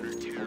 Untitled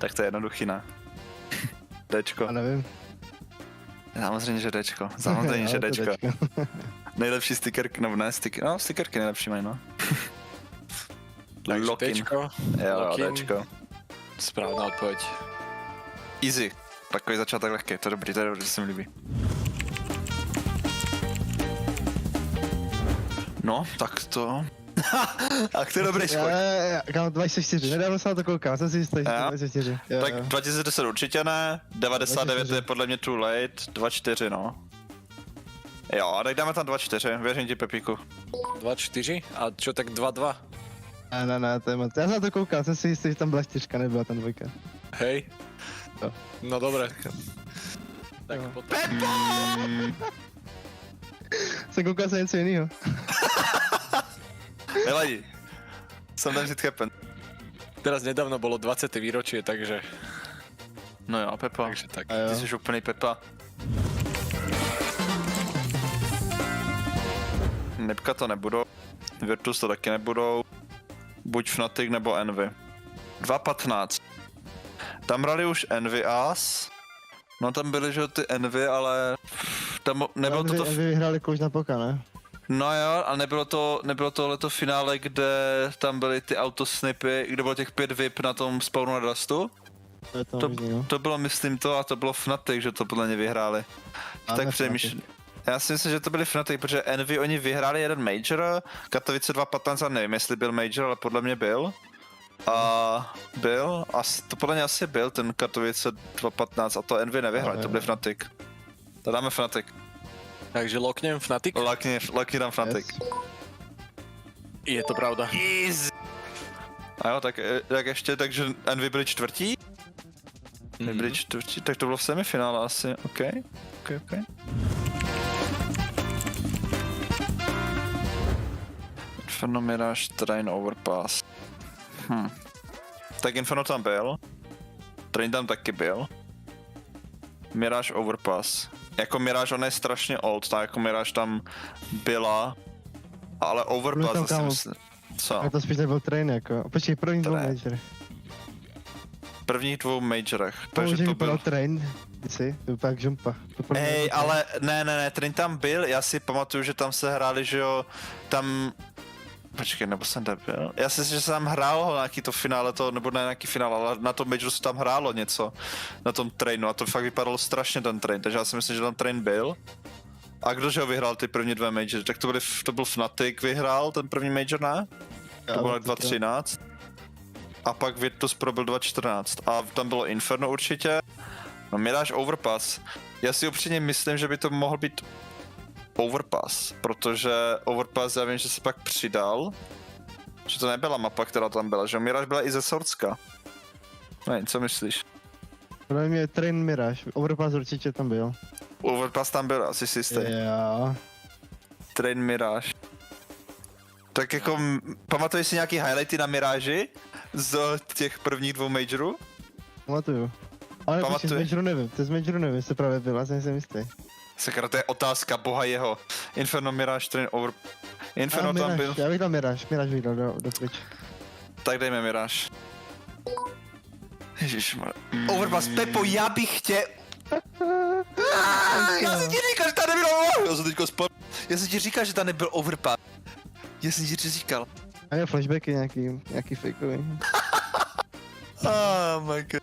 Tak to je jednoduchý, ne? Dčko. Já nevím. Samozřejmě, že Dčko. Samozřejmě, že Dčko. Nejlepší stickerky, nebo ne, stickerky nejlepší mají, no. Takže Lokin. Dčko. Jo, Lokin. Dčko. Správná odpověď. Easy. Takový začátek lehký, to je dobrý, to se mi líbí. No, tak to... Tak to je dobrý skok. Kámo, 24, nedávno jsem na to koukal, jsem si jistý, že 24. Tak 2010 určitě ne, 99 je podle mě too late, 24 no. Jo, tak dáme tam 24, věřím ti Pepíku. 2-4? A čo tak 2-2? Ne, to je moc. Já jsem na to koukal, jsem si jistý, že tam byla 4, nebyla tam 2. Hej. Jo. No dobré. Tak Jo. potom. Jsem koukal se něco jinýho. Nevadí. Sometimes it happen. Teraz nedávno bolo 20. výročie, takže... No jo, Pepa. Takže tak. Ty jsi úplný Pepa. Nipka to nebudou, Virtus to taky nebudou, buď Fnatic nebo Envy. 2.15. Tam hrali už Envy As, no tam byly, že ty Envy, ale tam nebylo to... Envy vyhráli kouč na poka, ne? No jo, ale nebylo tohleto finále, kde tam byly ty autosnipy, kde bylo těch 5 VIP na tom spawnu na Dustu. To bylo, myslím to, a to bylo Fnatic, že to podle ně vyhráli. Tak přemýšlím. Já si myslím, že to byli Fnatic, protože Envy oni vyhráli jeden Major, Katovice 2.15, nevím jestli byl Major, ale podle mě byl. A to podle mě asi byl ten Katovice 2.15 a to Envy nevyhrali, to byli Fnatic. To dáme Fnatic. Takže loknem Fnatic? Lucky dám Fnatic. Yes. Je to pravda. Easy. A jo, tak ještě, takže Envy byli čtvrtí? Byli čtvrtí, tak to bylo v semifinále asi, OK. Inferno Mirage Train Overpass. Tak Inferno tam byl. Train tam taky byl. Mirage Overpass. Jako Mirage ona je strašně old, tak jako Mirage tam byla. Ale Overpass si myslím... Co? A to spíš nebyl train jako. Počkej, první 2 majorech. Prvních 2 majorech. Takže to byl train. To byl pak jumpa. Hej, ale ne, train tam byl, já si pamatuju, že tam se hráli, že jo, tam... Počkej, nebo jsem debil? Já si myslím, že se tam hrálo nějaký to finále, nebo ne nějaký finále, ale na tom majoru se tam hrálo něco, na tom trainu a to fakt vypadalo strašně ten train, takže já si myslím, že tam train byl. A kdože ho vyhrál ty první 2 majory? Tak to byl Fnatic vyhrál ten první major, ne? To bylo 2.13. A pak Virtus Pro byl 2.14 a tam bylo Inferno určitě. No Mirage Overpass. Já si upřímně myslím, že by to mohl být Overpass, protože Overpass já vím, že se pak přidal. Že to nebyla mapa, která tam byla, že Mirage byla i ze Sordska. Ne, co myslíš? Pro mě je train Mirage, Overpass určitě tam byl. Overpass tam byl, asi si jistý. Jo. Train Mirage. Tak jako, pamatuješ si nějaký highlighty na Mirage z těch prvních 2 majorů? Pamatuju. Ale počkej, z majoru nevím, to z majoru nevím, jste právě byl, já jsem jistý. Sakra, to je otázka boha jeho. Inferno Mirage Train Over... Inferno tam byl. Já bych dal Mirage bych dal do pryč. Tak dejme Mirage. Ježišmar. Overpass, Pepo, já bych chtěl... Já jsem ti říkal, že tam nebyl Já jsem ti říkal, že tam nebyl Overpass. Já jsem ti říkal. A jo, flashbacky nějaký fakeový. Oh my god.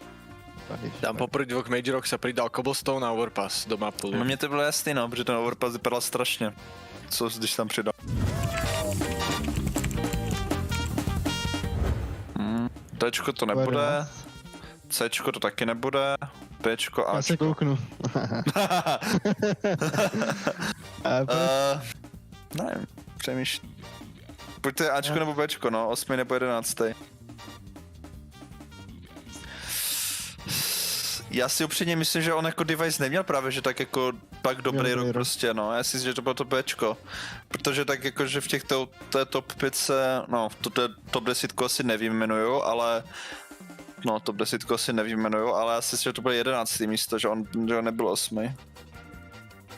Tam po prvých 2 majoroch sa pridal Cobblestone a Overpass do mapu. No mně to bylo jasný, no, protože ten Overpass vypadal strašně. Co když tam přidal? Tčko to nebude. Cčko to taky nebude. Pčko, Ačko. Já se kouknu. Nevím, přemýšlím. Buď to je Ačko nebo Bčko, no, 8 nebo 11. Já si upřímně myslím, že on jako device neměl právě, že tak jako tak dobrý rok prostě, no. Já si myslím, že to bylo to Bčko. Protože tak jako, že v těch té top 5, no, top 10 asi nevyjmenuju, ale... No, top 10 asi nevyjmenuju, ale já si myslím, že to bylo 11. místo, že on nebyl 8.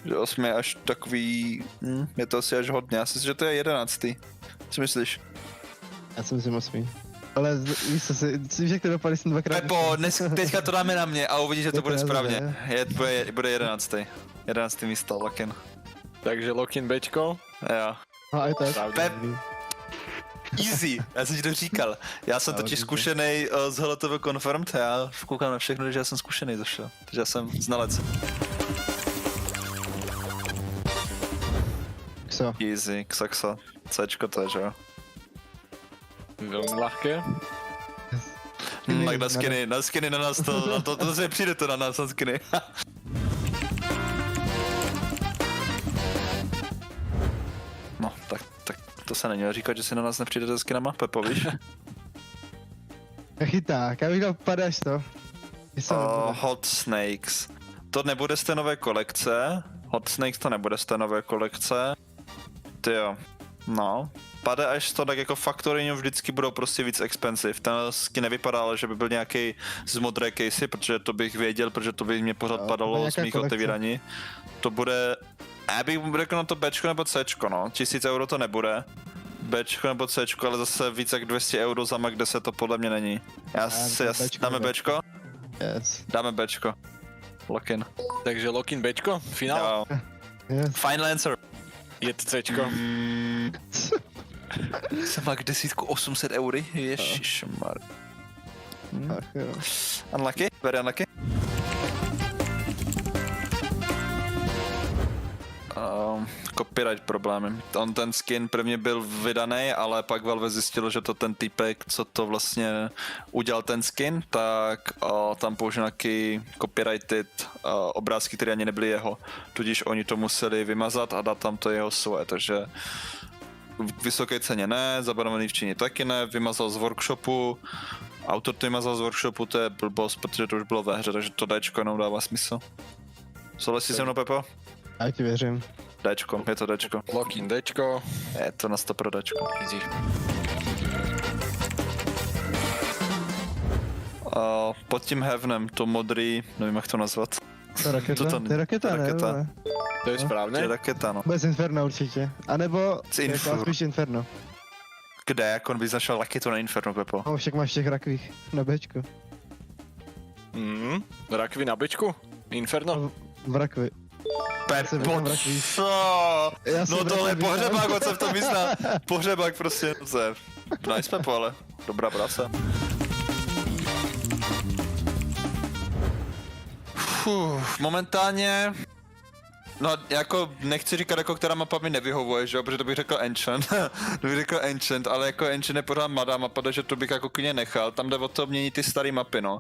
Že 8 je až takový... je to asi až hodně, já si myslím, že to je 11. Co myslíš? Já si myslím 8. Ale víš co, víš, jak to dopadne, jsem dvakrát... Pepo, teďka to dáme na mě a uvidíš, že to bude Dobrá, správně. Bude 11. 11. místo, Lokin. Takže Lokin Bčko. Jo. A je tak. Pep. Easy, já jsem ti to říkal. Já jsem totiž zkušenej z HLTV Confirmed, já koukám na všechno, že já jsem zkušenej zašel. Takže já jsem znalec. Kso. Easy, Xaxa. Cčko to je, že jo? Velmi ľahké. Tak na skiny na nás to se přijde to na nás na skiny. No, tak to se nemělo říkat, že si na nás nepřijde se skinama, Pepo, víš? Chyták, já bych dal padáš to. Hot Snakes. To nebude z té nové kolekce. Hot Snakes to nebude z té nové kolekce. Tyjo, no. Pade až to tak jako Factory vždycky budou prostě víc expensive. Ten skin nevypadá, ale že by byl nějaký z modré casey, protože to bych věděl, protože to by mě pořád padalo z mých otevírání. To bude, já bych řekl na to Bčko nebo Cčko, no. 1000 euro to nebude. Bčko nebo Cčko, ale zase víc jak 200 euro za Mac 10 to podle mě není. Dáme Bčko? Yes. Dáme Bčko. Lokin. Takže Lokin Bčko, finál. Jo. Yes. Final answer. Je to Cčko. Jsem Mac 10 800 eury, ježišmar. Ach jo. Unlucky, very unlucky. Copyright problémy. Ten skin prvně byl vydaný, ale pak Valve zjistilo, že to ten týpek, co to vlastně udělal ten skin, tak tam použil nějaký copyrighted obrázky, které ani nebyly jeho. Tudíž oni to museli vymazat a dát tam to jeho svoje, takže v vysoké ceně ne, zabarvený v Číně taky ne, vymazal z workshopu, autor to vymazal z workshopu, to je blbost, protože to už bylo ve hře, takže to Dčko jenom dává smysl. Souhlasíš se mnou, Pepo? Já ti věřím. Dčko, je to Dčko. Lokin Dčko. Je to na 100 pro Dčko. Easy. Pod tím heavnem, to modrý, nevím jak to nazvat. To je raketa, to je raketa, ne? To je správné? To je raketa, no. Bez Inferno určitě. A nebo spíš Inferno. Kde, jak on bys našel raketu na Inferno, Pepo? No, však máš těch rakvích na Bčku. Rakvy na Bčku? Inferno? V rakvi. Pepo, co? No tohle je pohřebák, co jsem v tom myslel. Pohřebák prostě, nice Pepo, ale dobrá práce. Momentálně, no jako nechci říkat jako která mapa mi nevyhovuje, že jo, protože to bych řekl Ancient, ale jako Ancient je pořád mladá mapa, takže to bych jako klidně nechal, tam jde o to měnit ty staré mapy, no.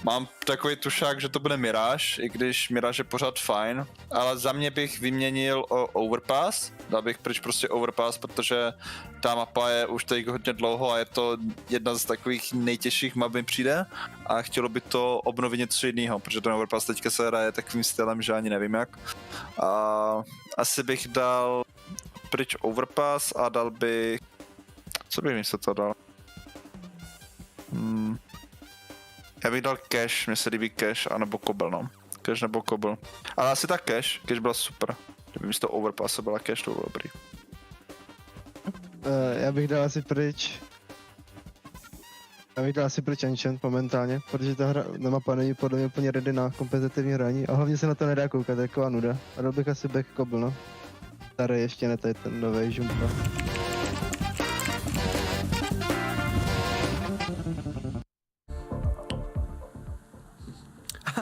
Mám takový tušák, že to bude Mirage, i když Mirage je pořád fajn, ale za mě bych vyměnil o Overpass, dal bych pryč prostě Overpass, protože ta mapa je už teď hodně dlouho a je to jedna z takových nejtěžších map mi přijde a chtělo by to obnovit něco jiného, protože ten Overpass teďka se hraje takovým stylem, že ani nevím jak. Asi bych dal pryč Overpass a dal bych... Co bych místo toho dal? Já bych dal Cash, mně se líbí Cash, anebo Cobble, no. Cash nebo Cobble. Ale asi tak Cash, Cash byla super. Kdyby místo Overpassu byla Cash, to bylo dobrý. Já bych dal asi pryč. Já bych dal asi pryč Ancient momentálně, protože ta hra na mapa není podle mě úplně ready na kompetitivní hraní a hlavně se na to nedá koukat, je taková nuda. A dal bych asi back Cobble, no. Starý ještě ne, tady ten novej žumpa.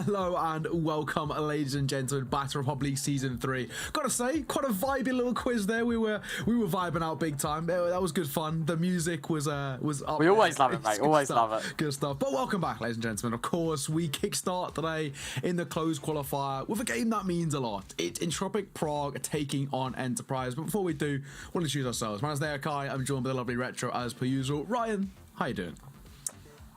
Hello and welcome, ladies and gentlemen, back to REPUBLEAGUE Season 3. Gotta say, quite a vibey little quiz there. We were vibing out big time. That was good fun. The music was up. We always love it, mate. It's Always good love stuff. it. Good stuff. But welcome back, ladies and gentlemen. Of course, we kickstart today in the closed qualifier with a game that means a lot. It's Entropiq Prague taking on Enterprise. But before we do, we'll introduce ourselves. My name's Kai. I'm joined by the lovely Retro as per usual. Ryan, how you doing?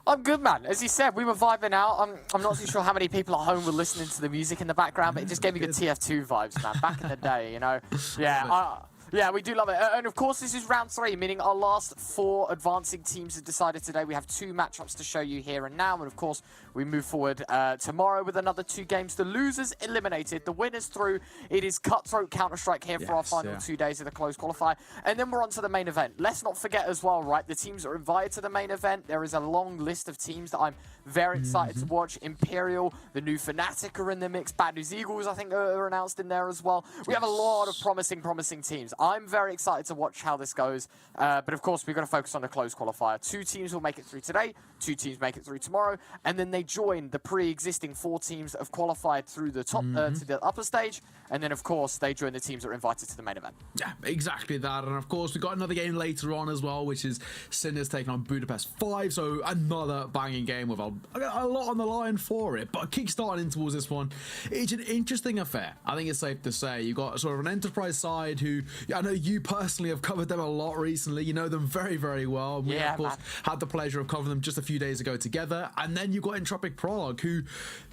I'm good, man. As you said, we were vibing out. I'm not too sure how many people at home were listening to the music in the background, but it just gave me good TF2 vibes, man. Back in the day, you know. Yeah, Yeah, we do love it. And of course, this is round 3, meaning our last 4 advancing teams have decided today. We have 2 matchups to show you here and now. And of course, we move forward tomorrow with another 2 games. The losers eliminated, the winners through. It is cutthroat Counter-Strike here for our final 2 days of the closed qualifier. And then we're on to the main event. Let's not forget as well, right, the teams that are invited to the main event. There is a long list of teams that I'm very excited to watch. Imperial, the new Fnatic are in the mix. Bad News Eagles, I think, are announced in there as well. We have a lot of promising teams. I'm very excited to watch how this goes. But of course, we've got to focus on the closed qualifier. 2 teams will make it through today. 2 teams make it through tomorrow. And then they join the pre-existing 4 teams that have qualified through the top to the upper stage. And then, of course, they join the teams that are invited to the main event. Yeah, exactly that. And of course, we've got another game later on as well, which is Sinners taking on Budapest 5. So another banging game with a lot on the line for it. But kickstarting in towards this one, it's an interesting affair. I think it's safe to say. You've got sort of an Enterprise side who, I know you personally have covered them a lot recently. You know them very, very well. We, of course, had the pleasure of covering them just a few days ago together. And then you've got Entropiq Prague, who,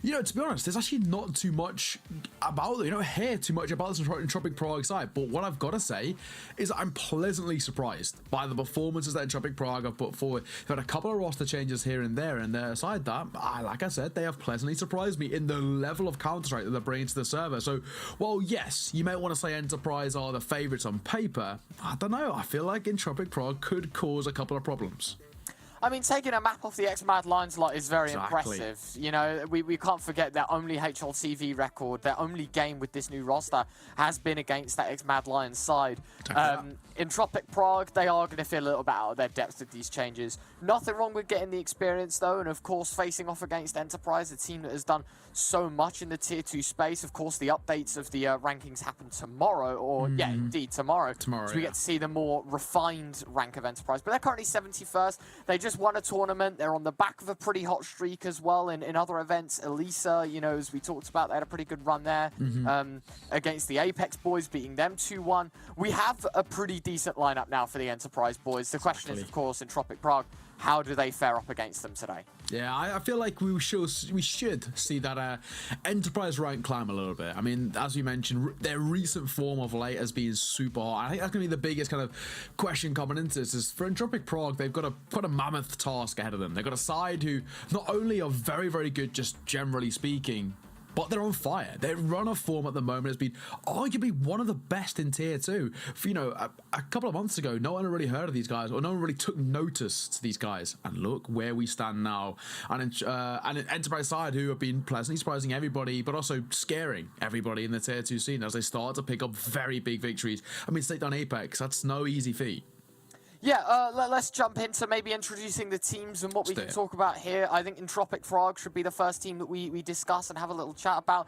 you know, to be honest, there's actually not too much about them. You don't hear too much about this Entropiq Prague side. But what I've got to say is I'm pleasantly surprised by the performances that Entropiq Prague have put forward. They've had a couple of roster changes here and there, and aside that, like I said, they have pleasantly surprised me in the level of Counter-Strike that they're bringing to the server. So, well, yes, you may want to say Enterprise are the favourites on paper. I don't know. I feel like Entropiq Prague could cause a couple of problems. I mean, taking a map off the X-Mad Lions lot is very impressive. You know, we can't forget their only HLTV record, their only game with this new roster has been against that X-Mad Lions side. Entropiq Prague, they are going to feel a little bit out of their depth with these changes. Nothing wrong with getting the experience, though, and of course, facing off against Enterprise, a team that has done so much in the Tier 2 space. Of course, the updates of the rankings happen tomorrow, or, yeah, indeed, tomorrow. So we get to see the more refined rank of Enterprise. But they're currently 71st. They just won a tournament. They're on the back of a pretty hot streak as well in other events. Elisa, you know, as we talked about, they had a pretty good run there against the Apex boys, beating them 2-1. We have a pretty decent lineup now for the Enterprise boys. The question is, of course, Entropiq Prague, how do they fare up against them today? Yeah, I feel like we should see that Enterprise rank climb a little bit. I mean, as you mentioned, their recent form of late has been super hot. I think that's going to be the biggest kind of question coming into this. Is for Entropiq Prague, they've got quite a mammoth task ahead of them. They've got a side who not only are very, very good, just generally speaking, but they're on fire. Their run of form at the moment has been arguably one of the best in Tier 2. You know, a couple of months ago, no one had really heard of these guys, or no one really took notice to these guys. And look where we stand now. And an Enterprise side who have been pleasantly surprising everybody, but also scaring everybody in the Tier 2 scene as they start to pick up very big victories. I mean, take down Apex, that's no easy feat. Yeah, let's jump into maybe introducing the teams and what we can talk about here. I think Entropiq Prague should be the first team that we discuss and have a little chat about.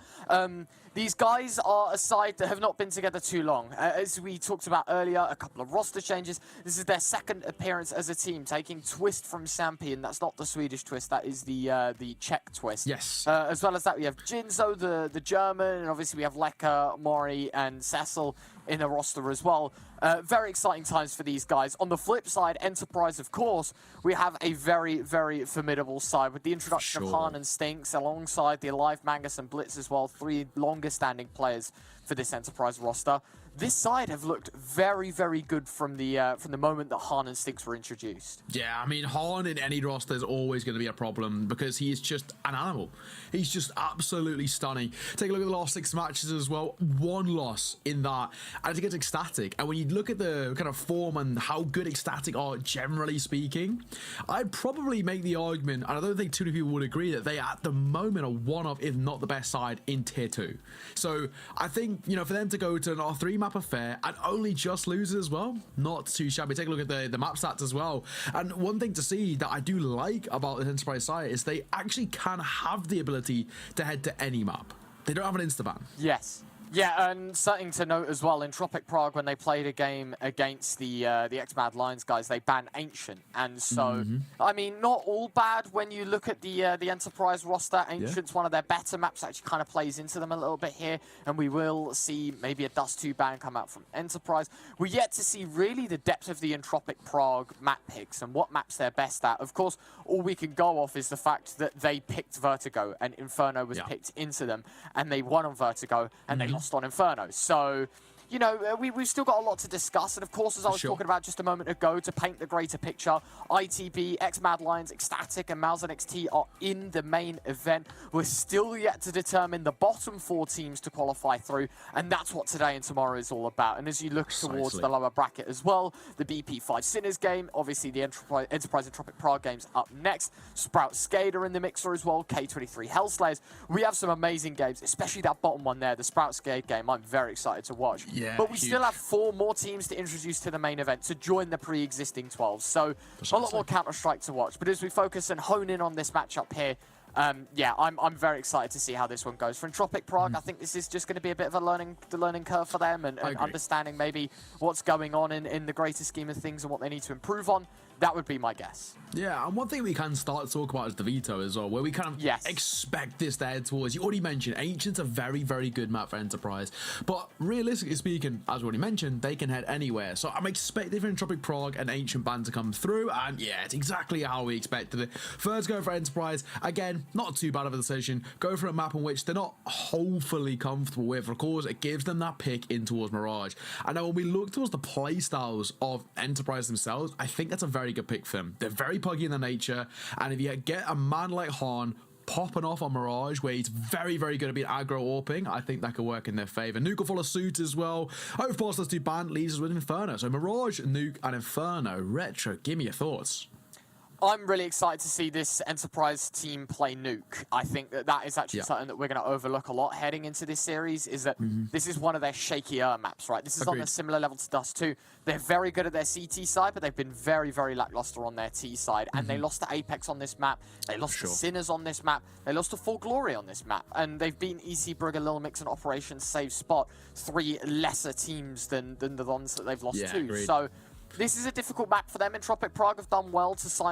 These guys are a side that have not been together too long. As we talked about earlier, a couple of roster changes. This is their second appearance as a team, taking Twist from Sampi, and that's not the Swedish Twist, that is the Czech Twist. Yes. As well as that, we have Jinzo, the German, and obviously we have Leka, Mori, and Cecil in the roster as well. Very exciting times for these guys. On the flip side, Enterprise, of course, we have a very, very formidable side with the introduction of Han and Stinks alongside the Alive, Mangus, and Blitz as well, 3 longest-standing players for this Enterprise roster. This side have looked very, very good from the moment that Han and Stinks were introduced. Yeah, I mean, Han in any roster is always going to be a problem because he is just an animal. He's just absolutely stunning. Take a look at the last 6 matches as well. 1 loss in that. And it gets ecstatic. And when you look at the kind of form and how good ecstatic are, generally speaking, I'd probably make the argument, and I don't think too many people would agree, that they at the moment are one of, if not the best side in Tier 2. So I think, you know, for them to go to an R3 map affair and only just lose as well, not too shabby. Take a look at the map stats as well. And one thing to see that I do like about the Enterprise side is they actually can have the ability to head to any map. They don't have an insta-ban. Yes. Yeah, and something to note as well, Entropiq Prague, when they played a game against the X-Mad Lions guys, they banned Ancient. And so, I mean, not all bad when you look at the Enterprise roster. Ancient's one of their better maps, actually kind of plays into them a little bit here. And we will see maybe a Dust 2 ban come out from Enterprise. We're yet to see really the depth of the Entropiq Prague map picks and what maps they're best at. Of course, all we can go off is the fact that they picked Vertigo and Inferno was picked into them. And they won on Vertigo and they lost on Inferno. So, you know, we've still got a lot to discuss. And of course, as I was talking about just a moment ago, to paint the greater picture, ITB, Mad Lions, Ecstatic, and Mouse NXT are in the main event. We're still yet to determine the bottom 4 teams to qualify through, and that's what today and tomorrow is all about. And as you look towards the lower bracket as well, the BP5 Sinners game, obviously the Enterprise Entropiq Prague games up next, Sprout Skater in the mixer as well, K23 Hellslayers. We have some amazing games, especially that bottom one there, the Sprout Skate game. I'm very excited to watch. Yeah, but we still have 4 more teams to introduce to the main event to join the pre-existing 12. So a lot more Counter-Strike to watch. But as we focus and hone in on this matchup here, yeah, I'm very excited to see how this one goes. For Entropiq Prague, I think this is just going to be a bit of a learning curve for them and understanding maybe what's going on in the greater scheme of things and what they need to improve on. That would be my guess. Yeah, and one thing we can start to talk about is the veto as well, where we kind of expect this to head towards. You already mentioned Ancient's a very, very good map for Enterprise, but realistically speaking, as we already mentioned, they can head anywhere. So I'm expecting for Entropiq Prague an Ancient ban to come through, and yeah, it's exactly how we expected it. First go for Enterprise, again, not too bad of a decision. Go for a map in which they're not hopefully comfortable with. Of course, it gives them that pick in towards Mirage. And now when we look towards the playstyles of Enterprise themselves, I think that's a very good pick for them. They're very puggy in their nature, and if you get a man like Han popping off on Mirage, where he's very, very good at being aggro AWPing, I think that could work in their favour. Nuke will follow suit as well. Of course, let's do ban, leaves us with Inferno. So Mirage, Nuke, and Inferno. Retro, give me your thoughts. I'm really excited to see this Enterprise team play Nuke. I think that is actually something that we're going to overlook a lot heading into this series, is that this is one of their shakier maps, right? This is on a similar level to Dust 2. They're very good at their CT side, but they've been very, very lackluster on their T side. And they lost to Apex on this map. They lost to Sinners on this map. They lost to Full Glory on this map. And they've beaten EC Brugger, Little Mix, and Operation Save Spot, 3 lesser teams than the ones that they've lost to. Agreed. So this is a difficult map for them. Entropiq Prague have done well to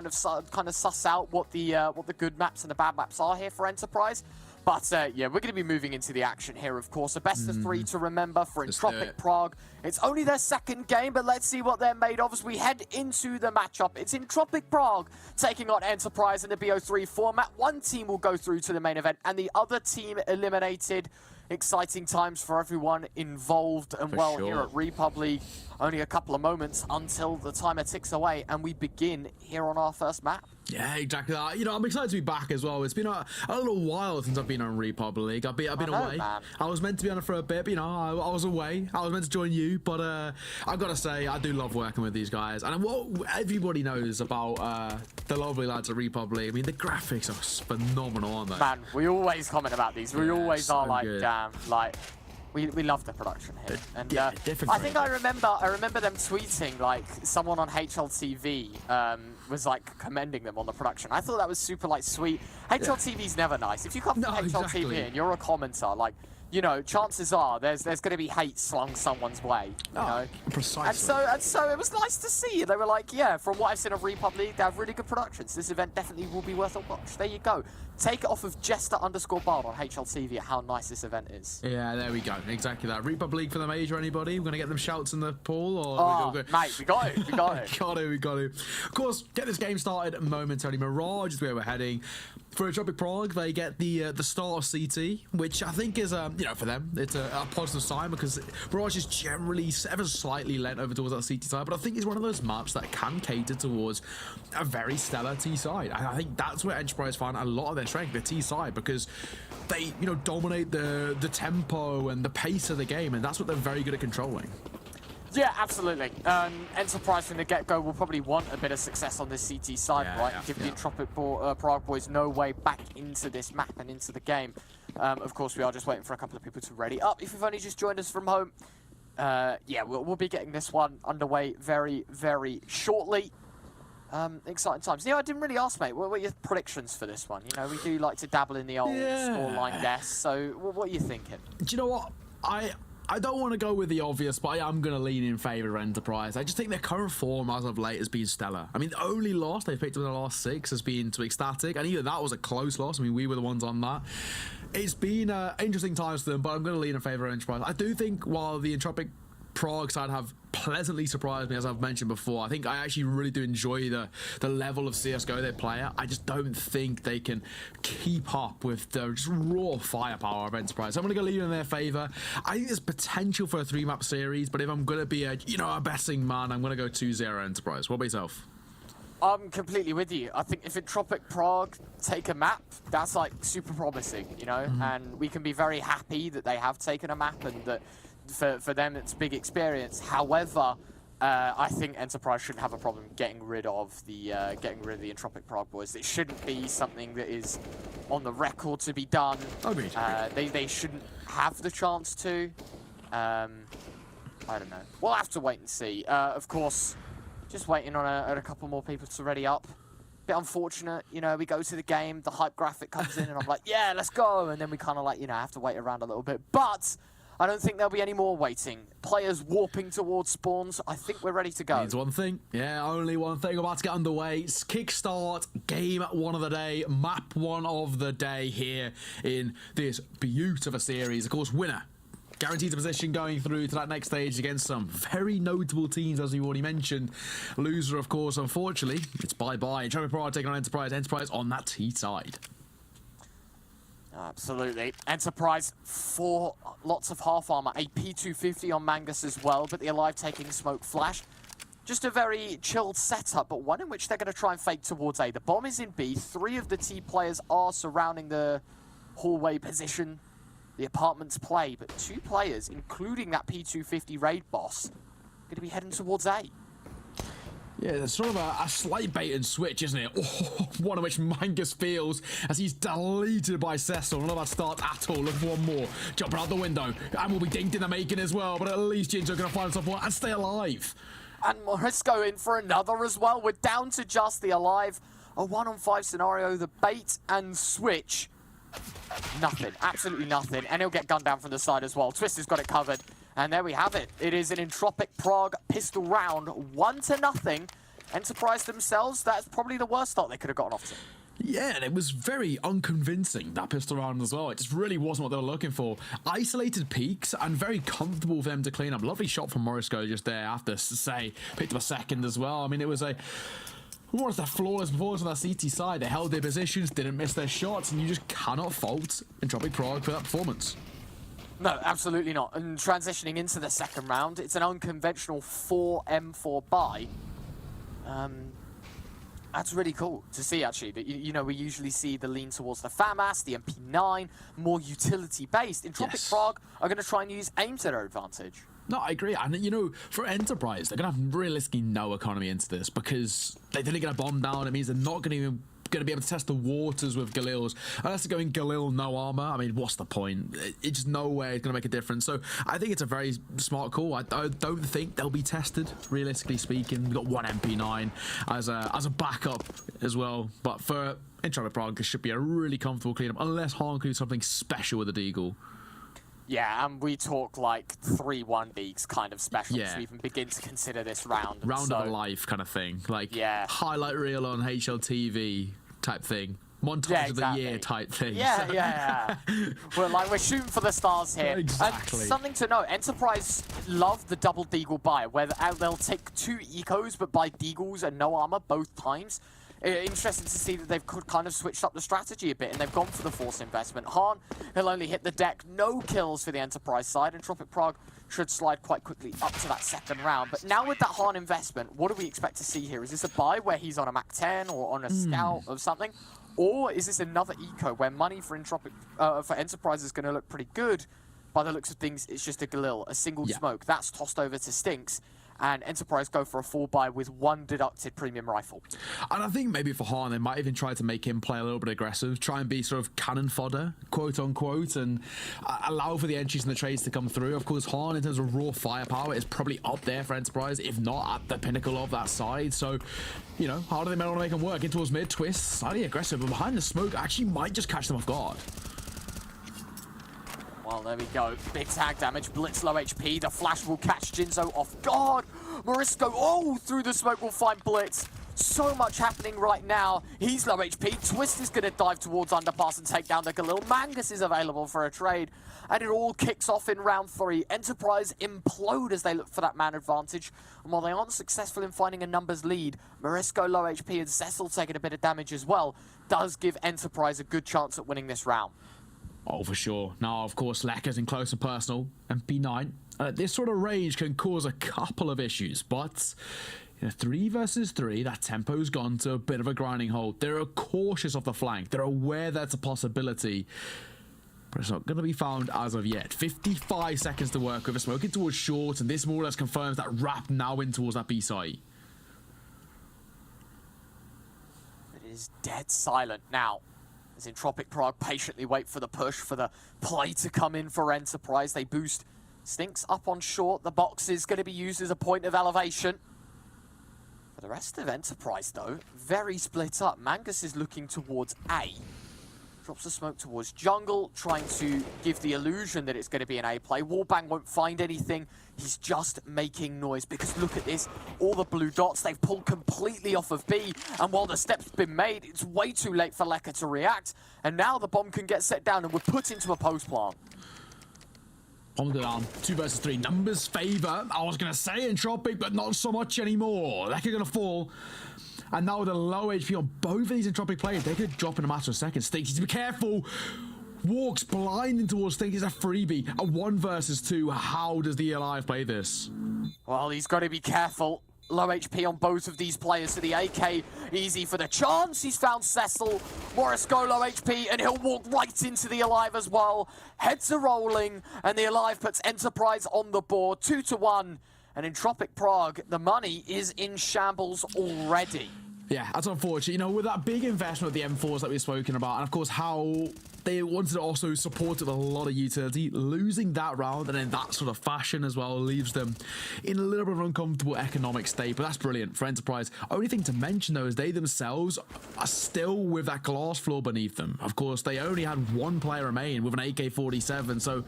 kind of suss out what the good maps and the bad maps are here for Enterprise. But yeah, we're going to be moving into the action here, of course. A best of 3 to remember for Entropiq Prague. It's only their second game, but let's see what they're made of as we head into the matchup. It's Entropiq Prague taking on Enterprise in the BO3 format. One team will go through to the main event, and the other team eliminated. Exciting times for everyone involved, and here at Republic, only a couple of moments until the timer ticks away, and we begin here on our first map. Yeah, exactly that. You know, I'm excited to be back as well. It's been a little while since I've been on Republic. I've been away. Man. I was meant to be on it for a bit, but, you know, I was away. I was meant to join you, but I've got to say, I do love working with these guys. And what everybody knows about the lovely lads at Republic, I mean, the graphics are phenomenal, aren't they? Man, we always comment about these. We always are like, damn, like... We love the production here, and I think I remember them tweeting, like, someone on HLTV was like commending them on the production. I thought that was super like sweet. HLTV's never nice. If you come from HLTV and you're a commenter, like, you know, chances are there's going to be hate slung someone's way. You know? Precisely. And so it was nice to see. They were like, yeah, from what I've seen of Republic, they have really good productions. This event definitely will be worth a watch. There you go. Take it off of Jester_Bard on HLTV at how nice this event is. Yeah, there we go. Exactly that. Republic for the major, anybody? We're going to get them shouts in the pool? Or mate, we got it. We got it. we got it. Of course, get this game started momentarily. Mirage is where we're heading. For Entropiq Prague, they get the start of CT, which I think is, you know, for them, it's a positive sign, because Mirage is generally ever slightly lent over towards that CT side, but I think it's one of those maps that can cater towards a very stellar T side. And I think that's where Enterprise find a lot of their strength, the T side, because they, you know, dominate the tempo and the pace of the game, and that's what they're very good at controlling. Yeah, absolutely. Enterprise from the get-go will probably want a bit of success on this CT side, right? Give the Entropiq Prague boys no way back into this map and into the game. Of course, we are just waiting for a couple of people to ready up. If you've only just joined us from home, yeah, we'll be getting this one underway very, very shortly. Exciting times. Yeah, I didn't really ask, mate, what were your predictions for this one? You know, we do like to dabble in the old scoreline guess, so what are you thinking? Do you know what? I don't want to go with the obvious, but I am going to lean in favour of Enterprise. I just think their current form as of late has been stellar. I mean, the only loss they've picked up in the last 6 has been to Ecstatic, and even that was a close loss. I mean, we were the ones on that. It's been interesting times for them, but I'm going to lean in favour of Enterprise. I do think while the Entropiq Prague side have pleasantly surprised me, as I've mentioned before. I think I actually really do enjoy the level of CSGO they play at. I just don't think they can keep up with the just raw firepower of Enterprise. So I'm going to go leave in their favour. I think there's potential for a 3-map series, but if I'm going to be a betting man, I'm going to go 2-0 Enterprise. What about yourself? I'm completely with you. I think if Entropiq Prague take a map, that's like super promising, you know, and we can be very happy that they have taken a map and that for them it's big experience. However, I think Enterprise shouldn't have a problem getting rid of the Entropiq Prague boys. It shouldn't be something that is on the record to be done. Agreed. They shouldn't have the chance to. I don't know. We'll have to wait and see. Of course. Just waiting on a couple more people to ready up. Bit unfortunate, you know, we go to the game, the hype graphic comes in and I'm like, yeah, let's go. And then we kind of like, you know, have to wait around a little bit. But I don't think there'll be any more waiting. Players warping towards spawns. I think we're ready to go. Means one thing. Yeah, only one thing. About to get underway. Kickstart, game 1 of the day, map 1 of the day here in this beautiful series. Of course, winner. Guaranteed a position going through to that next stage against some very notable teams, as we already mentioned. Loser, of course, unfortunately, it's bye-bye. Entropiq Prague taking on Enterprise. Enterprise on that T side. Absolutely. Enterprise, 4 lots of half armor. A P250 on Mangus as well, but the Alive taking smoke flash. Just a very chilled setup, but one in which they're going to try and fake towards A. The bomb is in B. 3 of the T players are surrounding the hallway position. The apartments play, but 2 players, including that P250 raid boss, going to be heading towards A. Yeah, there's sort of a slight bait and switch, isn't it? Oh, one of which Mangus feels as he's deleted by Cecil. None of that starts at all. Look for one more. Jumping out the window. And will be dinked in the making as well, but at least Jinjo going to find support and stay alive. And Morisco in for another as well. We're down to just the Alive. A 1-on-5 scenario, the bait and switch. Nothing, absolutely nothing, and he'll get gunned down from the side as well. Twist has got it covered, and there we have it. It is an Entropiq Prague pistol round, 1-0. Enterprise themselves, that's probably the worst start they could have gotten off to. Yeah, and it was very unconvincing, that pistol round as well. It just really wasn't what they were looking for. Isolated peaks and very comfortable for them to clean up. Lovely shot from Morisco just there after, say, picked up a second as well. I mean, it was a... What was that flawless performance on that CT side? They held their positions, didn't miss their shots, and you just cannot fault Entropiq Prague for that performance. No, absolutely not. And transitioning into the second round, it's an unconventional 4M4 buy. That's really cool to see, actually. That you know, we usually see the lean towards the FAMAS, the MP9, more utility-based. Entropiq Prague are going to try and use aim to their advantage. No, I agree. And, you know, for Enterprise, they're going to have realistically no economy into this because they didn't get a bomb down. It means they're not going to be able to test the waters with Galil's. Unless they're going Galil, no armor. I mean, what's the point? It's just no way it's going to make a difference. So I think it's a very smart call. I don't think they'll be tested, realistically speaking. We've got 1 MP9 as a backup as well. But for Entropiq Prague, this should be a really comfortable cleanup, unless Han can do something special with the Deagle. Yeah, and we talk like 3-1 leagues kind of special to even begin to consider this round. Round of a life kind of thing. Like highlight reel on HLTV type thing. Montage of the year type thing. Yeah. We're shooting for the stars here. Exactly. And something to note, Enterprise love the double Deagle buy, where they'll take 2 ecos but buy Deagles and no armor both times. Interesting to see that they've kind of switched up the strategy a bit and they've gone for the force investment. Han, he'll only hit the deck, no kills for the Enterprise side. Entropiq Prague should slide quite quickly up to that second round. But now with that Han investment, what do we expect to see here? Is this a buy where he's on a Mach 10 or on a scout or something? Or is this another eco where money for for Enterprise is going to look pretty good? By the looks of things, it's just a Galil, a single smoke. That's tossed over to Stinks. And Enterprise go for a 4-buy with 1 deducted premium rifle. And I think maybe for Han, they might even try to make him play a little bit aggressive, try and be sort of cannon fodder, quote unquote, and allow for the entries and the trades to come through. Of course, Han, in terms of raw firepower, is probably up there for Enterprise, if not at the pinnacle of that side. So, you know, how do they want to make him work? In towards mid, Twist, slightly aggressive, but behind the smoke actually might just catch them off guard. Well, there we go. Big tag damage. Blitz low HP. The flash will catch Jinzo off guard. Morisco, through the smoke will find Blitz. So much happening right now. He's low HP. Twist is going to dive towards Underpass and take down the Galil. Mangus is available for a trade. And it all kicks off in round 3. Enterprise implode as they look for that man advantage. And while they aren't successful in finding a numbers lead, Morisco low HP and Cecil taking a bit of damage as well does give Enterprise a good chance at winning this round. Oh, for sure. Now, of course, Lekker's in close and personal, and B9. This sort of range can cause a couple of issues, but in a 3 versus 3, that tempo's gone to a bit of a grinding hold. They're cautious of the flank. They're aware that's a possibility, but it's not going to be found as of yet. 55 seconds to work with. A smoking towards short, and this more or less confirms that Rap now in towards that B site. It is dead silent now. As Entropiq Prague patiently wait for the push, for the play to come in for Enterprise. They boost Stinks up on short. The box is going to be used as a point of elevation. For the rest of Enterprise, though, very split up. Mangus is looking towards A. Drops the smoke towards jungle, trying to give the illusion that it's going to be an A play. Wallbang won't find anything. He's just making noise because look at this. All the blue dots, they've pulled completely off of B. And while the step's been made, it's way too late for Lekker to react. And now the bomb can get set down and we're put into a post plant. Bombed it down. 2 versus 3. Numbers favor. I was going to say Entropiq, but not so much anymore. Lekker going to fall. And now with a low HP on both of these Entropiq players, they could drop in a matter of seconds. Stinks, to be careful. Walks blinding towards Stinks. It's a freebie. A 1 versus 2. How does the Alive play this? Well, he's got to be careful. Low HP on both of these players. So the AK easy for the chance. He's found Cecil. Morisco low HP, and he'll walk right into the Alive as well. Heads are rolling, and the Alive puts Enterprise on the board. 2-1. And Entropiq Prague, the money is in shambles already. Yeah, that's unfortunate. You know, with that big investment of the M4s that we've spoken about, and of course how they wanted to also support it with a lot of utility, losing that round and in that sort of fashion as well leaves them in a little bit of an uncomfortable economic state, but that's brilliant for Enterprise. Only thing to mention though is they themselves are still with that glass floor beneath them. Of course, they only had 1 player remain with an AK-47, so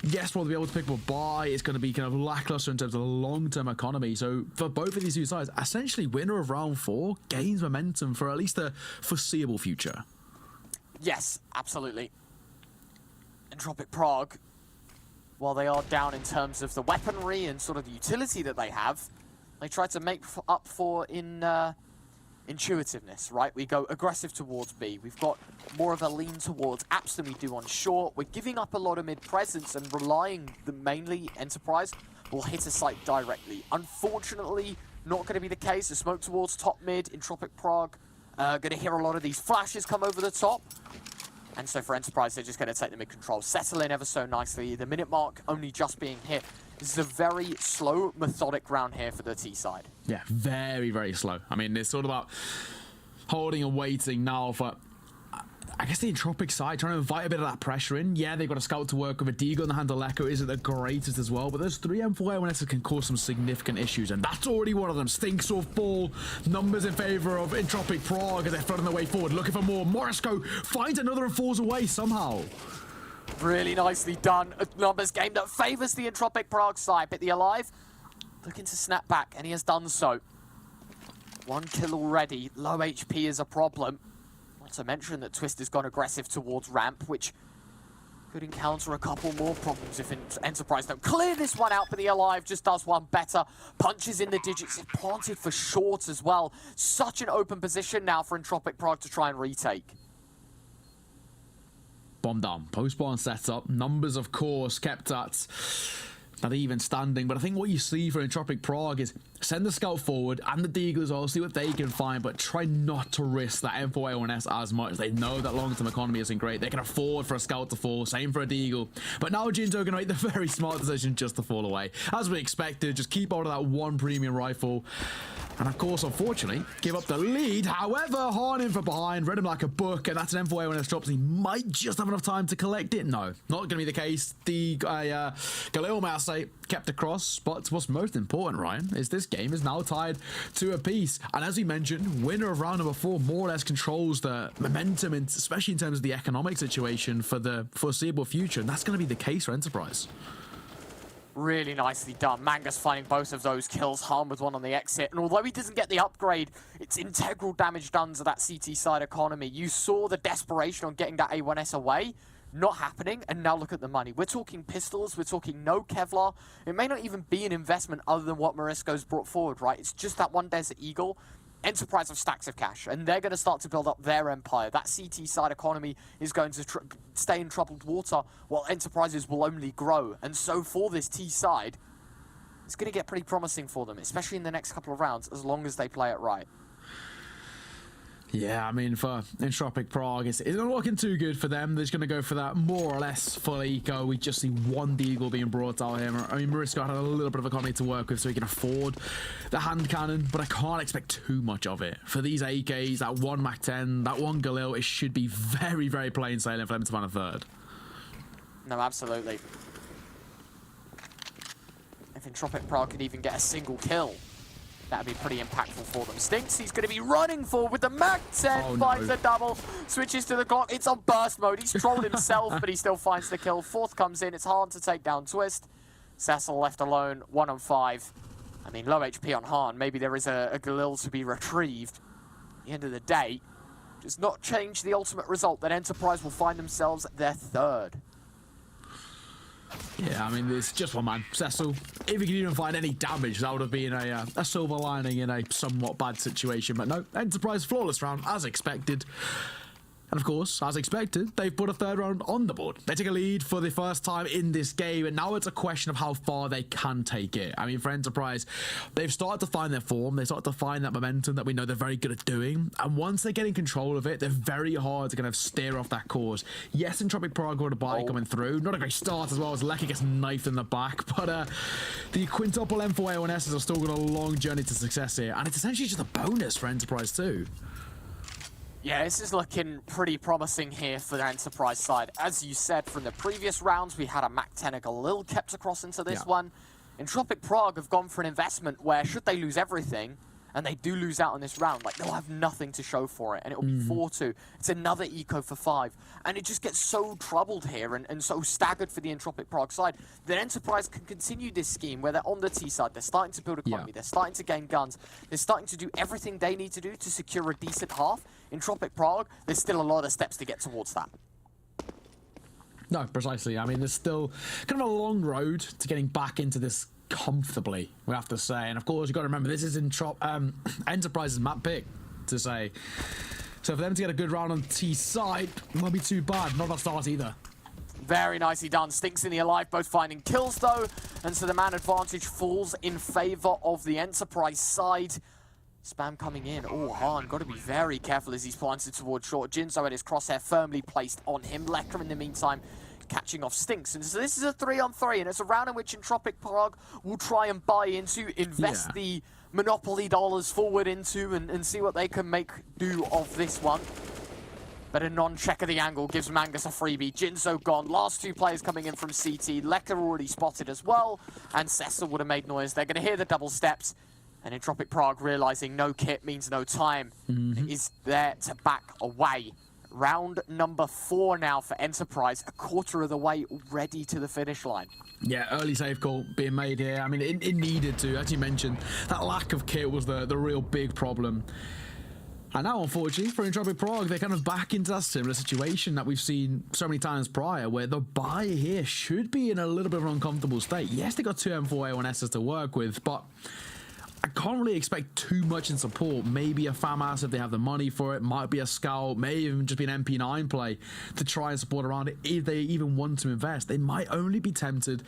yes, we'll be able to pick up a buy. It's going to be kind of lackluster in terms of the long-term economy. So for both of these two sides, essentially winner of round 4 gains momentum for at least the foreseeable future. Yes, absolutely. Entropiq Prague, while they are down in terms of the weaponry and sort of the utility that they have, they try to make up for in intuitiveness, right? We go aggressive towards B. We've got more of a lean towards apps than we do on short. We're giving up a lot of mid-presence and relying mainly Enterprise will hit a site directly. Unfortunately, not going to be the case. The smoke towards top mid, Entropiq Prague. Going to hear a lot of these flashes come over the top. And so for Enterprise, they're just going to take the mid-control. Settle in ever so nicely. The minute mark only just being hit. This is a very slow, methodic round here for the T side. Yeah, very, very slow. I mean, it's sort of about holding and waiting now for, I guess, the Entropiq side, trying to invite a bit of that pressure in. Yeah, they've got a scout to work with. A Deagle in the hand of Lekker isn't the greatest as well, but those 3 M4 A1S can cause some significant issues, and that's already one of them. Stinks off ball. Numbers in favor of Entropiq Prague as they're flooding their way forward, looking for more. Morisco finds another and falls away somehow. Really nicely done. A numbers game that favors the Entropiq Prague side, but the Alive looking to snap back, and he has done so. 1 kill already. Low HP is a problem. Not to mention that Twist has gone aggressive towards ramp, which could encounter a couple more problems if Enterprise don't clear this one out, but the Alive just does one better. Punches in the digits, it's planted for short as well. Such an open position now for Entropiq Prague to try and retake. Bomb down. Post-spawn set up. Numbers, of course, kept at not even standing, but I think what you see for Entropiq Prague is send the scout forward and the Deagle as well, see what they can find, but try not to risk that M4A1S as much. They know that long-term economy isn't great. They can afford for a scout to fall, same for a Deagle. But now Jinto can make the very smart decision just to fall away. As we expected, just keep hold of that 1 premium rifle. And of course, unfortunately, give up the lead. However, Hahn in from behind, read him like a book, and that's an M4A1S drops. He might just have enough time to collect it. No, not going to be the case. The Galil, may I say, kept across. But what's most important, Ryan, is this game is now tied to a piece. And as we mentioned, winner of round number 4 more or less controls the momentum, especially in terms of the economic situation for the foreseeable future. And that's going to be the case for Enterprise. Really nicely done. Mangus finding both of those kills. Harm with one on the exit. And although he doesn't get the upgrade, it's integral damage done to that CT side economy. You saw the desperation on getting that A1S away. Not happening. And now look at the money. We're talking pistols. We're talking no Kevlar. It may not even be an investment other than what Morisco's brought forward, right? It's just that one Desert Eagle. Enterprise have stacks of cash, and they're going to start to build up their empire. That CT side economy is going to stay in troubled water, while Enterprises will only grow. And so for this T side, it's going to get pretty promising for them, especially in the next couple of rounds, as long as they play it right. Yeah, I mean, for Entropiq Prague, it's not looking too good for them. They're just going to go for that more or less full eco. We just see one Deagle being brought out here. I mean, Morisco had a little bit of economy to work with, so he can afford the hand cannon, but I can't expect too much of it. For these AKs, that one Mac-10, that one Galil, it should be very, very plain sailing for them to find a third. No, absolutely. If Entropiq Prague could even get a single kill, that'd be pretty impactful for them. Stinks, he's going to be running forward with the Mac-10, finds the double, switches to the clock. It's on burst mode. He's trolled himself, but he still finds the kill. Fourth comes in. It's hard to take down Twist. Cecil left alone, 1 on 5. I mean, low HP on Han. Maybe there is a Galil to be retrieved. At the end of the day, does not change the ultimate result that Enterprise will find themselves their third. Yeah, I mean, it's just one man, Cecil. If he could even find any damage, that would have been a silver lining in a somewhat bad situation. But no, Enterprise flawless round, as expected. And of course, as expected, they've put a third round on the board. They take a lead for the first time in this game, and now it's a question of how far they can take it. I mean, for Enterprise, they've started to find their form. They started to find that momentum that we know they're very good at doing. And once they get in control of it, they're very hard to kind of steer off that course. Yes, Entropiq Prague got a bye coming through. Not a great start as well, as Lecker gets knifed in the back. But the quintuple M4 A1Ss are still got a long journey to success here. And it's essentially just a bonus for Enterprise too. Yeah, this is looking pretty promising here for the Enterprise side. As you said, from the previous rounds, we had a Mac-10 Galil kept across into this one. Entropiq Prague have gone for an investment where, should they lose everything, and they do lose out on this round, like, they'll have nothing to show for it, and it'll be 4-2. It's another eco for 5. And it just gets so troubled here and so staggered for the Entropiq Prague side that Enterprise can continue this scheme where they're on the T side, they're starting to build economy, they're starting to gain guns, they're starting to do everything they need to do to secure a decent half. Entropiq Prague, there's still a lot of steps to get towards that. No, precisely. I mean, there's still kind of a long road to getting back into this comfortably, we have to say. And of course, you've got to remember, this is Enterprise's map pick, to say. So for them to get a good round on T side won't be too bad. Not a start either. Very nicely done. Stinks in the alive, both finding kills though. And so the man advantage falls in favor of the Enterprise side. Spam coming in. Oh, Han, got to be very careful as he's planted towards short. Jinzo had his crosshair firmly placed on him. Lecker in the meantime catching off Stinks. And so this is a 3-on-3, and it's a round in which Entropiq Prague will try and buy into, invest the Monopoly dollars forward into, and see what they can make do of this one. But a non-check of the angle gives Mangus a freebie. Jinzo gone. Last two players coming in from CT. Lecker already spotted as well. And Cecil would have made noise. They're going to hear the double steps. And Entropiq Prague realizing no kit means no time is there to back away. Round number 4 now for Enterprise, a quarter of the way already to the finish line. Yeah, early save call being made here. I mean, it needed to. As you mentioned, that lack of kit was the real big problem. And now, unfortunately, for Entropiq Prague, they're kind of back into that similar situation that we've seen so many times prior, where the buy here should be in a little bit of an uncomfortable state. Yes, they got 2 M4 A1Ss to work with, but I can't really expect too much in support. Maybe a FAMAS if they have the money for it, might be a scout, may even just be an MP9 play to try and support around it if they even want to invest. They might only be tempted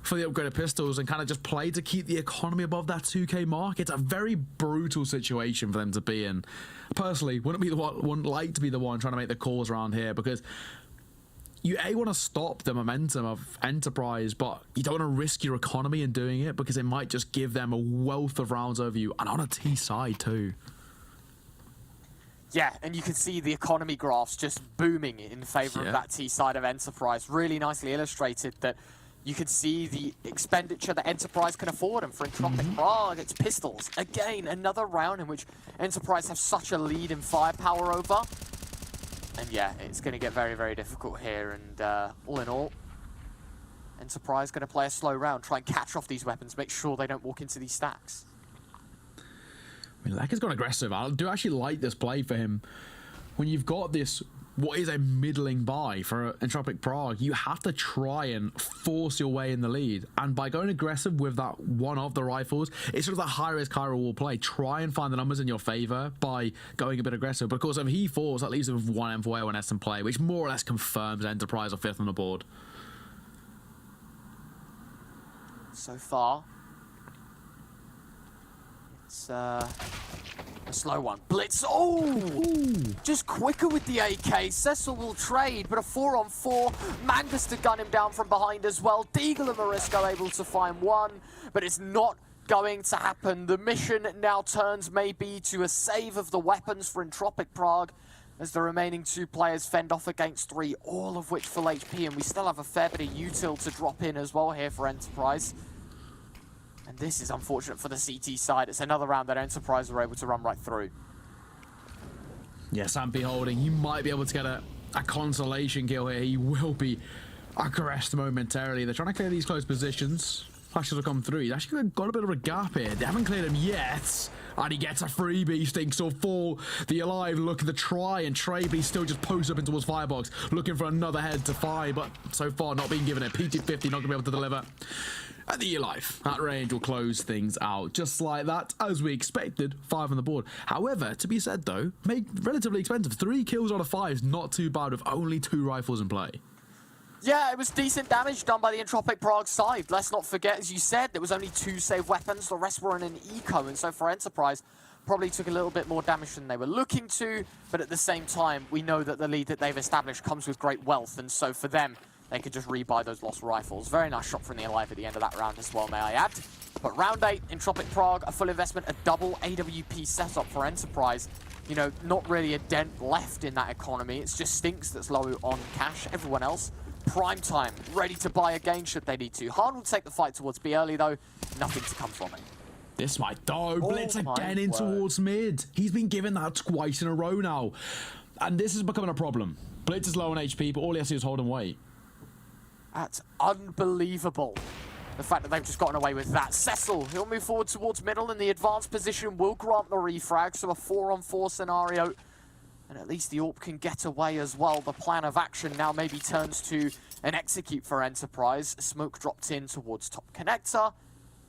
for the upgraded pistols and kind of just play to keep the economy above that 2k mark. It's a very brutal situation for them to be in. Personally, wouldn't like to be the one trying to make the calls around here, because you want to stop the momentum of Enterprise, but you don't want to risk your economy in doing it, because it might just give them a wealth of rounds over you, and on a T side too. Yeah, and you can see the economy graphs just booming in favor of that T side of Enterprise. Really nicely illustrated that you can see the expenditure that Enterprise can afford, and for Entropiq Prague, it's pistols. Again, another round in which Enterprise have such a lead in firepower over. And yeah, it's going to get very, very difficult here. And all in all, Enterprise going to play a slow round, try and catch off these weapons, make sure they don't walk into these stacks. I mean, Lekker's gone aggressive. I do actually like this play for him. When you've got this, what is a middling buy for Entropiq Prague, you have to try and force your way in the lead. And by going aggressive with that one of the rifles, it's sort of that high-risk, high-reward play. Try and find the numbers in your favor by going a bit aggressive. But of course, if he falls, that leaves him with one M4A, one S in play, which more or less confirms Enterprise are 5th on the board. So far, it's a slow one. Blitz, just quicker with the AK. Cecil will trade, but a 4-on-4. Mangus to gun him down from behind as well. Deagle and Morisco able to find one, but it's not going to happen. The mission now turns maybe to a save of the weapons for Entropiq Prague, as the remaining 2 players fend off against 3, all of which full HP, and we still have a fair bit of util to drop in as well here for Enterprise. And this is unfortunate for the CT side. It's another round that Enterprise were able to run right through. Yeah, Sampy holding. He might be able to get a consolation kill here. He will be aggressed momentarily. They're trying to clear these close positions. Flashes will come through. He's actually got a bit of a gap here. They haven't cleared him yet. And he gets a freebie. Stinks will fall. The Alive looking to try and trade, but he's still just posted up in towards Firebox, looking for another head to fire, but so far not being given it. PT-50 not going to be able to deliver. At the Alive, that range will close things out. Just like that, as we expected, 5 on the board. However, to be said though, made relatively expensive. 3 kills out of 5 is not too bad with only 2 rifles in play. Yeah, it was decent damage done by the Entropiq Prague side. Let's not forget, as you said, there was only 2 save weapons. The rest were in an eco, and so for Enterprise, probably took a little bit more damage than they were looking to. But at the same time, we know that the lead that they've established comes with great wealth, and so for them, they could just rebuy those lost rifles. Very nice shot from the Alive at the end of that round as well, may I add. But round 8, Entropiq Prague, a full investment, a double AWP setup for Enterprise. You know, not really a dent left in that economy. It's just Stinks that's low on cash. Everyone else, prime time, ready to buy again should they need to. Hard will take the fight towards B early though. Nothing to come from it. This might do. Blitz again in towards mid. He's been given that twice in a row now. And this is becoming a problem. Blitz is low on HP, but all he has to do is hold and wait. That's unbelievable. The fact that they've just gotten away with that. Cecil, he'll move forward towards middle, and the advanced position will grant the refrag, so a 4-on-4 scenario. And at least the AWP can get away as well. The plan of action now maybe turns to an execute for Enterprise. Smoke dropped in towards top connector.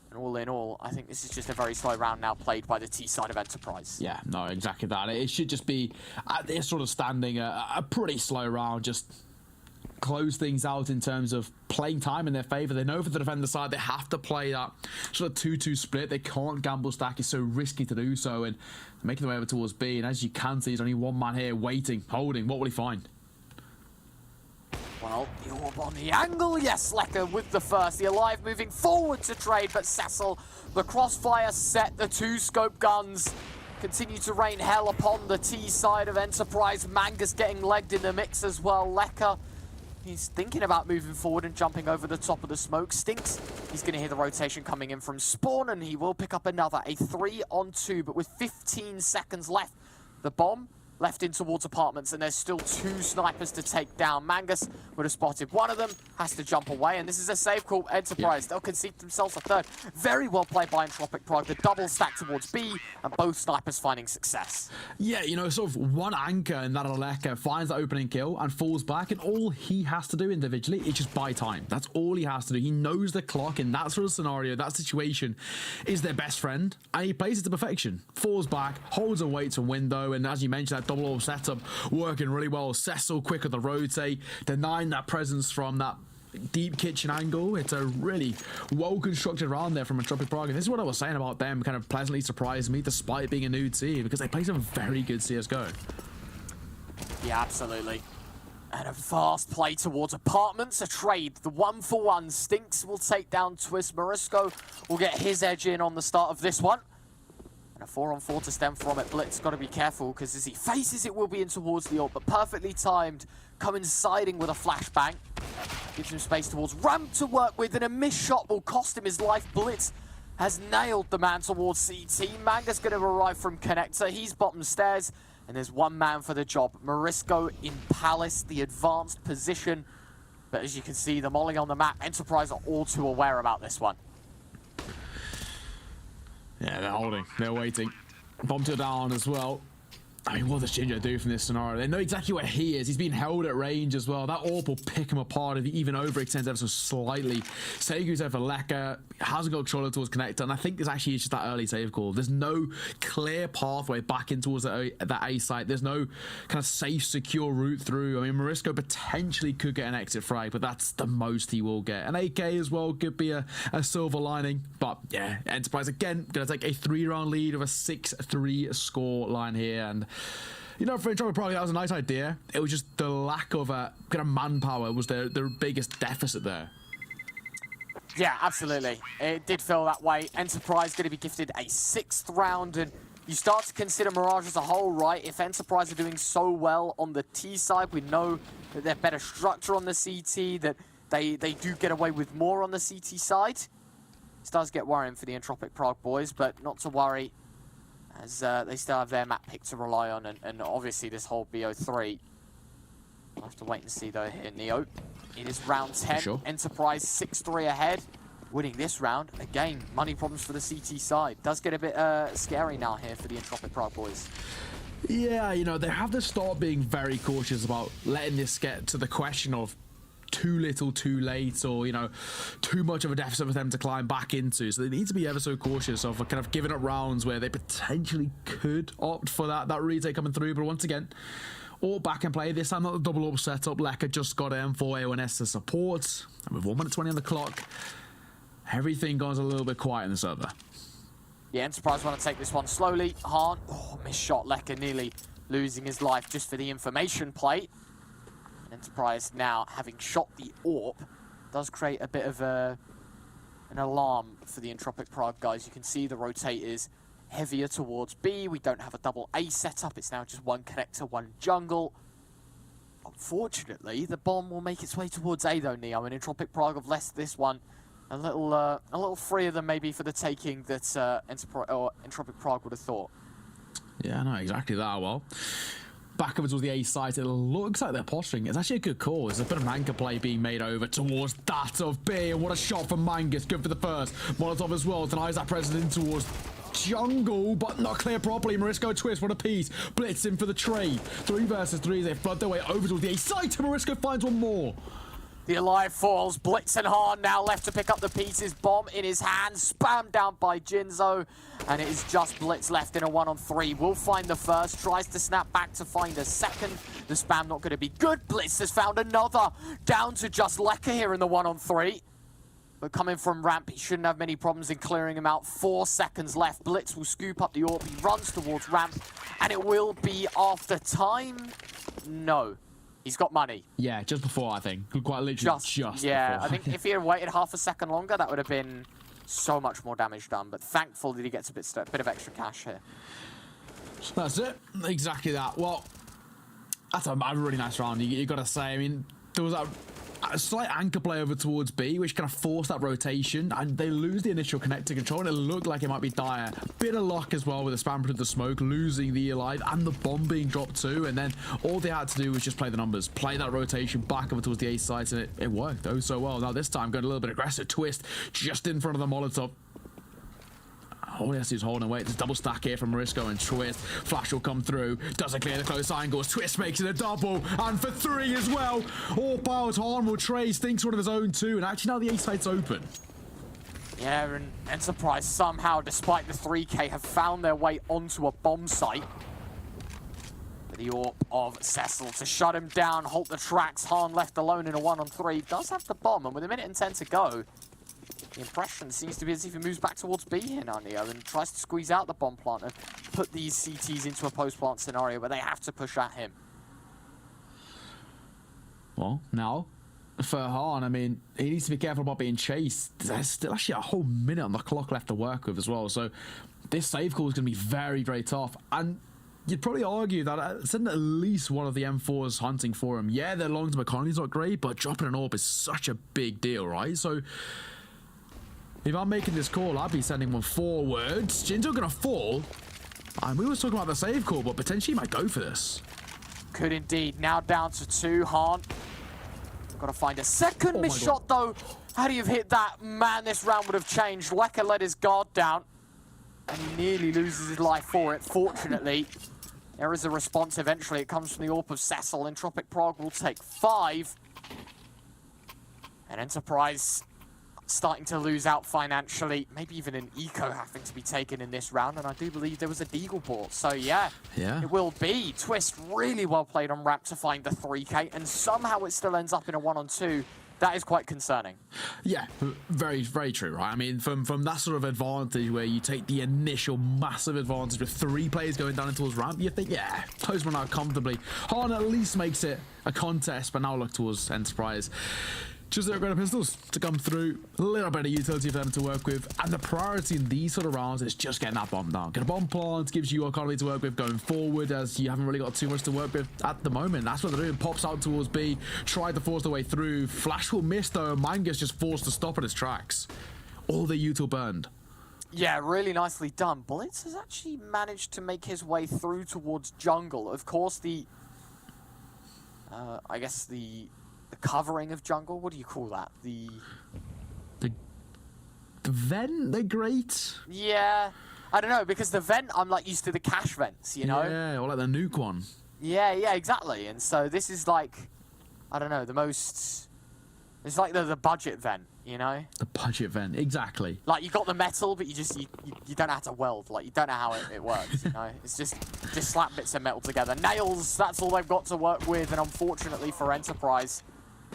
And all in all, I think this is just a very slow round now played by the T side of Enterprise. Yeah, no, exactly that. It should just be, at this sort of standing, a pretty slow round. Just close things out in terms of playing time in their favor. They know for the defender side they have to play that sort of 2-2 split. They can't gamble stack. It's so risky to do so, and making their way over towards B. And as you can see, there's only one man here waiting, holding. What will he find? Well, the AWP on the angle. Yes, Lekker with the first. The Alive moving forward to trade, but Cecil, the crossfire set, the 2-scope guns continue to rain hell upon the T side of Enterprise. Mangus getting legged in the mix as well. Lekker, he's thinking about moving forward and jumping over the top of the smoke. Stinks, he's going to hear the rotation coming in from spawn, and he will pick up another. A 3-on-2, but with 15 seconds left. The bomb left in towards apartments, and there's still 2 snipers to take down. Mangus would have spotted one of them, has to jump away, and this is a save call. Enterprise, yeah. They'll concede themselves a third. Very well played by Entropiq Prague. The double stack towards B, and both snipers finding success. Yeah, you know, sort of one anchor in that Lekker finds that opening kill and falls back, and all he has to do individually is just buy time. That's all he has to do. He knows the clock in that sort of scenario, that situation is their best friend, and he plays it to perfection. Falls back, holds and waits a window, and as you mentioned, that double orb setup working really well. Cecil quick at the rotate, denying that presence from that deep kitchen angle. It's a really well constructed round there from Entropiq Prague, and this is what I was saying about them kind of pleasantly surprised me despite being a new team, because they play some very good CSGO. Yeah, absolutely. And a fast play towards apartments, a trade. The 1-for-1. Stinks will take down Twist. Morisco will get his edge in on the start of this one. And a 4-on-4 to stem from it. Blitz got to be careful, because as he faces it, will be in towards the AWP, but perfectly timed, coinciding with a flashbang. Gives him space towards ramp to work with, and a missed shot will cost him his life. Blitz has nailed the man towards CT. Mangus going to arrive from connector. He's bottom stairs, and there's one man for the job. Morisco in Palace, the advanced position. But as you can see, the molly on the map, Enterprise are all too aware about this one. Yeah, they're holding. They're waiting. Bomb to down as well. I mean, what does Ginger do from this scenario? They know exactly where he is. He's being held at range as well. That AWP will pick him apart if he even overextends ever so slightly. Segu's over Lekka. Hasn't got control towards connector. And I think this actually is just that early save call. There's no clear pathway back in towards that A site. There's no kind of safe, secure route through. I mean, Morisco potentially could get an exit frag, but that's the most he will get. An AK as well could be a silver lining. But yeah, Enterprise again going to take a 3-round lead of a 6-3 score line here. And you know, for Entropiq Prague, that was a nice idea. It was just the lack of kind of manpower was their biggest deficit there. Yeah, absolutely. It did feel that way. Enterprise going to be gifted a 6th round, and you start to consider Mirage as a whole, right? If Enterprise are doing so well on the T side, we know that they're better structure on the CT, that they do get away with more on the CT side. This does get worrying for the Entropiq Prague boys, but not to worry, as they still have their map pick to rely on, and obviously this whole BO3. We'll have to wait and see though here, Neo. It is round 10, sure. Enterprise 6-3 ahead. Winning this round, again, money problems for the CT side. Does get a bit scary now here for the Entropiq Prague boys. Yeah, you know, they have to start being very cautious about letting this get to the question of too little, too late, or, you know, too much of a deficit for them to climb back into. So they need to be ever so cautious of kind of giving up rounds where they potentially could opt for that retake coming through. But once again, all back and play. This time not the double up setup. Lekka just got M4 A1S to support. And with 1 minute 20 on the clock, everything goes a little bit quiet in the server. Yeah, Enterprise want to take this one slowly. Hahn, missed shot. Lekka nearly losing his life just for the information plate. Enterprise now, having shot the AWP, does create a bit of an alarm for the Entropiq Prague guys. You can see the rotators heavier towards B. We don't have a double A setup. It's now just one connector, one jungle. Unfortunately, the bomb will make its way towards A though, Neo, and Entropiq Prague have left this one a little freer than maybe for the taking that Entropiq Prague would have thought. Yeah, no, exactly that. Well, back over towards the A site, it looks like they're posturing. It's actually a good call. There's a bit of Manga play being made over towards that of B, and what a shot from Mangus. Good for the first. Molotov as well denies that presence in towards jungle, but not clear properly. Morisco twist, what a piece. Blitz in for the trade. 3 versus 3 as they flood their way over towards the A site, and Morisco finds one more. The Alive falls. Blitz and Hahn now left to pick up the pieces. Bomb in his hand, spammed down by Jinzo. And it is just Blitz left in a 1-on-3. Will find the first, tries to snap back to find a second. The spam not going to be good. Blitz has found another. Down to just Lekka here in the 1-on-3. But coming from ramp, he shouldn't have many problems in clearing him out. 4 seconds left. Blitz will scoop up the AWP. He runs towards ramp. And it will be after time. No. He's got money. Yeah, just before, I think. Quite literally just yeah, before. I think if he had waited half a second longer, that would have been so much more damage done. But thankful that he gets a bit of extra cash here. That's it. Exactly that. Well, that's a really nice round, you got to say. I mean, there was a slight anchor play over towards B, which kind of forced that rotation, and they lose the initial connector control, and it looked like it might be dire. Bit of luck as well with the spam through the smoke, losing the Alive and the bomb being dropped too, and then all they had to do was just play the numbers, play that rotation back over towards the A site, and it worked so well. Now this time, going a little bit aggressive, twist just in front of the Molotov. All he has to do is hold and wait. There's a double stack here from Morisco and Twist. Flash will come through. Doesn't clear the close angles. Twist makes it a double. And for 3 as well. All powers Hahn will trace. Thinks one of his own too. And actually now the A site's open. Yeah, and Enterprise somehow, despite the 3K, have found their way onto a bomb site. The AWP of Cecil to shut him down, halt the tracks. Hahn left alone in a 1-on-3. Does have the bomb, and with 1 minute and 10 to go, the impression seems to be as if he moves back towards B here now, Neo, and tries to squeeze out the bomb plant and put these CTs into a post-plant scenario where they have to push at him. Well, now, for Hahn, I mean, he needs to be careful about being chased. There's still actually a whole minute on the clock left to work with as well, so this save call is going to be very, very tough. And you'd probably argue that sending at least one of the M4s hunting for him. Yeah, their long-term economy's not great, but dropping an AWP is such a big deal, right? So if I'm making this call, I'd be sending one forwards. Jinzo gonna fall. And we were talking about the save call, but potentially he might go for this. Could indeed. Now down to 2. Hahn Got to find a second Oh missed my God. shot, though. How do you hit that? Man, this round would have changed. Leka let his guard down, and he nearly loses his life for it. Fortunately, there is a response eventually. It comes from the AWP of Cecil. Entropiq Prague will take 5. And Enterprise starting to lose out financially. Maybe even an eco having to be taken in this round. And I do believe there was a Deagle bought. So yeah, it will be. Twist really well played on ramp to find the 3K. And somehow it still ends up in a 1-on-2. That is quite concerning. Yeah, very, very true, right? I mean, from that sort of advantage where you take the initial massive advantage with 3 players going down towards ramp, you think, yeah, close one out comfortably. Han at least makes it a contest, but now look towards Enterprise. Just their grenade pistols to come through, a little bit of utility for them to work with, and the priority in these sort of rounds is just getting that bomb down. Get a bomb plant, gives you economy to work with going forward, as you haven't really got too much to work with at the moment. That's what they're doing. Pops out towards B, tried to force their way through. Flash will miss though, Mangus just forced to stop at his tracks. All the util burned. Yeah, really nicely done. Blitz has actually managed to make his way through towards jungle. Of course, I guess the covering of jungle, what do you call that? The vent, they're great. Yeah, I don't know, because the vent, I'm like used to the cash vents, you know? Yeah, or like the nuke one. Yeah, exactly. And so this is like, I don't know, the most, it's like the budget vent, you know? The budget vent, exactly. Like you got the metal, but you don't know how to weld. Like you don't know how it works, you know? It's just slap bits of metal together. Nails, that's all they've got to work with, and unfortunately for Enterprise,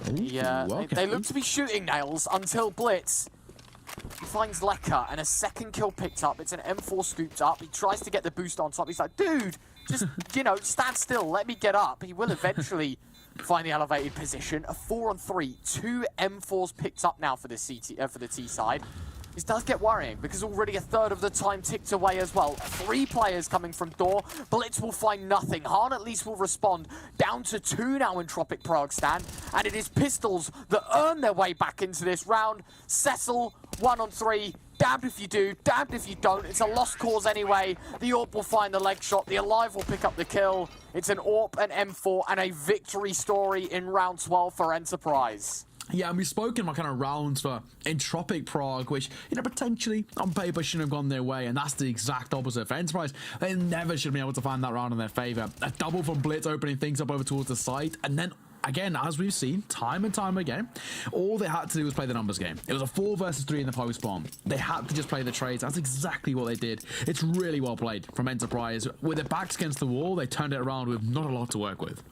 they look to be shooting nails until Blitz. He finds Leka and a second kill picked up. It's an M4 scooped up. He tries to get the boost on top. He's like, dude, just, you know, stand still. Let me get up. He will eventually find the elevated position. A 4-on-3. 2 M4s picked up now for the T side. This does get worrying because already a third of the time ticked away as well. 3 players coming from door. Blitz will find nothing. Han at least will respond. Down to 2 now in Entropiq Prague stand. And it is pistols that earn their way back into this round. Cecil, 1-on-3. Damned if you do, damned if you don't. It's a lost cause anyway. The AWP will find the leg shot. The Alive will pick up the kill. It's an AWP, an M4, and a victory story in round 12 for Enterprise. Yeah, and we've spoken about kind of rounds for Entropiq Prague, which, you know, potentially on paper shouldn't have gone their way, and that's the exact opposite for Enterprise. They never should be able to find that round in their favor. A double from Blitz opening things up over towards the site, and then again, as we've seen time and time again, all they had to do was play the numbers game. It was a 4 versus 3 in the post bomb. They had to just play the trades. That's exactly what they did. It's really well played from Enterprise. With their backs against the wall, they turned it around with not a lot to work with.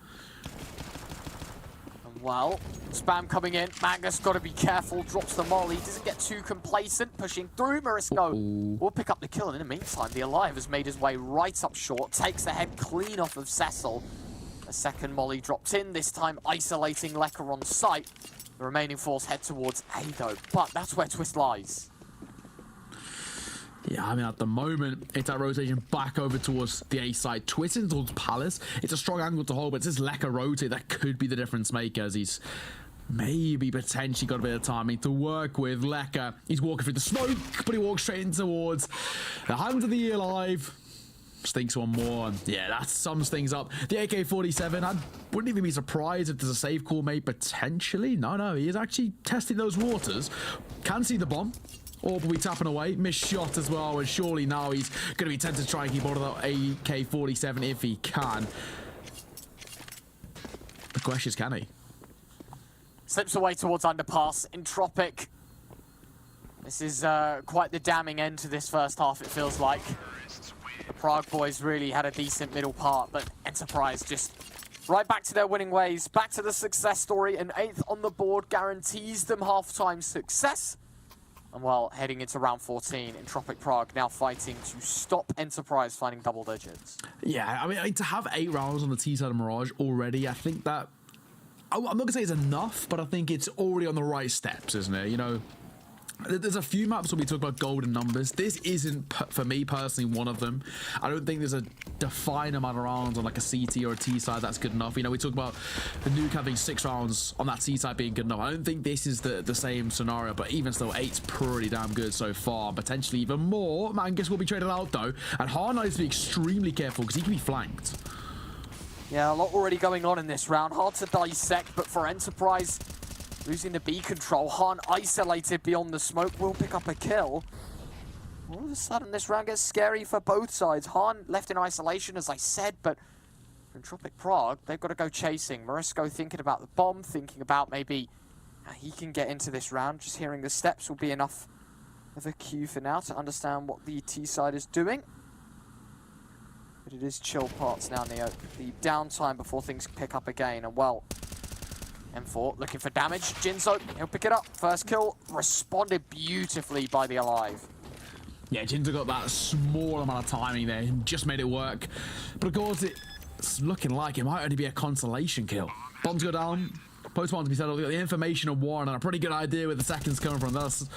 Well, spam coming in. Mangus got to be careful. Drops the molly. Doesn't get too complacent. Pushing through. Marisco will pick up the kill. And in the meantime, the Alive has made his way right up short. Takes the head clean off of Cecil. A second molly drops in. This time isolating Leka on site. The remaining force head towards A though. But that's where Twist lies. Yeah, I mean, at the moment, it's that rotation back over towards the A side. Twisting towards Palace. It's a strong angle to hold, but it's this Leka rotate that could be the difference maker, as he's maybe potentially got a bit of timing to work with. Leka, he's walking through the smoke, but he walks straight in towards the hands of the Alive. Stinks one more, and yeah, that sums things up. The AK-47, I wouldn't even be surprised if there's a save call made potentially. No, he is actually testing those waters. Can see the bomb. Or will be tapping away. Missed shot as well, and surely now he's going to be tempted to try and keep hold of that AK-47 if he can. The question is, can he? Slips away towards underpass. Entropiq. This is quite the damning end to this first half, it feels like. The Prague boys really had a decent middle part, but Enterprise just right back to their winning ways, back to the success story. An 8th on the board guarantees them half-time success. And while heading into round 14, Entropiq Prague now fighting to stop Enterprise finding double digits. Yeah, I mean, to have 8 rounds on the T side of Mirage already, I think that... I'm not going to say it's enough, but I think it's already on the right steps, isn't it? You know, there's a few maps where we talk about golden numbers. This isn't, for me personally, one of them. I don't think there's a defined amount of rounds on like a CT or a T side that's good enough. You know, we talk about the nuke having 6 rounds on that T side being good enough. I don't think this is the same scenario, but even still, 8's pretty damn good so far. Potentially even more. Mangus will be traded out though, and Han needs to be extremely careful because he can be flanked. Yeah, a lot already going on in this round. Hard to dissect, but for Enterprise, Losing the B control. Han isolated beyond the smoke. Will pick up a kill. All of a sudden, this round gets scary for both sides. Han left in isolation, as I said, but Entropiq Prague, they've got to go chasing. Morisco thinking about the bomb, thinking about maybe how he can get into this round. Just hearing the steps will be enough of a cue for now to understand what the T side is doing. But it is chill parts now, Neo. The downtime before things pick up again, and well, M4 looking for damage. Jinzo, he'll pick it up. First kill responded beautifully by the Alive. Yeah, Jinzo got that small amount of timing there and just made it work. But of course, it's looking like it might only be a consolation kill. Bombs go down. Post-bomb to be settled. We got the information of one and a pretty good idea where the seconds coming from. That's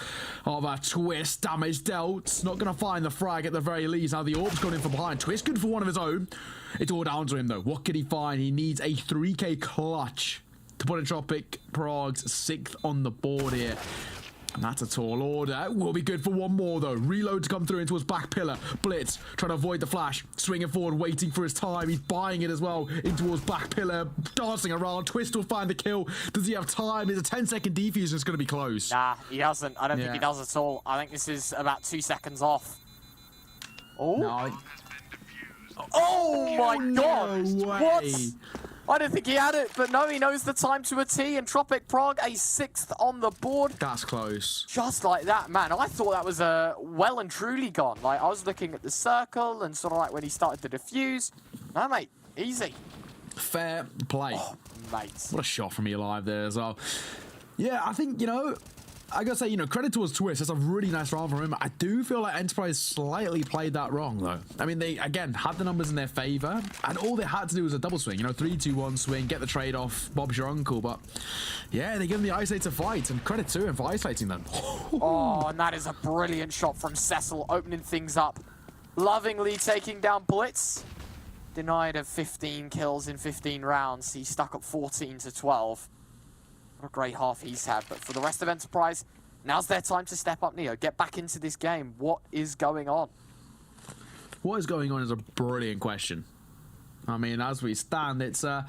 of a Twist. Damage dealt. Not going to find the frag at the very least. Now the orb's going in from behind. Twist good for one of his own. It's all down to him though. What could he find? He needs a 3k clutch to put Entropiq Prague's 6th on the board here. And that's a tall order. Will be good for one more though. Reload to come through into his back pillar. Blitz trying to avoid the flash. Swinging forward, waiting for his time. He's buying it as well into his back pillar. Dancing around. Twist will find the kill. Does he have time? Is a 10-second defuse just going to be close? Nah, he doesn't. I don't think he does at all. I think this is about 2 seconds off. Oh. No. Oh my god! No What? way. I didn't think he had it, but no, he knows the time to a T. Entropiq Prague, a 6th on the board. That's close. Just like that, man. I thought that was well and truly gone. Like, I was looking at the circle and sort of like when he started to defuse. No, mate, easy. Fair play. Oh, mate. What a shot from Alive there as well. Yeah, I think, you know, I gotta say, credit towards Twist. That's a really nice round from him. I do feel like Enterprise slightly played that wrong, though. I mean, they, again, had the numbers in their favor, and all they had to do was a double swing. 3-2-1 swing, get the trade-off, Bob's your uncle, but yeah, they give him the isolator fight, and credit to him for isolating them. Oh, and that is a brilliant shot from Cecil, opening things up. Lovingly taking down Blitz. Denied of 15 kills in 15 rounds. He's stuck at 14 to 12. What a great half he's had. But for the rest of Enterprise, now's their time to step up, Neo. Get back into this game. What is going on? What is going on is a brilliant question. I mean, as we stand, it's not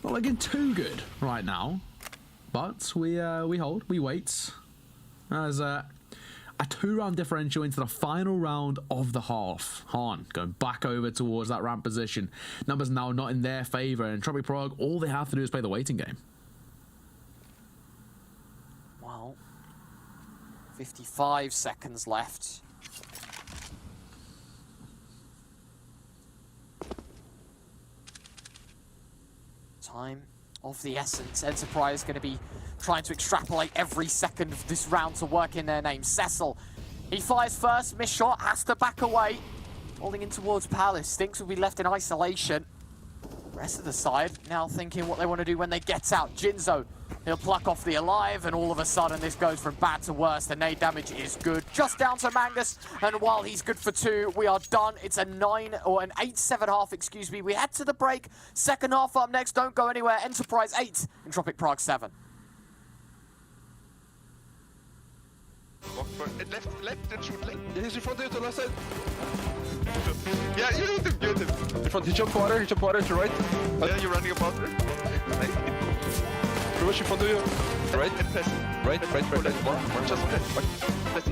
looking too good right now. But we hold, we wait. As a 2-round differential into the final round of the half. Han going back over towards that ramp position. Numbers now not in their favor. And Entropiq Prague, all they have to do is play the waiting game. Well, 55 seconds left. Time of the essence. Enterprise going to be trying to extrapolate every second of this round to work in their name. Cecil, he fires first, missed shot, has to back away. Holding in towards Palace, thinks will be left in isolation. Rest of the side now thinking what they want to do when they get out. Jinzo, he'll pluck off the Alive, and all of a sudden this goes from bad to worse. The nade damage is good, just down to Mangus, and while he's good for 2, we are done. It's an 8-7 half, excuse me. We head to the break. Second half up next, don't go anywhere. Enterprise 8, Entropiq Prague 7. Left, and shoot left. Yeah, he's in front of you to the left side. Yeah, you hit him. In front, he jumped water to right. Yeah, you're running about it. Pretty much in front of you. Right. Right. Just press.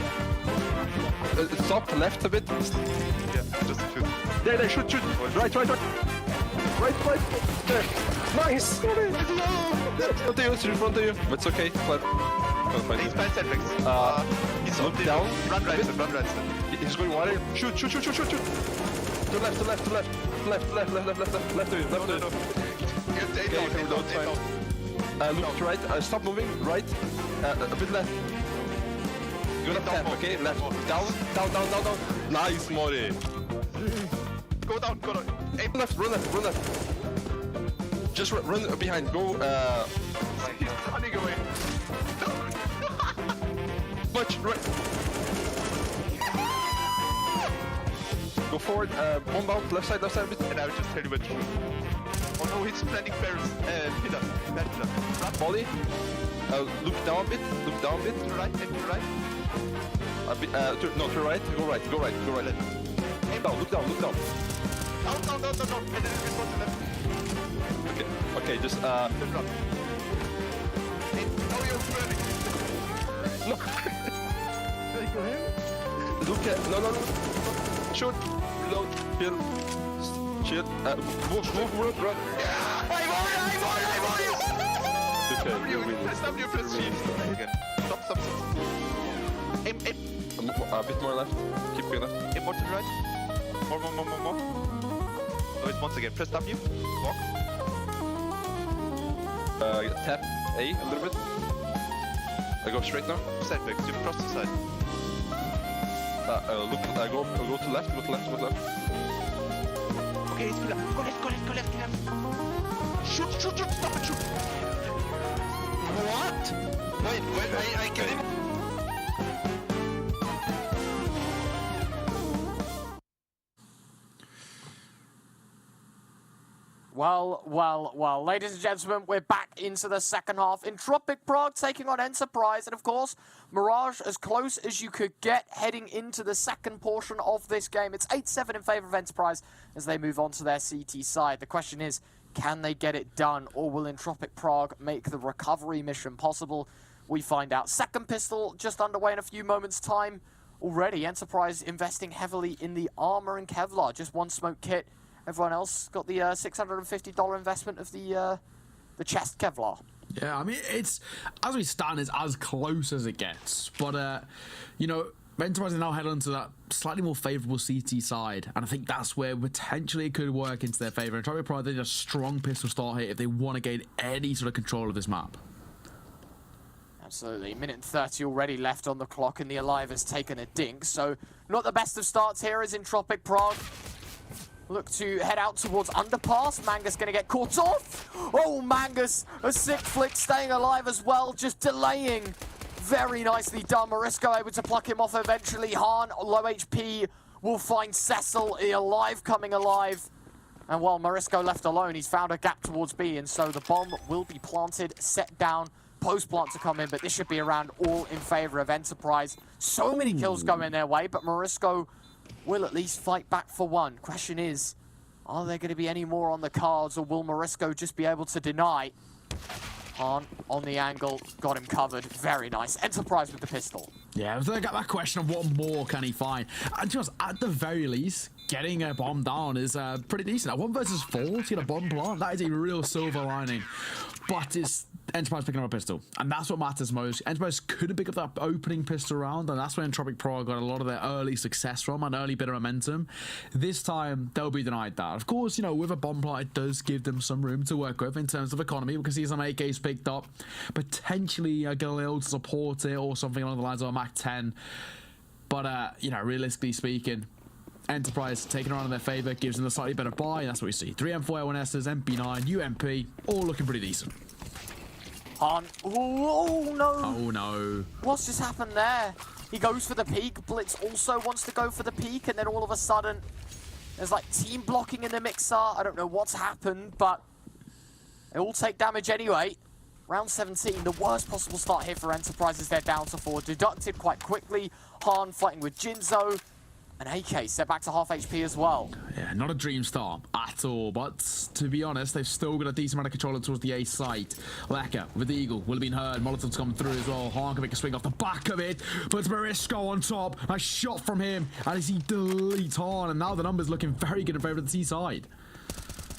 Stop, left a bit. Yeah, just shoot. Yeah, shoot. Right. There. Nice! In front of you. But it's okay. He's by setbacks. He's look down. Run right. He's going water. Shoot. To left of you. Look to right. Stop moving. Right. A bit left. You're gonna tap, okay? Left. Down. Nice, Mori. Go down. Aim left. Run left. Just run behind. Go. He's running away. Much right. Go forward. Bomb out. Left side a bit. And I will just tell you what to do. Oh no, he's planning Paris. Pillar. Bad pillar. Run. Volley. Look down a bit. To the right. And to the right. A bit. To the right. Go right. Aim down. Look down. Down. And then go to left. Okay. Just. Run. Oh, Look. Look at no. Shoot. Reload. Kill. Shield. Move. Run. I'm on it! Okay, you're winning. Press W, press shift. Again. Stop. Aim. A bit more left. Keep going left. Aim more to the right. More. No, it's once again. Press W. Walk. Tap A a little bit. I go straight now. Side back. You cross the side. Look. I go to left. Go to left. Okay, it's good. Go left. Shoot. Stop and shoot. What? Wait, I get him. Well, ladies and gentlemen, we're back into the second half. Entropiq Prague taking on Enterprise, and of course, Mirage as close as you could get heading into the second portion of this game. It's 8-7 in favour of Enterprise as they move on to their CT side. The question is, can they get it done, or will Entropiq Prague make the recovery mission possible? We find out. Second pistol just underway in a few moments' time. Already, Enterprise investing heavily in the armour and Kevlar. Just one smoke kit. Everyone else got the $650 investment of the chest Kevlar. Yeah, I mean, it's, as we stand, it's as close as it gets. But, you know, Enterprise now head on to that slightly more favourable CT side, and I think that's where potentially it could work into their favour. And Entropiq Prague, they need a strong pistol start here if they want to gain any sort of control of this map. Absolutely. Minute and 30 already left on the clock, and the Alive has taken a dink. So, not the best of starts here as Entropiq Prague look to head out towards Underpass. Mangus going to get caught off. Oh, Mangus, a sick flick, staying alive as well, just delaying. Very nicely done. Morisco able to pluck him off eventually. Han, low HP, will find Cecil, alive, coming alive. And while Morisco left alone, he's found a gap towards B, and so the bomb will be planted, set down, post-plant to come in, but this should be around all in favour of Enterprise. So many kills going their way, but Morisco will at least fight back for one. Question is, are there going to be any more on the cards, or will Morisco just be able to deny? Han on the angle, got him covered. Very nice. Enterprise with the pistol. Yeah, so I got that question of what more can he find. And just at the very least, getting a bomb down is pretty decent. At 1 versus 4 to get a bomb plant, that is a real silver lining. But it's Enterprise picking up a pistol, and that's what matters most. Enterprise couldn't pick up that opening pistol round, and that's when Entropiq Prague got a lot of their early success from, an early bit of momentum. This time, they'll be denied that. Of course, you know, with a bomb plant, it does give them some room to work with in terms of economy. We can see some AKs picked up, potentially a Galileo to support it, or something along the lines of a Mach 10. But, you know, realistically speaking, Enterprise taking around in their favour, gives them a slightly better buy, and that's what we see. 3 M4 L1Ss, MP9, UMP, all looking pretty decent. Han. Oh, no. Oh, no. What's just happened there? He goes for the peak. Blitz also wants to go for the peak, and then all of a sudden, there's like team blocking in the mixer. I don't know what's happened, but they all take damage anyway. Round 17, the worst possible start here for Enterprise as they're down to 4. Deducted quite quickly. Han fighting with Jinzo. And AK set back to half HP as well. Yeah, not a dream start at all, but to be honest, they've still got a decent amount of control towards the A site. Lecker with the Eagle will have been heard. Molotov's come through as well. Han can make a swing off the back of it, but Morisco on top. A shot from him, and as he deletes Han, and now the numbers looking very good in favour of the C side.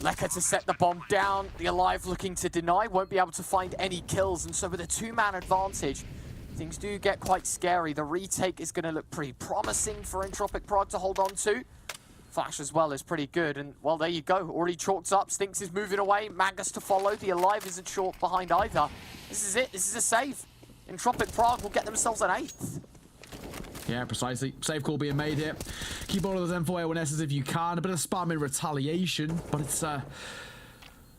Lecker to set the bomb down. The Alive looking to deny, won't be able to find any kills, and so with a 2-man advantage, things do get quite scary. The retake is going to look pretty promising for Entropiq Prague to hold on to. Flash as well is pretty good, and well, there you go. Already chalked up. Stinks is moving away. Mangus to follow. The Alive isn't short behind either. This is it. This is a save. Entropiq Prague will get themselves an 8th. Yeah, precisely. Save call being made here. Keep all of those M4A1Ss if you can. A bit of spam in retaliation, but it's a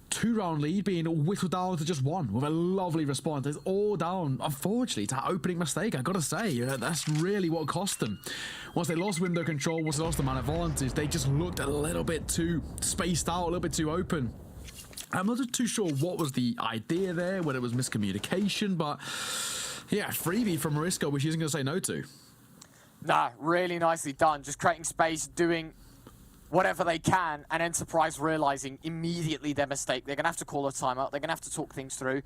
2-round lead being whittled down to just 1 with a lovely response. It's all down, unfortunately, to that opening mistake. I gotta say, that's really what cost them. Once they lost window control, once they lost the man advantage, they just looked a little bit too spaced out, a little bit too open. I'm not too sure what was the idea there, whether it was miscommunication, but yeah, freebie from Morisco, which he isn't gonna say no to. Nah, really nicely done. Just creating space, doing whatever they can, and Enterprise realizing immediately their mistake. They're going to have to call a timeout. They're going to have to talk things through.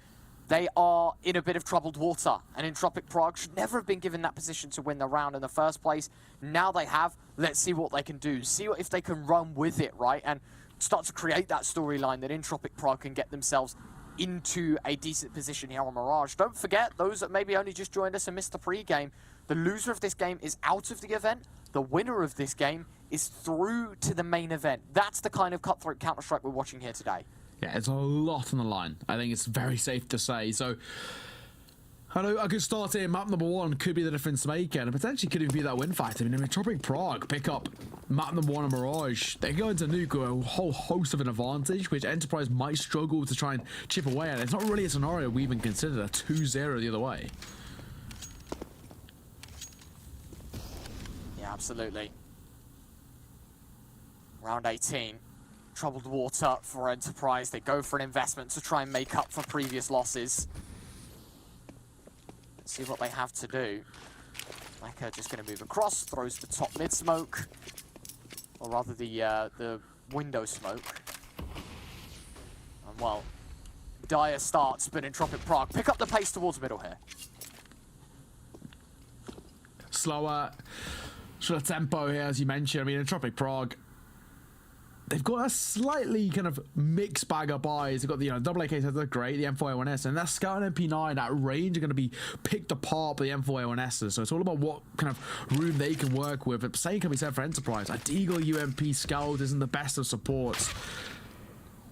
they are in a bit of troubled water, and Entropiq Prague should never have been given that position to win the round in the first place. Now they have. Let's see what they can do. See if they can run with it, right? And start to create that storyline that Entropiq Prague can get themselves into a decent position here on Mirage. Don't forget, those that maybe only just joined us and missed the pre-game, the loser of this game is out of the event. The winner of this game is through to the main event. That's the kind of cutthroat Counter-Strike we're watching here today. Yeah, it's a lot on the line. I think it's very safe to say. So, I know I could start here. Map number 1 could be the difference maker, and potentially could even be that win fight. I mean, Entropiq Prague pick up map number 1 on Mirage. They go into Nuke with a whole host of an advantage, which Enterprise might struggle to try and chip away at. It's not really a scenario we even considered, a 2-0 the other way. Yeah, absolutely. Round 18. Troubled water for Enterprise. They go for an investment to try and make up for previous losses. Let's see what they have to do. Leka just going to move across, throws the top mid smoke, or rather the window smoke. And well, dire starts, but Entropiq Prague pick up the pace towards middle here. Slower sort of tempo here, as you mentioned. I mean, Entropiq Prague, they've got a slightly kind of mixed bag of buys. They've got the double AK sets, they're great, the M4A1S, and that Scout and MP9 at range are going to be picked apart by the M4A1Ss. So it's all about what kind of room they can work with. But same can be said for Enterprise. A Deagle UMP Scout isn't the best of supports.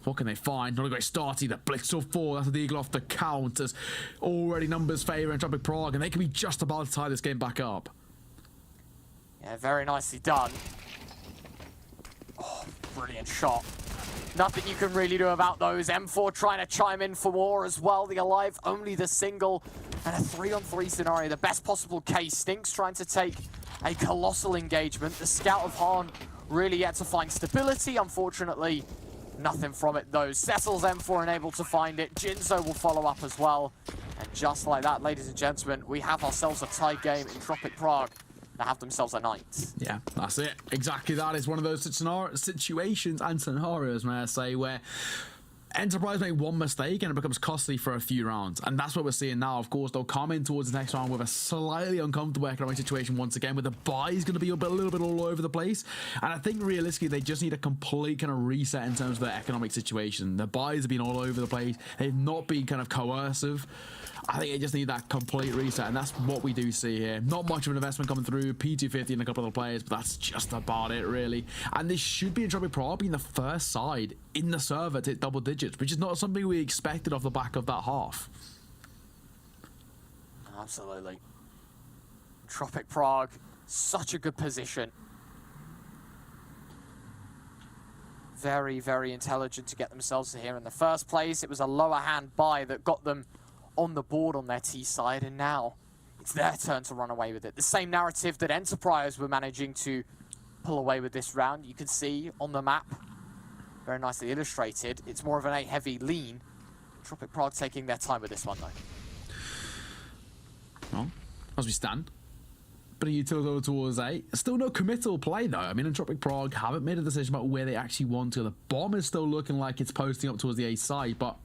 What can they find? Not a great start either. Blitzel 4, that's the Deagle off the count, as already numbers favour Entropiq Prague, and they can be just about to tie this game back up. Yeah, very nicely done. Oh, brilliant shot. Nothing you can really do about those. M4 trying to chime in for more as well. The Alive, only the single, and a 3-on-3 scenario. The best possible case. Stinks trying to take a colossal engagement. The Scout of Han really yet to find stability. Unfortunately, nothing from it though. Cecil's M4 unable to find it. Jinzo will follow up as well. And just like that, ladies and gentlemen, we have ourselves a tie game in Entropiq Prague. They have themselves a night. Yeah, that's it. Exactly that. It's one of those situations and scenarios, may I say, where Enterprise make one mistake and it becomes costly for a few rounds. And that's what we're seeing now. Of course, they'll come in towards the next round with a slightly uncomfortable economic situation once again, where the buy is going to be a little bit all over the place. And I think realistically, they just need a complete kind of reset in terms of their economic situation. The buys have been all over the place. They've not been kind of coercive. I think they just need that complete reset, and that's what we do see here. Not much of an investment coming through, P250 and a couple of other players, but that's just about it, really. And this should be Entropiq Prague being the first side in the server to hit double digits, which is not something we expected off the back of that half. Absolutely. Entropiq Prague, such a good position. Very, very intelligent to get themselves here in the first place. It was a lower hand buy that got them on the board on their T side, and now it's their turn to run away with it. The same narrative that Enterprise were managing to pull away with this round. You can see on the map, very nicely illustrated, it's more of an A-heavy lean. Entropiq Prague taking their time with this one, though. Well, as we stand, but you tilt over towards A. Still no committal play, though. I mean, Entropiq Prague haven't made a decision about where they actually want to. The bomb is still looking like it's posting up towards the A side, but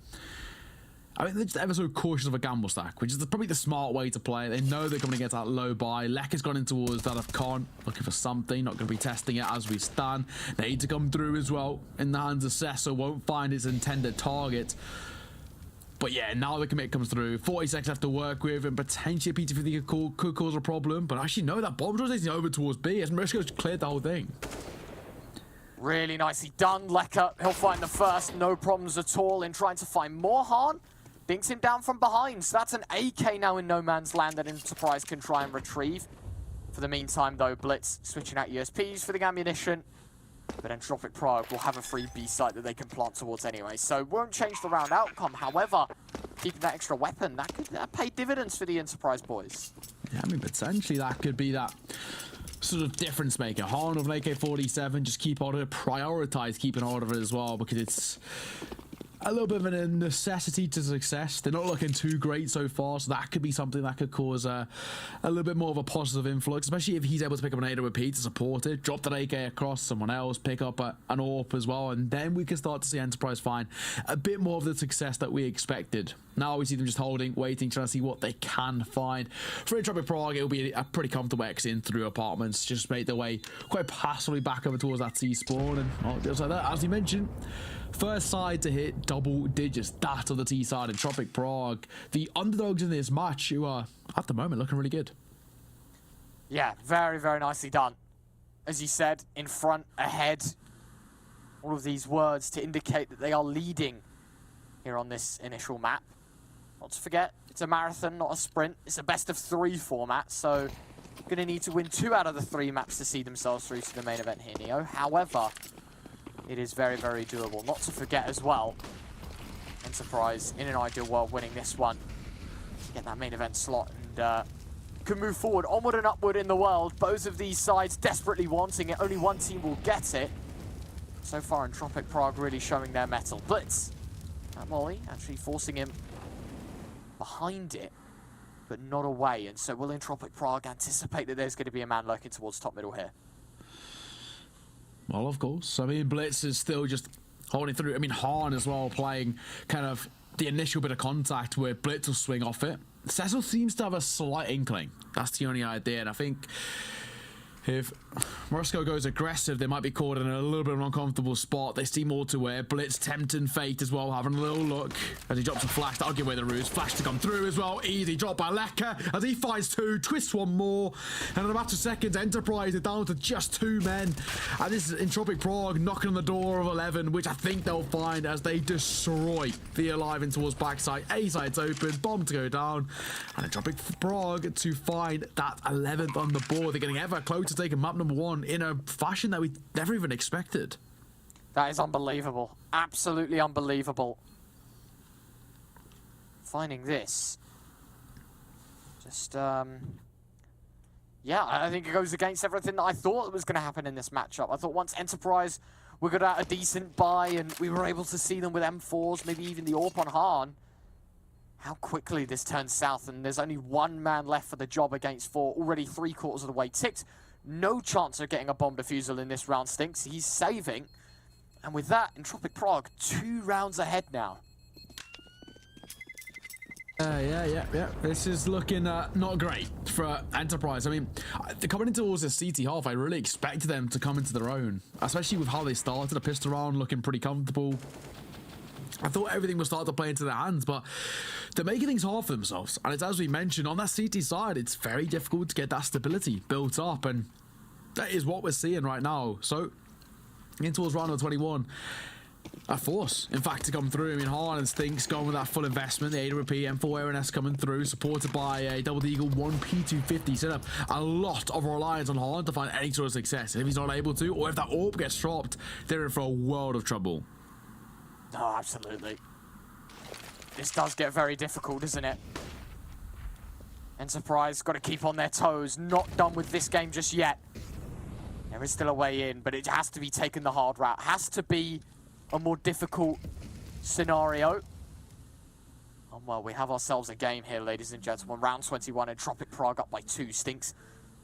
I mean, they're just ever so cautious of a gamble stack, which is probably the smart way to play. They know they're coming to get that low buy. Lek has gone in towards that of Con, looking for something, not going to be testing it as we stand. They need to come through as well in the hands of Cecil, won't find his intended target. But yeah, now the commit comes through. 40 seconds left to work with, and potentially a P250 could cause a problem. But actually, no, that bomb is over towards B as Marisko's cleared the whole thing. Really nicely done, Leka. He'll find the first, no problems at all in trying to find more Han. Dinks him down from behind, so that's an AK now in no man's land that Enterprise can try and retrieve. For the meantime, though, Blitz switching out USPs for the ammunition. But Entropiq Prague will have a free B site that they can plant towards anyway, so won't change the round outcome. However, keeping that extra weapon, that could pay dividends for the Enterprise boys. Yeah, I mean, potentially that could be that sort of difference maker. Han of an AK-47, just keep hold of it, prioritize keeping hold of it as well, because it's a little bit of a necessity to success. They're not looking too great so far, so that could be something that could cause a little bit more of a positive influx, especially if he's able to pick up an AWP to support it, drop that AK across someone else, pick up an AWP as well, and then we can start to see Enterprise find a bit more of the success that we expected. Now we see them just holding, waiting, trying to see what they can find. For Entropiq Prague, it'll be a pretty comfortable exit in through apartments, just make their way quite passively back over towards that C spawn, and just like that, as you mentioned, first side to hit double digits, that of the T side, Entropiq Prague, the underdogs in this match, who are at the moment looking really good. Yeah, very, very nicely done. As you said, in front, ahead, all of these words to indicate that they are leading here on this initial map. Not to forget, it's a marathon, not a sprint. It's a best of 3 format, so going to need to win 2 out of the 3 maps to see themselves through to the main event here, Neo. However, it is very, very doable. Not to forget as well, Enterprise, in an ideal world, winning this one, get that main event slot and can move forward, onward and upward in the world. Both of these sides desperately wanting it. Only one team will get it. So far, Entropiq Prague really showing their mettle. Blitz at Molly, actually forcing him behind it, but not away. And so will Entropiq Prague anticipate that there's going to be a man lurking towards top middle here? Well, of course. I mean, Blitz is still just holding through. I mean, Hahn as well, playing kind of the initial bit of contact where Blitz will swing off it. Cecil seems to have a slight inkling. That's the only idea. And I think if Morisco goes aggressive, they might be caught in a little bit of an uncomfortable spot. They see more to where Blitz tempting fate as well, having a little look as he drops a flash. That'll give away the ruse. Flash to come through as well. Easy drop by Leka as he finds 2, twists one more, and in a matter of seconds, Enterprise are down to just 2 men. And this is Entropiq Prague knocking on the door of 11, which I think they'll find as they destroy the Alive in towards backside. A side's open, bomb to go down, and Entropiq Prague to find that 11th on the board. They're getting ever closer to taking map number 1 in a fashion that we never even expected. That is unbelievable. Absolutely unbelievable. Finding this. Just, yeah, I think it goes against everything that I thought was going to happen in this matchup. I thought once Enterprise were good at a decent buy and we were able to see them with M4s, maybe even the AWP on Hahn, how quickly this turns south, and there's only 1 man left for the job against 4, already 3/4 of the way ticked. No chance of getting a bomb defusal in this round, Stinks. He's saving. And with that, Entropiq Prague 2 rounds ahead now. Yeah. This is looking not great for Enterprise. I mean, coming into towards the CT half, I really expected them to come into their own, especially with how they started. A pistol round looking pretty comfortable. I thought everything would start to play into their hands, but they're making things hard for themselves. And it's, as we mentioned, on that CT side, it's very difficult to get that stability built up, and that is what we're seeing right now. So, in towards round number 21, a force, in fact, to come through. I mean, Hahn and Stinks going with that full investment. The AWP, M4 Airness coming through, supported by a Double Eagle 1 P250 setup. A lot of reliance on Hahn to find any sort of success. If he's not able to, or if that AWP gets dropped, they're in for a world of trouble. Oh, absolutely. This does get very difficult, doesn't it? Enterprise got to keep on their toes. Not done with this game just yet. There is still a way in, but it has to be taken the hard route. Has to be a more difficult scenario. And well, we have ourselves a game here, ladies and gentlemen. Round 21, Entropiq Prague up by 2. Stinks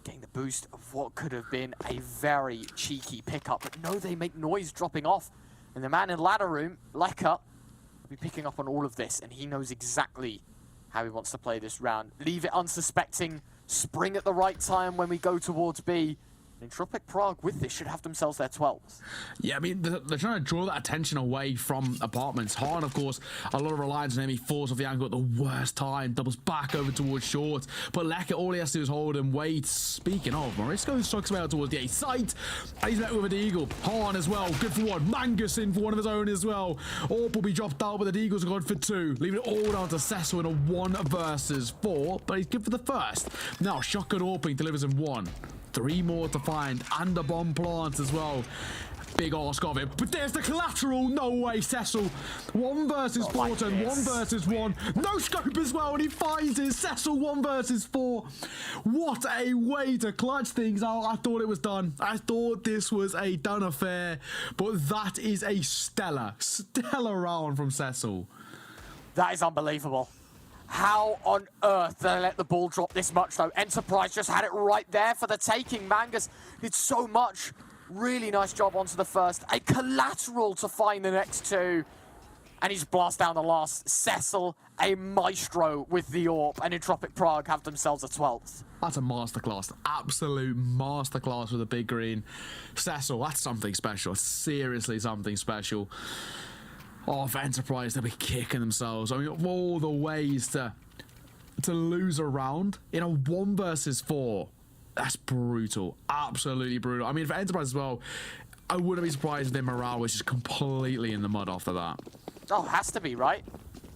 getting the boost of what could have been a very cheeky pickup. But no, they make noise dropping off. And the man in ladder room, Leka, will be picking up on all of this, and he knows exactly how he wants to play this round. Leave it unsuspecting, spring at the right time when we go towards B. Entropiq Prague with this should have themselves their 12s. Yeah, I mean, they're trying to draw that attention away from apartments. Hahn, of course, a lot of reliance on him. He falls off the angle at the worst time, doubles back over towards short. But Leka, all he has to do is hold and wait. Speaking of, Morisco strikes away out towards the A site. And he's met with an Eagle. Hahn as well, good for 1. Mangus in for one of his own as well. AWP will be dropped out, but the Eagles are good for 2. Leaving it all down to Cecil in a 1 versus 4. But he's good for the first. Now, shotgun AWPing delivers him 1. 3 more to find, and a bomb plant as well. big ask of it. But there's the collateral. No way, Cecil. 1 versus 4, like 1 this. versus 1. No scope as well, and he finds it. Cecil 1 versus 4. What a way to clutch things out. I thought it was done. I thought this was a done affair. But that is a stellar round from Cecil. That is unbelievable. How on earth did they let the ball drop this much, though? Enterprise just had it right there for the taking. Mangus did so much. Really nice job onto the first. A collateral to find the next 2. And he's blast down the last. Cecil, a maestro with the AWP. And Entropiq Prague have themselves a 12th. That's a masterclass. Absolute masterclass with a big green. Cecil, that's something special. Seriously something special. Oh, for Enterprise, they'll be kicking themselves. I mean, of all the ways to lose a round in a 1 versus 4, that's brutal. Absolutely brutal. I mean, for Enterprise as well, I wouldn't be surprised if their morale was just completely in the mud after that. Oh, has to be, right?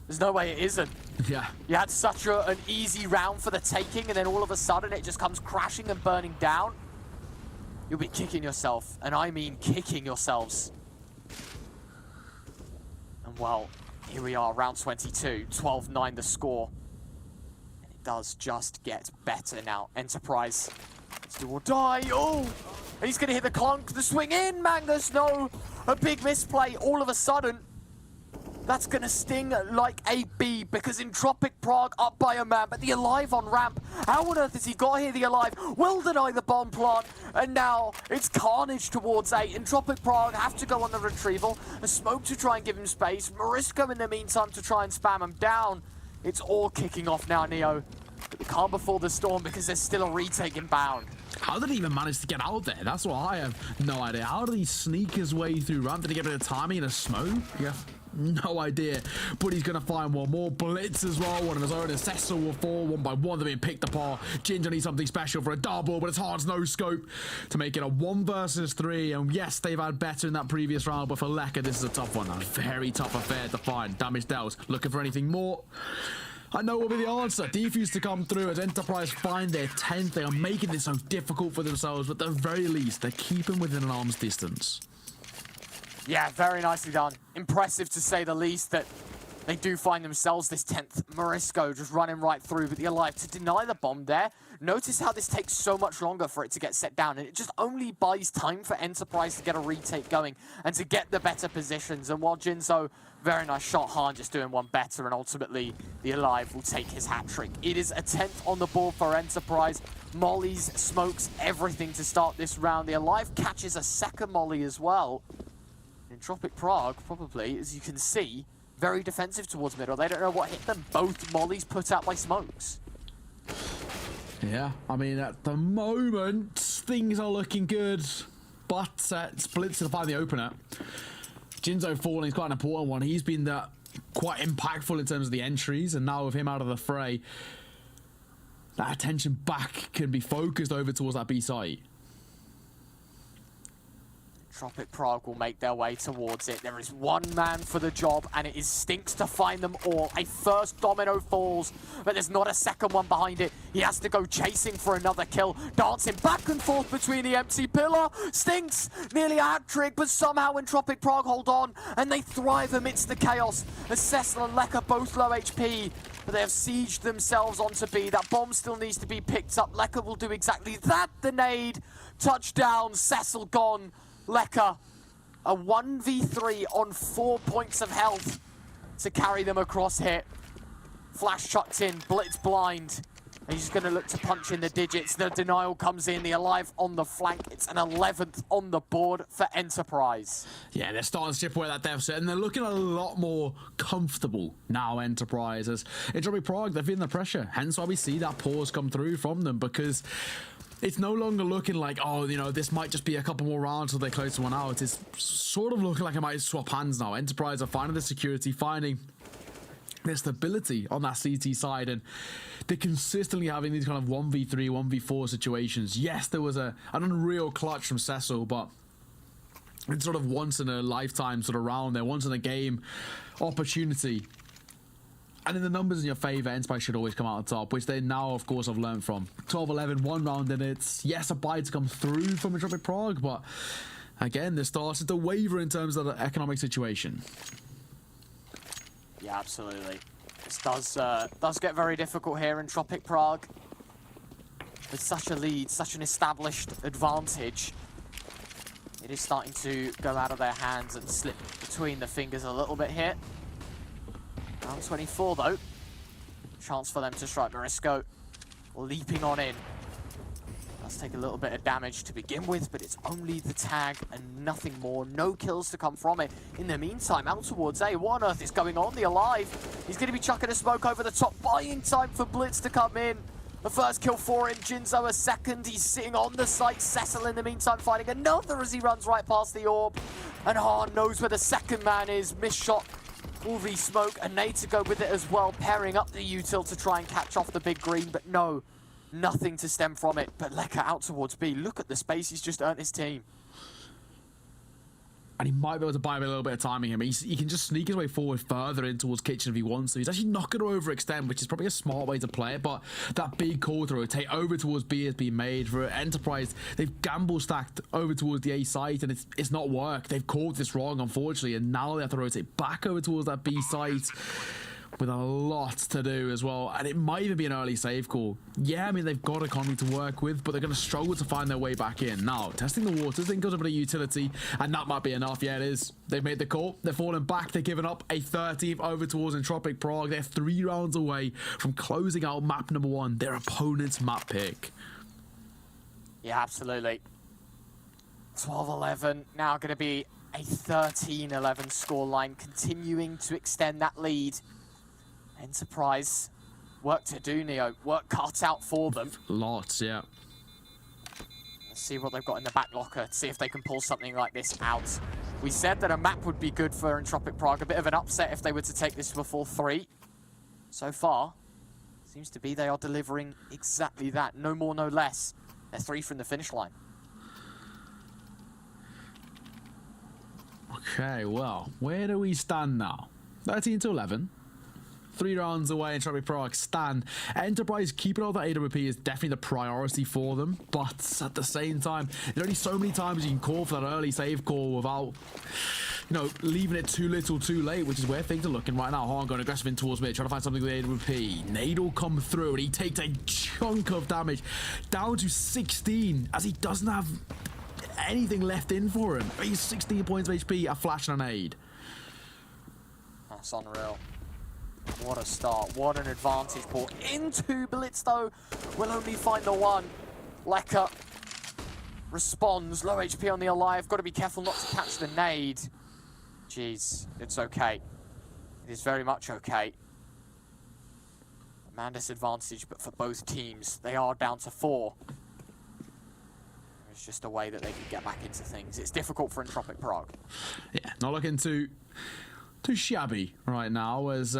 There's no way it isn't. Yeah. You had such an easy round for the taking, and then all of a sudden it just comes crashing and burning down. You'll be kicking yourself, and I mean kicking yourselves. And well, here we are, round 22, 12-9 the score. And it does just get better now. Enterprise, it's do or die. Oh! And he's gonna hit the clunk, the swing in, Mangus, no! A big misplay, all of a sudden. That's gonna sting like a bee because Entropiq Prague up by a man, but the Alive on ramp. How on earth has he got here, the Alive? Will deny the bomb plant, and now it's carnage towards A. Entropiq Prague have to go on the retrieval. A smoke to try and give him space. Marisko in the meantime to try and spam him down. It's all kicking off now, Neo. But the calm before the storm because there's still a retake inbound. How did he even manage to get out there? That's what I have no idea. How did he sneak his way through ramp? Did he get a bit of timing in a smoke? Yeah. No idea, but he's going to find one more. Blitz as well, one of his own. And Cecil will fall 1 by 1. They're being picked apart. Ginger needs something special for a double, but it's hard, no scope to make it a 1 versus 3. And yes, they've had better in that previous round, but for Lekka, this is a tough one. A very tough affair to find. Damage dealt. Looking for anything more. I know what will be the answer. Defuse to come through as Enterprise find their 10th. They are making this so difficult for themselves, but at the very least, they're keeping within an arm's distance. Yeah, very nicely done. Impressive to say the least that they do find themselves this 10th. Marisko just running right through, but the Alive to deny the bomb there. Notice how this takes so much longer for it to get set down, and it just only buys time for Enterprise to get a retake going and to get the better positions. And while Jinzo, very nice shot, Han just doing one better, and ultimately the Alive will take his hat trick. It is a 10th on the board for Enterprise. Mollies, smokes, everything to start this round. The Alive catches a second molly as well. Entropiq Prague, probably, as you can see, very defensive towards middle. They don't know what hit them. Both mollies put out by smokes. Yeah, I mean, at the moment, things are looking good, but Splits to find the opener. Jinzo falling is quite an important one. He's been quite impactful in terms of the entries, and now with him out of the fray, that attention back can be focused over towards that B site. Entropiq Prague will make their way towards it. There is one man for the job, and it is Stinks to find them all. A first domino falls, but there's not a second one behind it. He has to go chasing for another kill, dancing back and forth between the empty pillar. Stinks, nearly a hat trick, but somehow Entropiq Prague hold on, and they thrive amidst the chaos. As Cecil and Lekka both low HP, but they have sieged themselves onto B. That bomb still needs to be picked up. Lekka will do exactly that. The nade, touchdown, Cecil gone. Lekka, a 1v3 on 4 points of health to carry them across here. Flash chucked in, Blitz blind. And he's going to look to punch in the digits. The denial comes in, the Alive on the flank. It's an 11th on the board for Enterprise. Yeah, they're starting to chip away that deficit, and they're looking a lot more comfortable now, Enterprise. As Entropiq Prague, they're feeling the pressure. Hence why we see that pause come through from them, because it's no longer looking like, oh, you know, this might just be a couple more rounds until they close one out. It's sort of looking like it might swap hands now. Enterprise are finding the security, finding their stability on that CT side, and they're consistently having these kind of 1v3, 1v4 situations. Yes, there was an unreal clutch from Cecil, but it's sort of once in a lifetime sort of round there, once in a game opportunity. And in the numbers in your favour, Enterprise should always come out on top, which they now, of course, have learned from. 12-11, 1 round in it. Yes, a buy to come through from Entropiq Prague, but again, they're starting to waver in terms of the economic situation. Yeah, absolutely. This does get very difficult here in Entropiq Prague. With such a lead, such an established advantage, it is starting to go out of their hands and slip between the fingers a little bit here. Round 24 though. Chance for them to strike. Marisco leaping on in. Does take a little bit of damage to begin with, but it's only the tag and nothing more. No kills to come from it. In the meantime, out towards A. What on earth is going on? The Alive. He's going to be chucking a smoke over the top, buying time for Blitz to come in. The first kill for him, Jinzo a second. He's sitting on the site. Cecil in the meantime finding another as he runs right past the orb. And Hahn knows where the second man is. Missed shot. Will re-smoke. A nade to go with it as well. Pairing up the util to try and catch off the big green, but no. Nothing to stem from it. But Leka out towards B. Look at the space he's just earned his team. And he might be able to buy him a little bit of timing here. He can just sneak his way forward further in towards Kitchen if he wants to. He's actually not going to overextend, which is probably a smart way to play it. But that big call to rotate over towards B has been made for Enterprise. They've gamble stacked over towards the A site, and it's not worked. They've called this wrong, unfortunately, and now they have to rotate back over towards that B site with a lot to do as well. And it might even be an early save call. Yeah, I mean, they've got economy to work with, but they're going to struggle to find their way back in. Now, testing the waters, then goes over to utility, and that might be enough. Yeah, it is. They've made the call. They're falling back. They're giving up a 13th over towards Entropiq Prague. They're 3 rounds away from closing out map number 1, their opponent's map pick. Yeah, absolutely. 12-11, now going to be a 13-11 scoreline, continuing to extend that lead. Enterprise, work to do, Neo. Work cut out for them. Lots, yeah. Let's see what they've got in the back locker, see if they can pull something like this out. We said that a map would be good for Entropiq Prague, a bit of an upset if they were to take this before 3. So far, seems to be they are delivering exactly that. No more, no less. They're 3 from the finish line. Okay, well, where do we stand now? 13-11. 3 rounds away, Entropiq Prague stand. Enterprise keeping all the AWP is definitely the priority for them, but at the same time, there's only so many times you can call for that early save call without, you know, leaving it too little too late, which is where things are looking right now. Hahn going aggressive in towards mid, trying to find something with AWP. Nade will come through, and he takes a chunk of damage, down to 16, as he doesn't have anything left in for him. He's 16 points of HP, a flash and a nade. That's unreal. What a start, what an advantage ball into Blitz though. Will only find the one. Leka responds, low HP on the Alive. Got to be careful not to catch the nade. Jeez, it's okay. It is very much okay. Man disadvantage, but for both teams, they are down to 4. It's just a way that they can get back into things. It's difficult for Entropiq Prague. Yeah, not looking too shabby right now as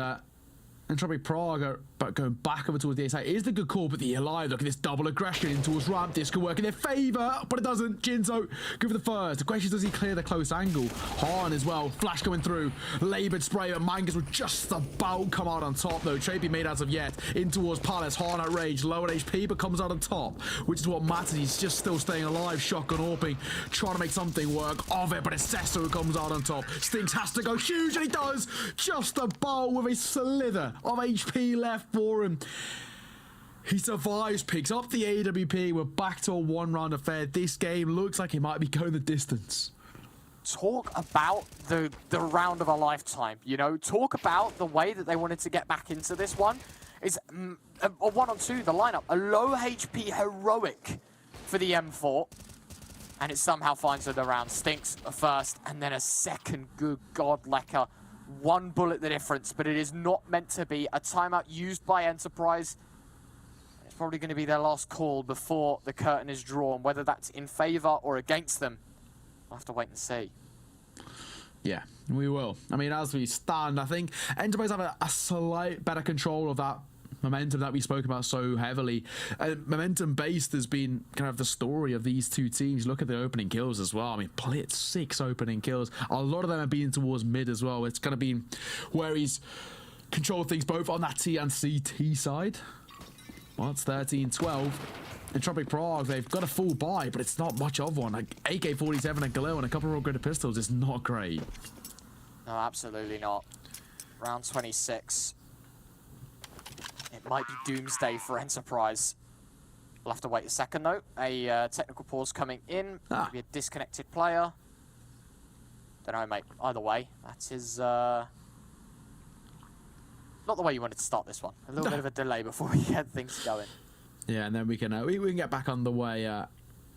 Entropiq Prague are going back over towards the A side. It is the good call, but the Alive, look at this double aggression in towards ramp. This could work in their favour, but it doesn't. Jinzo, go for the first. The question is, does he clear the close angle? Hahn as well, flash going through. Laboured spray, but Mangas will just about come out on top though. Trade be made as of yet. In towards Palace, Hahn at rage, low on HP, but comes out on top, which is what matters. He's just still staying alive, shotgun AWPing, trying to make something work of it, but it's Cessa who comes out on top. Stinks has to go huge, and he does, just about with a slither of HP left for him. He survives, picks up the AWP. We're back to a 1-round affair. This game looks like it might be going the distance. Talk about the round of a lifetime, you know? Talk about the way that they wanted to get back into this one. It's a 1-on-2, the lineup. A low HP heroic for the M4. And it somehow finds her the round. Stinks first, and then a second. Good God, Leka. 1 bullet the difference, but it is not meant to be. A timeout used by Enterprise. It's probably going to be their last call before the curtain is drawn. Whether that's in favour or against them, we'll have to wait and see. Yeah, we will. I mean, as we stand, I think Enterprise have a slight better control of that momentum that we spoke about so heavily. Momentum-based has been kind of the story of these two teams. Look at the opening kills as well. I mean, Blitz, 6 opening kills. A lot of them have been towards mid as well. It's kind of been where he's controlled things both on that T and CT side. Well, it's 13-12. Entropiq Prague, they've got a full buy, but it's not much of one. Like AK-47 and Galil and a couple of upgraded pistols is not great. No, absolutely not. Round 26. It might be doomsday for Enterprise. We'll have to wait a second, though. A technical pause coming in. Maybe a disconnected player. Don't know, mate. Either way, that is not the way you wanted to start this one. A little bit of a delay before we get things going. Yeah, and then we can we can get back on the way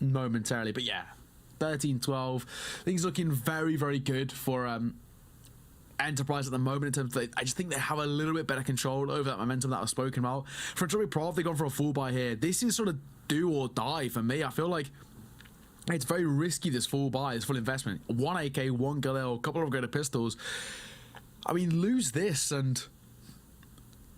momentarily. But yeah, 13-12. Things looking very, very good for Enterprise at the moment in terms of I just think they have a little bit better control over that momentum that I've spoken about. For Entropiq Prague, they've gone for a full buy here. This is sort of do or die for me. I feel like it's very risky, this full buy, this full investment. 1 AK, 1 Galil, a couple of upgraded pistols. I mean, lose this and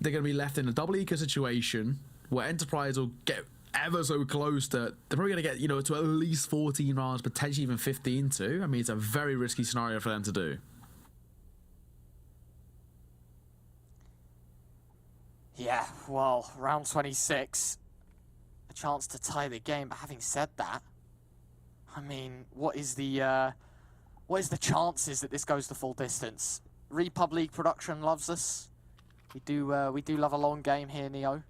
they're going to be left in a double eco situation where Enterprise will get ever so close to, they're probably going to get, you know, to at least 14 rounds, potentially even 15 too. I mean, it's a very risky scenario for them to do. Yeah, well, round 26, a chance to tie the game. But having said that, I mean, what is the chances that this goes the full distance? REPUBLEAGUE production loves us. We do love a long game here, Neo,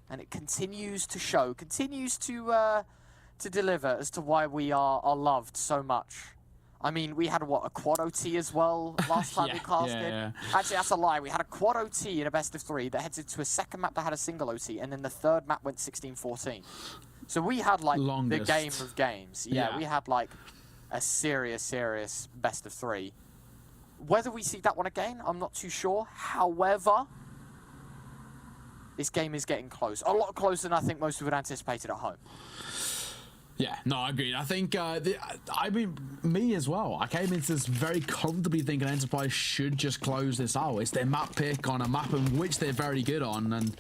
and it continues to show, continues to deliver as to why we are loved so much. I mean, we had, what, a quad OT as well last time we casted? Yeah. Actually, that's a lie. We had a quad OT in a best of 3 that headed to a second map that had a single OT, and then the third map went 16-14. So we had, like, Longest. the game of games. Yeah, we had, like, a serious best of 3. Whether we see that one again, I'm not too sure. However, this game is getting close. A lot closer than I think most people had anticipated at home. Yeah, no, I agree. I think, I mean, me as well. I came into this very comfortably thinking Enterprise should just close this out. It's their map pick on a map in which they're very good on, and,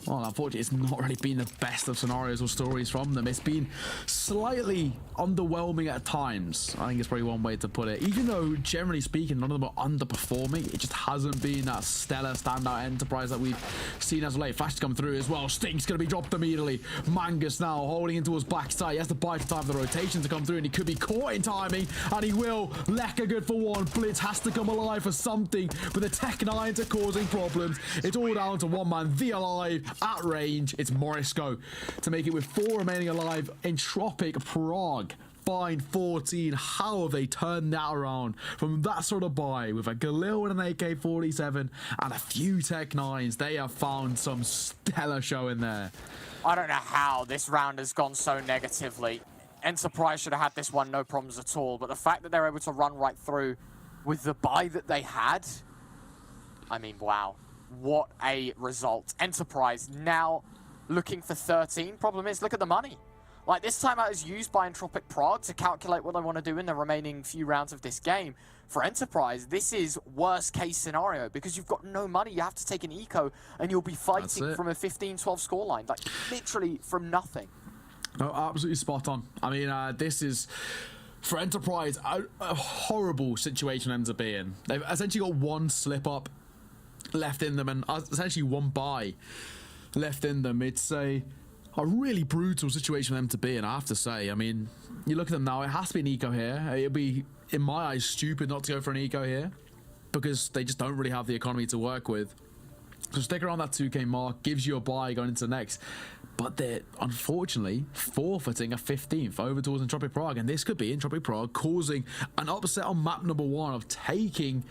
well, unfortunately, it's not really been the best of scenarios or stories from them. It's been slightly underwhelming at times. I think it's probably one way to put it. Even though, generally speaking, none of them are underperforming, it just hasn't been that stellar standout Enterprise that we've seen as of late. Flash to come through as well. Stink's going to be dropped immediately. Mangus now holding into his backside. He has to buy time for the rotation to come through, and he could be caught in timing, and he will. Lekka good for one. Blitz has to come alive for something, but the Tech 9s are causing problems. It's all down to one man, the alive, at range. It's Morisco to make it with 4 remaining alive. Entropiq Prague find 14. How have they turned that around from that sort of buy with a Galil and an AK-47 and a few Tech 9s? They have found some stellar show in there. I don't know how this round has gone so negatively. Enterprise should have had this one, no problems at all. But the fact that they're able to run right through with the buy that they had, I mean, wow. What a result. Enterprise now looking for 13. Problem is, look at the money. Like, this timeout is used by Entropiq Prague to calculate what they want to do in the remaining few rounds of this game. For Enterprise, this is worst case scenario because you've got no money. You have to take an eco and you'll be fighting from a 15-12 scoreline. Like, literally from nothing. Oh, absolutely spot on. I mean, this is, for Enterprise, a horrible situation ends up being. They've essentially got one slip up left in them and essentially one buy left in them. It's a really brutal situation for them to be in, I have to say. I mean, you look at them now, it has to be an eco here. It'll be, in my eyes, stupid not to go for an eco here because they just don't really have the economy to work with. So stick around that 2k mark, gives you a buy going into next. But they're, unfortunately, forfeiting a 15th over towards Entropiq Prague. And this could be Entropiq Prague causing an upset on map number 1 of taking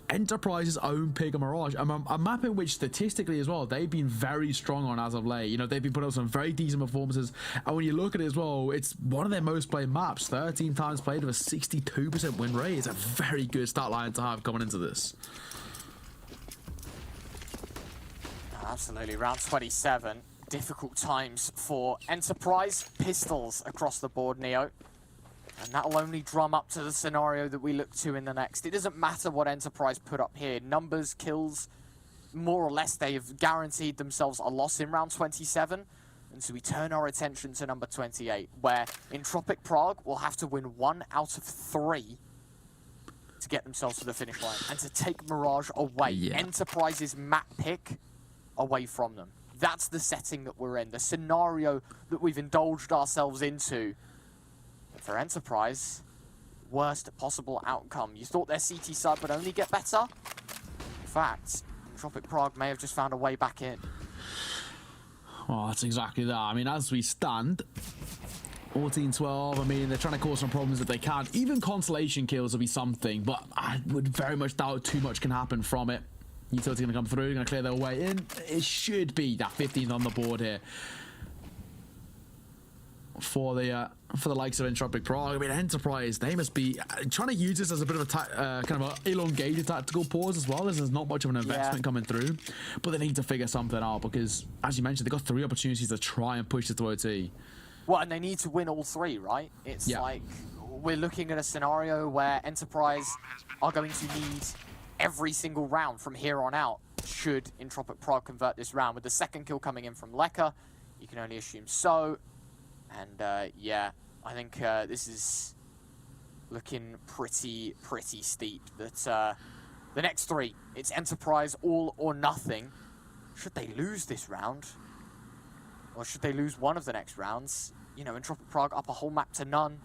Enterprise's own pick of Mirage, a map in which statistically as well they've been very strong on as of late. You know, they've been putting up some very decent performances, and when you look at it as well, it's one of their most played maps, 13 times played with a 62% win rate. It's a very good start line to have coming into this. Absolutely, round 27. Difficult times for Enterprise. Pistols across the board, Neo. And that'll only drum up to the scenario that we look to in the next. It doesn't matter what Enterprise put up here. Numbers, kills, more or less, they've guaranteed themselves a loss in round 27. And so we turn our attention to number 28, where Entropiq Prague will have to win 1 out of 3 to get themselves to the finish line and to take Mirage away. Enterprise's map pick away from them. That's the setting that we're in, the scenario that we've indulged ourselves into. But for Enterprise, worst possible outcome. You thought their CT side would only get better? In fact, Entropiq Prague may have just found a way back in. Oh, that's exactly that. I mean, as we stand, 14-12, I mean, they're trying to cause some problems if they can. Even consolation kills will be something, but I would very much doubt too much can happen from it. Utility's going to come through, going to clear their way in. It should be that 15th on the board here for the likes of Entropiq Prague. I mean, Enterprise, they must be trying to use this as a bit of a kind of an elongated tactical pause as well, as there's not much of an investment coming through. But they need to figure something out because, as you mentioned, they've got 3 opportunities to try and push it to OT. Well, and they need to win all 3, right? It's like we're looking at a scenario where Enterprise are going to need every single round from here on out should Entropiq Prague convert this round. With the second kill coming in from Leka, you can only assume so. And yeah, I think this is looking pretty steep. That the next 3, it's Enterprise all or nothing. Should they lose this round, or should they lose one of the next rounds, you know, Entropiq Prague up a whole map to none.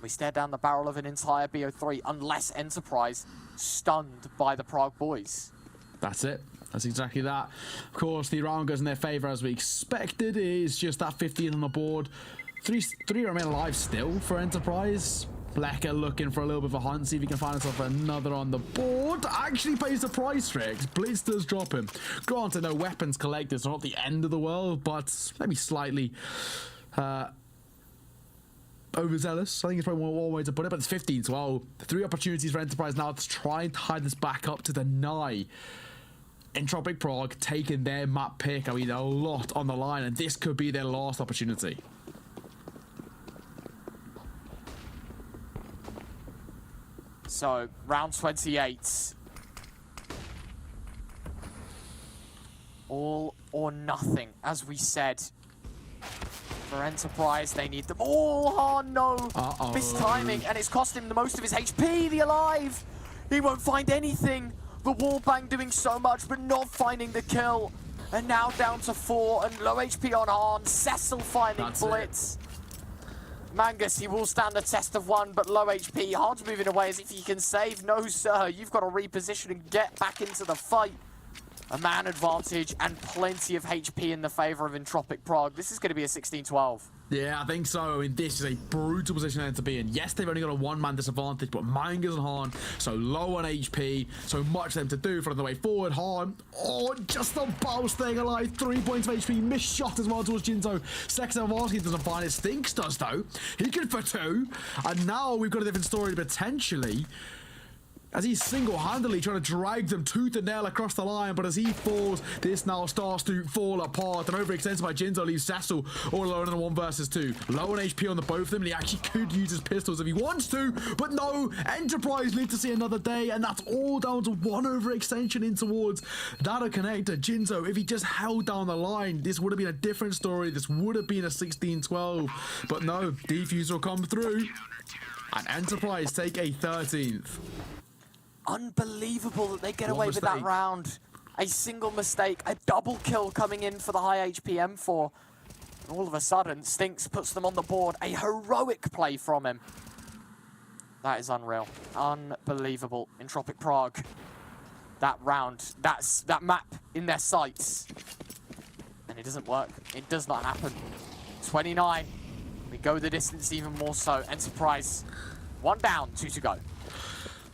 We stare down the barrel of an entire BO3 unless Enterprise stunned by the Prague boys. That's it. That's exactly that. Of course, the round goes in their favour as we expected. It is just that 15 on the board. Three remain alive still for Enterprise. Leka looking for a little bit of a hunt, see if he can find himself another on the board. Actually pays the price for it. Blitz does drop him. Granted, no weapons collected, so not the end of the world, but maybe slightly overzealous. I think it's probably one way to put it, but it's 15-12. 3 opportunities for Enterprise now to try and tie this back up to deny Entropiq Prague taking their map pick. I mean, a lot on the line, and this could be their last opportunity. So, round 28. All or nothing, as we said. For Enterprise, they need them all. Oh no! Mistiming, and it's cost him the most of his HP, the Alive! He won't find anything! The wallbang doing so much, but not finding the kill. And now down to 4, and low HP on Han. Cecil finding Blitz. Mangus, he will stand the test of 1, but low HP. Han's moving away as if he can save. No, sir, you've got to reposition and get back into the fight. A man advantage and plenty of HP in the favour of Entropiq Prague. This is going to be a 16-12. Yeah, I think so. I mean, this is a brutal position to be in. Yes, they've only got a 1-man disadvantage, but Mangus and Han so low on HP, so much for them to do from the way forward. Han, just about staying alive. 3 points of HP, missed shot as well towards Jinzo. Second Varsky doesn't find it. Stinks does, though. He could for 2. And now we've got a different story potentially, as he's single-handedly trying to drag them tooth and nail across the line, but as he falls, this now starts to fall apart. And overextended by Jinzo leaves Cecil all alone in a 1 versus 2. Low on HP on the both of them, and he actually could use his pistols if he wants to, but no, Enterprise live to see another day, and that's all down to 1 overextension in towards that connector. Jinzo, if he just held down the line, this would have been a different story. This would have been a 16-12, but no, defuse will come through, and Enterprise take a 13th. Unbelievable that they get away with that round. A single mistake, a double kill coming in for the high HP M4. And all of a sudden, Stinks puts them on the board. A heroic play from him. That is unreal. Unbelievable. Entropiq Prague. That round, that map in their sights. And it doesn't work. It does not happen. 29. We go the distance even more so. Enterprise, 1 down, 2 to go.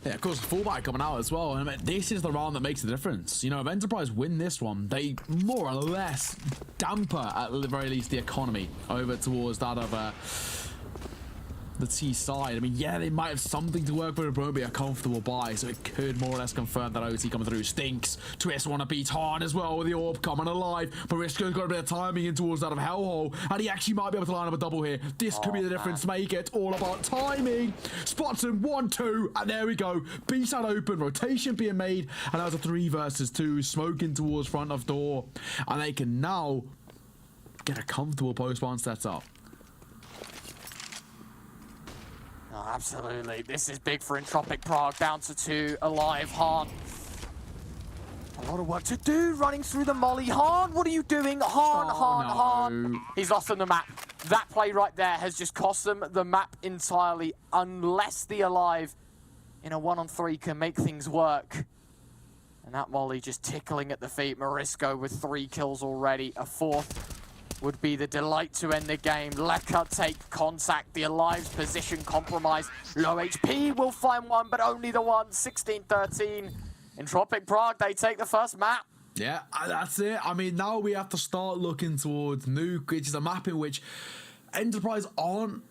Yeah, of course, the fullback coming out as well. And I mean, this is the round that makes the difference. You know, if Enterprise win this one, they more or less damper, at the very least, the economy over towards that of the T side. I mean, yeah, they might have something to work with, but it won't be a comfortable buy, so it could more or less confirm that OT coming through. Stinks. Twist want to beat Han as well with the orb coming alive. Barishko's got a bit of timing in towards that of Hellhole, and he actually might be able to line up a double here. This could be the difference to make it. All about timing. Spots him, 1-2, and there we go. Beast out open, rotation being made, and that was a 3 versus 2. Smoking towards front of door, and they can now get a comfortable post-spawn set up. Oh, absolutely. This is big for Entropiq Prague. Down to 2. Alive, Han. lot of work to do, running through the molly. Han, what are you doing? Han. He's lost on the map. That play right there has just cost them the map entirely, unless the Alive in a 1-on-3 can make things work. And that molly just tickling at the feet. Morisco with 3 kills already. A 4th would be the delight to end the game. Leka take contact. The Alive's position compromised. Low HP will find one, but only the one. 16-13. Entropiq Prague, they take the first map. Yeah, that's it. I mean, now we have to start looking towards Nuke, which is a map in which Enterprise aren't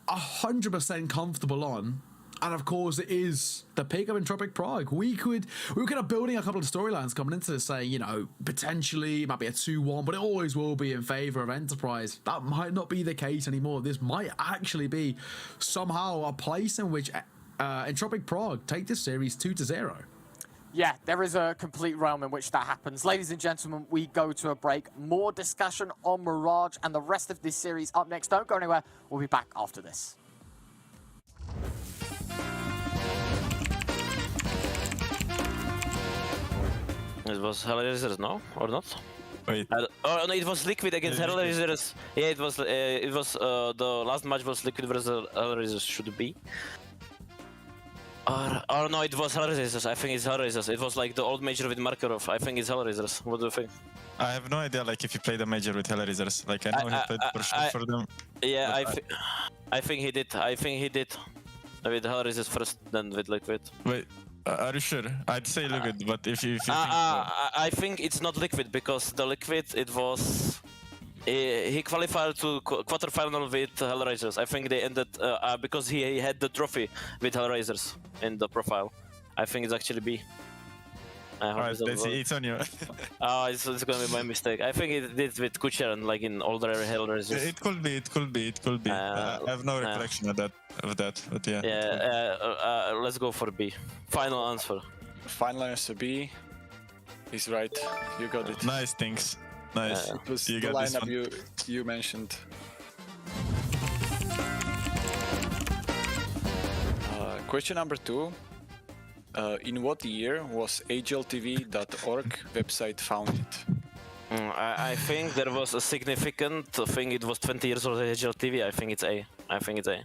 100% comfortable on. And of course, it is the pick of Entropiq Prague. We were kind of building a couple of storylines coming into this, saying, you know, potentially it might be a 2-1, but it always will be in favor of Enterprise. That might not be the case anymore. This might actually be somehow a place in which Entropiq Prague take this series 2-0. Yeah, there is a complete realm in which that happens. Ladies and gentlemen, we go to a break. More discussion on Mirage and the rest of this series up next. Don't go anywhere. We'll be back after this. It was Hellraisers, no? Or not? Wait. Oh no, it was Liquid against Hellraisers. Yeah, it was the last match was Liquid versus Hellraisers, should be. Or no, it was Hellraisers. I think it's Hellraisers. It was like the old major with Markarov. I think it's Hellraisers. What do you think? I have no idea, like, if he played a major with Hellraisers. Like, I know he played for sure for them. Yeah, I think he did. I think he did. With Hellraisers first, then with Liquid. Wait, are you sure? I'd say Liquid, but if you think... I think it's not Liquid, because the Liquid, it was... He qualified to quarterfinal with Hellraisers. I think they ended because he had the trophy with Hellraisers in the profile. I think it's actually B. Alright, it's on you. It's gonna be my mistake. I think it did with Kucher and like in older Hellraisers. It could be. I have no recollection of that, but yeah. Yeah, let's go for B. Final answer. Final answer B. He's right. You got it. Nice things. Nice. It was You the got this lineup one. you mentioned. Question number 2. In what year was HLTV.org website founded? I think there was a significant thing. It was 20 years old HLTV. I think it's A.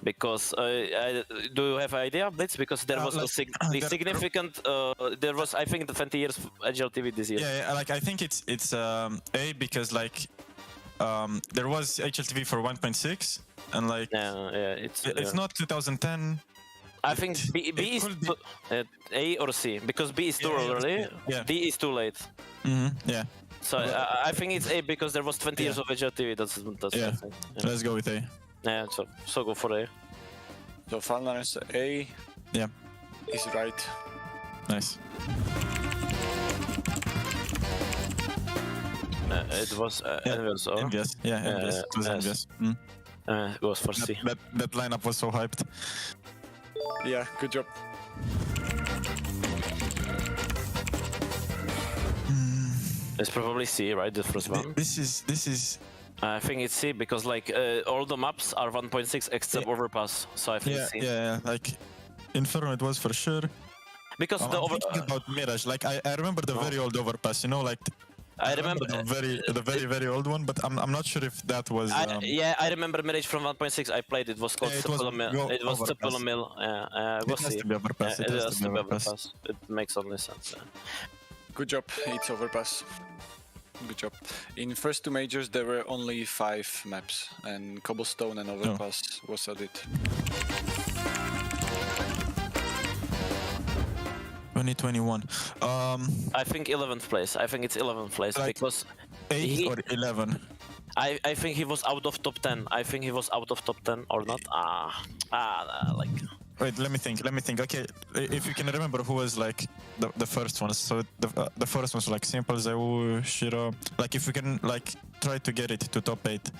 Because do you have idea, Blitz? Because there was significant. There was, I think, the 20 years HLTV this year. Yeah, like I think it's A because like there was HLTV for 1.6 and like it's not 2010. I think B is A or C because B is too early. Yeah. D is too late. Yeah. So I think it's A because there was 20 years of HLTV. That's yeah. I think. Let's go with A. Yeah, so go for A. So final answer A. Yeah. Is right. Nice. It was Envious, or? Envious. Yeah, Envious. It was Envious. It was for C. That lineup was so hyped. Yeah, good job. It's probably C, right? The first one. This is. I think it's C because like all the maps are 1.6 except Overpass, so I think it's C. Yeah, like Inferno it was for sure. Because I'm thinking about Mirage. Like I remember the very old Overpass. You know, like I remember the very old one, but I'm not sure if that was. Yeah, I remember Mirage from 1.6. I played. It was called Triple Mill. It was Triple Mill. It has to be Overpass. It has to be Overpass. It makes only sense. Good job. It's Overpass. Good job. In first 2 majors there were only 5 maps, and Cobblestone and Overpass was added. 2021. I think 11th place. I think it's 11th place like because 8 or 11. I think he was out of top 10. I think he was out of top 10 or not. Like. Wait, let me think. Okay, if you can remember who was like the first ones. So the first ones were like Simple, Zeu, Shiro. Like if we can like try to get it to top 8,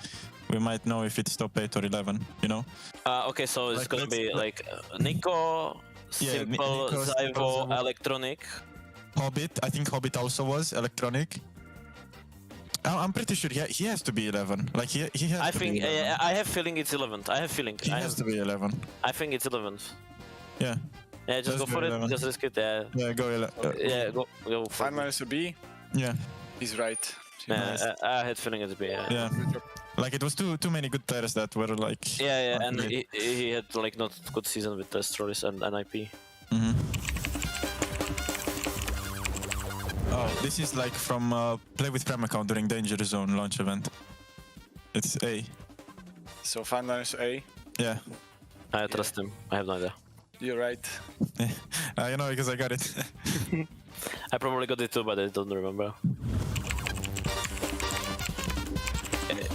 we might know if it's top 8 or 11. You know? Okay, so it's like, gonna be like Nico, Simple, Zyvo, Electronic. Hobbit. I think Hobbit also was Electronic. I'm pretty sure he has to be 11. Like he has. I think I have feeling it's 11th. I have feeling. He has to be 11. I think it's 11th. Yeah. Yeah, just go for it. 11. Just risk it. Yeah. Yeah, go. Yeah, go. For Final answer B. Yeah. He's right. Yeah, I had feeling it's B. Yeah. Yeah. Like it was too many good players that were like. Yeah, and he had like not good season with Astralis and NIP. Mm-hmm. Oh, this is like from Play with Prem account during Danger Zone launch event. It's A. So final answer A. Yeah. I trust him. I have no idea. You're right. You know, because I got it. I probably got it too, but I don't remember.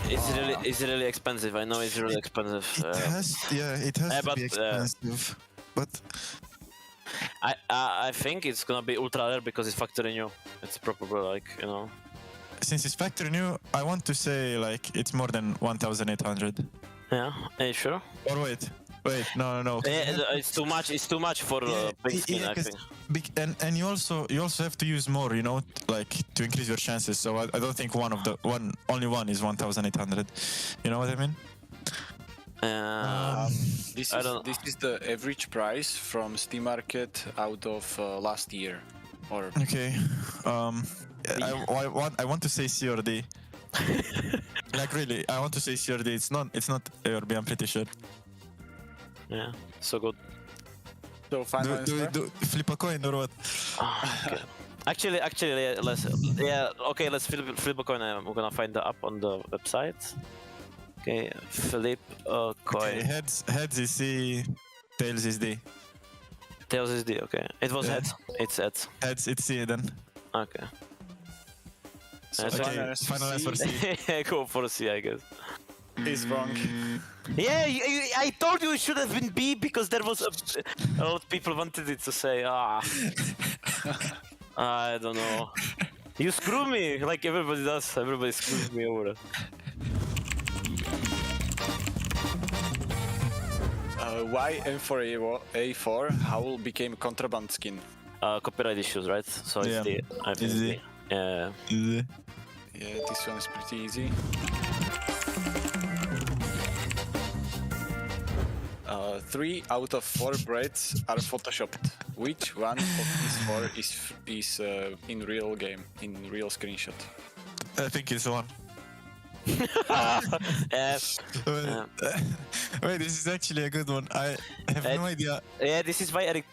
It's really expensive. I know it's really expensive. It has to be expensive. But I think it's gonna be ultra rare because it's factory new. It's probably like, you know. Since it's factory new, I want to say like it's more than 1,800. Yeah, are you sure? Or wait, no. Yeah, it's too much. It's too much for big skin, I think. And you also have to use more, you know, like to increase your chances. So I don't think only one is 1,800. You know what I mean? This is the average price from Steam Market out of last year. Or okay. I want to say C or D. Like really, I want to say C or D. It's not A or B. I'm pretty sure. Yeah, so good. So final answer. Do flip a coin or what? Okay. Actually, let's flip a coin. I'm gonna find the app on the website. Okay, flip a coin. Okay, heads is C, tails is D. Tails is D. Okay, it was heads. It's heads. Heads, it's C then. Okay. So Okay, final answer C. Go for C, I guess. He's wrong. Yeah, I told you it should have been B because there was a lot of people wanted it to say. I don't know. You screw me like everybody does. Everybody screws me over. Why M4A4 Howl became a contraband skin? Copyright issues, right? So it's D. I think it's D. Yeah. Yeah, this one is pretty easy. 3 out of 4 braids are photoshopped. Which one of these 4 is in real game, in real screenshot? I think it's one. Wait, this is actually a good one. I have no idea. Yeah, this is why Eric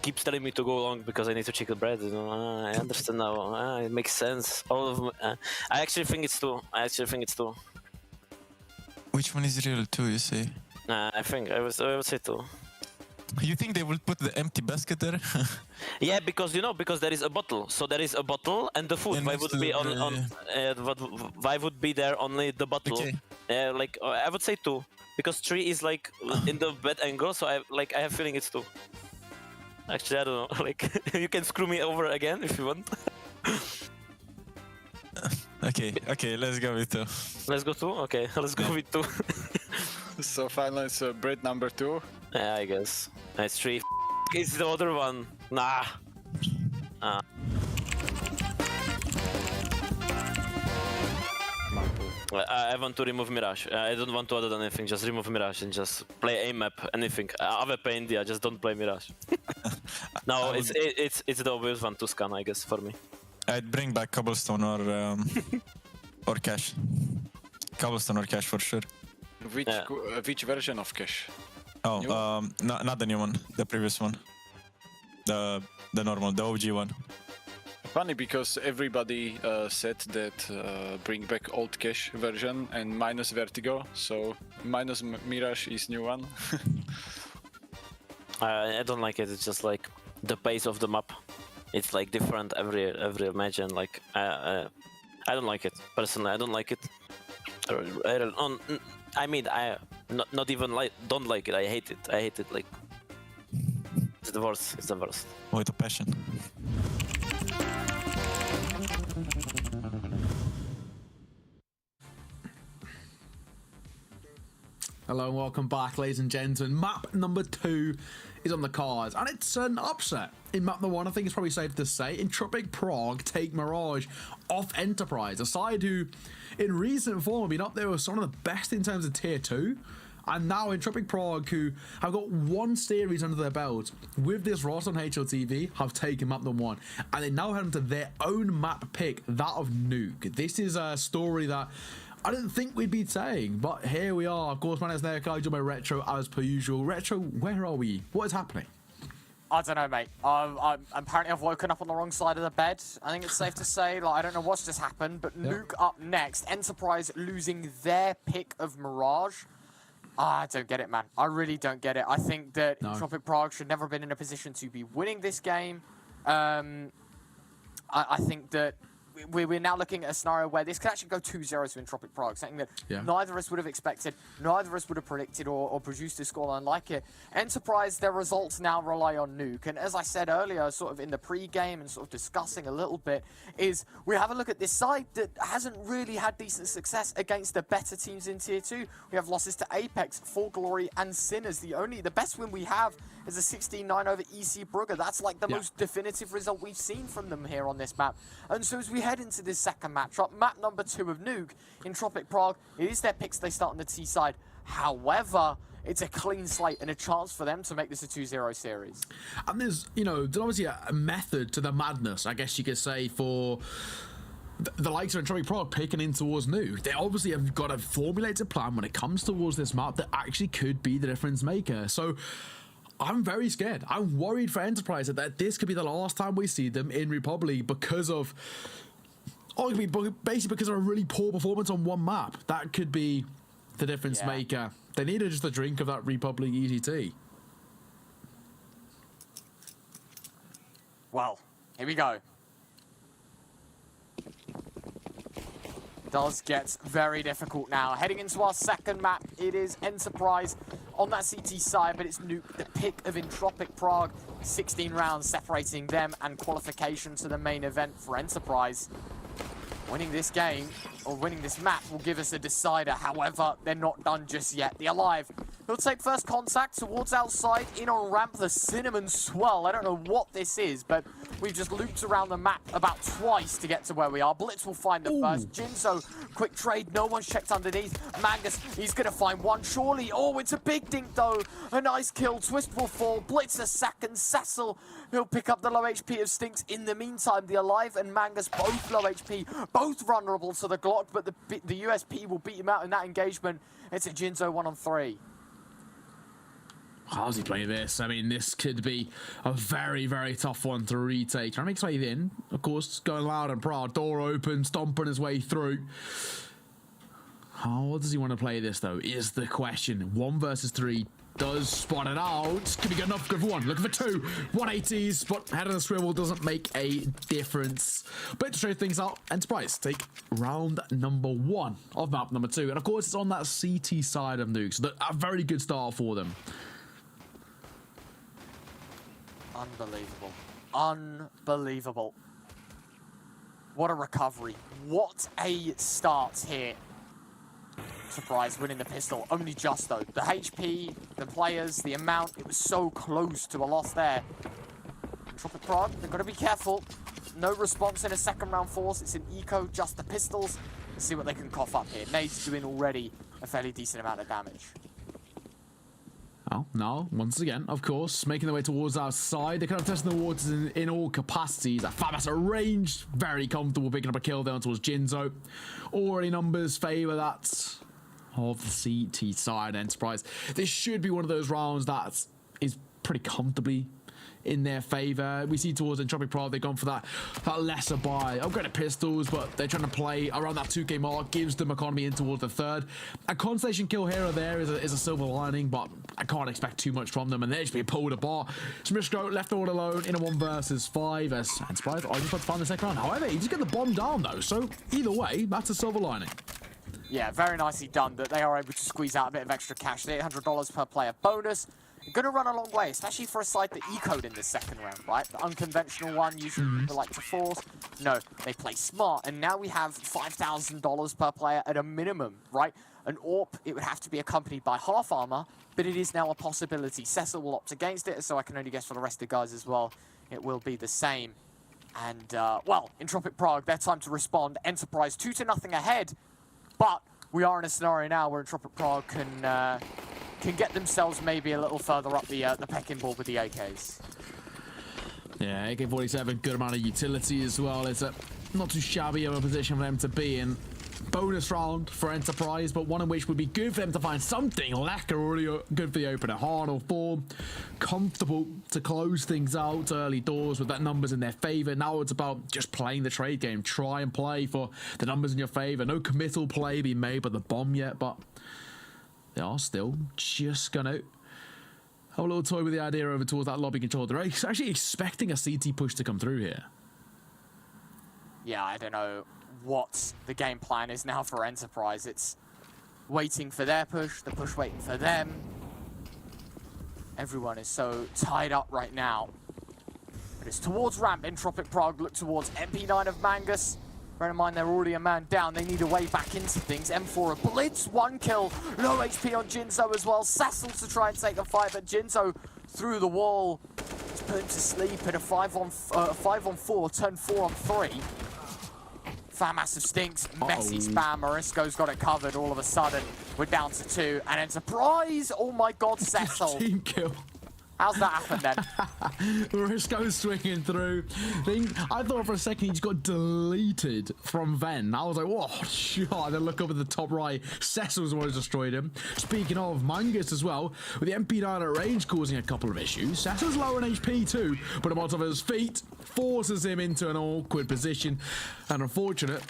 keeps telling me to go long because I need to check the bread. You know, I understand now. It makes sense. All of them. I actually think it's 2. Which one is real too, you say? I would say 2. You think they will put the empty basket there? Yeah, because because there is a bottle. So there is a bottle and the food. And why would be why would be there only the bottle? Okay. Like I would say 2 because 3 is like in the bad angle. So I have feeling it's 2. Actually, I don't know. Like you can screw me over again if you want. Okay, let's go with 2. Let's go 2. Okay, let's go with 2. So final is bread number 2. Yeah, I guess. It's 3. It's the other one. Nah. I want to remove Mirage. I don't want to add anything. Just remove Mirage and just play A map. Anything. AWP India. Just don't play Mirage. No, it's the obvious one to scan, I guess, for me. I'd bring back Cobblestone or Cash. Cobblestone or Cash for sure. Which version of Cash? Oh, not the new one, the previous one. The normal, the OG one. Funny because everybody said that bring back old Cash version and minus Vertigo, so minus Mirage is new one. I don't like it. It's just like the pace of the map. It's like different every match, and like I don't like it personally. I don't like it. I mean, I not even like don't like it. I hate it. I hate it. Like it's the worst. It's the worst. With a passion. Hello and welcome back, ladies and gentlemen. Map number 2 is on the cards, and it's an upset. In map number 1, I think it's probably safe to say, Entropiq Prague take Mirage off Enterprise, a side who, in recent form, have been up there with some of the best in terms of tier 2. And now Entropiq Prague, who have got one series under their belt with this roster on HLTV, have taken map number 1. And they now head into their own map pick, that of Nuke. This is a story that I didn't think we'd be saying, but here we are. Of course, my name is Neokai, joined by Retro as per usual. Retro, where are we? What is happening? I don't know, mate. Apparently I've woken up on the wrong side of the bed. I think it's safe to say, like, I don't know what's just happened, but Nuke up next. Enterprise losing their pick of Mirage. I don't get it, man. I really don't get it. I think that Entropiq Prague should never have been in a position to be winning this game. I think that we're now looking at a scenario where this could actually go 2-0 to Entropiq Prague, something that neither of us would have expected, neither of us would have predicted or produced a scoreline like it. Enterprise, their results now rely on Nuke, and as I said earlier, sort of in the pre-game and sort of discussing a little bit, is we have a look at this side that hasn't really had decent success against the better teams in Tier 2. We have losses to Apex, For Glory, and Sinners. The best win we have is a 16-9 over EC Brugge. That's like the most definitive result we've seen from them here on this map. And so as we head into this second matchup, map number 2 of Nuke, Entropiq Prague, it is their picks they start on the T side. However, it's a clean slate and a chance for them to make this a 2-0 series. And there's, there's obviously a method to the madness, I guess you could say, for the likes of Entropiq Prague picking in towards Nuke. They obviously have got a formulated plan when it comes towards this map that actually could be the difference maker. So I'm very scared. I'm worried for Enterprise that this could be the last time we see them in Republic because of, basically because of a really poor performance on one map. That could be the difference maker. They needed just a drink of that Republic easy tea. Well, here we go. Does get very difficult now. Heading into our second map, it is Enterprise on that CT side, but it's Nuke, the pick of Entropiq Prague. 16 rounds separating them and qualification to the main event for Enterprise. Winning this game, or winning this map, will give us a decider. However, they're not done just yet. The Alive, he'll take first contact towards outside, in on ramp, the Cinnamon Swirl. I don't know what this is, but we've just looped around the map about twice to get to where we are. Blitz will find the first. Jinzo, quick trade, no one's checked underneath. Mangus, he's gonna find one, surely. Oh, it's a big dink though. A nice kill, Twist will fall. Blitz a second, Cecil, he'll pick up the low HP of Stinks. In the meantime, the Alive and Mangus, both low HP, both vulnerable to the Glock, but the USP will beat him out in that engagement. It's a Jinzo 1-on-3. How's he playing this? I mean, this could be a very, very tough one to retake. Trying to make his way in. Of course, going loud and proud. Door open, stomping his way through. How does he want to play this, though, is the question. 1 versus 3. Does spot it out. Could be good enough. Good for 1. Looking for 2. 180s, but head of the swivel doesn't make a difference. But to show things out, Enterprise take round number 1 of map number 2. And of course, it's on that CT side of Nuke. So a very good start for them. Unbelievable. Unbelievable. What a recovery. What a start here. Surprise, winning the pistol. Only just, though. The HP, the players, the amount, it was so close to a loss there. Entropiq Prague, they've got to be careful. No response in a second round force. It's an eco, just the pistols. Let's see what they can cough up here. Nade's doing already a fairly decent amount of damage. Oh, now, once again, of course, making their way towards our side. They're kind of testing the waters in all capacities. Fabas arranged, very comfortable, picking up a kill down towards Jinzo. Already numbers favour that of the CT side Enterprise. This should be one of those rounds that is pretty comfortably in their favour. We see towards Entropiq Prague, they've gone for that lesser buy. Upgraded pistols, but they're trying to play around that 2k mark, gives them economy in towards the third. A Constellation kill here or there is a silver lining, but I can't expect too much from them, and they're just being pulled apart. Smishko left all alone in a 1 versus 5 as Enterprise are just about to find the second round. However, he just got the bomb down though, so either way, that's a silver lining. Yeah, very nicely done that they are able to squeeze out a bit of extra cash. The $800 per player bonus. Going to run a long way, especially for a side that ecoed in this second round, right? The unconventional one, usually people like to force. No, they play smart, and now we have $5,000 per player at a minimum, right? An AWP, it would have to be accompanied by half armor, but it is now a possibility. Cecil will opt against it, so I can only guess for the rest of the guys as well, it will be the same. And, well, Entropiq Prague, their time to respond. Enterprise 2-0 ahead, but we are in a scenario now where Entropiq Prague can can get themselves maybe a little further up the pecking board with the AKs. Yeah, AK-47, good amount of utility as well. It's a not too shabby of a position for them to be in. Bonus round for Enterprise, but one in which would be good for them to find something. Lecker already good for the opener. Hard or form, comfortable to close things out early doors with that numbers in their favor. Now it's about just playing the trade game. Try and play for the numbers in your favor. No committal play being made by the bomb yet, but they are still just gonna have a little toy with the idea over towards that lobby control. They're actually expecting a CT push to come through here. Yeah, I don't know what the game plan is now for Enterprise. It's waiting for their push, the push waiting for them. Everyone is so tied up right now. But it's towards ramp. Entropiq Prague look towards MP9 of Mangus. Bear in mind, they're already a man down. They need a way back into things. M4 a blitz, 1 kill. Low HP on Jinzo as well. Cecil to try and take the fight, but Jinzo through the wall. It's put him to sleep in a 5 on 4, turn 4 on 3. Fan massive stinks, messy spam. Morisco's got it covered all of a sudden. We're down to 2, and Enterprise, oh my god, Cecil. Team kill. How's that happened then? Morisco's swinging through. I thought for a second he just got deleted from Ven. I was like, whoa, shot. And then look up at the top right. Cecil's the one who destroyed him. Speaking of, Mangus as well, with the MP9 at range causing a couple of issues. Cecil's low on HP too, but him on top of his feet forces him into an awkward position. And unfortunate,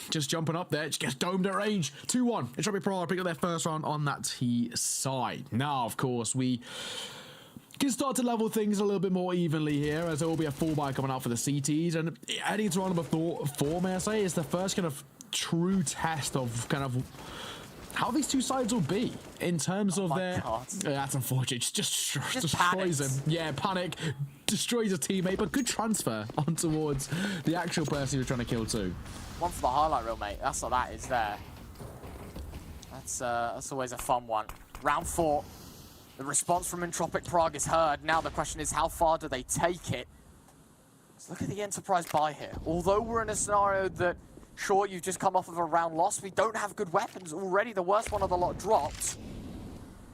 just jumping up there, just gets domed at range. 2-1. Entropiq Prague pick up their first round on that T side. Now, of course, we can start to level things a little bit more evenly here, as there will be a full buy coming out for the CTs, and heading to round number 4, may I say, is the first kind of true test of kind of how these two sides will be in terms of their. God. That's unfortunate. Just destroys him. Yeah, panic, destroys a teammate, but good transfer on towards the actual person he was trying to kill too. One for the highlight reel, mate. That's what that is there. That's always a fun one. Round 4. The response from Entropiq Prague is heard. Now the question is, how far do they take it? So look at the Enterprise buy here. Although we're in a scenario that, sure, you've just come off of a round loss, we don't have good weapons already. The worst one of the lot dropped.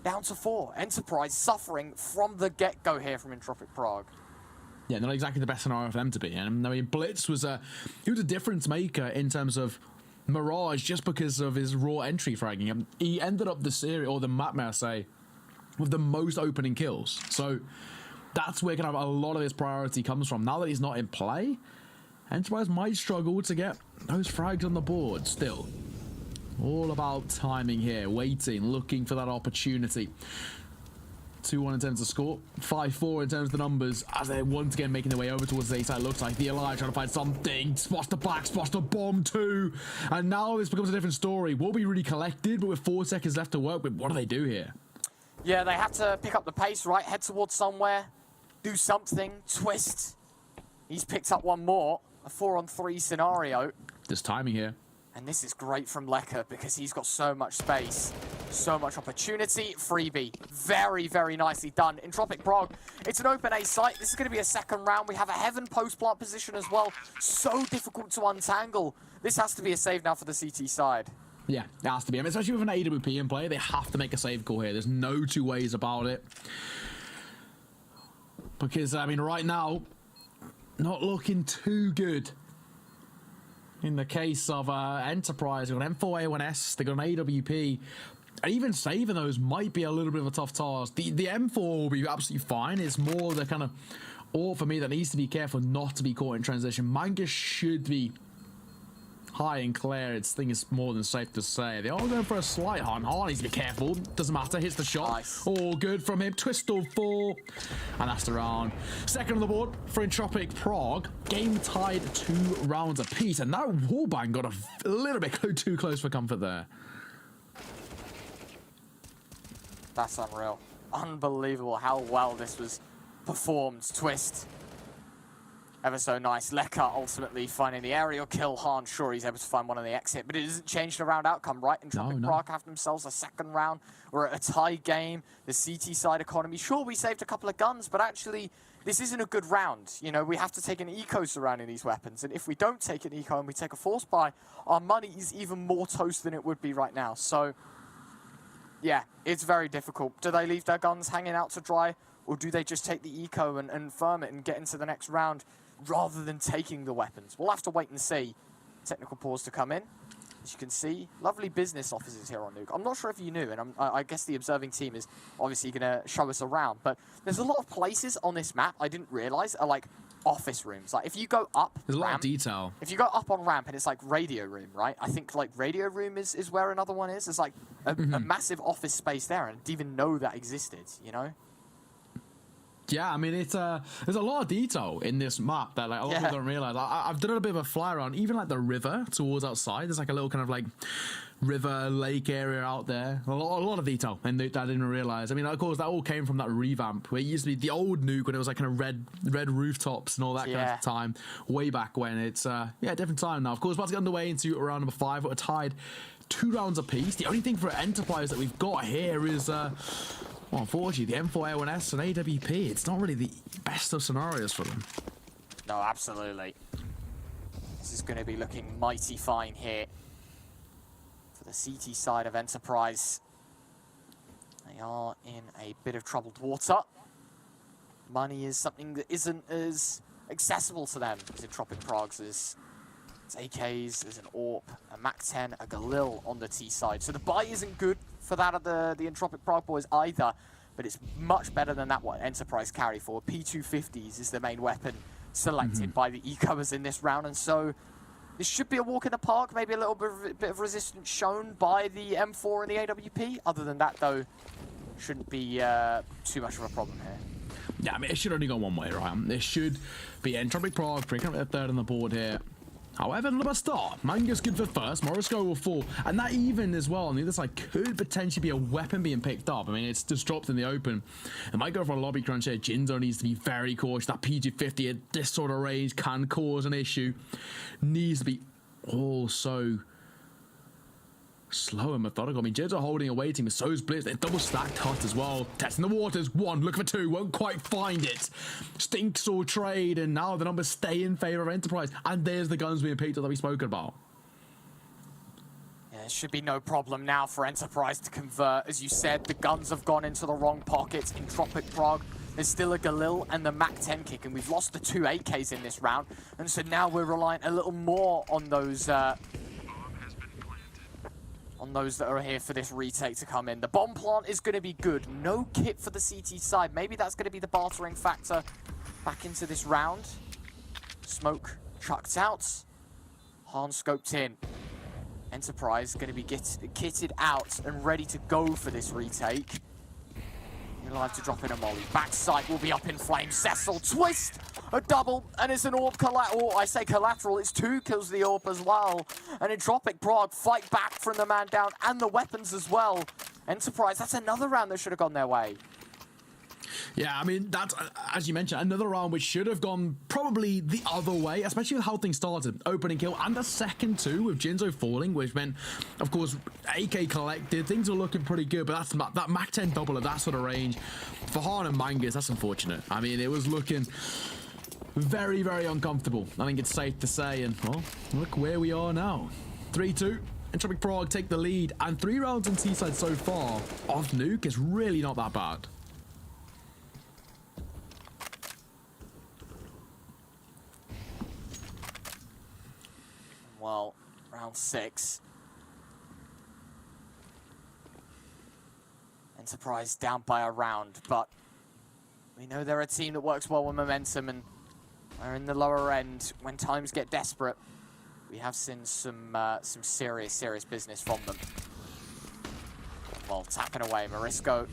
Down to 4. Enterprise suffering from the get-go here from Entropiq Prague. Yeah, not exactly the best scenario for them to be in. I mean, Blitz was a difference maker in terms of Mirage just because of his raw entry fragging. He ended up the series, or the map, may I say, with the most opening kills. So that's where kind of a lot of his priority comes from. Now that he's not in play, Enterprise might struggle to get those frags on the board still. All about timing here, waiting, looking for that opportunity. 2-1 in terms of score, 5-4 in terms of the numbers, as they're once again making their way over towards the A side. Looks like the Ally trying to find something, spots the black, spots the bomb too, and now this becomes a different story. Will be really collected, but with 4 seconds left to work with, what do they do here? Yeah, they have to pick up the pace, right? Head towards somewhere, do something, twist. He's picked up one more, a 4-on-3 scenario. There's timing here. And this is great from Lecker because he's got so much space, so much opportunity. Freebie, very, very nicely done. Entropiq Prague, it's an open A site. This is going to be a second round. We have a Heaven post-plant position as well. So difficult to untangle. This has to be a save now for the CT side. Yeah, it has to be. I mean, especially with an AWP in play, they have to make a save call here. There's no two ways about it. Because, I mean, right now, not looking too good. In the case of Enterprise, they've got an M4A1S, they've got an AWP, and even saving those might be a little bit of a tough task. The M4 will be absolutely fine. It's more the kind of all for me that needs to be careful not to be caught in transition. Mangus should be high and clear. I think it's more than safe to say. They are going for a slight hunt. Hard needs to be careful. Doesn't matter. Hits the shot. Nice. All good from him. Twistle 4. And that's the round. Second on the board for Entropiq Prague. Game tied 2 rounds apiece. And that wallbang got a little bit too close for comfort there. That's unreal. Unbelievable how well this was performed. Twist. Ever so nice. Lecker ultimately finding the aerial kill. Han, sure, he's able to find one on the exit, but it doesn't change the round outcome, right? Entropiq Prague have themselves a second round. We're at a tie game. The CT side economy. Sure, we saved a couple of guns, but actually, this isn't a good round. You know, we have to take an eco surrounding these weapons, and if we don't take an eco and we take a force buy, our money is even more toast than it would be right now. So, Yeah, it's very difficult. Do they leave their guns hanging out to dry, or do they just take the eco and firm it and get into the next round rather than taking the weapons? We'll have to wait and see. Technical pause to come in. As you can see, lovely business offices here on Nuke. I'm not sure if you knew, and I guess the observing team is obviously going to show us around, but there's a lot of places on this map I didn't realize are like office rooms. Like if you go up There's a lot ramp, of detail. if you go up on ramp and it's like radio room, right? I think like radio room is where another one is. There's like a massive office space there, and I didn't even know that existed, you know? Yeah, I mean, it's there's a lot of detail in this map that like a lot of people don't realize. I've done a bit of a fly around, even like the river towards outside. There's like a little kind of like river lake area out there. A lot of detail, and that I didn't realize. I mean, of course, that all came from that revamp where it used to be the old Nuke when it was like kind of red rooftops and all that kind of time, way back when. It's different time now. Of course, about to get underway into round number 5. We're tied 2 rounds apiece. The only thing for Enterprise that we've got here is. Well, unfortunately, the M4A1S and AWP, it's not really the best of scenarios for them. No, absolutely. This is going to be looking mighty fine here for the CT side of Enterprise. They are in a bit of troubled water. Money is something that isn't as accessible to them as Entropiq Prague's. There's AKs, there's an AWP, a MAC-10, a Galil on the T side. So the buy isn't good for that of the Entropiq Prague boys either, but it's much better than that what Enterprise carry for. P250s is the main weapon selected by the ecoers in this round, and so this should be a walk in the park, maybe a little bit of resistance shown by the M4 and the AWP. Other than that, though, shouldn't be too much of a problem here. Yeah, I mean, it should only go one way, right? It should be Entropiq Prague picking up their third on the board here. However, not a start. Manga's good for first. Morisco will fall. And that even as well on the other side could potentially be a weapon being picked up. I mean, it's just dropped in the open. It might go for a lobby crunch here. Jinzo needs to be very cautious. That P250 at this sort of range can cause an issue. Needs to be also slow and methodical. I mean, Jinzo holding a waiting with so's Blitz. They're double stacked hot as well. Testing the waters. 1, look for 2. Won't quite find it. Stinks or trade, and now the numbers stay in favor of Enterprise. And there's the guns being picked up that we spoke about. Yeah, it should be no problem now for Enterprise to convert. As you said, the guns have gone into the wrong pockets. Entropiq Prague, there's still a Galil and the MAC-10 kick, and we've lost the 2 AKs in this round. And so now we're relying a little more on those that are here for this retake to come in. The bomb plant is going to be good. No kit for the CT side. Maybe that's going to be the bartering factor back into this round. Smoke chucked out. Han scoped in. Enterprise going to be kitted out and ready to go for this retake. He'll have to drop in a molly. Backside will be up in flames. Cecil twist, a double, and it's an AWP collateral. I say collateral, it's 2 kills the AWP as well. And Entropiq Prague fight back from the man down and the weapons as well. Enterprise, that's another round that should have gone their way. Yeah, I mean, that's, as you mentioned, another round which should have gone probably the other way, especially with how things started. Opening kill and the second 2 with Jinzo falling, which meant, of course, AK collected. Things were looking pretty good, but that's that MAC-10 double at that sort of range. For Han and Mangas, that's unfortunate. I mean, it was looking very, very uncomfortable. I think it's safe to say, and, well, look where we are now. 3-2. Entropiq Prague take the lead, and 3 rounds on T-side so far off Nuke is really not that bad. Well, round 6. Enterprise down by a round, but we know they're a team that works well with momentum, and we're in the lower end when times get desperate. We have seen some serious business from them. Well, tapping away, Morisco.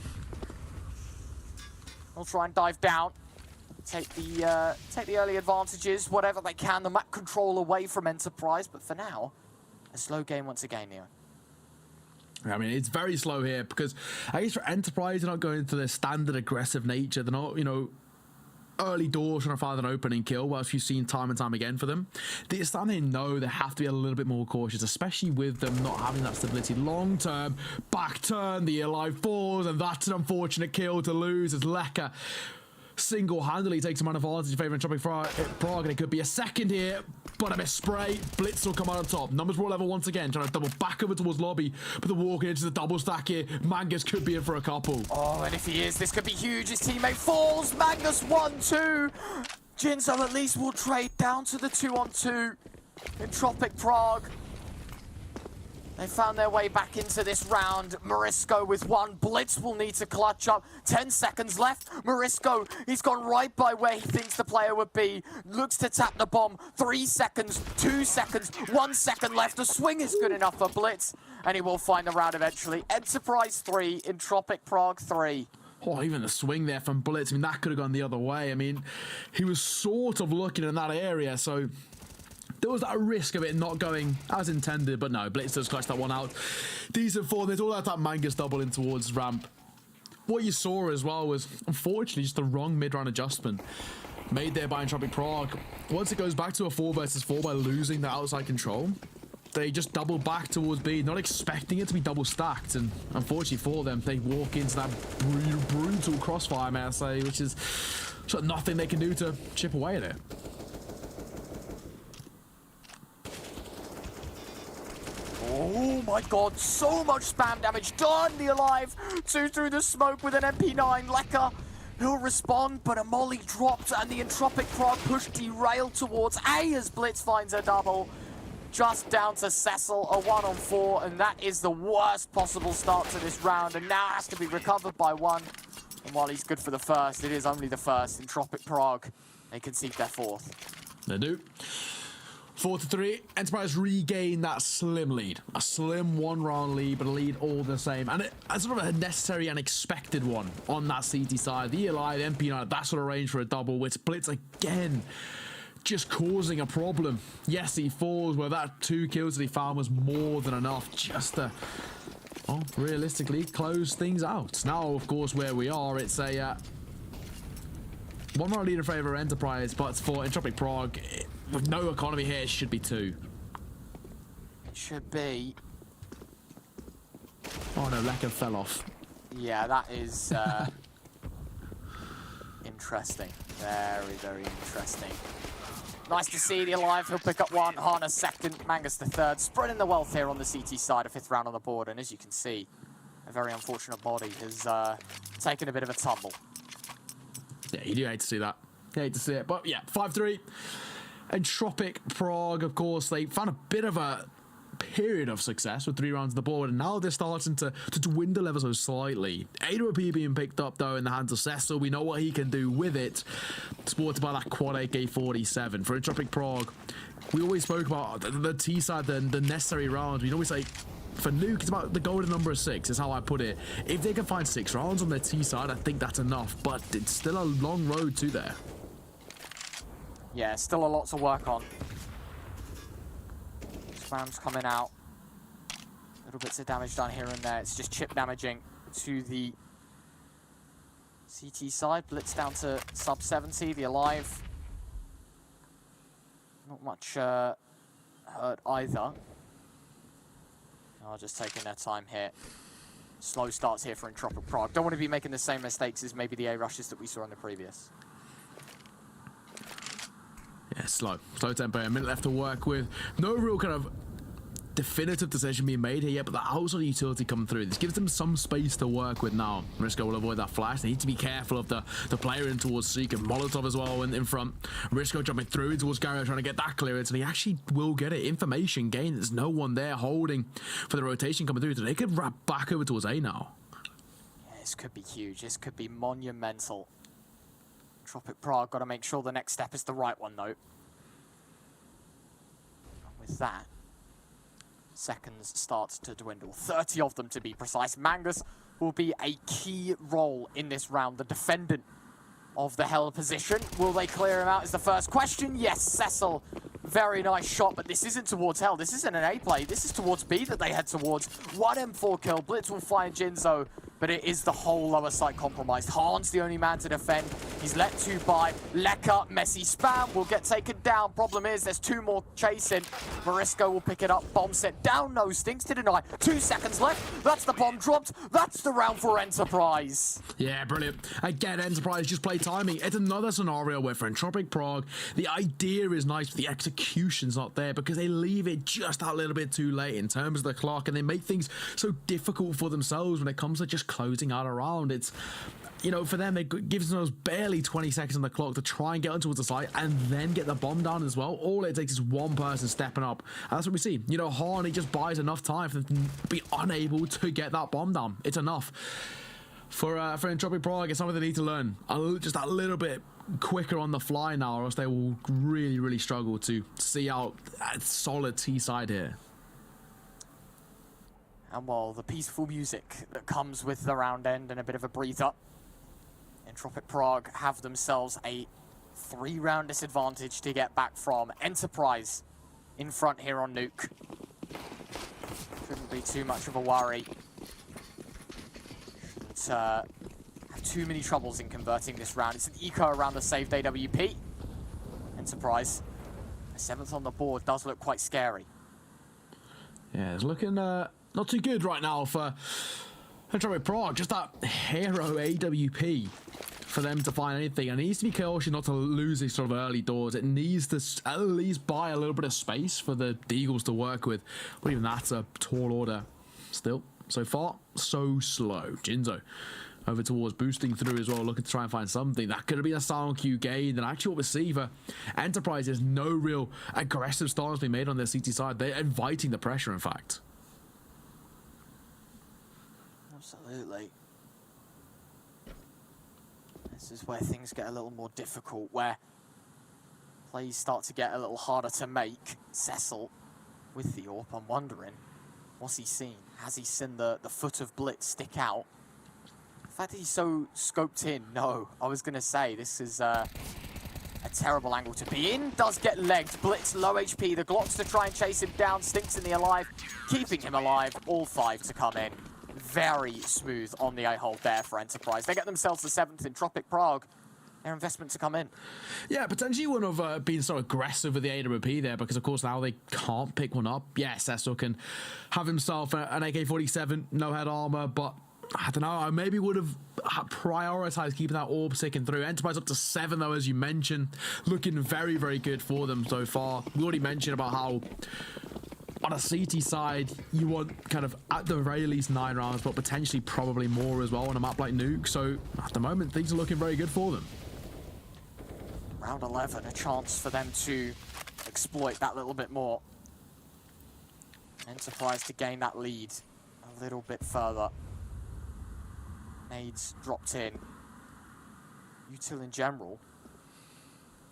We'll try and dive down. Take the early advantages, whatever they can, the map control away from Enterprise, but for now, a slow game once again, Neo. I mean, it's very slow here because I guess for Enterprise, they're not going into their standard aggressive nature. They're not, you know, early doors trying to find an opening kill, whilst you've seen time and time again for them. This time they know they have to be a little bit more cautious, especially with them not having that stability long term. Back turn, the alive falls, and that's an unfortunate kill to lose as Leka single-handedly takes some advantage in favor of Entropiq Prague, and it could be a second here, but a misspray. Blitz will come out on top. Numbers will level once again, trying to double back over towards lobby, but the walking into the double stack here. Mangus could be in for a couple. Oh, and if he is, this could be huge. His teammate falls. Mangus 1-2. Jinzo at least will trade down to the 2-on-2. Entropiq Prague. They found their way back into this round. Morisco with one. Blitz will need to clutch up. 10 seconds left. Morisco, he's gone right by where he thinks the player would be. Looks to tap the bomb. 3 seconds, 2 seconds, 1 second left. The swing is good enough for Blitz, and he will find the round eventually. Enterprise 3, Entropiq Prague 3. Oh, even the swing there from Blitz. I mean, that could have gone the other way. I mean, he was sort of looking in that area, so there was that risk of it not going as intended, but no, Blitz does clutch that one out. Decent form. There's all that Mangus double in towards ramp. What you saw as well was, unfortunately, just the wrong mid-round adjustment made there by Entropiq Prague. Once it goes back to a 4 versus 4 by losing the outside control, they just double back towards B, not expecting it to be double stacked, and unfortunately for them, they walk into that brutal crossfire, may I say, which is sort of nothing they can do to chip away at it. Oh my god, so much spam damage done. The Alive, 2 through the smoke with an MP9. Lecker, he'll respond, but a molly dropped, and the Entropiq Prague push derailed towards A as Blitz finds a double. Just down to Cecil, a 1-on-4, and that is the worst possible start to this round, and now has to be recovered by one. And while he's good for the first, it is only the first. Entropiq Prague, they concede their fourth. They do. 4-3, Enterprise regain that slim lead. A slim one-round lead, but a lead all the same. And it's sort of a necessary and expected one on that CT side. The Eli, the MP9, that sort of range for a double, which Blitz again just causing a problem. Yes, he falls, where that 2 kills that he found was more than enough just to, well, realistically close things out. Now, of course, where we are, it's a one-round lead in favor of Enterprise, but for Entropiq Prague, with no economy here, it should be 2. It should be. Oh no, Lecker fell off. Yeah, that is interesting. Very, very interesting. Nice to see the Alive. He'll pick up one. Hana second. Mangus the third. Spreading the wealth here on the CT side. A 5th round on the board. And as you can see, a very unfortunate body has taken a bit of a tumble. Yeah, you do hate to see that. You hate to see it. But yeah, 5-3. Entropiq Prague, of course, they found a bit of a period of success with 3 rounds on the board, and now they're starting to dwindle ever so slightly. AWP being picked up, though, in the hands of Cecil. We know what he can do with it, supported by that quad AK-47. For Entropiq Prague, we always spoke about the T side, the necessary rounds. We always say, for Nuke, it's about the golden number of 6, is how I put it. If they can find 6 rounds on their T side, I think that's enough, but it's still a long road to there. Yeah, still a lot to work on. Spam's coming out. Little bits of damage done here and there. It's just chip damaging to the CT side. Blitz down to sub 70. The Alive, not much hurt either. Oh, just taking their time here. Slow starts here for Entropiq Prague. Don't want to be making the same mistakes as maybe the A rushes that we saw in the previous. Yeah, slow tempo. A minute left to work with. No real kind of definitive decision being made here yet, but the outside utility coming through. This gives them some space to work with now. Risco will avoid that flash. They need to be careful of the player in towards Seek and Molotov as well in front. Risco jumping through in towards Gary, trying to get that clearance, and he actually will get it. Information gain. There's no one there holding for the rotation coming through, so they could wrap back over towards A now. Yeah, this could be huge. This could be monumental. Entropiq Prague got to make sure the next step is the right one, though. With that, seconds start to dwindle. 30 of them to be precise. Mangus will be a key role in this round. The defendant of the Hell position. Will they clear him out is the first question. Yes, Cecil. Very nice shot, but this isn't towards Hell. This isn't an A play. This is towards B that they head towards. 1 M4 kill. Blitz will find Jinzo. but it is the whole lower side compromised. Hahn's the only man to defend. He's let 2 by. Lecker, messy spam will get taken down. Problem is, there's 2 more chasing. Marisco will pick it up. Bomb set down. No stinks to deny. 2 seconds left. That's the bomb dropped. That's the round for Enterprise. Yeah, brilliant. Again, Enterprise just play timing. It's another scenario where for Entropiq Prague, the idea is nice, but the execution's not there because they leave it just that little bit too late in terms of the clock, and they make things so difficult for themselves when it comes to just closing out a round. It's, you know, for them, it gives them barely 20 seconds on the clock to try and get on towards the side and then get the bomb down as well. All it takes is one person stepping up. And that's what we see. You know, Hahn, he just buys enough time for them to be unable to get that bomb down. It's enough. For Entropiq Prague, it's something they need to learn just a little bit quicker on the fly now, or else they will really, really struggle to see out a solid T side here. And while the peaceful music that comes with the round end and a bit of a breather, Entropiq Prague have themselves a 3-round disadvantage to get back from. Enterprise in front here on Nuke. Shouldn't be too much of a worry. Have too many troubles in converting this round. It's an eco around the saved AWP. Enterprise, a 7th on the board, does look quite scary. Yeah, it's looking not too good right now for Entropiq Prague. Just that hero AWP for them to find anything. And it needs to be cautious not to lose these sort of early doors. It needs to at least buy a little bit of space for the Eagles to work with. But even that's a tall order. Still, so far, so slow. Jinzo over towards boosting through as well, looking to try and find something. That could have been a sound Q gain. And actually what we see for Enterprise is no real aggressive stance being made on their CT side. They're inviting the pressure, in fact. Absolutely. This is where things get a little more difficult, where plays start to get a little harder to make. Cecil with the AWP, I'm wondering, what's he seen? Has he seen the foot of Blitz stick out? The fact that he's so scoped in, no. I was going to say, this is a terrible angle to be in. Does get legged. Blitz, low HP. The Glocks to try and chase him down. Stinks in the alive. Keeping him alive. All 5 to come in. Very smooth on the A-hold there for Enterprise. They get themselves the 7th Entropiq Prague. Their investment to come in. Yeah, potentially wouldn't have been so aggressive with the AWP there, because of course now they can't pick one up. Yeah, Cecil can have himself an AK-47, no head armor, but I don't know, I maybe would have prioritized keeping that AWP sticking through. Enterprise up to 7 though, as you mentioned. Looking very, very good for them so far. We already mentioned about how on a CT side, you want kind of at the very least 9 rounds, but potentially probably more as well on a map like Nuke. So at the moment, things are looking very good for them. Round 11, a chance for them to exploit that little bit more. Enterprise to gain that lead a little bit further. Nades dropped in. Util in general,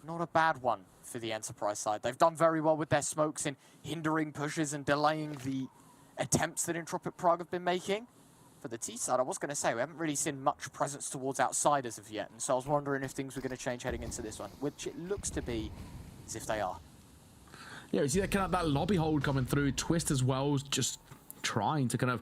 not a bad one for the Enterprise side. They've done very well with their smokes in hindering pushes and delaying the attempts that Entropiq Prague have been making. For the T side, I was going to say, we haven't really seen much presence towards outside as of yet, and so I was wondering if things were going to change heading into this one, which it looks to be as if they are. Yeah, you see that kind of that lobby hold coming through. Twist as well, just trying to kind of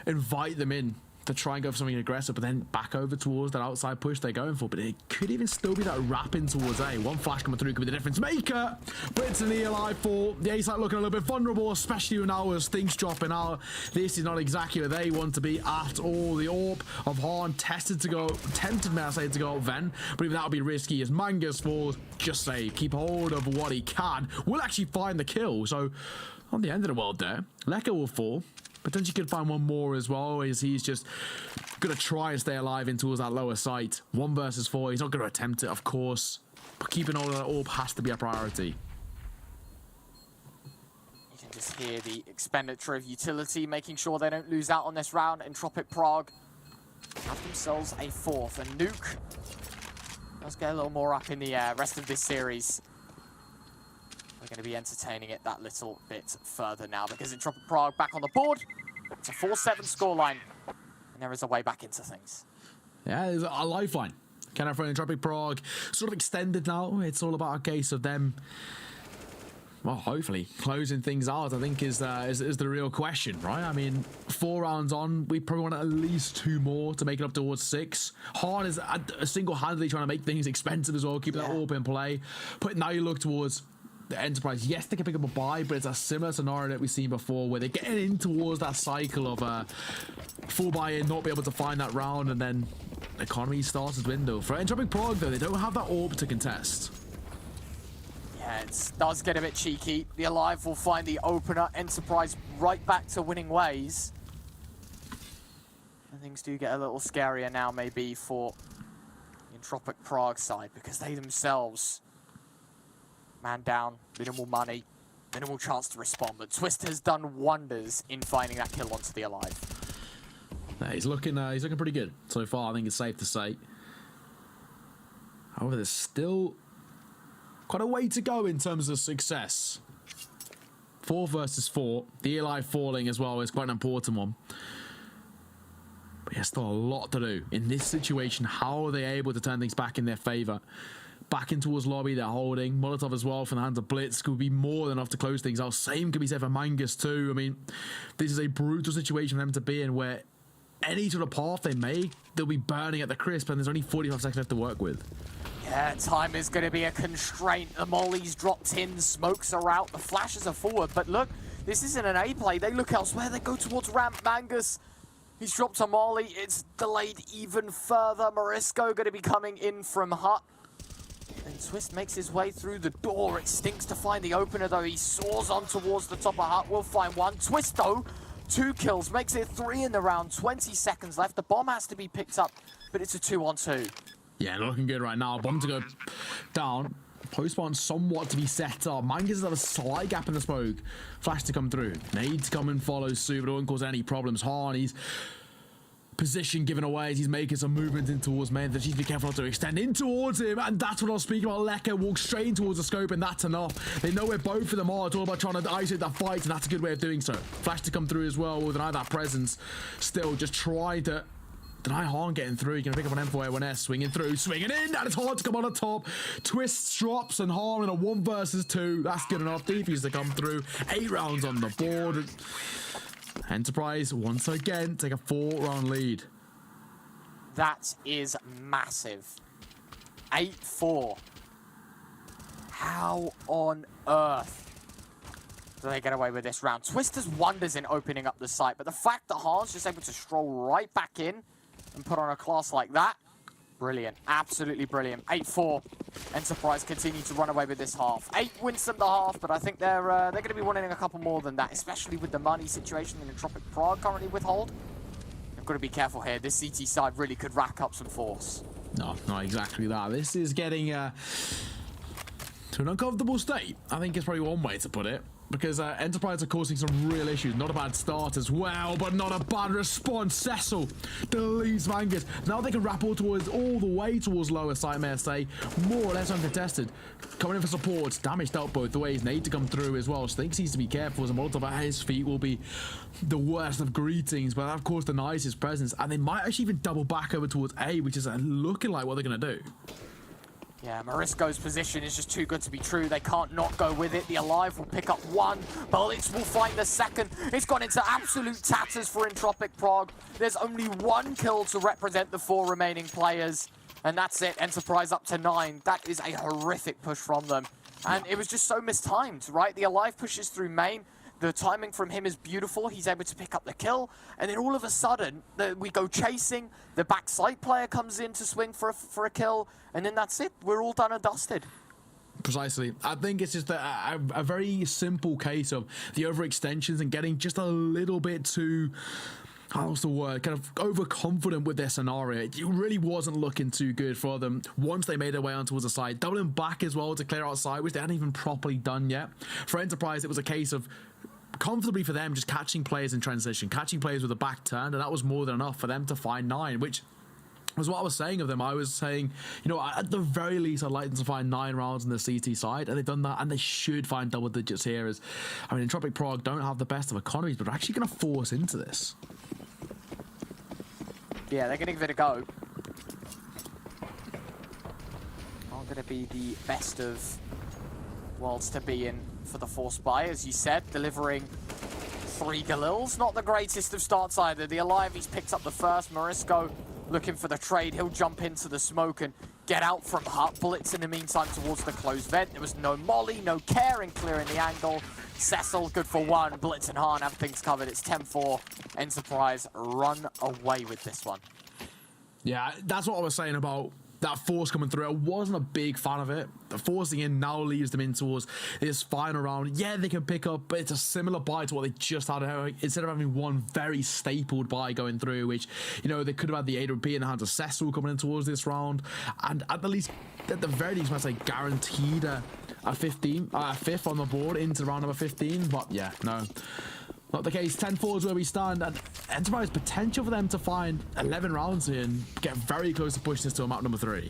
invite them in to try and go for something aggressive, but then back over towards that outside push they're going for. But it could even still be that wrapping towards A. One flash coming through could be the difference maker. Blitz in the alive for the A side looking a little bit vulnerable, especially now as things dropping out. This is not exactly where they want to be at all. The AWP of Hahn tempted, may I say, to go Ven, but even that would be risky as Mangus falls. Just say, keep hold of what he can. Will actually find the kill. So on the end of the world there, Lecker will fall. Potentially could find one more as well, as he's just going to try and stay alive in towards that lower site. 1 versus 4, he's not going to attempt it, of course. But keeping all of that AWP has to be a priority. You can just hear the expenditure of utility, making sure they don't lose out on this round. Entropiq Prague have themselves a 4th. And Nuke, let's get a little more up in the rest of this series. We're going to be entertaining it that little bit further now, because Entropiq Prague back on the board. It's a 4-7 scoreline, and there is a way back into things. Yeah, there's a lifeline. Kind of for Entropiq Prague, sort of extended now. It's all about a case of them well, hopefully closing things out, I think, is the real question, right? I mean, 4 rounds on, we probably want at least 2 more to make it up towards 6. Hard is single-handedly trying to make things expensive as well, keeping that AWP in play. But now you look towards the Enterprise. Yes, they can pick up a buy, but it's a similar scenario that we've seen before, where they're getting in towards that cycle of full buy-in, not be able to find that round, and then the economy starts its window. For Entropiq Prague, though, they don't have that AWP to contest. Yeah, it does get a bit cheeky. The Alive will find the opener. Enterprise right back to winning ways. And things do get a little scarier now, maybe, for the Entropiq Prague side, because they themselves, man down, minimal money, minimal chance to respond. But Twist has done wonders in finding that kill onto the Alive. Yeah, he's looking pretty good so far, I think it's safe to say. However, there's still quite a way to go in terms of success. 4 versus 4. The Eli falling as well is quite an important one. But there's still a lot to do. In this situation, how are they able to turn things back in their favour? Back in towards lobby, they're holding. Molotov as well from the hands of Blitz could be more than enough to close things out. Same could be said for Mangus too. I mean, this is a brutal situation for them to be in, where any sort of path they make, they'll be burning at the crisp, and there's only 45 seconds left to work with. Yeah, time is going to be a constraint. The molly's dropped in, smokes are out, the flashes are forward. But look, this isn't an A play. They look elsewhere. They go towards ramp. Mangus, he's dropped a molly. It's delayed even further. Morisco going to be coming in from Hut. And Twist makes his way through the door. It stinks to find the opener, though. He soars on towards the top of Hut. We'll find one. Twist, though, 2 kills. Makes it 3 in the round. 20 seconds left. The bomb has to be picked up, but it's a 2-on-2. Yeah, looking good right now. Bomb to go down. Post-spawn somewhat to be set up. Mangus has a slight gap in the smoke. Flash to come through. Nade to come and follow suit, but it won't cause any problems. Harney's position given away as he's making some movement in towards main. That she's be careful not to extend in towards him, and that's what I was speaking about. Leka walks straight in towards the scope, and that's enough. They know where both of them are. It's all about trying to isolate that fight, and that's a good way of doing so. Flash to come through as well with that presence. Still just try to deny Harn getting through. You're going to pick up an M4A1S, swinging through, swinging in, and it's hard to come on the top. Twist drops, and Harn in a 1 versus 2. That's good enough. Defuse to come through. 8 rounds on the board. Enterprise, once again, take a 4-round lead. That is massive. 8-4. How on earth do they get away with this round? Twist does wonders in opening up the site, but the fact that Harn's just able to stroll right back in and put on a class like that, brilliant. Absolutely brilliant. 8-4. Enterprise continue to run away with this half. 8 wins them the half, but I think they're going to be wanting a couple more than that, especially with the money situation in Entropiq Prague currently with hold. They've got to be careful here. This CT side really could rack up some force. No, not exactly that. This is getting to an uncomfortable state, I think is probably one way to put it. Because Enterprise are causing some real issues. Not a bad start as well, but not a bad response. Cecil deletes Mangus. Now they can rappel towards all the way towards lower side, may I say. More or less uncontested. Coming in for support. Damage dealt both ways. Need to come through as well. Stinks needs to be careful as a Molotov at his feet will be the worst of greetings. But that, of course, denies his presence. And they might actually even double back over towards A, which is looking like what they're going to do. Yeah, Morisco's position is just too good to be true. They can't not go with it. The Alive will pick up 1. Bullets will find the 2nd. It's gone into absolute tatters for Entropiq Prague. There's only 1 kill to represent the 4 remaining players. And that's it. Enterprise up to 9. That is a horrific push from them. And it was just so mistimed, right? The Alive pushes through main. The timing from him is beautiful. He's able to pick up the kill. And then all of a sudden, we go chasing. The backside player comes in to swing for a kill. And then that's it. We're all done and dusted. Precisely. I think it's just a very simple case of the overextensions and getting just a little bit too, how's the word, kind of overconfident with their scenario. It really wasn't looking too good for them once they made their way on towards the side. Doubling back as well to clear outside, which they hadn't even properly done yet. For Enterprise, it was a case of comfortably for them just catching players in transition, catching players with a back turn, and that was more than enough for them to find 9, which was what I was saying of them. I was saying, you know, at the very least, I'd like them to find 9 rounds on the CT side, and they've done that, and they should find double digits here. As I mean, Entropiq Prague don't have the best of economies, but are actually going to force into this. Yeah, they're going to give it a go. Not going to be the best of worlds to be in for the Force Buy, as you said, delivering 3 Galils. Not the greatest of starts either. The Alive, he's picked up the first. Morisco looking for the trade. He'll jump into the smoke and get out from Hut. Blitz in the meantime towards the closed vent. There was no molly, no care in clearing the angle. Cecil, good for 1. Blitz and Hahn have things covered. It's 10-4. Enterprise run away with this one. Yeah, that's what I was saying about that force coming through. I wasn't a big fan of it. The forcing in now leaves them in towards this final round. Yeah, they can pick up, but it's a similar buy to what they just had. Instead of having one very stapled buy going through, which, you know, they could have had the AWP in the hands of Cecil coming in towards this round. And at the very least, I say guaranteed a 5th on the board into round number 15. But yeah, no. Not the case. 10-4 is where we stand, and Enterprise potential for them to find 11 rounds here and get very close to push this to a map number 3.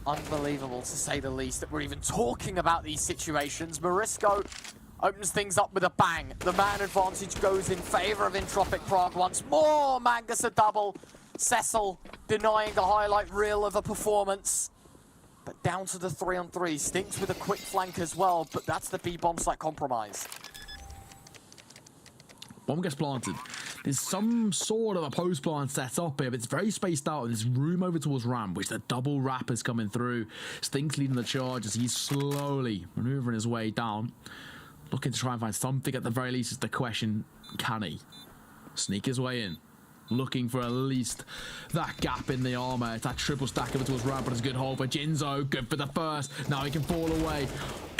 Unbelievable, to say the least, that we're even talking about these situations. Morisco opens things up with a bang. The man advantage goes in favor of Entropiq Prague once more. Mangus a double. Cecil denying the highlight reel of a performance. But down to the 3-on-3. Stinks with a quick flank as well, but that's the B-bomb site compromise. Bomb gets planted. There's some sort of a post plant set up here, but it's very spaced out. There's room over towards Ram, which the double wrap is coming through. Stinks leading the charge as he's slowly maneuvering his way down, looking to try and find something. At the very least, is the question: can he sneak his way in? Looking for at least that gap in the armor. It's that triple stack over towards Ram, but it's a good hold for Jinzo. Good for the first. Now he can fall away.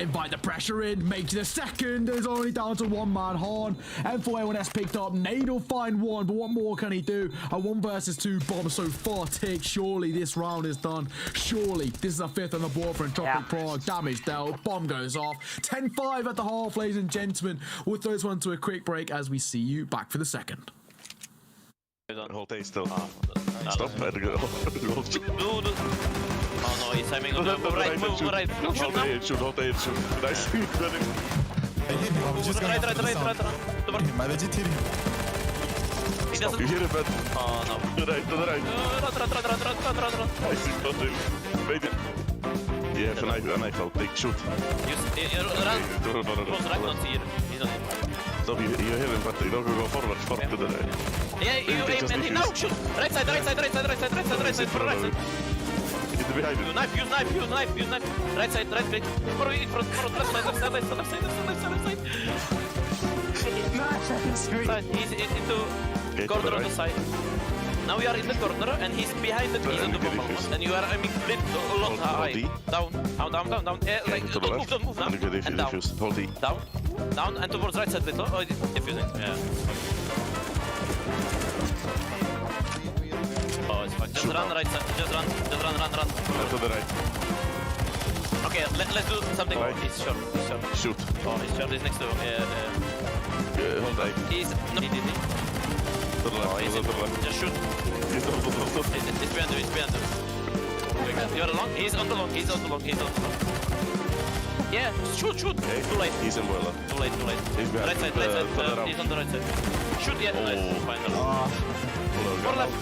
Invite the pressure in. Makes the second. It's only down to 1 man. Hahn. M4A when that's picked up. Nade will find 1, but what more can he do? A 1 versus 2 bomb so far ticked. Surely this round is done. Surely this is a 5th on the board for Entropiq Prague. Damage dealt. Bomb goes off. 10-5 at the half, ladies and gentlemen. We'll throw this one to a quick break as we see you back for the second. Hold A still. Stop. Oh no, he's aiming on the right. Move right. Hold A and shoot. Hold A and shoot. Nice. I hit him. I was just Right. I legit hit him. He doesn't. You hit him, man. Oh no. To the right. To the right. Run. Nice. You got him. Made it. Yeah, have a knife out. Take shoot. Run. No. Close right, not here. He's not here. Stop. You hit him, but you don't go forward to the right. Yeah, you aim and he now shoot. Right side, for right side. Get behind him. Use knife. Right side, right click. Front, left side. Side. He's into corner on the side. Now we are in the corner and he's behind the he's on the bomb almost. And you are aiming a lot high. Down. Move now. And down. Hold E. Down and towards right side little. Oh, defusing. Yeah. Oh, it's fine. Just run right side. Just run. To the right. Okay, let's do something. Right. He's short. Shoot. Oh, he's short. He's next to him. Hold A. He's no. To the left. Just shoot. He's It's behind you. You are along. He's on the long. Yeah, shoot. Okay. Too late. He's in boiler. Too late. He's behind. Right side. He's on the right side. Shoot, yeah. Nice. Fine. More left.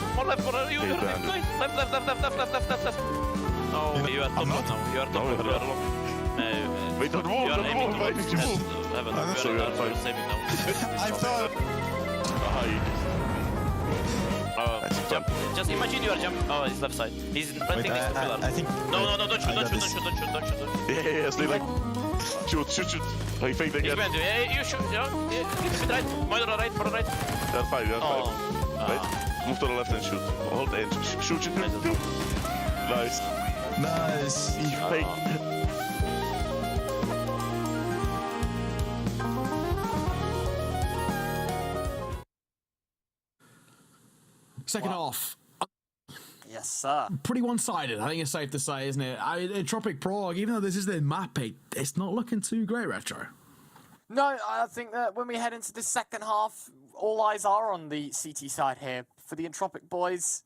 You are left. Oh, you are top now. You are top. You are long. Wait, don't move. Why did you move? You are saving now. I thought. Jump. Just imagine you are jumping. Oh, it's left side. He's planting this pillar. I think. No, don't shoot. Yeah, stay like. Shoot. Oh, he faked He's again. behind you. Yeah, you shoot. Yeah, keep it right. More right, for right. That's 5. Wait, move to the left and shoot. Hold A and shoot. Nice. He faked. Second half. Yes, sir. Pretty one-sided, I think it's safe to say, isn't it? Entropiq Prague, even though this is their map pick, it's not looking too great, Retro. No, I think that when we head into the second half, all eyes are on the CT side here. For the Entropiq boys,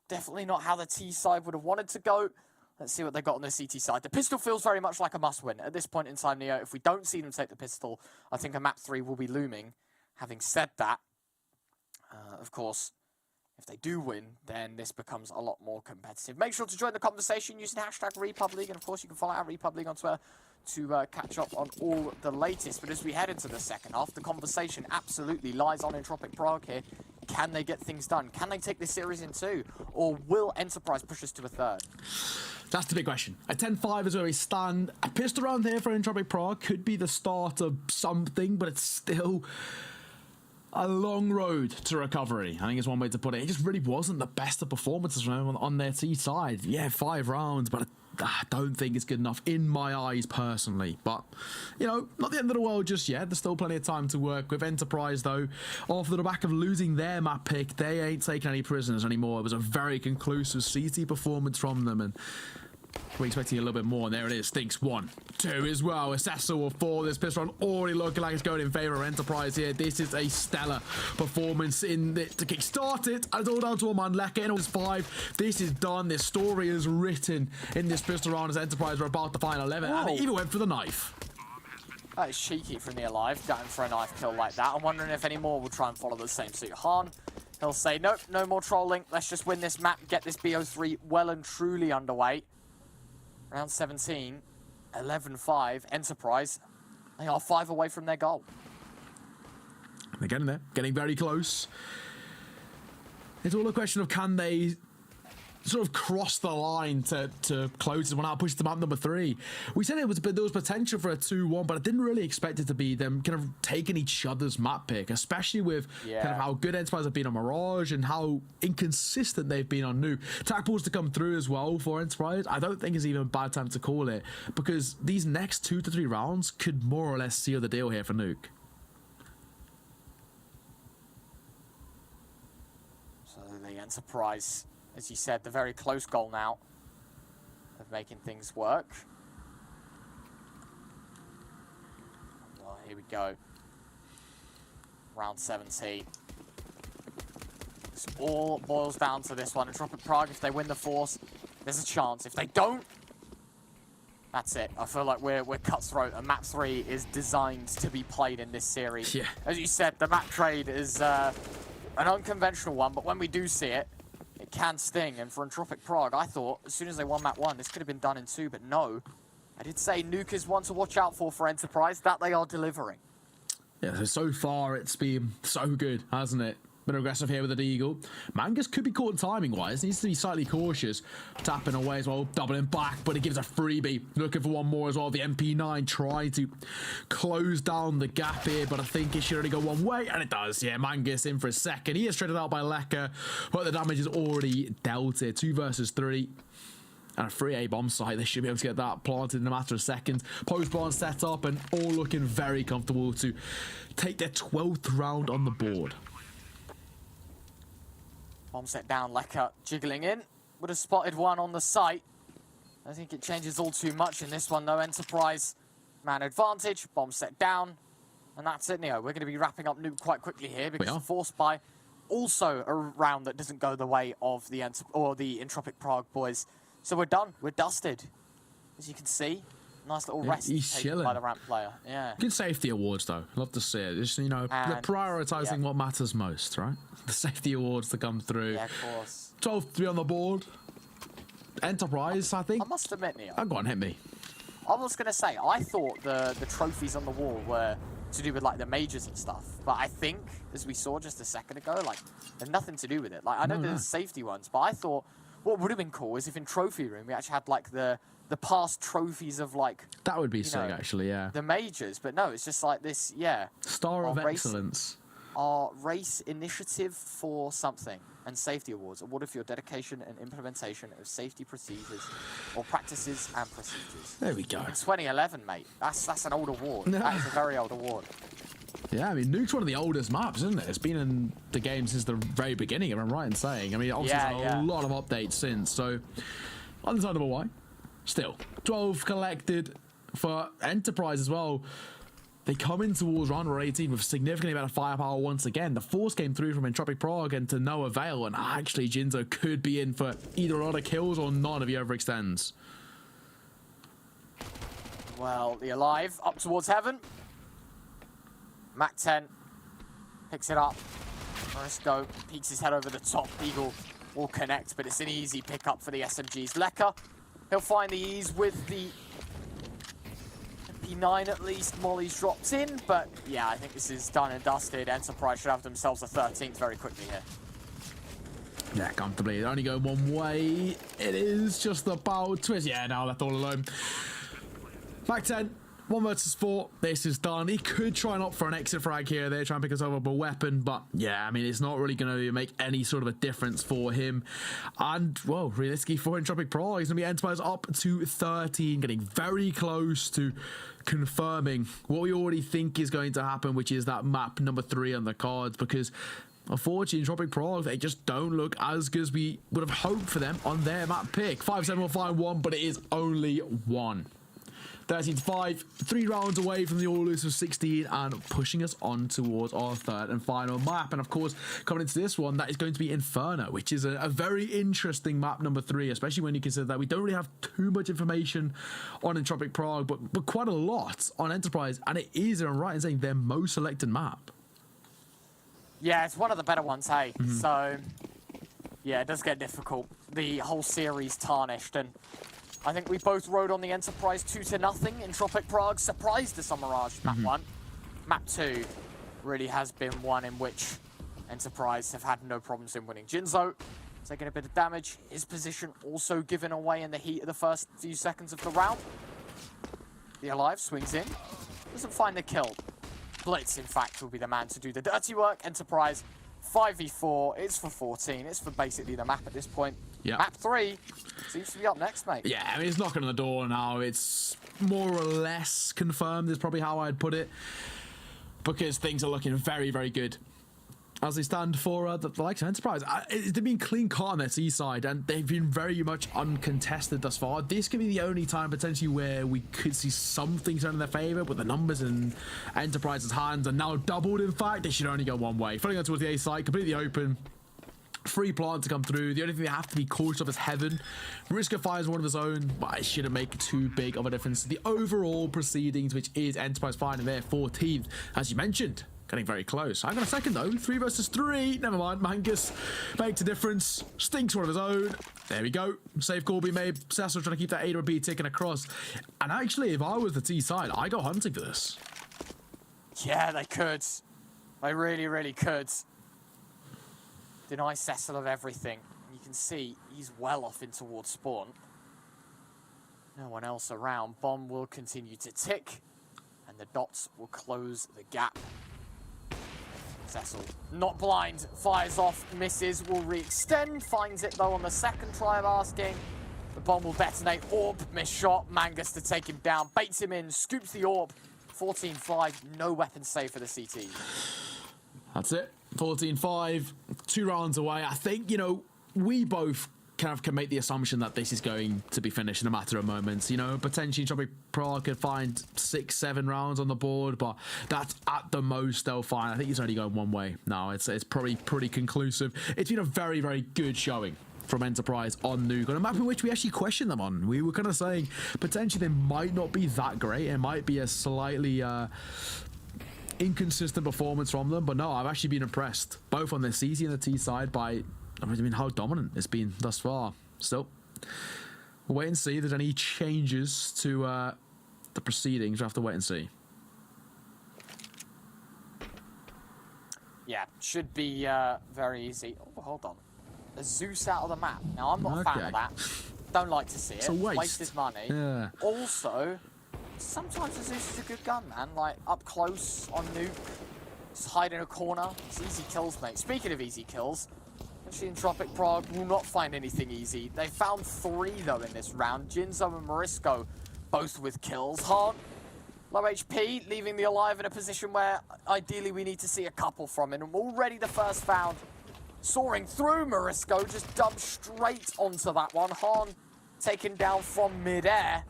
definitely not how the T side would have wanted to go. Let's see what they got on the CT side. The pistol feels very much like a must-win. At this point in time, Neo, if we don't see them take the pistol, I think a map 3 will be looming. Having said that, of course, if they do win, then this becomes a lot more competitive. Make sure to join the conversation using hashtag REPUBLEAGUE, and of course you can follow our REPUBLEAGUE on Twitter to catch up on all the latest. But as we head into the second half, the conversation absolutely lies on Entropiq Prague here. Can they get things done? Can they take this series in 2? Or will Enterprise push us to a third? That's the big question. A 10-5 is where we stand. A pissed around here for Entropiq Prague could be the start of something, but it's still a long road to recovery, I think is one way to put it. It just really wasn't the best of performances from them on their T side. Yeah, 5 rounds, but I don't think it's good enough in my eyes personally. But, you know, not the end of the world just yet. There's still plenty of time to work with. Enterprise, though, off the back of losing their map pick, they ain't taking any prisoners anymore. It was a very conclusive CT performance from them, and we're expecting a little bit more, and there it is. Stinks 1, 2 as well. Assessor will fall. This pistol run already looking like it's going in favour of Enterprise here. This is a stellar performance in the, to kickstart it. And it's all down to a man. Lecker in 5. This is done. This story is written in this pistol round as Enterprise were about to find 11. Whoa. And it even went for the knife. That is cheeky from the Alive, going for a knife kill like that. I'm wondering if any more will try and follow the same suit. Han, he'll say, nope, no more trolling. Let's just win this map, get this BO3 well and truly underway. Round 17, 11-5, Enterprise. They are 5 away from their goal. They're getting there, getting very close. It's all a question of can they sort of cross the line to close this one out, push to map number 3. We said there was potential for a 2-1, but I didn't really expect it to be them kind of taking each other's map pick, especially with kind of how good Enterprise have been on Mirage and how inconsistent they've been on Nuke. Tac balls to come through as well for Enterprise. I don't think it's even a bad time to call it, because these next 2 to 3 rounds could more or less seal the deal here for Nuke. So the Enterprise, as you said, the very close goal now of making things work. Well, here we go. Round 17. This all boils down to this one. Entropiq Prague, if they win the Force, there's a chance. If they don't, that's it. I feel like we're cutthroat, and map 3 is designed to be played in this series. Yeah. As you said, the map trade is an unconventional one, but when we do see it, it can sting. And for Entropiq Prague, I thought as soon as they won map 1, this could have been done in 2, but no. I did say Nuke is one to watch out for Enterprise. That they are delivering. Yeah, so far it's been so good, hasn't it? Been aggressive here with the Deagle. Mangus could be caught timing-wise. Needs to be slightly cautious. Tapping away as well, doubling back, but he gives a freebie. Looking for one more as well. The MP9 trying to close down the gap here, but I think it should only go one way, and it does. Yeah, Mangus in for a second. He is traded out by Lecker, but the damage is already dealt here. 2 versus 3. And a free A bomb site. They should be able to get that planted in a matter of seconds. Post barn set up, and all looking very comfortable to take their 12th round on the board. Bomb set down, Lecker jiggling in. Would have spotted one on the site. I think it changes all too much in this one though. Enterprise, man advantage, bomb set down. And that's it, Neo. We're going to be wrapping up Nuke quite quickly here because the Force Buy, also a round that doesn't go the way of the Entropiq Prague boys. So we're done. We're dusted. As you can see, nice little rest taken by the ramp player. Yeah. Good safety awards though. Love to see it. Just, you know, they're prioritizing what matters most, right? The safety awards to come through. Yeah, of course. 12-3 on the board. Enterprise, I think. I must admit, Neo. Go on, hit me. I was going to say, I thought the trophies on the wall were to do with like the majors and stuff. But I think, as we saw just a second ago, like, they're nothing to do with it. Like, I know there's safety ones, but I thought what would have been cool is if in Trophy Room we actually had like the past trophies of like... That would be sick, actually, yeah. The majors, but no, it's just like this, Star of Excellence. Our race initiative for something and safety awards awarded for your dedication and implementation of safety procedures or practices and procedures. There we go. In 2011, mate. That's an old award. That is a very old award. Yeah, I mean, Nuke's one of the oldest maps, isn't it? It's been in the game since the very beginning, if I'm right in saying. I mean, obviously there's a lot of updates since, so understandable why. Still, 12 collected for Enterprise as well. They come in towards round 18 with significantly better firepower once again. The Force came through from Entropiq Prague and to no avail, and actually Jinzo could be in for either a lot of kills or none if he overextends. Well, the Alive up towards heaven. Mac 10 picks it up. Marisco peeks his head over the top. Eagle will connect, but it's an easy pickup for the SMGs. Lecker, he'll find the ease with the 39 at least. Molly's dropped in, but yeah, I think this is done and dusted. Enterprise should have themselves a 13th very quickly here. Yeah, comfortably. They're only going one way. It is just about twist. Yeah, now left all alone. Back 10. 1 versus 4. This is done. He could try and opt for an exit frag here. They're trying to pick us over a weapon, but yeah, I mean, it's not really going to make any sort of a difference for him. And, well, realistically for Entropiq Prague, he's going to be Enterprise up to 13, getting very close to confirming what we already think is going to happen, which is that map number 3 on the cards, because unfortunately, Entropiq Prague, they just don't look as good as we would have hoped for them on their map pick. 5-7 will find 1, but it is only 1. 13-5, 3 rounds away from the all-elusive 16 and pushing us on towards our 3rd and final map. And of course, coming into this one, that is going to be Inferno, which is a very interesting map number 3, especially when you consider that we don't really have too much information on Entropiq Prague, but quite a lot on Enterprise, and it is right in saying their most selected map. Yeah, it's one of the better ones, hey. So, yeah, it does get difficult. The whole series tarnished, and I think we both rode on the Enterprise 2-0. Entropiq Prague surprised us on Mirage map 1. Map 2 really has been one in which Enterprise have had no problems in winning. Jinzo taking a bit of damage. His position also given away in the heat of the first few seconds of the round. The Alive swings in. Doesn't find the kill. Blitz, in fact, will be the man to do the dirty work. Enterprise 5v4. It's for 14. It's for basically the map at this point. Yeah. Map 3 seems to be up next, mate. Yeah, I mean, it's knocking on the door now. It's more or less confirmed is probably how I'd put it, because things are looking very, very good as they stand for the likes of Enterprise. They've been clean cut on their seaside, and they've been very much uncontested thus far. This could be the only time potentially where we could see something turn in their favour, with the numbers in Enterprise's hands are now doubled. In fact, they should only go one way. Floating on towards the A site, completely open. Free plant to come through. The only thing they have to be cautious of is Heaven. Risker fires one of his own, but it shouldn't make too big of a difference to the overall proceedings, which is Enterprise finding their 14th, as you mentioned. Getting very close. I got a second though. 3 versus 3. Never mind. Mangus makes a difference. Stinks one of his own. There we go. Safe call being made. Cecil trying to keep that A to B ticking across. And actually, if I was the T side, I go hunting for this. Yeah, they could. They really, really could. Deny Cecil of everything. You can see he's well off in towards spawn. No one else around. Bomb will continue to tick, and the dots will close the gap. Cecil, not blind, fires off, misses, will re-extend, finds it though on the second try of asking. The bomb will detonate, orb, miss shot, Mangus to take him down, baits him in, scoops the orb. 14-5, no weapon save for the CT. That's it. 14-5, 2 rounds away. I think, you know, we both kind of can make the assumption that this is going to be finished in a matter of moments. You know, potentially Entropiq Prague could find 6-7 rounds on the board, but that's at the most they'll find. I think it's only going one way now. It's probably pretty conclusive. It's been a very, very good showing from Enterprise on Nuke, on a map in which we actually questioned them on. We were kind of saying potentially they might not be that great. It might be a slightly inconsistent performance from them, but no, I've actually been impressed both on the CT and the T side by, I mean, how dominant it's been thus far. Still, we'll wait and see if there's any changes to the proceedings. We'll have to wait and see. Yeah, should be very easy. Oh, hold on. A Zeus out of the map. Now, I'm not a fan of that. Don't like to see it. It's a waste. Wasted money. Yeah. Also, sometimes a Zeus is a good gun, man. Like, up close on Nuke. Just hide in a corner. It's easy kills, mate. Speaking of easy kills, actually Entropiq Prague will not find anything easy. They found 3, though, in this round. Jinzo and Morisco, both with kills. Hahn, low HP, leaving the Alive in a position where ideally we need to see a couple from him. And already the first found, soaring through Morisco, just dumped straight onto that one. Hahn taken down from mid-air.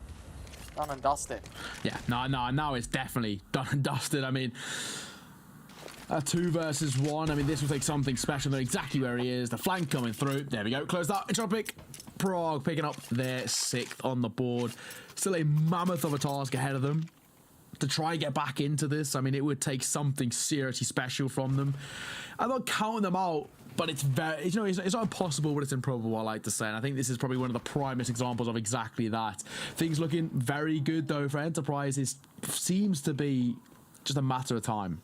Done and dusted. Yeah, now it's definitely done and dusted. I mean, 2 versus 1. I mean, this will take something special. Know exactly where he is. The flank coming through. There we go. Close that. Entropiq Prague picking up their 6th on the board. Still a mammoth of a task ahead of them to try and get back into this. I mean, it would take something seriously special from them. I'm not counting them out but it's very, you know, it's not impossible, but it's improbable, I like to say. And I think this is probably one of the primest examples of exactly that. Things looking very good, though, for Enterprise. It seems to be just a matter of time.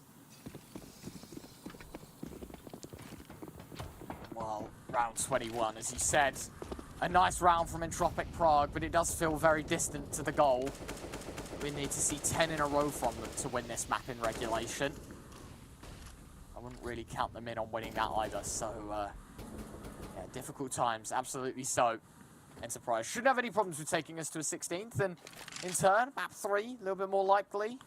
Well, round 21, as you said, a nice round from Entropiq Prague, but it does feel very distant to the goal. We need to see 10 in a row from them to win this map in regulation. I wouldn't really count them in on winning that either, so yeah, difficult times, absolutely so. Enterprise shouldn't have any problems with taking us to a 16th, and in turn, map 3, a little bit more likely.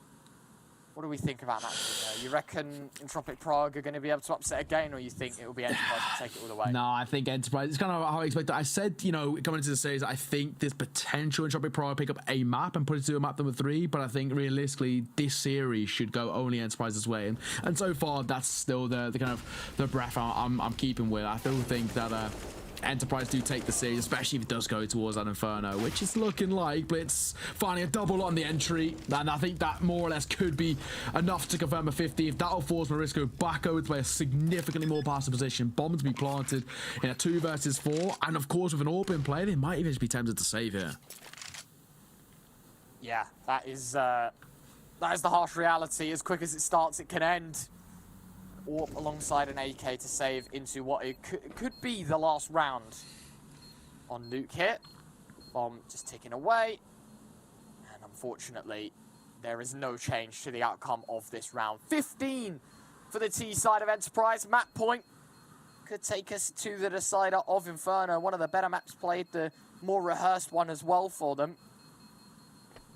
What do we think about that? You reckon Entropiq Prague are going to be able to upset again, or you think it will be Enterprise to take it all the way? No, I think Enterprise, it's kind of how I expected. I said, you know, coming into the series, I think there's potential Entropiq Prague pick up a map and put it to a map number 3, but I think realistically, this series should go only Enterprise's way. And so far, that's still the kind of the breath I'm keeping with. I still think that Enterprise do take the series, especially if it does go towards that Inferno, which is looking like Blitz finding a double on the entry, and I think that more or less could be enough to confirm a 50. If that'll force Morisco back over to play a significantly more passive position, bomb to be planted in a 2 versus 4, and of course with an AWP in play, they might even just be tempted to save here. Yeah, that is the harsh reality. As quick as it starts, it can end. AWP alongside an AK to save into what it could be the last round on Nuke hit. Bomb just ticking away. And unfortunately, there is no change to the outcome of this round. 15 for the T side of Enterprise. Map point could take us to the decider of Inferno. One of the better maps played, the more rehearsed one as well for them.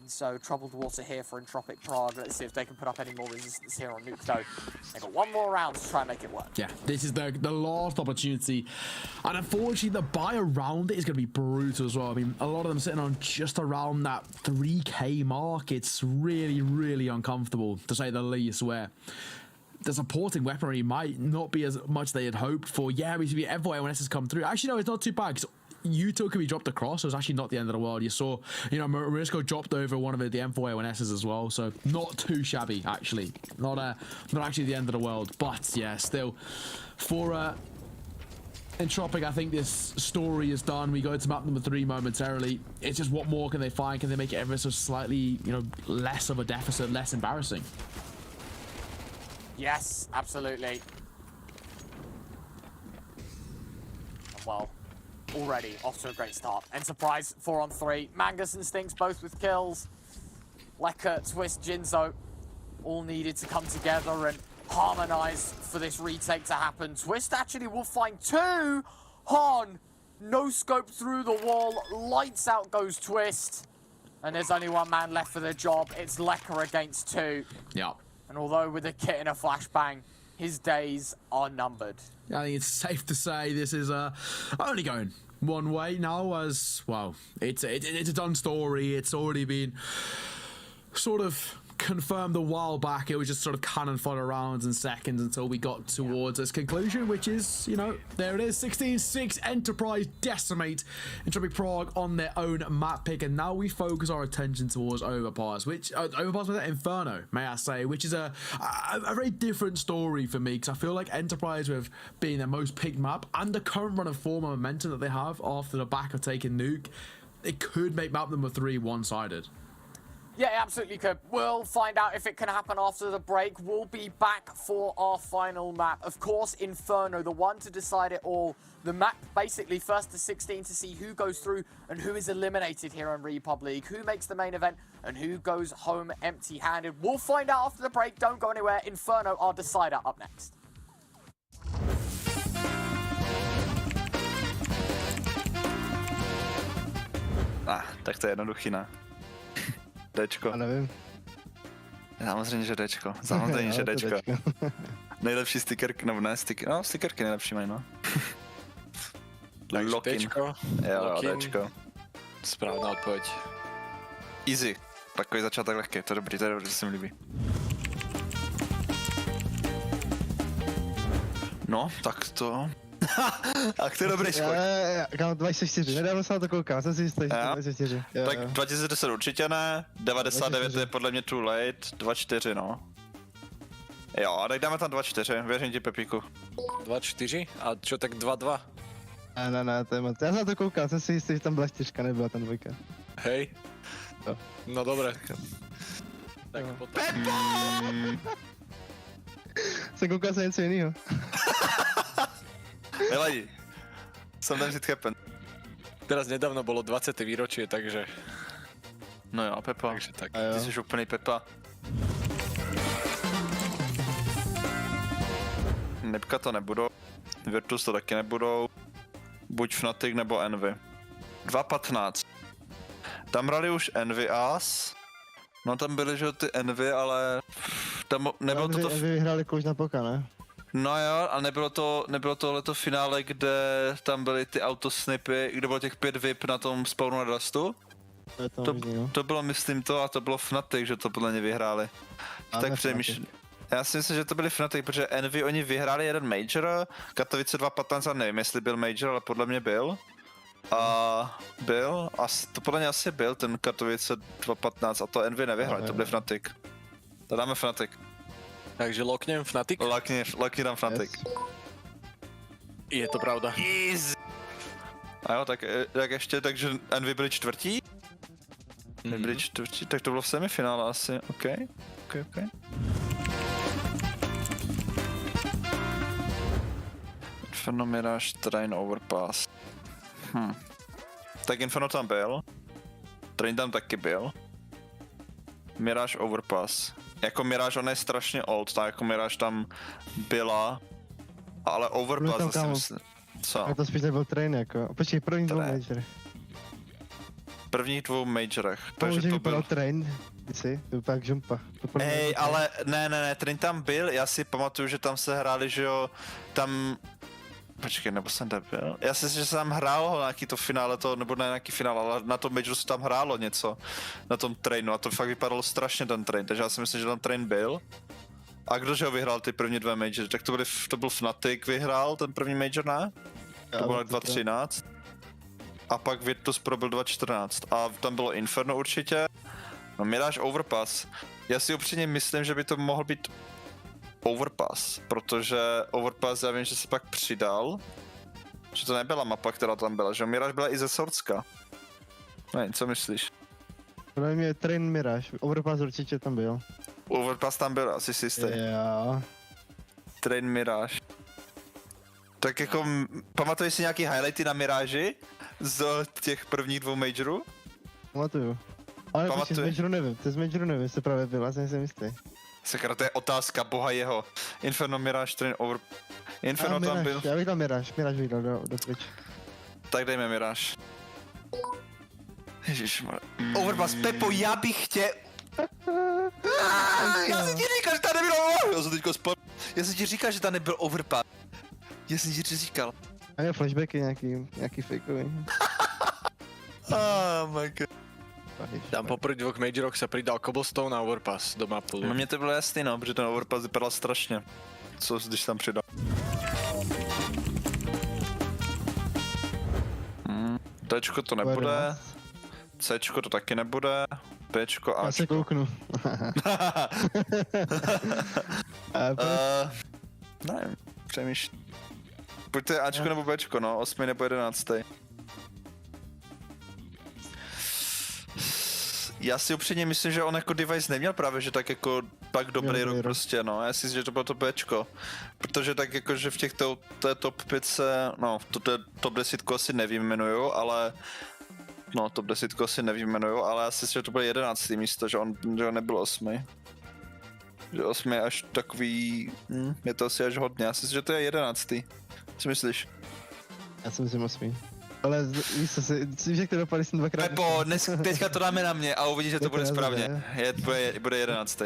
So troubled water here for Entropiq Prague. Let's see if they can put up any more resistance here on Nuke, though. They've got one more round to try and make it work. Yeah, this is the last opportunity. And unfortunately, the buy around it is going to be brutal as well. I mean, a lot of them sitting on just around that 3k mark. It's really, really uncomfortable, to say the least, where the supporting weaponry might not be as much as they had hoped for. Yeah, we see the Envoy when has come through. Actually, no, it's not too bad. Util can be dropped across, so it's actually not the end of the world. You saw, you know, Morisco dropped over one of the M4A1Ss as well, so not too shabby, actually. Not actually the end of the world, but yeah, still. For Entropiq, I think this story is done. We go to map number 3 momentarily. It's just what more can they find? Can they make it ever so slightly, you know, less of a deficit, less embarrassing? Yes, absolutely. Well, already off to a great start. Enterprise 4 on 3. Mangus and Stinks both with kills. Lecker, Twist, Jinzo all needed to come together and harmonize for this retake to happen. Twist actually will find 2. Han, no scope through the wall. Lights out goes Twist. And there's only one man left for the job. It's Lecker against 2. Yeah. And although with a kit and a flashbang, his days are numbered. I think it's safe to say this is only going one way now, as well. It's a done story. It's already been sort of confirmed a while back. It was just sort of cannon fodder rounds and seconds until we got towards its conclusion, which is, you know, there it is. 16-6 Enterprise decimate Entropiq Prague on their own map pick, and now we focus our attention towards Overpass, which Overpass with Inferno, may I say, which is a very different story for me, because I feel like Enterprise, with being their most picked map and the current run of form and momentum that they have after the back of taking Nuke, it could make map number 3 one-sided. Yeah, it absolutely could. We'll find out if it can happen after the break. We'll be back for our final map. Of course, Inferno, the one to decide it all. The map basically first to 16 to see who goes through and who is eliminated here on REPUBLEAGUE, who makes the main event and who goes home empty-handed. We'll find out after the break. Don't go anywhere. Inferno, our decider, up next. Tak to je jednoduchý, ne? Dčko. Já nevím. Samozřejmě, že Dčko. Samozřejmě, že Dčko. Nejlepší stickerky, nebo ne sticker, no stickerky nejlepší mají, no. Lock-in. Jo, Dčko. Správná odpověď. Easy. Takový začátek lehký, to je dobrý, to se mi líbí. No, tak to... Ach, to je dobrý skok. Kámo, 24, nedávno se na to koukám, jsem si jistý, 24. Tak 2010 určitě ne, 99 je podle mě too late, 24 no. Jo, tak dáme tam 2-4, věřím ti, Pepíku. 2-4? A čo tak 2-2? Ne, to je moc. Já jsem na to koukal, jsem si jistý, že tam byla 4, nebyla tam 2. Hej. Jo. No dobré. Tak potom. Jsem koukal se něco jiného. Nevadí. Sometimes it happen. Teraz nedávno bolo 20. výročie, takže... No jo, Pepa. Takže tak. Ty jsi úplný Pepa. Nipka to nebudou. Virtus to taky nebudou. Buď Fnatic nebo Envy. 2.15. Tam hrali už Envy As. No tam byly, že ty Envy, ale... Tam nebylo to... Envy vyhráli kouč na poka, ne? No jo, a nebylo to leto finále, kde tam byly ty autosnipy, kde bylo těch 5 VIP na tom spawnu na Dustu. To bylo, myslím to, a to bylo Fnatic, že to podle ně vyhráli. Tak přemýšlím. Já si myslím, že to byli Fnatic, protože Envy oni vyhráli jeden Major, Katovice 2.15, nevím jestli byl Major, ale podle mě byl. A to podle mě asi byl ten Katovice 2.15 a to Envy nevyhrali, to byli Fnatic. To dáme Fnatic. Takže loknem Fnatic? Lokni tam Fnatic. Yes. Je to pravda. Easy. A jo, tak ještě, takže Envy byli čtvrtí? Byli čtvrtí, tak to bylo v semifinále asi, OK. Inferno Mirage Train Overpass. Tak Inferno tam byl. Train tam taky byl. Mirage Overpass. Jako Mirage ona je strašně old, tak jako Mirage tam byla. Ale Overpass asi myslím. Co? A to spíš nebyl Train jako. Počkej, první 2 majorech. Prvních 2 majorech. Takže to byl Train. To vypadá jak žumpa. Hej, ale ne, Train tam byl, já si pamatuju, že tam se hráli, že jo, tam... Počkej, nebo jsem debil? Já si myslím, že se tam hrálo nějaký to finále, nebo ne nějaký finále, ale na tom Majoru se tam hrálo něco, na tom Trainu a to fakt vypadalo strašně ten Train, takže já si myslím, že tam Train byl. A kdože ho vyhrál ty první 2 Majory? Tak to byl Fnatic vyhrál ten první Major, ne? To bylo 2.13. A pak Virtus Pro byl 2.14 a tam bylo Inferno určitě. No Mirage Overpass. Já si upřímně myslím, že by to mohl být Overpass, protože Overpass já vím, že se pak přidal. Že to nebyla mapa, která tam byla, že Mirage byla i ze Sordska. Ne, co myslíš? Podle mě Train Mirage, Overpass určitě tam byl. Overpass tam byl, asi si jistý. Jo. Train Mirage. Tak jako, pamatuješ si nějaký highlighty na Mirage z těch prvních 2 Majorů? Pamatuju. Ale počkej, z Majoru nevím, se právě byl, já jsem jistý. Sakra, to je otázka boha jeho. Inferno Mirage Train Over... Inferno tam Mirage, byl. Já bych dal Mirage vydal do pryč. Tak dejme Mirage. Ježišmar. Overpass, Pepo, já bych chtěl... Já jsem ti říkal, že tady nebyl Overpass. Já jsem ti říkal, že tady nebyl Overpass. Já jsem ti říkal. A jo, flashbacky nějaký fakeový. Oh my god. Tam po prvých 2 Majoroch sa pridal Cobblestone a Overpass do mapu. No mně to bylo jasný, no, protože ten Overpass vypadal strašně. Co když tam přidal? Tčko to nebude. Cčko to taky nebude. Pčko, Ačko. Já se kouknu. Nevím, přemýšlím. Buď to je Ačko nebo Bčko, no, 8 nebo 11. Já si upřímně myslím, že on jako device neměl právě, že tak jako tak dobrý rok prostě, no. Já si myslím, že to bylo to Bčko. Protože tak jako, že v těch té top 5, no, to top 10 asi nevyjmenuju, ale... No, top 10 asi nevyjmenuju, ale já si myslím, že to bylo 11. místo, že on nebyl 8. Že 8 je až takový... je to asi až hodně, já si myslím, že to je 11. Co myslíš? Já si myslím 8. Ale víš co, že to dopadly jsem dvakrát. Pepo, teďka to dáme na mě a uvidíš, že to bude správně. Bude 11.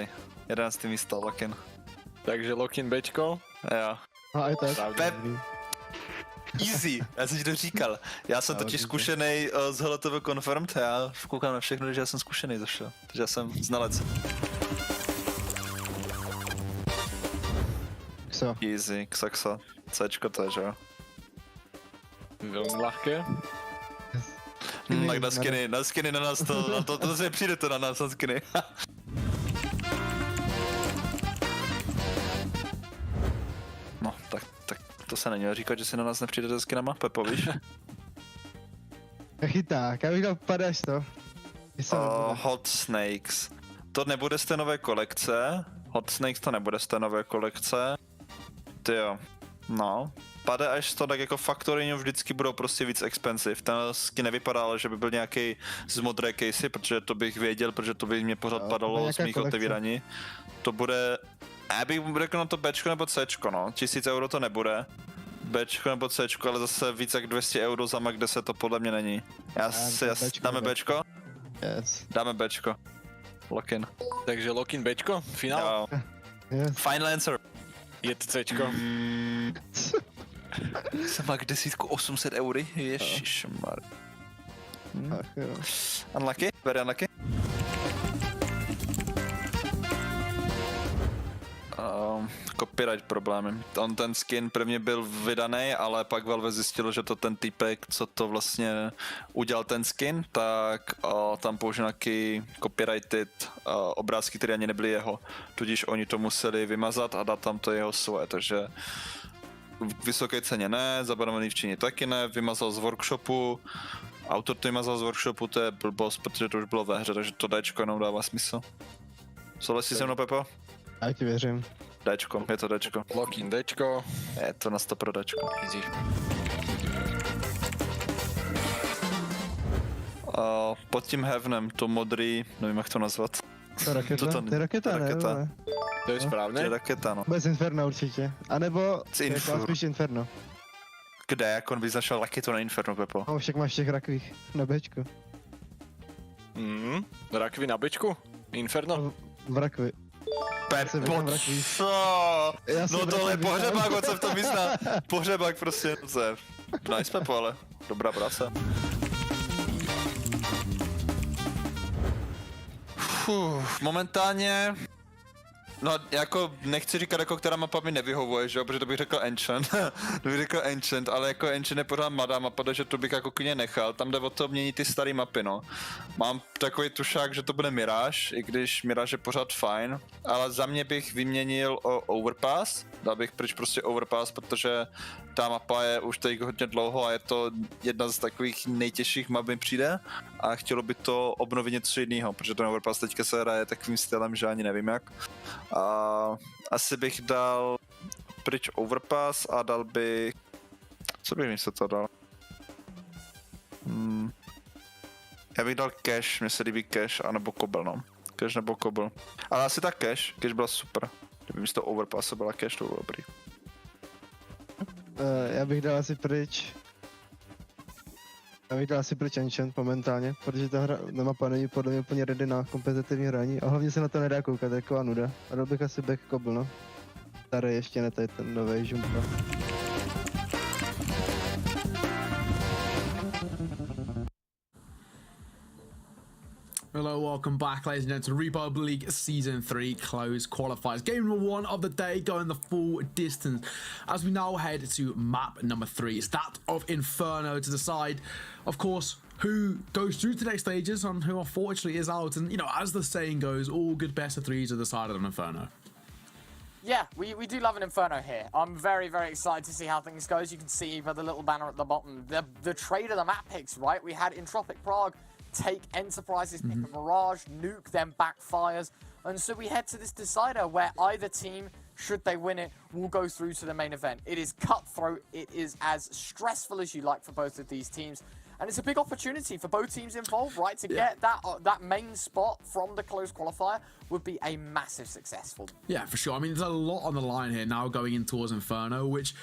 11. místo, Lokin. Takže Lokin Bčko? Jo. A je tak. Pep. Easy, já jsem ti to říkal. Já jsem totiž zkušený z HLTV Confirmed, já koukám na všechno, že já jsem zkušený zašel. Takže já jsem znalec. Xo. Easy, Xaxa. Cčko to je, že jo? Velmi ľahké. Tak na skiny na nás to se přijde to na nás na skiny. to se neměl říkat, že si na nás nepřijde se skinama, Pepo, víš? Chyták, já bych dal padáš to. Hot Snakes. To nebude z té nové kolekce. Hot Snakes to nebude z té nové kolekce. Tyjo, no. Pade až to tak jako Factory vždycky budou prostě víc expensive. Ten skin nevypadá, ale že by byl nějaký z modré casey, protože to bych věděl, protože to by mě pořád padalo z mých otevírání. To bude, já bych řekl na to Bčko nebo Cčko, no. 1000 euro to nebude. Bčko nebo Cčko, ale zase víc jak 200 euro za Mac 10 to podle mě není. Dáme Bčko? Yes. Dáme Bčko. Lock-in. Takže lock-in Bčko, finál. Yes. Final answer. Je to Cčko. Jsem Mac 10 800 eury, ježišmar. Ach jo. Unlucky, very unlucky. Copyright problémy. Ten skin prvně byl vydaný, ale pak Valve zjistilo, že to ten týpek, co to vlastně udělal ten skin, tak tam použil nějaký copyrighted obrázky, které ani nebyly jeho. Tudíž oni to museli vymazat a dát tam to jeho svoje, takže v vysoké ceně ne, zabarvený v Číně taky ne, vymazal z workshopu, autor to vymazal z workshopu, to je blbost, protože to už bylo ve hře, takže to Dčko jenom dává smysl. Souhlasí se mnou, Pepo? Já ti věřím. Dčko, je to Dčko. Lock-in Dčko. Je to na 100 pro Dčko. Easy. Pod tím heavnem, to modrý, nevím jak to nazvat. To raketa? To je raketa, ne? raketa. To je správné? To je raketa, no. Bez Inferno určitě. A nebo jako spíš Inferno. Kde, jak on vyznačil raketu na Inferno, Pepo? No, však máš těch rakvích na Bčku. Rakvy na Bčku? Inferno? V rakvi. Pepo, co? No tohle je pohřebák, on se v tom vyzná. Pohřebák prostě, Josef. Nice, Pepo, ale dobrá práce. Momentálně, no jako nechci říkat jako která mapa mi nevyhovuje, že jo, protože to bych řekl Ancient, ale jako Ancient je pořád mladá mapa, takže to bych jako klidně nechal, tam jde o to měnit ty staré mapy, no. Mám takový tušák, že to bude Mirage, i když Mirage je pořád fajn, ale za mě bych vyměnil o Overpass, dal bych pryč prostě Overpass, protože ta mapa je už teď hodně dlouho a je to jedna z takových nejtěžších map mi přijde a chtělo by to obnovit něco jiného, protože ten Overpass teďka se hraje takovým stylem, že ani nevím jak. A asi bych dal pryč Overpass a dal bych... Co bych místo to dal? Já bych dal Cash, mně se líbí Cash, anebo Cobble, no. Cash nebo Cobble. Ale asi tak Cash byla super. Kdyby místo Overpassu byla Cash, to bylo dobrý. Já bych dal asi pryč. Já bych dal asi pryč Enchant momentálně, protože ta mapa není podle mě úplně ready na kompetitivní hraní a hlavně se na to nedá koukat, jako nuda. A dal bych asi back Cobble, no. Starý ještě ne, tady ten nový žumpa. Hello, welcome back, ladies and gentlemen, to Republic Season 3 Close Qualifiers. Game number 1 of the day, going the full distance. As we now head to map number 3, it's that of Inferno to decide, of course, who goes through to the next stages and who unfortunately is out. And, you know, as the saying goes, all good best of threes are decided on Inferno. Yeah, we do love an Inferno here. I'm very, very excited to see how things goes. You can see by the little banner at the bottom, the trade of the map picks, right? We had Entropiq Prague take Enterprise's pick of Mirage, nuke, then backfires. And so we head to this decider where either team, should they win it, will go through to the main event. It is cutthroat. It is as stressful as you like for both of these teams. And it's a big opportunity for both teams involved, right? To get that main spot from the close qualifier would be a massive success for them. Yeah, for sure. I mean, there's a lot on the line here now going in towards Inferno, which,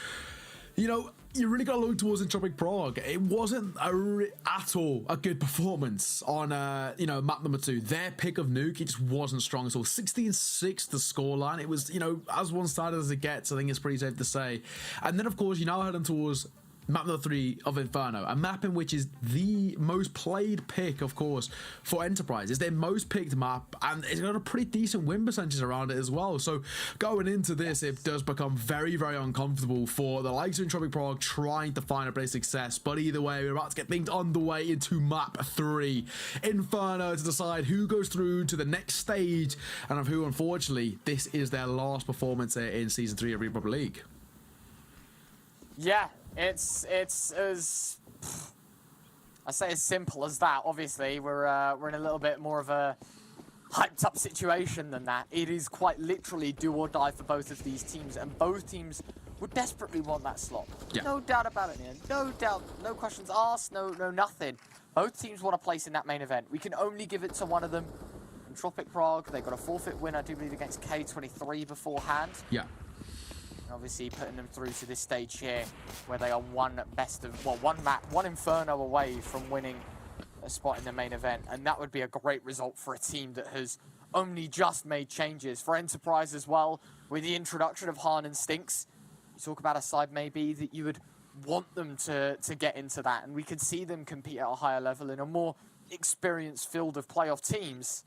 you know, you really got to look towards Entropiq Prague. It wasn't at all a good performance on, you know, map number 2. Their pick of nuke, it just wasn't strong at all. 16-6 the scoreline. It was, you know, as one-sided as it gets, I think it's pretty safe to say. And then, of course, you're now heading towards map number 3 of Inferno, a map in which is the most played pick, of course, for Enterprise. It's their most picked map, and it's got a pretty decent win percentage around it as well. So going into this, it does become very, very uncomfortable for the likes of Entropiq Prague trying to find a bit of success. But either way, we're about to get things underway into map 3. Inferno to decide who goes through to the next stage, and of who, unfortunately, this is their last performance in Season 3 of Republic League. Yeah, it's as I say as simple as that. Obviously, we're in a little bit more of a hyped up situation than that. It is quite literally do or die for both of these teams, and both teams would desperately want that slot. Yeah. No doubt about it, man. No doubt. No questions asked. No nothing. Both teams want a place in that main event. We can only give it to one of them. Entropiq Prague, they got a forfeit win, I do believe, against K23 beforehand. Yeah. Obviously putting them through to this stage here where they are one Inferno away from winning a spot in the main event, and that would be a great result for a team that has only just made changes. For Enterprise as well, with the introduction of Han and Stinks, you talk about a side maybe that you would want them to get into that, and we could see them compete at a higher level in a more experienced field of playoff teams.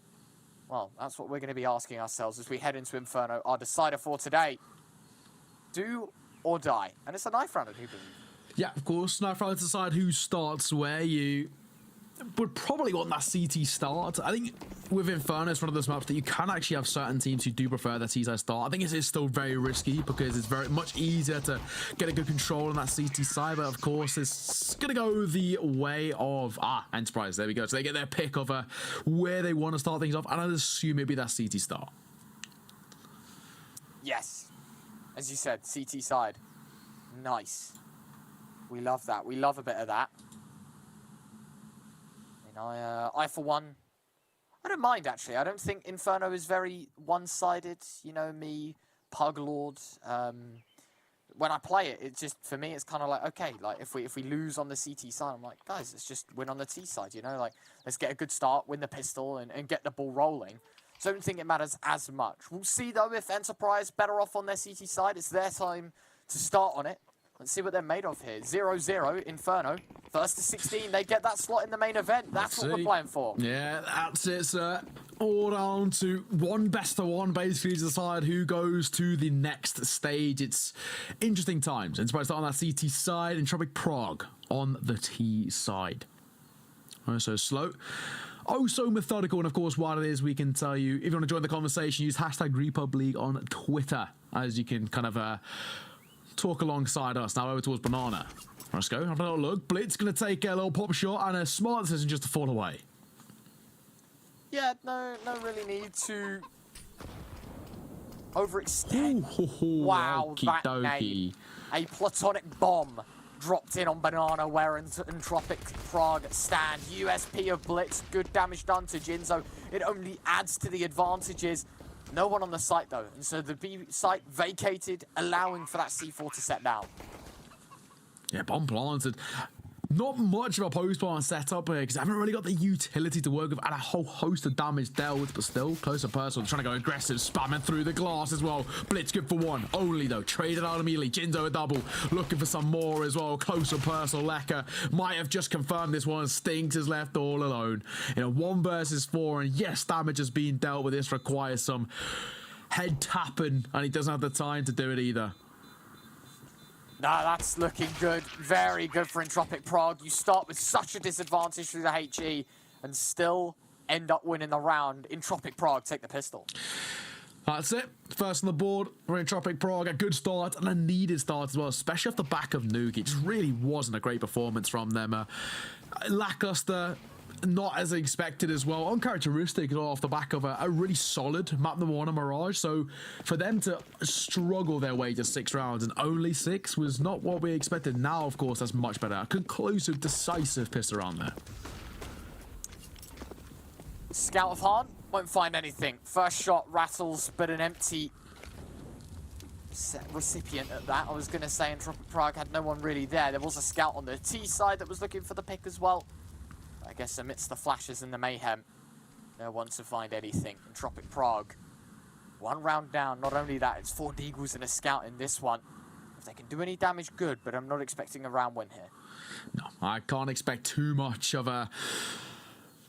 Well, that's what we're going to be asking ourselves as we head into Inferno, our decider for today. Do or die. And it's a knife round, I do believe. Yeah, of course. Knife round to decide who starts where. You would probably want that CT start. I think with Inferno, it's one of those maps that you can actually have certain teams who do prefer the T-side start. I think it is still very risky because it's very much easier to get a good control on that CT side, but of course it's going to go the way of Enterprise. There we go. So they get their pick of where they want to start things off, and I'd assume it'd be that CT start. Yes. As you said, CT side. Nice. We love that. We love a bit of that. I for one, I don't mind actually. I don't think Inferno is very one-sided. You know me, Pug Lord. When I play it, it's just for me. It's kind of like, okay, like if we lose on the CT side, I'm like, guys, let's just win on the T side. You know, like let's get a good start, win the pistol, and get the ball rolling. So I don't think it matters as much. We'll see though if Enterprise better off on their CT side. It's their time to start on it. Let's see what they're made of here. 0-0, Inferno. First to 16, they get that slot in the main event. That's what we're playing for. Yeah, that's it, sir. All down to one best of one, basically, to decide who goes to the next stage. It's interesting times. Enterprise start on that CT side, Entropiq Prague on the T side. Oh, so slow. Oh, so methodical, and of course, while it is, we can tell you, if you want to join the conversation, use hashtag REPUBLEAGUE on Twitter, as you can kind of talk alongside us. Now over towards Banana. Let's go. Have a little look. Blitz going to take a little pop shot, and a smart decision just to fall away. Yeah, no really need to overextend. Wow, that nade. A platonic bomb dropped in on Banana where Entropiq Prague stand. USP of Blitz, good damage done to Jinzo. It only adds to the advantages. No one on the site though, and so the B site vacated, allowing for that C4 to set down. Yeah, bomb planted. Not much of a post-bomb setup here because I haven't really got the utility to work with and a whole host of damage dealt, but still closer personal, trying to go aggressive, spamming through the glass as well. Blitz good for one, only though, traded out immediately. Jinzo a double, looking for some more as well. Closer personal, Lecker might have just confirmed this one. Stinks is left all alone in a 1 versus 4, and yes, damage has been dealt with. This requires some head tapping, and he doesn't have the time to do it either. No, that's looking good. Very good for Entropiq Prague. You start with such a disadvantage through the HE and still end up winning the round. Entropiq Prague take the pistol. That's it. First on the board for Entropiq Prague. A good start and a needed start as well, especially off the back of Nuke. It just really wasn't a great performance from them. Lackluster. Not as expected as well, uncharacteristic as well off the back of a really solid map number 1 on Mirage. So for them to struggle their way to 6 rounds and only 6 was not what we expected. Now, of course, that's much better. A conclusive, decisive pistol round there. Scout of Han won't find anything. First shot rattles, but an empty recipient at that. I was going to say Entropiq Prague had no one really there. There was a scout on the T side that was looking for the pick as well. I guess amidst the flashes and the mayhem, no one to find anything. Entropiq Prague, 1 round down. Not only that, it's 4 Deagles and a scout in this one. If they can do any damage, good, but I'm not expecting a round win here. No, I can't expect too much of a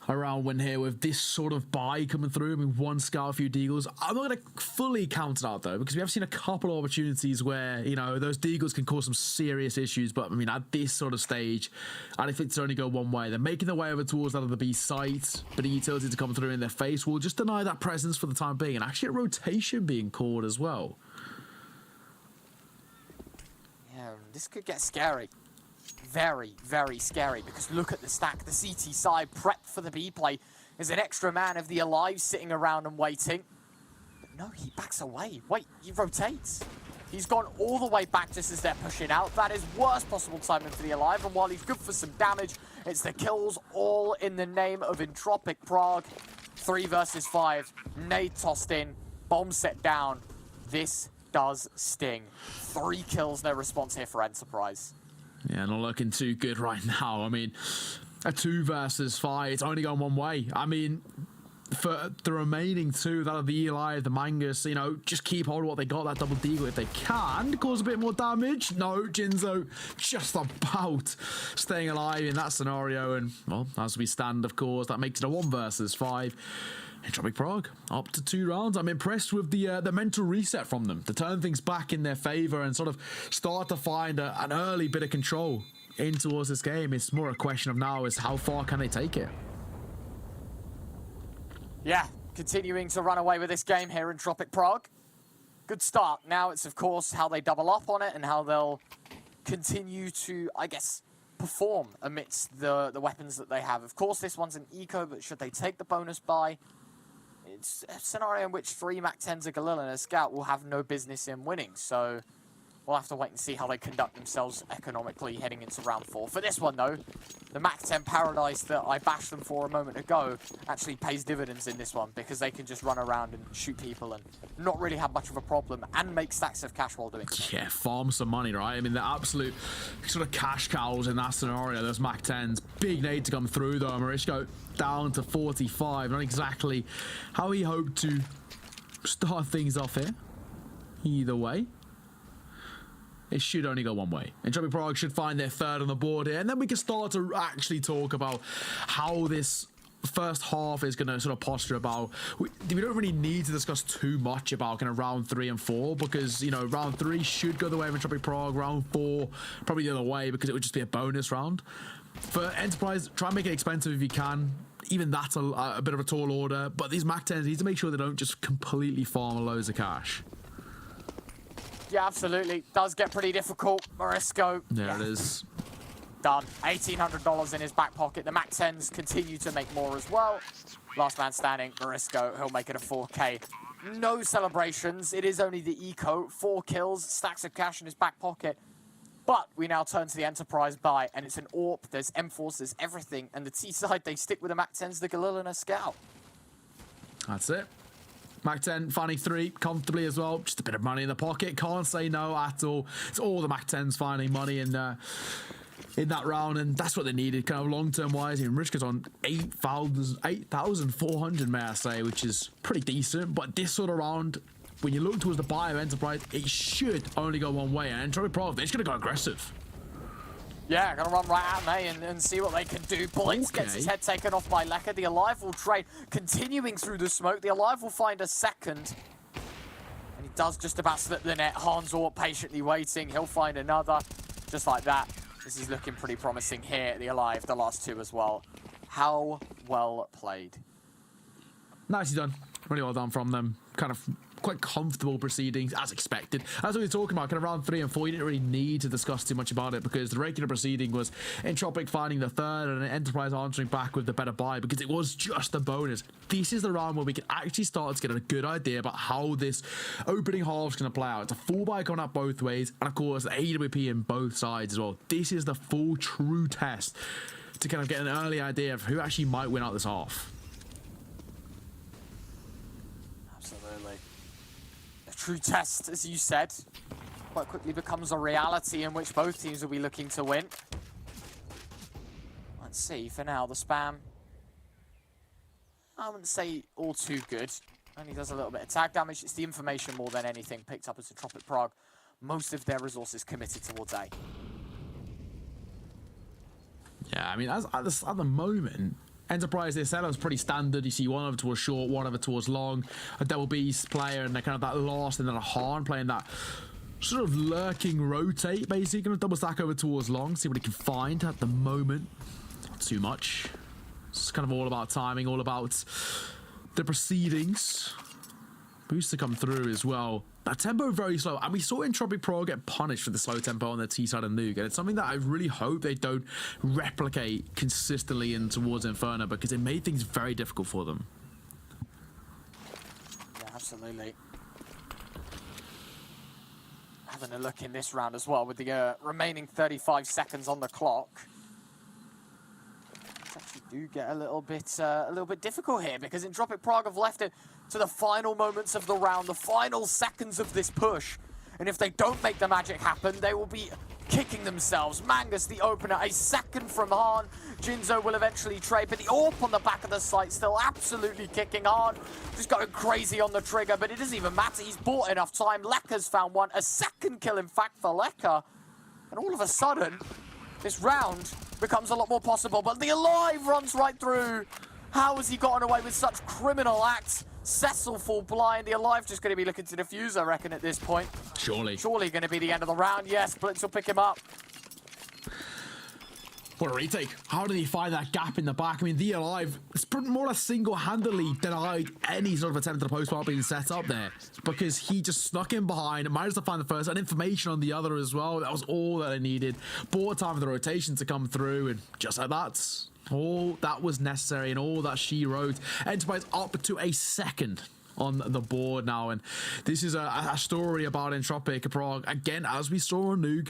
round win here with this sort of buy coming through. I mean, 1 scout, a few Deagles. I'm not going to fully count it out though, because we have seen a couple of opportunities where, you know, those Deagles can cause some serious issues. But I mean, at this sort of stage, and if it's only go one way, they're making their way over towards that of the B site, but the utility to come through in their face will just deny that presence for the time being, and actually a rotation being called as well. Yeah, this could get scary. Very, very scary, because look at the stack. The CT side prepped for the B play. There's an extra man of the Alive sitting around and waiting. But no, he backs away. Wait, he rotates. He's gone all the way back just as they're pushing out. That is worst possible timing for the Alive, and while he's good for some damage, it's the kills all in the name of Entropiq Prague. 3 versus 5. Nade tossed in. Bomb set down. This does sting. 3 kills, no response here for Enterprise. Yeah, not looking too good right now. I mean, a 2 versus 5, it's only gone one way. I mean, for the remaining 2, that of the Eli, the Mangus, you know, just keep hold of what they got, that double deagle if they can, cause a bit more damage. No, Jinzo just about staying alive in that scenario, and, well, as we stand, of course, that makes it a 1 versus 5. Entropiq Prague, up to 2 rounds. I'm impressed with the mental reset from them, to turn things back in their favour and sort of start to find an early bit of control in towards this game. It's more a question of now is how far can they take it? Yeah, continuing to run away with this game here in Entropiq Prague. Good start. Now it's, of course, how they double up on it and how they'll continue to, I guess, perform amidst the weapons that they have. Of course, this one's an eco, but should they take the bonus buy, it's a scenario in which 3 MAC-10s, a Galil, and a Scout will have no business in winning. So we'll have to wait and see how they conduct themselves economically heading into round 4. For this one, though, the MAC-10 Paradise that I bashed them for a moment ago actually pays dividends in this one, because they can just run around and shoot people and not really have much of a problem and make stacks of cash while doing so. Yeah, farm some money, right? I mean, the absolute sort of cash cows in that scenario, those MAC-10s. Big nade to come through, though. Marishko down to 45. Not exactly how he hoped to start things off here. Either way, it should only go one way. Entropiq Prague should find their 3rd on the board here, and then we can start to actually talk about how this first half is going to sort of posture about. We don't really need to discuss too much about kind of round 3 and 4, because, you know, round 3 should go the way of Entropiq Prague. Round 4 probably the other way, because it would just be a bonus round. For Enterprise, try and make it expensive if you can. Even that's a bit of a tall order, but these MAC-10s need to make sure they don't just completely farm loads of cash. Yeah, absolutely. Does get pretty difficult. Morisco. There it is. Done. $1,800 in his back pocket. The MAC-10s continue to make more as well. Last man standing, Morisco. He'll make it a 4K. No celebrations. It is only the eco. 4 kills, stacks of cash in his back pocket. But we now turn to the Enterprise buy, and it's an AWP. There's M-Force, there's everything. And the T-side, they stick with the MAC-10s, the Galil, and a Scout. That's it. MAC-10 finding 3 comfortably as well. Just a bit of money in the pocket. Can't say no at all. It's all the MAC-10s finding money in that round, and that's what they needed, kind of long-term wise. And Rishka's on 8,400, may I say, which is pretty decent. But this sort of round, when you look towards the buy of Enterprise, it should only go one way. And Entropiq Prague, they're just going to go aggressive. Yeah, gonna run right at me and see what they can do. Blinks gets his head taken off by Lecker. The Alive will trade, continuing through the smoke. The Alive will find a second. And he does just about slip the net. Hans Orr patiently waiting. He'll find another. Just like that. This is looking pretty promising here. The Alive, the last 2 as well. How well played. Nicely done. Really well done from them. Kind of quite comfortable proceedings, as expected. As we were talking about, kind of round 3 and 4, you didn't really need to discuss too much about it, because the regular proceeding was Entropiq finding the 3rd and Enterprise answering back with the better buy, because it was just a bonus. This is the round where we can actually start to get a good idea about how this opening half is going to play out. It's a full buy going up both ways, and of course the AWP in both sides as well. This is the full true test to kind of get an early idea of who actually might win out this half. True test, as you said, quite quickly becomes a reality in which both teams will be looking to win. Let's see, for now, the spam, I wouldn't say all too good. Only does a little bit of tag damage. It's the information more than anything picked up as Entropiq Prague. Most of their resources committed towards A. Yeah, I mean, at the moment, Enterprise, their setup is pretty standard. You see one of it towards short, one of it towards long, a double beast player, and then kind of that last, and then a Harn playing that sort of lurking rotate, basically. Going to double stack over towards long, see what he can find at the moment. Not too much. It's kind of all about timing, all about the proceedings. Boost to come through as well. That tempo very slow, and we saw Entropiq Prague get punished for the slow tempo on their T side of Nuke, and it's something that I really hope they don't replicate consistently in towards Inferno, because it made things very difficult for them. Yeah, absolutely. Having a look in this round as well, with the remaining 35 seconds on the clock. Actually do get a little bit difficult here, because Entropiq Prague have left it to the final moments of the round, the final seconds of this push. And if they don't make the magic happen, they will be kicking themselves. Mangus, the opener, a second from Hahn. Jinzo will eventually trade, but the AWP on the back of the site still absolutely kicking Hahn. Just going crazy on the trigger, but it doesn't even matter. He's bought enough time. Lekka's found one, a second kill in fact for Lekka. And all of a sudden, this round becomes a lot more possible, but the Alive runs right through. How has he gotten away with such criminal acts? Cecil fall blind. The Alive just going to be looking to defuse, I reckon, at this point. Surely. Surely going to be the end of the round. Yes, Blitz will pick him up. What a retake. How did he find that gap in the back? I mean, the Alive more or less single-handedly denied any sort of attempt at a post-bar being set up there, because he just snuck in behind, managed to find the first, and information on the other as well. That was all that I needed. Bought time for the rotation to come through, and just like that, all that was necessary and all that she wrote. Enterprise up to a second on the board now, and this is a story about Entropiq Prague. Again, as we saw on Nuke,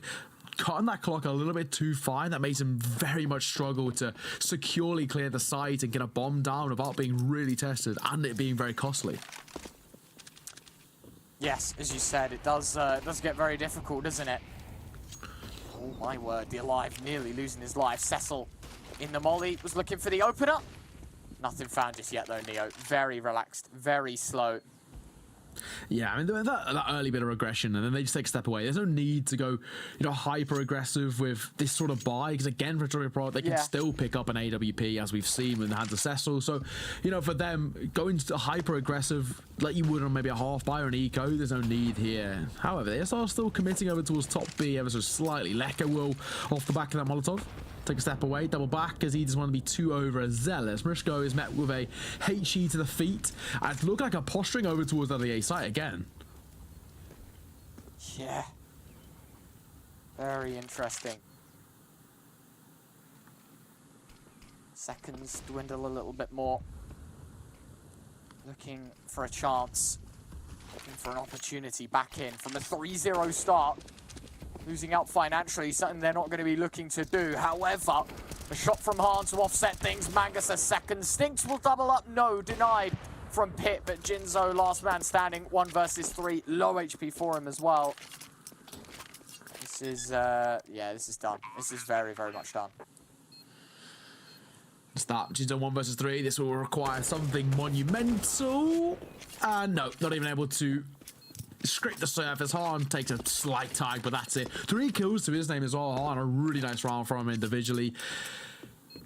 cutting that clock a little bit too fine, that makes him very much struggle to securely clear the site and get a bomb down without being really tested and it being very costly. Yes, as you said, it does get very difficult, doesn't it? Oh my word, the Alive nearly losing his life. Cecil in the molly was looking for the opener. Nothing found just yet though, Neo. Very relaxed, very slow. Yeah, I mean, that early bit of aggression, and then they just take a step away. There's no need to go, hyper aggressive with this sort of buy, because again, for Entropiq Prague, they can still pick up an AWP, as we've seen in the hands of Cecil. So, for them, going to hyper aggressive like you would on maybe a half buy or an eco, there's no need here. However, they are still committing over towards top B ever so slightly. Lekka will, off the back of that Molotov, take a step away, double back, as he doesn't want to be too overzealous. Mrishko is met with a HE to the feet, and it looked like a posturing over towards the A site again. Yeah. Very interesting. Seconds dwindle a little bit more. Looking for a chance. Looking for an opportunity back in from a 3-0 start. Losing out financially, something they're not going to be looking to do. However, a shot from Hahn to offset things. Mangus a second. Stinks will double up. No, denied from Pit, but Jinzo, last man standing, 1 versus 3. Low HP for him as well. This is, yeah, this is done. This is very, very much done. Start Jinzo 1 versus 3. This will require something monumental. And no, not even able to scrape the surface. Hahn takes a slight tag, but that's it. 3 kills to his name as well. Hahn, a really nice round from him individually.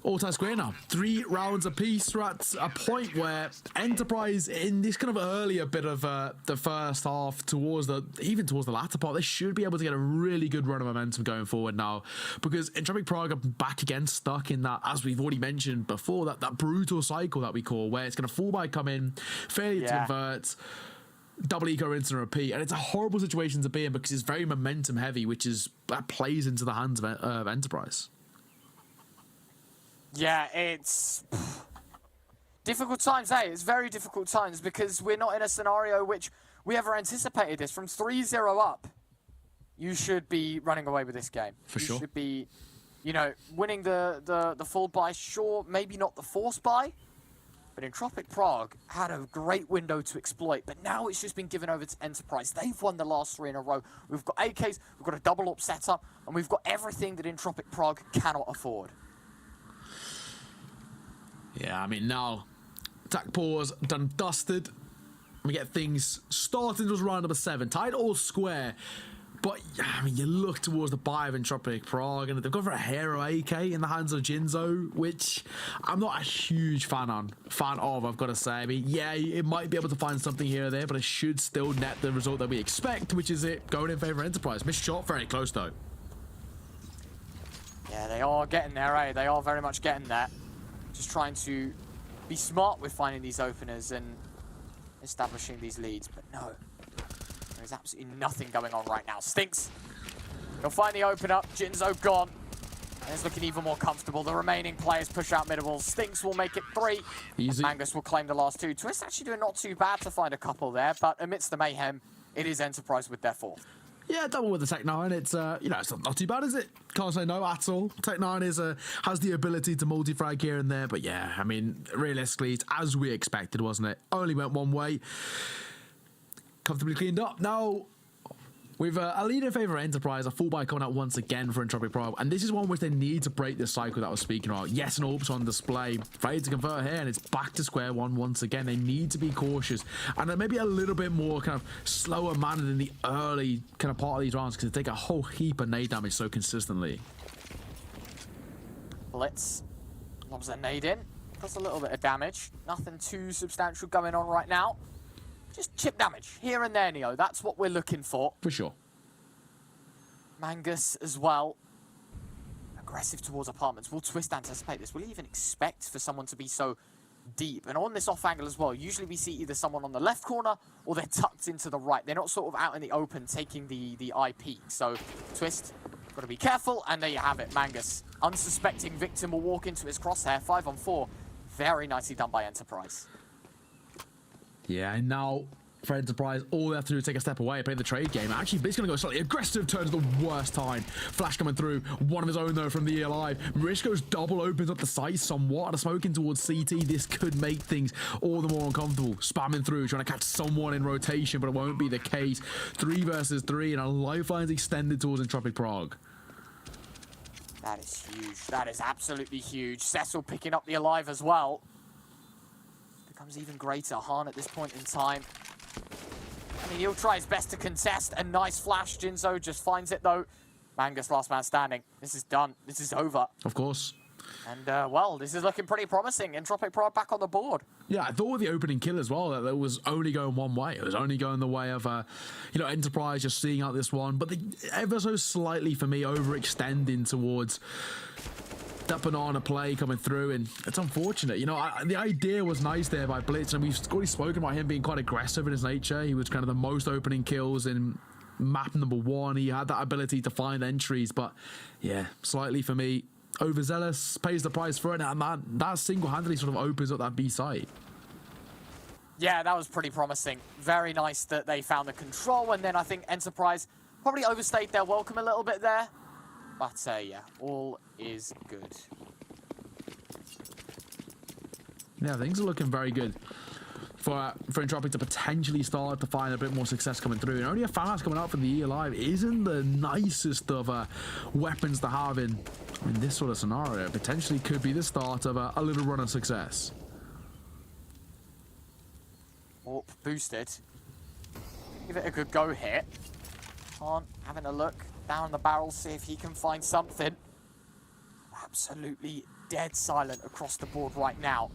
All-time square now. 3 rounds apiece. We're at a point where Enterprise, in this kind of earlier bit of the first half, even towards the latter part, they should be able to get a really good run of momentum going forward now, because Entropiq Prague are back again, stuck in that, as we've already mentioned before, that brutal cycle that we call, where it's going to fall by come in, failure to convert, double eco, rinse and repeat, and it's a horrible situation to be in because it's very momentum heavy, that plays into the hands of Enterprise. Yeah, it's difficult times, hey? It's very difficult times, because we're not in a scenario which we ever anticipated this. From 3-0 up, you should be running away with this game. For sure. You should be, winning the full buy. Sure, maybe not the force buy, but Entropiq Prague had a great window to exploit, but now it's just been given over to Enterprise. They've won the last 3 in a row. We've got AKs, we've got a double up setup, and we've got everything that Entropiq Prague cannot afford. Yeah, I mean, now, attack pause, done dusted. We get things starting towards round number 7. Tied all square. But, I mean, you look towards the buy of Entropiq Prague, and they've gone for a hero AK in the hands of Jinzo, which I'm not a huge fan of, I've got to say. I mean, yeah, it might be able to find something here or there, but it should still net the result that we expect, which is it going in favor of Enterprise. Missed shot, very close, though. Yeah, they are getting there, eh? They are very much getting there. Just trying to be smart with finding these openers and establishing these leads, but no. There's absolutely nothing going on right now. Stinks. He'll find the open up. Jinzo gone. And it's looking even more comfortable. The remaining players push out mid walls. Stinks will make it 3. Easy. Mangus will claim the last 2. Twist actually doing not too bad to find a couple there, but amidst the mayhem, it is Enterprise with their 4th. Yeah, double with the Tech 9. It's you know, it's not too bad, is it? Can't say no at all. Tech 9 is has the ability to multi-frag here and there, but yeah, I mean, realistically, it's as we expected, wasn't it? Only went one way. Comfortably cleaned up. Now, with a lead in favour of Enterprise, a full buy coming out once again for Entropiq Prague, and this is one which they need to break this cycle that I was speaking about. Yes, an AWP's on display, ready to convert here, and it's back to square one once again. They need to be cautious, and maybe a little bit more kind of slower mannered in the early kind of part of these rounds, because they take a whole heap of nade damage so consistently. Blitz lobs a nade in, does a little bit of damage. Nothing too substantial going on right now. Just chip damage here and there, Neo. That's what we're looking for. For sure. Mangus as well. Aggressive towards apartments. Will Twist anticipate this? Will he even expect for someone to be so deep? And on this off angle as well, usually we see either someone on the left corner or they're tucked into the right. They're not sort of out in the open taking the eye peek. So Twist, got to be careful. And there you have it. Mangus, unsuspecting victim, will walk into his crosshair. 5 on 4. Very nicely done by Enterprise. Yeah, and now for Enterprise, all they have to do is take a step away, play the trade game. Actually, Blitz's going to go slightly aggressive, turns the worst time. Flash coming through, one of his own though from the alive. Marishko's double opens up the site somewhat, and a smoking towards CT. This could make things all the more uncomfortable. Spamming through, trying to catch someone in rotation, but it won't be the case. 3 versus 3, and a lifeline's extended towards Entropiq Prague. That is huge. That is absolutely huge. Cecil picking up the alive as well. Becomes even greater. Han at this point in time. I mean, he'll try his best to contest. A nice flash. Jinzo just finds it though. Mangus last man standing. This is done. This is over. Of course. And, well, this is looking pretty promising. Entropiq Prague back on the board. Yeah, I thought with the opening kill as well that it was only going one way. It was only going the way of, you know, Enterprise just seeing out this one. But they ever so slightly, for me, overextending towards that banana play coming through. And it's unfortunate. You know, the idea was nice there by Blitz. And we've already spoken about him being quite aggressive in his nature. He was kind of the most opening kills in map number 1. He had that ability to find entries. But, yeah, slightly for me, overzealous, pays the price for it, and that single-handedly sort of opens up that B site. Yeah, that was pretty promising. Very nice that they found the control, and then I think Enterprise probably overstayed their welcome a little bit there. But, yeah, all is good. Yeah, things are looking very good for Entropiq to potentially start to find a bit more success coming through. And only a FAMAS coming out from the E Alive isn't the nicest of weapons to have in this sort of scenario. Potentially could be the start of a little run of success. Warp boosted. Give it a good go here. Han having a look down the barrel, see if he can find something. Absolutely dead silent across the board right now.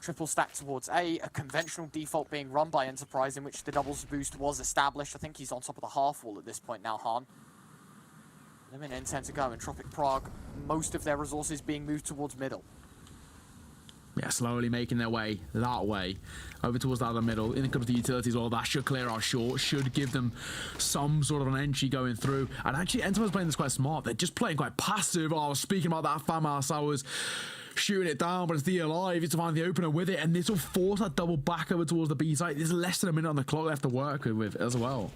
Triple stack towards A conventional default being run by Enterprise in which the doubles boost was established. I think he's on top of the half wall at this point now, Han. Limit intent to go. Entropiq Prague, most of their resources being moved towards middle. Yeah, slowly making their way that way over towards the other middle. In comes the utilities, all that should clear out short, should give them some sort of an entry going through. And actually, Enterprise playing this quite smart. They're just playing quite passive. Oh, I was speaking about that FAMAS, I was shooting it down, but it's the alive. It's to find the opener with it, and this will force that double back over towards the B site. There's less than a minute on the clock left to work with as well.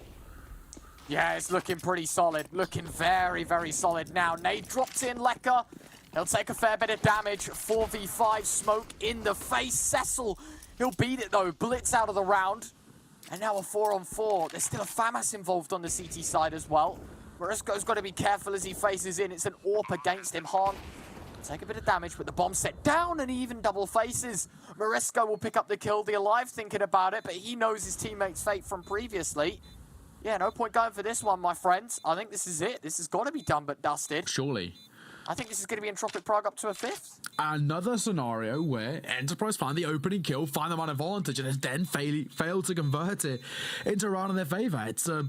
Yeah, it's looking pretty solid. Looking very, very solid now. Nade dropped in, Lecker. He'll take a fair bit of damage. 4v5 smoke in the face. Cecil, he'll beat it though. Blitz out of the round. And now a 4-on-4. There's still a FAMAS involved on the CT side as well. Marisko's got to be careful as he faces in. It's an AWP against him. Han take a bit of damage, but the bomb set down and even double faces. Marisko will pick up the kill. The alive thinking about it, but he knows his teammate's fate from previously. Yeah, no point going for this one, my friends. I think this is it. This has got to be done but dusted. Surely. I think this is going to be Entropiq Prague up to a 5th. Another scenario where Enterprise find the opening kill, find them on advantage, and then fail to convert it into a round in their favour. It's a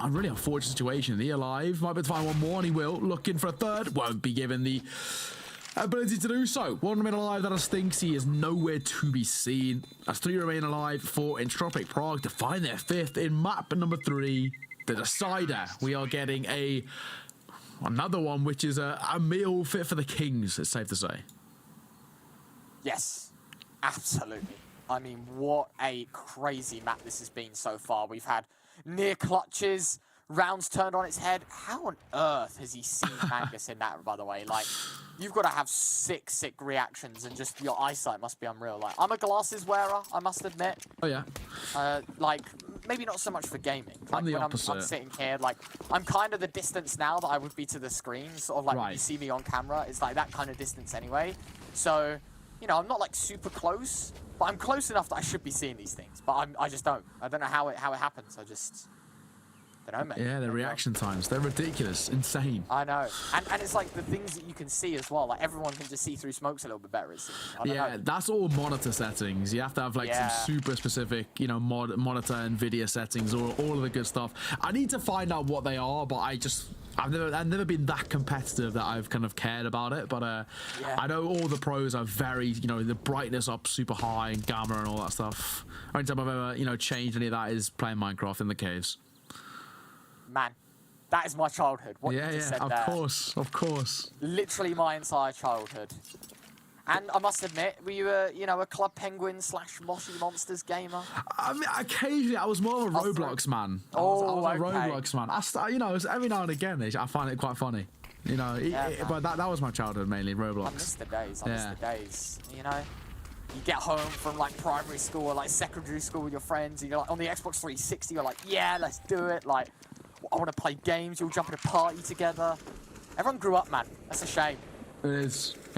really unfortunate situation. The alive might be able to find one more, and he will. Looking for a third. Won't be given the ability to do so. One remain alive, that is Stinksy, is nowhere to be seen. As 3 remain alive for Entropiq Prague to find their 5th in map number 3, the decider. We are getting another one, which is a meal fit for the Kings, it's safe to say. Yes, absolutely. I mean, what a crazy map this has been so far. We've had near clutches, rounds turned on its head. How on earth has he seen Mangus in that, by the way? Like, you've got to have sick reactions, and just your eyesight must be unreal. Like, I'm a glasses wearer, I must admit. Oh, yeah. Like, maybe not so much for gaming. Like, I'm the when opposite. I'm sitting here, like, I'm kind of the distance now that I would be to the screen. Sort of like when you see me on camera, it's like that kind of distance anyway. So, you know, I'm not like super close, but I'm close enough that I should be seeing these things. But I just don't. I don't know how it happens. I just don't know, man. Yeah, the reaction times, they're ridiculous, insane. I know, and it's like the things that you can see as well. Like everyone can just see through smokes a little bit better. It seems. I don't know. That's all monitor settings. You have to have like some super specific, you know, monitor and video settings, or all of the good stuff. I need to find out what they are, but I've never been that competitive that I've kind of cared about it, but I know all the pros are very, you know, the brightness up super high and gamma and all that stuff. Only time I've ever, you know, changed any of that is playing Minecraft in the caves. Man, that is my childhood. What you just said of there. Of course. Literally my entire childhood. And I must admit, were you a Club Penguin / Moshi Monsters gamer? I mean, occasionally I was more of a Roblox man. I was a Roblox man. You know, every now and again I find it quite funny. You know, but that was my childhood mainly, Roblox. I miss the days. I miss the days. You know, you get home from like primary school or like secondary school with your friends, and you're like on the Xbox 360. You're like, yeah, let's do it. Like, I want to play games. You'll jump in a party together. Everyone grew up, man. That's a shame. It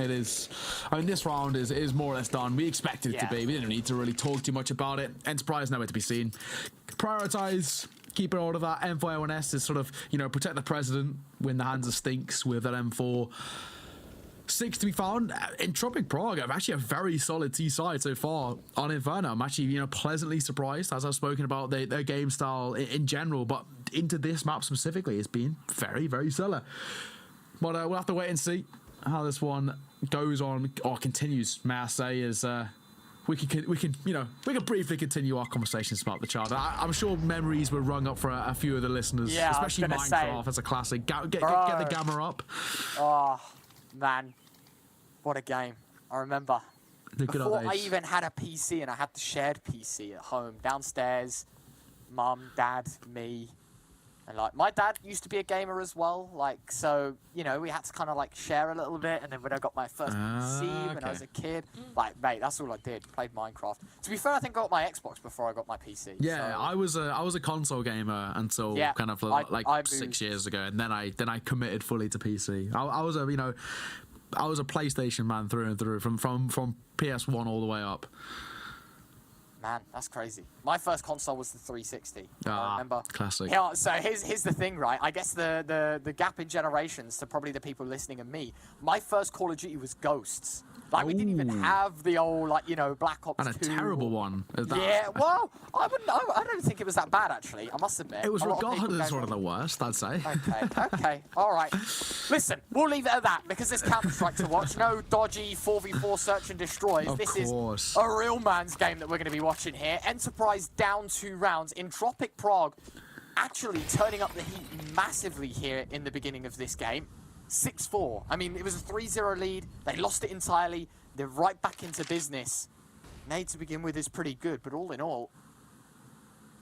is. I mean, this round is more or less done. We expected it to be. We didn't need to really talk too much about it. Enterprise nowhere to be seen. Prioritize, keep it all of that. M4A1S is sort of, you know, protect the president, win the hands of Stinks with that M4. 6 to be found. Entropiq Prague have actually a very solid T side so far on Inferno. I'm actually, you know, pleasantly surprised, as I've spoken about their game style in general, but into this map specifically, it's been very, very stellar. But we'll have to wait and see how this one goes on, or continues, may I say, as we can briefly continue our conversations about the child. I'm sure memories were rung up for a few of the listeners, especially Minecraft as a classic. Get the gamma up. Oh man, what a game! I remember before I even had a PC, and I had the shared PC at home downstairs. Mum, Dad, me. And like my dad used to be a gamer as well, like, so, you know, we had to kind of like share a little bit. And then when I got my first PC when I was a kid, like, mate, that's all I did, played Minecraft. To be fair, I think I got my Xbox before I got my PC. Yeah, so. I was a console gamer until kind of like 6 years ago, and then I committed fully to PC. I was a PlayStation man through and through, from PS1 all the way up. Man, that's crazy. My first console was the 360. I remember. Classic. Yeah, so here's the thing, right? I guess the gap in generations to probably the people listening and me. My first Call of Duty was Ghosts. Like, we didn't even have the old, like, you know, Black Ops 2. And a terrible one. Yeah, well, I wouldn't know. I don't think it was that bad, actually. I must admit. It was regarded as one of the worst, I'd say. Okay. All right. Listen, we'll leave it at that, because there's Counter-Strike to watch. No dodgy 4v4 search and destroys. This is a real man's game that we're going to be watching here. Enterprise down 2 rounds. Entropiq Prague actually turning up the heat massively here in the beginning of this game. 6-4. I mean, it was a 3-0 lead. They lost it entirely. They're right back into business. Nade to begin with is pretty good, but all in all,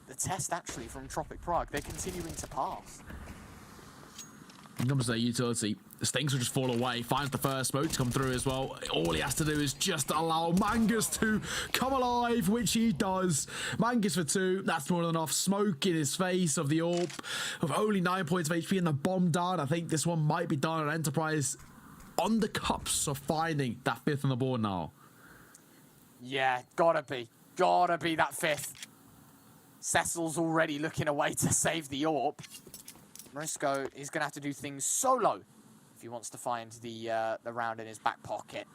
the test actually from Entropiq Prague, they're continuing to pass. When it comes to their utility, Stinks will just fall away, finds the first smoke to come through as well. All he has to do is just allow Mangus to come alive, which he does. Mangus for 2, that's more than enough. Smoke in his face of the AWP, with only 9 points of HP and the bomb down. I think this one might be done at Enterprise on the cups of finding that 5th on the board now. Yeah, gotta be that 5th. Cecil's already looking away to save the AWP. Marisco is going to have to do things solo if he wants to find the round in his back pocket.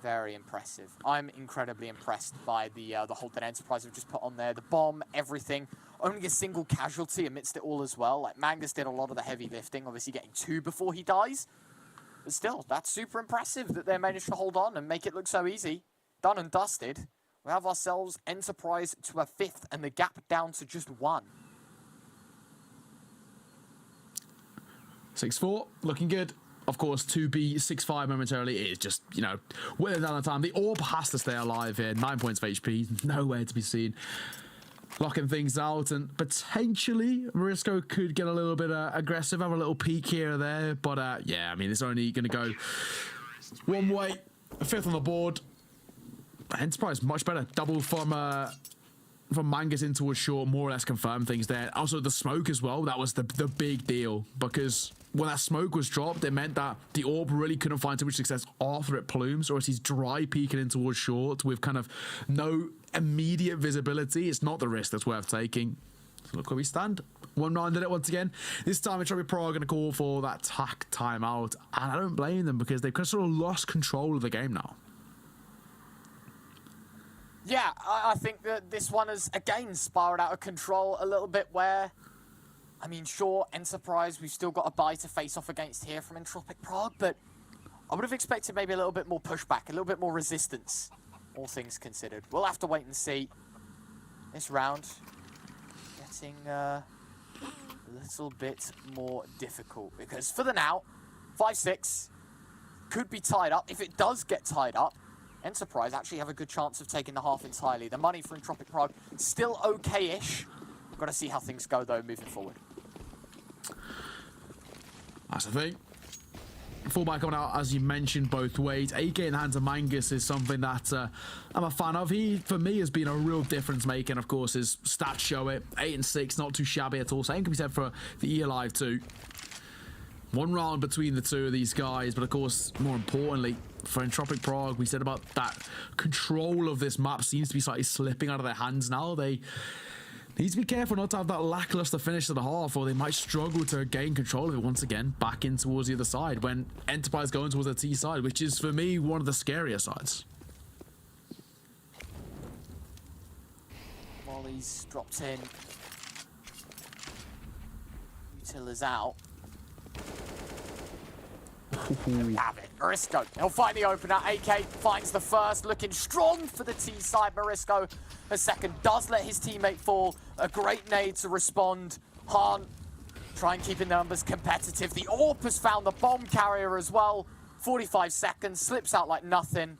Very impressive. I'm incredibly impressed by the hold that Enterprise have just put on there. The bomb, everything. Only a single casualty amidst it all as well. Like, Mangus did a lot of the heavy lifting, obviously getting 2 before he dies. But still, that's super impressive that they managed to hold on and make it look so easy. Done and dusted. We have ourselves Enterprise to a 5th and the gap down to just 1. 6-4, looking good. Of course, to be 6-5 momentarily is just, you know, well down the time. The orb has to stay alive here. 9 points of HP, nowhere to be seen. Locking things out, and potentially Marisco could get a little bit aggressive, have a little peek here or there. But yeah, I mean, it's only going to go one way. 5th on the board. Enterprise much better. Double from Mangus into a short, more or less confirmed things there. Also the smoke as well, that was the big deal, because when that smoke was dropped, it meant that the orb really couldn't find too much success after it plumes, or as he's dry peeking in towards short with kind of no immediate visibility. It's not the risk that's worth taking. So look where we stand. 1-9 did it once again. This time Entropiq Prague are going to call for that tack timeout, and I don't blame them because they've kind of sort of lost control of the game now. Yeah, I think that this one has, again, spiraled out of control a little bit where, I mean, sure, Enterprise, we've still got a bye to face off against here from Entropiq Prague, but I would have expected maybe a little bit more pushback, a little bit more resistance, all things considered. We'll have to wait and see. This round getting a little bit more difficult because for the now, 5-6 could be tied up. If it does get tied up, Enterprise actually have a good chance of taking the half entirely. The money for Entropiq Prague still okay-ish. We've got to see how things go, though, moving forward. That's the thing. Fullback coming out, as you mentioned, both ways. AK in the hands of Mangus is something that I'm a fan of. He, for me, has been a real difference maker. And, of course, his stats show it. 8 and 6, not too shabby at all. Same can be said for the E-Alive, too. One round between the two of these guys, but, of course, more importantly, for Entropiq Prague, we said about that control of this map seems to be slightly slipping out of their hands now. They need to be careful not to have that lackluster finish to the half, or they might struggle to gain control of it once again, back in towards the other side, when Enterprise going towards the T side, which is, for me, one of the scarier sides. Molly's dropped in. Util is out. There we have it. Marisco, he'll find the opener. AK finds the first, looking strong for the T side. Marisco, a second, does let his teammate fall. A great nade to respond. Han, try and keep the numbers competitive. The AWP has found the bomb carrier as well. 45 seconds, slips out like nothing.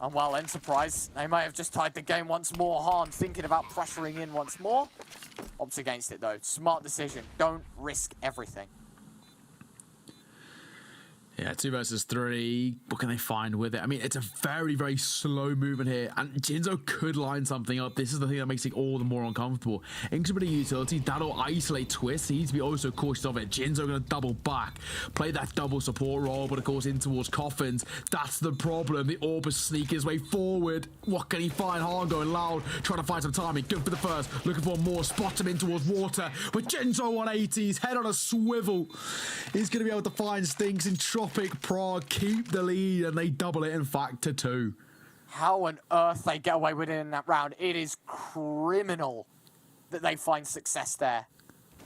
And well, Enterprise, they may have just tied the game once more. Han thinking about pressuring in once more. Opts against it though. Smart decision. Don't risk everything. Yeah, 2 versus 3. What can they find with it? I mean, it's a very, very slow movement here, and Jinzo could line something up. This is the thing that makes it all the more uncomfortable. Incredible utility, that'll isolate Twist. He needs to be also cautious of it. Jinzo going to double back, play that double support role, but of course in towards Coffins. That's the problem. The Orb is sneaking his way forward. What can he find? Han going loud, trying to find some timing. Good for the first, looking for more. Spots him in towards water. With Jinzo 180s, head on a swivel. He's going to be able to find Stinks in Entropiq Prague keep the lead, and they double it, in fact, to 2. How on earth they get away with it in that round? It is criminal that they find success there.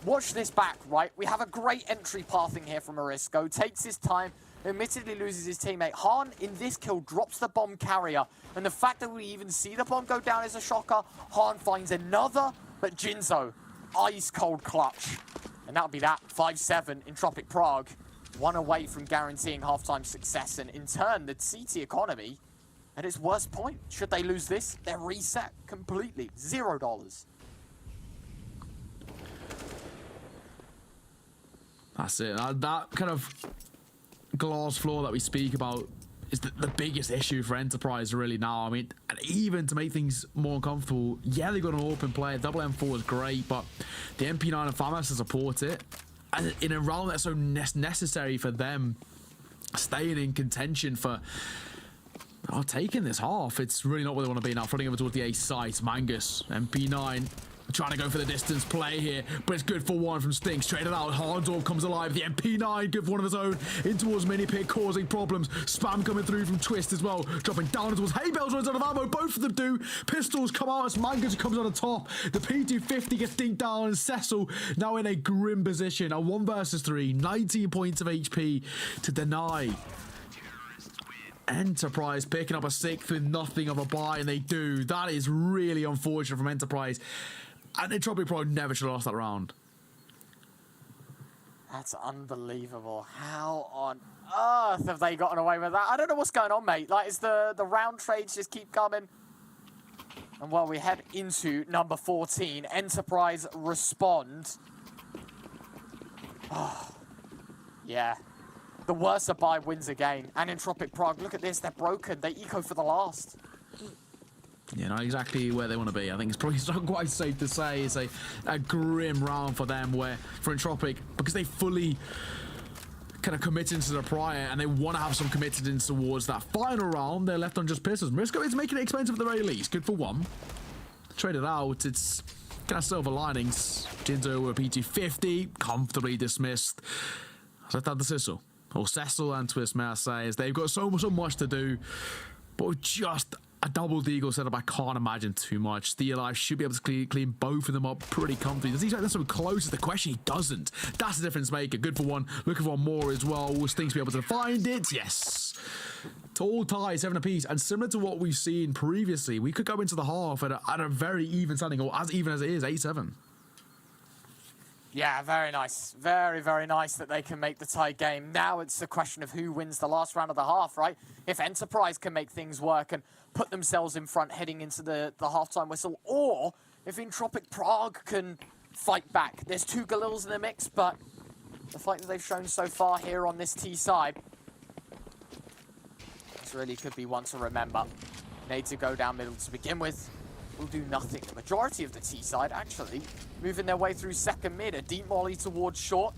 Watch this back, right? We have a great entry pathing here from Marisco. Takes his time, admittedly loses his teammate. Han, in this kill, drops the bomb carrier. And the fact that we even see the bomb go down is a shocker. Han finds another, but Jinzo, ice-cold clutch. And that'll be that. 5-7 Entropiq Prague. 1 away from guaranteeing halftime success, and in turn, the CT economy at its worst point. Should they lose this, they're reset completely. $0. That's it. That kind of glass floor that we speak about is the biggest issue for Enterprise really now. I mean, and even to make things more uncomfortable, yeah, they've got an open player. Double M4 is great, but the MP9 and FAMAS to support it. And in a round that's so necessary for them, staying in contention for taking this half, it's really not where they want to be now. Fronting over towards the A site, Mangus, MP9 Trying to go for the distance play here, but it's good for one from Stinks. Traded out. Harndorf comes alive. The MP9, good for one of his own. In towards Mini-Pick, causing problems. Spam coming through from Twist as well. Dropping down towards Haybells, runs out of ammo. Both of them do. Pistols come out as Mangas comes on the top. The P250 gets dinked down, and Cecil now in a grim position. A 1 versus 3. 19 points of HP to deny. Enterprise picking up a 6th with nothing of a buy, and they do. That is really unfortunate from Enterprise. And Entropiq probably never should have lost that round. That's unbelievable. How on earth have they gotten away with that? I don't know what's going on, mate. Like, is the round trades just keep coming? And while we head into number 14, Enterprise respond. Oh, yeah. The worst of buy wins again. And Entropiq Prague, look at this. They're broken. They eco for the last. Yeah, not exactly where they want to be. I think it's probably not quite safe to say it's a grim round for them, where for Entropiq, because they fully kind of committed to the prior and they want to have some committed towards that final round, they're left on just pistols. Marisco is making it expensive at the very least. Good for one. Traded out, it's kind of silver linings. Jinzo with a P250, comfortably dismissed. So that's the Cecil. Or Cecil and Twist, may I say, is they've got so much to do, but with just a double deagle setup, I can't imagine too much. Steel Alive should be able to clean both of them up pretty comfortably. Does he try so close to the question? He doesn't. That's the difference maker. Good for one. Looking for one more as well. Will Stinks be able to find it? Yes. Tall tie, 7 apiece. And similar to what we've seen previously, we could go into the half at a very even standing, or as even as it is, 8-7. Yeah, very nice. Very, very nice that they can make the tie game. Now it's a question of who wins the last round of the half, right? If Enterprise can make things work and put themselves in front heading into the halftime whistle, or if Entropiq Prague can fight back. There's 2 Galils in the mix, but the fight that they've shown so far here on this T side, this really could be one to remember. Need to go down middle to begin with. Will do nothing. The majority of the T side actually moving their way through second mid, a deep molly towards short.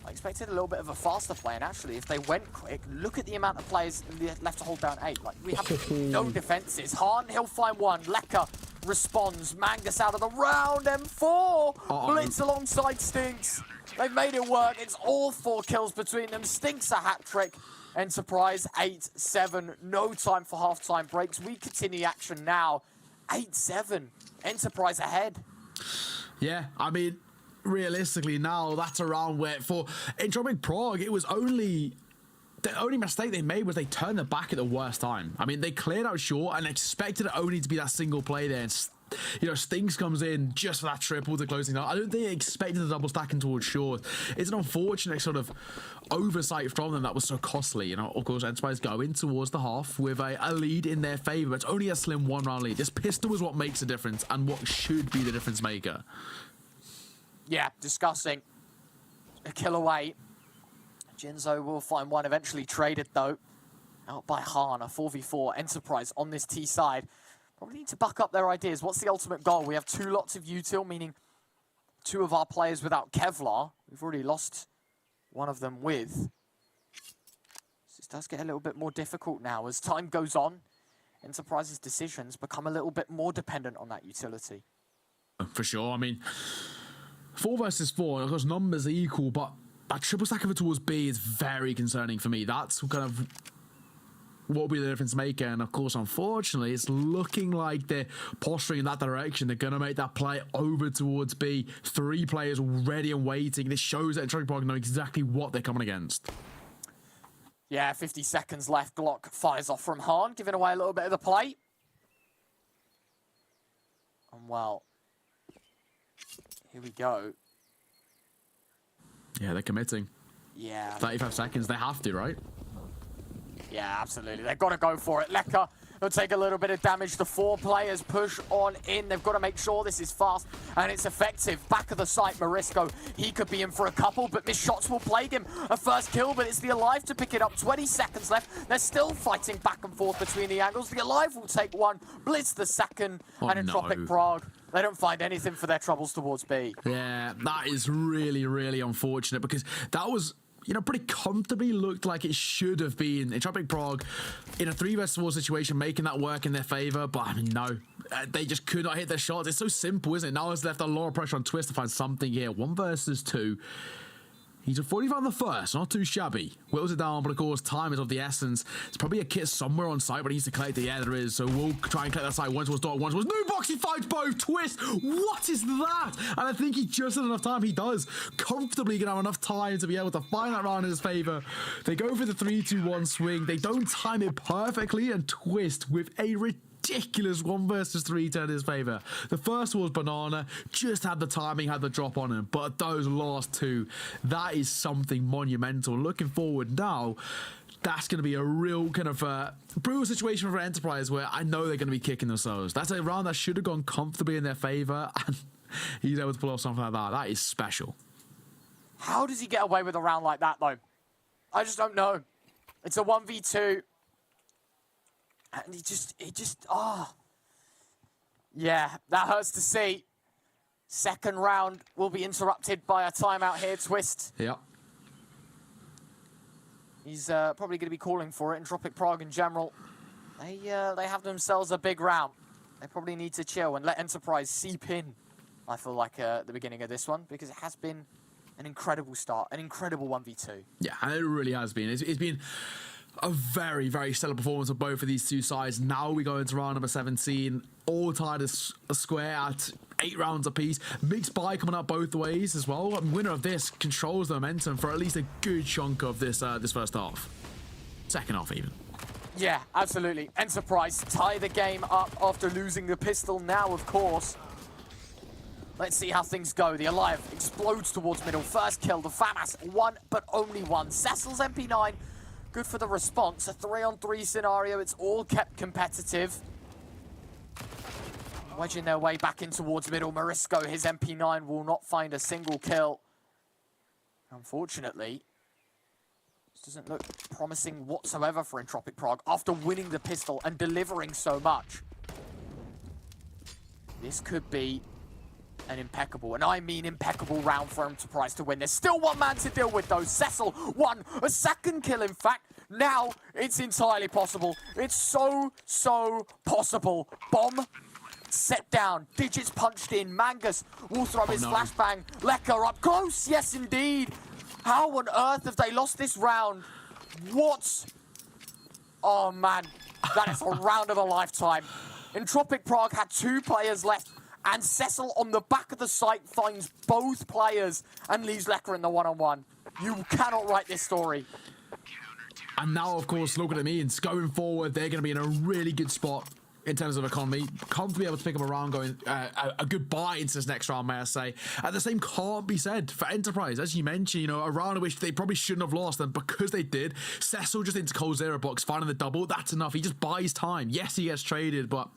I expected a little bit of a faster play, and actually if they went quick, look at the amount of players left to hold down 8. Like, we have no defenses. Hahn, he'll find one. Lecker responds. Mangus out of the round. M4 blitz alongside Stinks. They've made it work. It's all 4 kills between them. Stinks a hat trick. Enterprise 8-7. No time for halftime breaks. We continue action now. 8-7. Enterprise ahead. Yeah, I mean, realistically now, that's around where for Entropiq Prague, it was only... The only mistake they made was they turned their back at the worst time. I mean, they cleared out short and expected it only to be that single play there. And, you know, Stinks comes in just for that triple to close things out. I don't think they expected the double stacking towards short. It's an unfortunate sort of oversight from them that was so costly. You know, of course, Enterprise going towards the half with a lead in their favour. It's only a slim 1-round lead. This pistol is what makes a difference and what should be the difference maker. Yeah, disgusting. A kill away. Jinzo will find one, eventually traded though. Out by Hahn, a 4v4 Enterprise on this T side. Probably need to buck up their ideas. What's the ultimate goal? We have 2 lots of util, meaning 2 of our players without Kevlar. We've already lost one of them with. This does get a little bit more difficult now. As time goes on, Enterprise's decisions become a little bit more dependent on that utility. For sure. I mean, 4 versus 4, of course, numbers are equal, but that triple stack of it towards B is very concerning for me. That's kind of what will be the difference maker. And of course, unfortunately, it's looking like they're posturing in that direction. They're going to make that play over towards B. 3 players already and waiting. This shows that Entropiq Prague know exactly what they're coming against. Yeah, 50 seconds left. Glock fires off from Hahn, giving away a little bit of the play. And well, here we go. Yeah, they're committing. Yeah. 35 seconds. They have to, right? Yeah, absolutely. They've got to go for it. Lecker will take a little bit of damage. The 4 players push on in. They've got to make sure this is fast and it's effective. Back of the site, Marisco. He could be in for a couple, but missed shots will plague him. A first kill, but it's the Alive to pick it up. 20 seconds left. They're still fighting back and forth between the angles. The Alive will take one. Blitz the second. And Entropiq Prague, they don't find anything for their troubles towards B. Yeah, that is really, really unfortunate because that was... you know, pretty comfortably looked like it should have been. Entropiq Prague in a 3v4 situation, making that work in their favor, but I mean, no. They just could not hit their shots. It's so simple, isn't it? Now it's left a lot of pressure on Twist to find something here. 1 versus 2. He's a 45 on the first, not too shabby. Whittles it down, but of course, time is of the essence. There's probably a kit somewhere on site, but he needs to collect it. Yeah, there is. So we'll try and collect that site. Once was Dot, once was no box. He finds both. Twist. What is that? And I think he just had enough time. He does. Comfortably gonna have enough time to be able to find that round in his favor. They go for the 3-2-1 swing. They don't time it perfectly, and Twist with a ridiculous 1 versus 3 turn in his favor. The first was Banana, just had the timing, had the drop on him, but those last 2, that is something monumental. Looking forward now, that's going to be a real kind of brutal situation for Enterprise where I know they're going to be kicking themselves. That's a round that should have gone comfortably in their favor, and he's able to pull off something like that. That is special. How does he get away with a round like that, though? I just don't know. It's a 1v2. And yeah, that hurts to see. Second round will be interrupted by a timeout here, Twist. Yeah. He's probably going to be calling for it. Entropiq Prague in general, they have themselves a big round. They probably need to chill and let Enterprise seep in, I feel like, at the beginning of this one, because it has been an incredible start, an incredible 1v2. Yeah, and it really has been. It's been a very, very stellar performance of both of these two sides. Now we go into round number 17, all tied as a square at 8 rounds apiece. Mixed buy coming up both ways as well. Winner of this controls the momentum for at least a good chunk of this this first half. Second half even. Yeah, absolutely. Enterprise tie the game up after losing the pistol now, of course. Let's see how things go. The Alive explodes towards middle. First kill, the FAMAS, 1 but only 1. Cecil's MP9, good for the response. A 3-on-3 scenario, it's all kept competitive. Wedging their way back in towards middle. Morisco, his MP9 will not find a single kill. Unfortunately, this doesn't look promising whatsoever for Entropiq Prague after winning the pistol and delivering so much. This could be an impeccable, and I mean impeccable, round for Enterprise to win. There's still one man to deal with though. Cecil won a second kill, in fact. Now it's entirely possible. It's so possible. Bomb set down, digits punched in. Mangus will throw his flashbang. Lecker up close, yes indeed. How on earth have they lost this round? What? Oh man, that is a round of a lifetime. Entropiq Prague had 2 players left, and Cecil on the back of the site finds both players and leaves Lecker in the one-on-one. You cannot write this story. And now, of course, look what it means. Going forward, they're going to be in a really good spot in terms of economy. Comfortably able to pick up a round going a good buy into this next round, may I say. And the same can't be said for Enterprise. As you mentioned, you know, a round in which they probably shouldn't have lost, and because they did, Cecil just into cold 0 box, finding the double. That's enough. He just buys time. Yes, he gets traded, but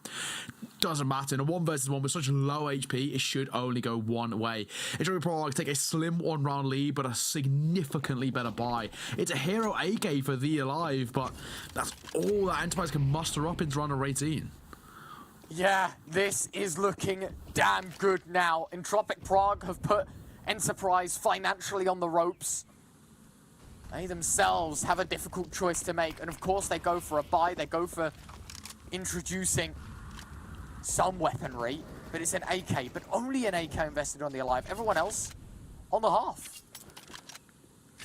doesn't matter. In a 1 versus 1 with such low HP, it should only go one way. Entropiq Prague take a slim 1-round lead, but a significantly better buy. It's a hero AK for the Alive, but that's all that Enterprise can muster up into round number 18. Yeah, this is looking damn good now. Entropiq Prague have put Enterprise financially on the ropes. They themselves have a difficult choice to make, and of course they go for a buy. They go for introducing some weaponry, but it's an AK, but only an AK invested on the Alive. Everyone else on the half.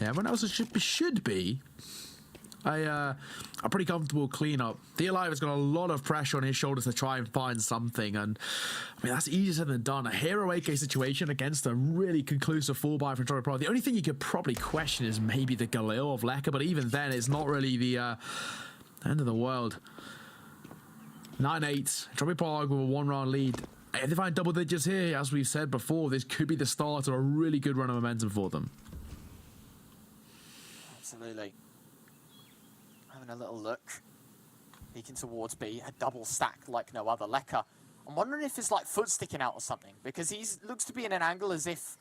Yeah, everyone else should be a pretty comfortable cleanup. The Alive has got a lot of pressure on his shoulders to try and find something, and I mean, that's easier said than done. A hero AK situation against a really conclusive full buy from Entropiq Prague. The only thing you could probably question is maybe the Galil of Lecker, but even then, it's not really the end of the world. 9-8, Entropiq Prague with a 1-round lead. If they find double digits here, as we've said before, this could be the start of a really good run of momentum for them. Absolutely. Having a little look. Peeking towards B, a double stack like no other. Lecker, I'm wondering if his like foot sticking out or something, because he looks to be in an angle as if,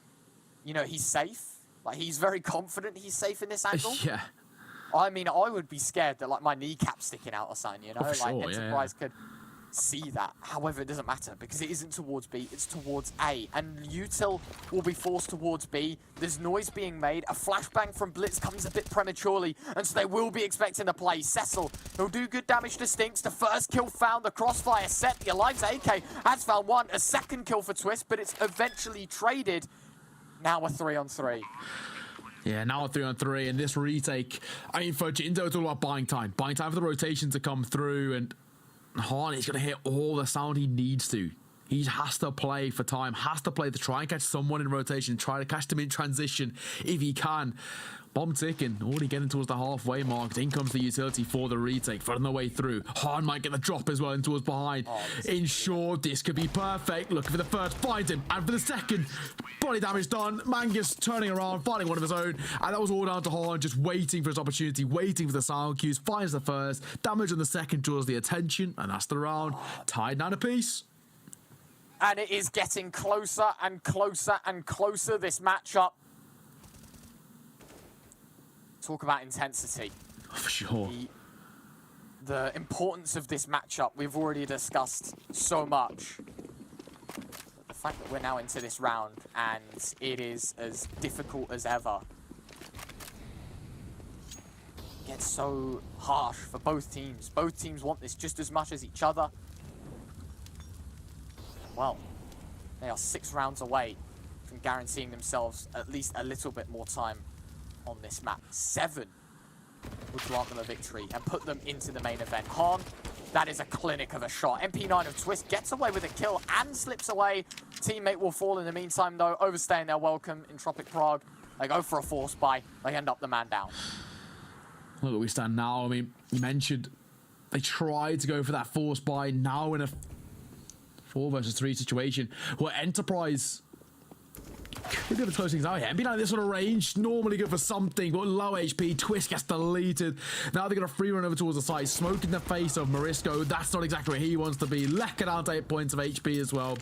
you know, he's safe. Like, he's very confident he's safe in this angle. Yeah. I mean, I would be scared that like my kneecap's sticking out or something, you know? Oh, for like sure, Enterprise could see that. However, it doesn't matter because it isn't towards B, it's towards A. And Util will be forced towards B. There's noise being made. A flashbang from Blitz comes a bit prematurely, and so they will be expecting to play. Cecil, he'll do good damage to Stinks. The first kill found, the crossfire set. The Alliance AK has found one. A second kill for Twist, but it's eventually traded. Now a 3-on-3. Yeah, now a 3-on-3, and this retake, I mean, for Jinzo, it's all about buying time for the rotation to come through, and Han is going to hit all the sound he needs to. He has to play for time, has to play to try and catch someone in rotation, try to catch them in transition if he can. Bomb ticking, already getting towards the halfway mark. In comes the utility for the retake, finding their way through. Han might get the drop as well and towards behind. In short, this could be perfect. Looking for the first, finds him, and for the second, body damage done. Mangus turning around, finding one of his own, and that was all down to Han, just waiting for his opportunity, waiting for the sound cues, finds the first, damage on the second draws the attention, and that's the round. Tied down a piece. And it is getting closer and closer and closer, this matchup. Talk about intensity. For sure. The importance of this matchup, we've already discussed so much. The fact that we're now into this round and it is as difficult as ever. It gets so harsh for both teams. Both teams want this just as much as each other. Well, they are 6 rounds away from guaranteeing themselves at least a little bit more time on this map. 7 would grant them a victory and put them into the main event. Han, that is a clinic of a shot. MP9 of Twist gets away with a kill and slips away. Teammate will fall in the meantime though, overstaying their welcome. Entropiq Prague, they go for a force buy. They end up the man down. Look where we stand now. I mean, you mentioned they tried to go for that force buy, now in a 4 versus 3 situation where Enterprise could be able to close things out here. And being like this sort of range, normally good for something, but low HP. Twist gets deleted. Now they're going to free run over towards the side, smoke in the face of Morisco. That's not exactly where he wants to be. Lekka down to 8 points of HP as well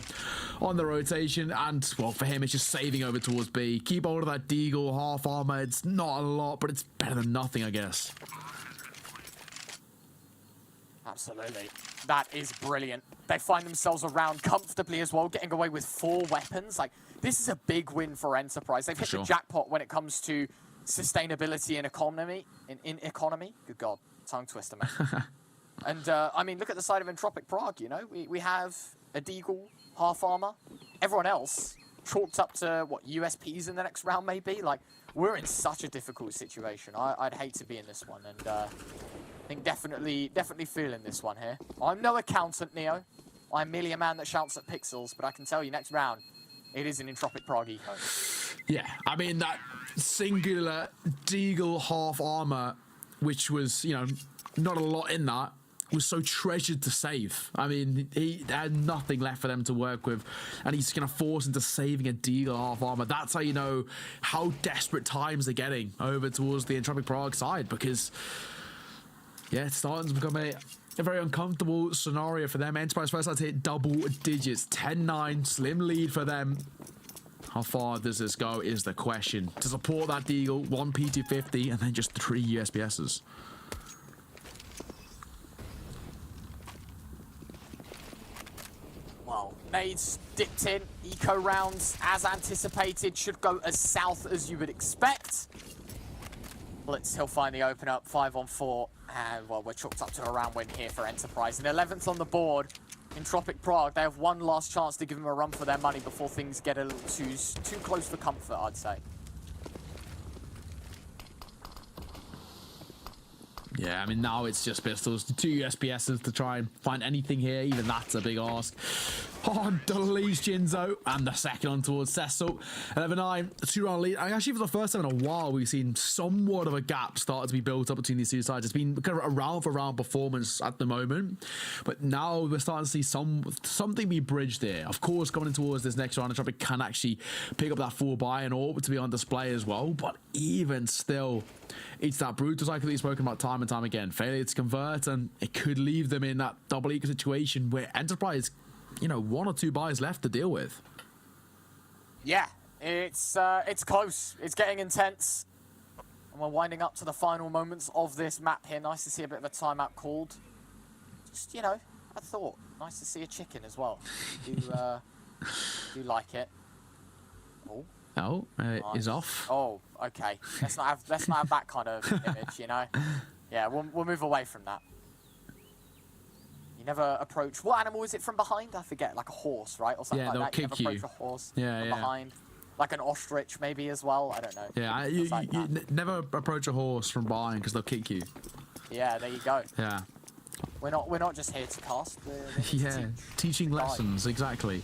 on the rotation. And, well, for him, it's just saving over towards B. Keep hold of that Deagle, half armor. It's not a lot, but it's better than nothing, I guess. Absolutely. That is brilliant. They find themselves around comfortably as well, getting away with 4 weapons. Like, this is a big win for Enterprise. They've hit the jackpot when it comes to sustainability and economy. In economy? Good God. Tongue twister, man. And, I mean, look at the side of Entropiq Prague, you know? We have a Deagle, half armor. Everyone else chalked up to, what, USPs in the next round, maybe? Like, we're in such a difficult situation. I'd hate to be in this one, and, I think definitely feeling this one here. I'm no accountant, Neo. I'm merely a man that shouts at pixels, but I can tell you next round, it is an Entropiq Prague eco. Yeah, I mean, that singular Deagle half armor, which was, you know, not a lot in that, was so treasured to save. I mean, he had nothing left for them to work with, and he's going to force into saving a Deagle half armor. That's how you know how desperate times they're getting over towards the Entropiq Prague side, because yeah, it's starting to become a very uncomfortable scenario for them. Enterprise first had to hit double digits. 10-9, slim lead for them. How far does this go is the question. To support that Deagle, 1 P250 and then just 3 USPSs. Well, nades dipped in. Eco rounds, as anticipated, should go as south as you would expect. Blitz, he'll find the open up, 5-on-4. And, well, we're chalked up to a round win here for Enterprise. And 11th on the board, Entropiq Prague. They have one last chance to give them a run for their money before things get a little too close for comfort, I'd say. Yeah, I mean, now it's just pistols. 2 USPSs to try and find anything here. Even that's a big ask. Oh, deletes Jinzo. And the second on towards Cecil. 11-9, 2-round lead. And actually, for the first time in a while, we've seen somewhat of a gap start to be built up between these two sides. It's been kind of a round-for-round performance at the moment. But now we're starting to see something be bridged there. Of course, coming in towards this next round, Entropiq can actually pick up that full buy and all to be on display as well. But even still, it's that brutal cycle that you've spoken about time and time again. Failure to convert, and it could leave them in that double eco situation where Enterprise, you know, 1 or 2 buys left to deal with. Yeah, it's close. It's getting intense. And we're winding up to the final moments of this map here. Nice to see a bit of a timeout called. Just, you know, I thought. Nice to see a chicken as well. Do like it. Oh. Oh, Nice. is off. Oh, okay. Let's not have that kind of image, you know. Yeah, we'll move away from that. You never approach. What animal is it from behind? I forget. Like a horse, right, or something Yeah, like that. they'll kick you never you. approach a horse Yeah, from yeah. behind. Like an ostrich, maybe as well. I don't know. Yeah, Maybe you, things like you that. never approach a horse from behind because they'll kick you. Yeah, there you go. Yeah. We're not just here to cast. We're here to Yeah, teach. teaching lessons, exactly.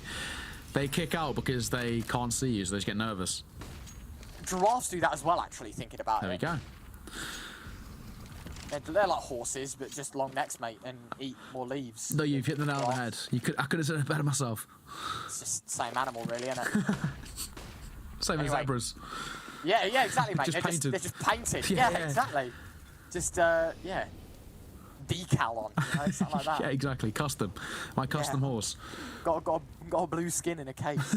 They kick out because they can't see you, so they just get nervous. Giraffes do that as well, actually, thinking about There we it. go. They're like horses, but just long necks, mate, and eat more leaves. No, you've hit the nail on the head. Giraffes. I could have said it better myself. It's just the same animal, really, isn't it? Same as Anyway. zebras. Yeah, exactly, mate. Just painted. They're just painted. Yeah, Yeah, yeah. exactly. Just, yeah. Decal on, you know, something like that. Yeah, exactly. Custom. My custom horse. Got a blue skin in a case.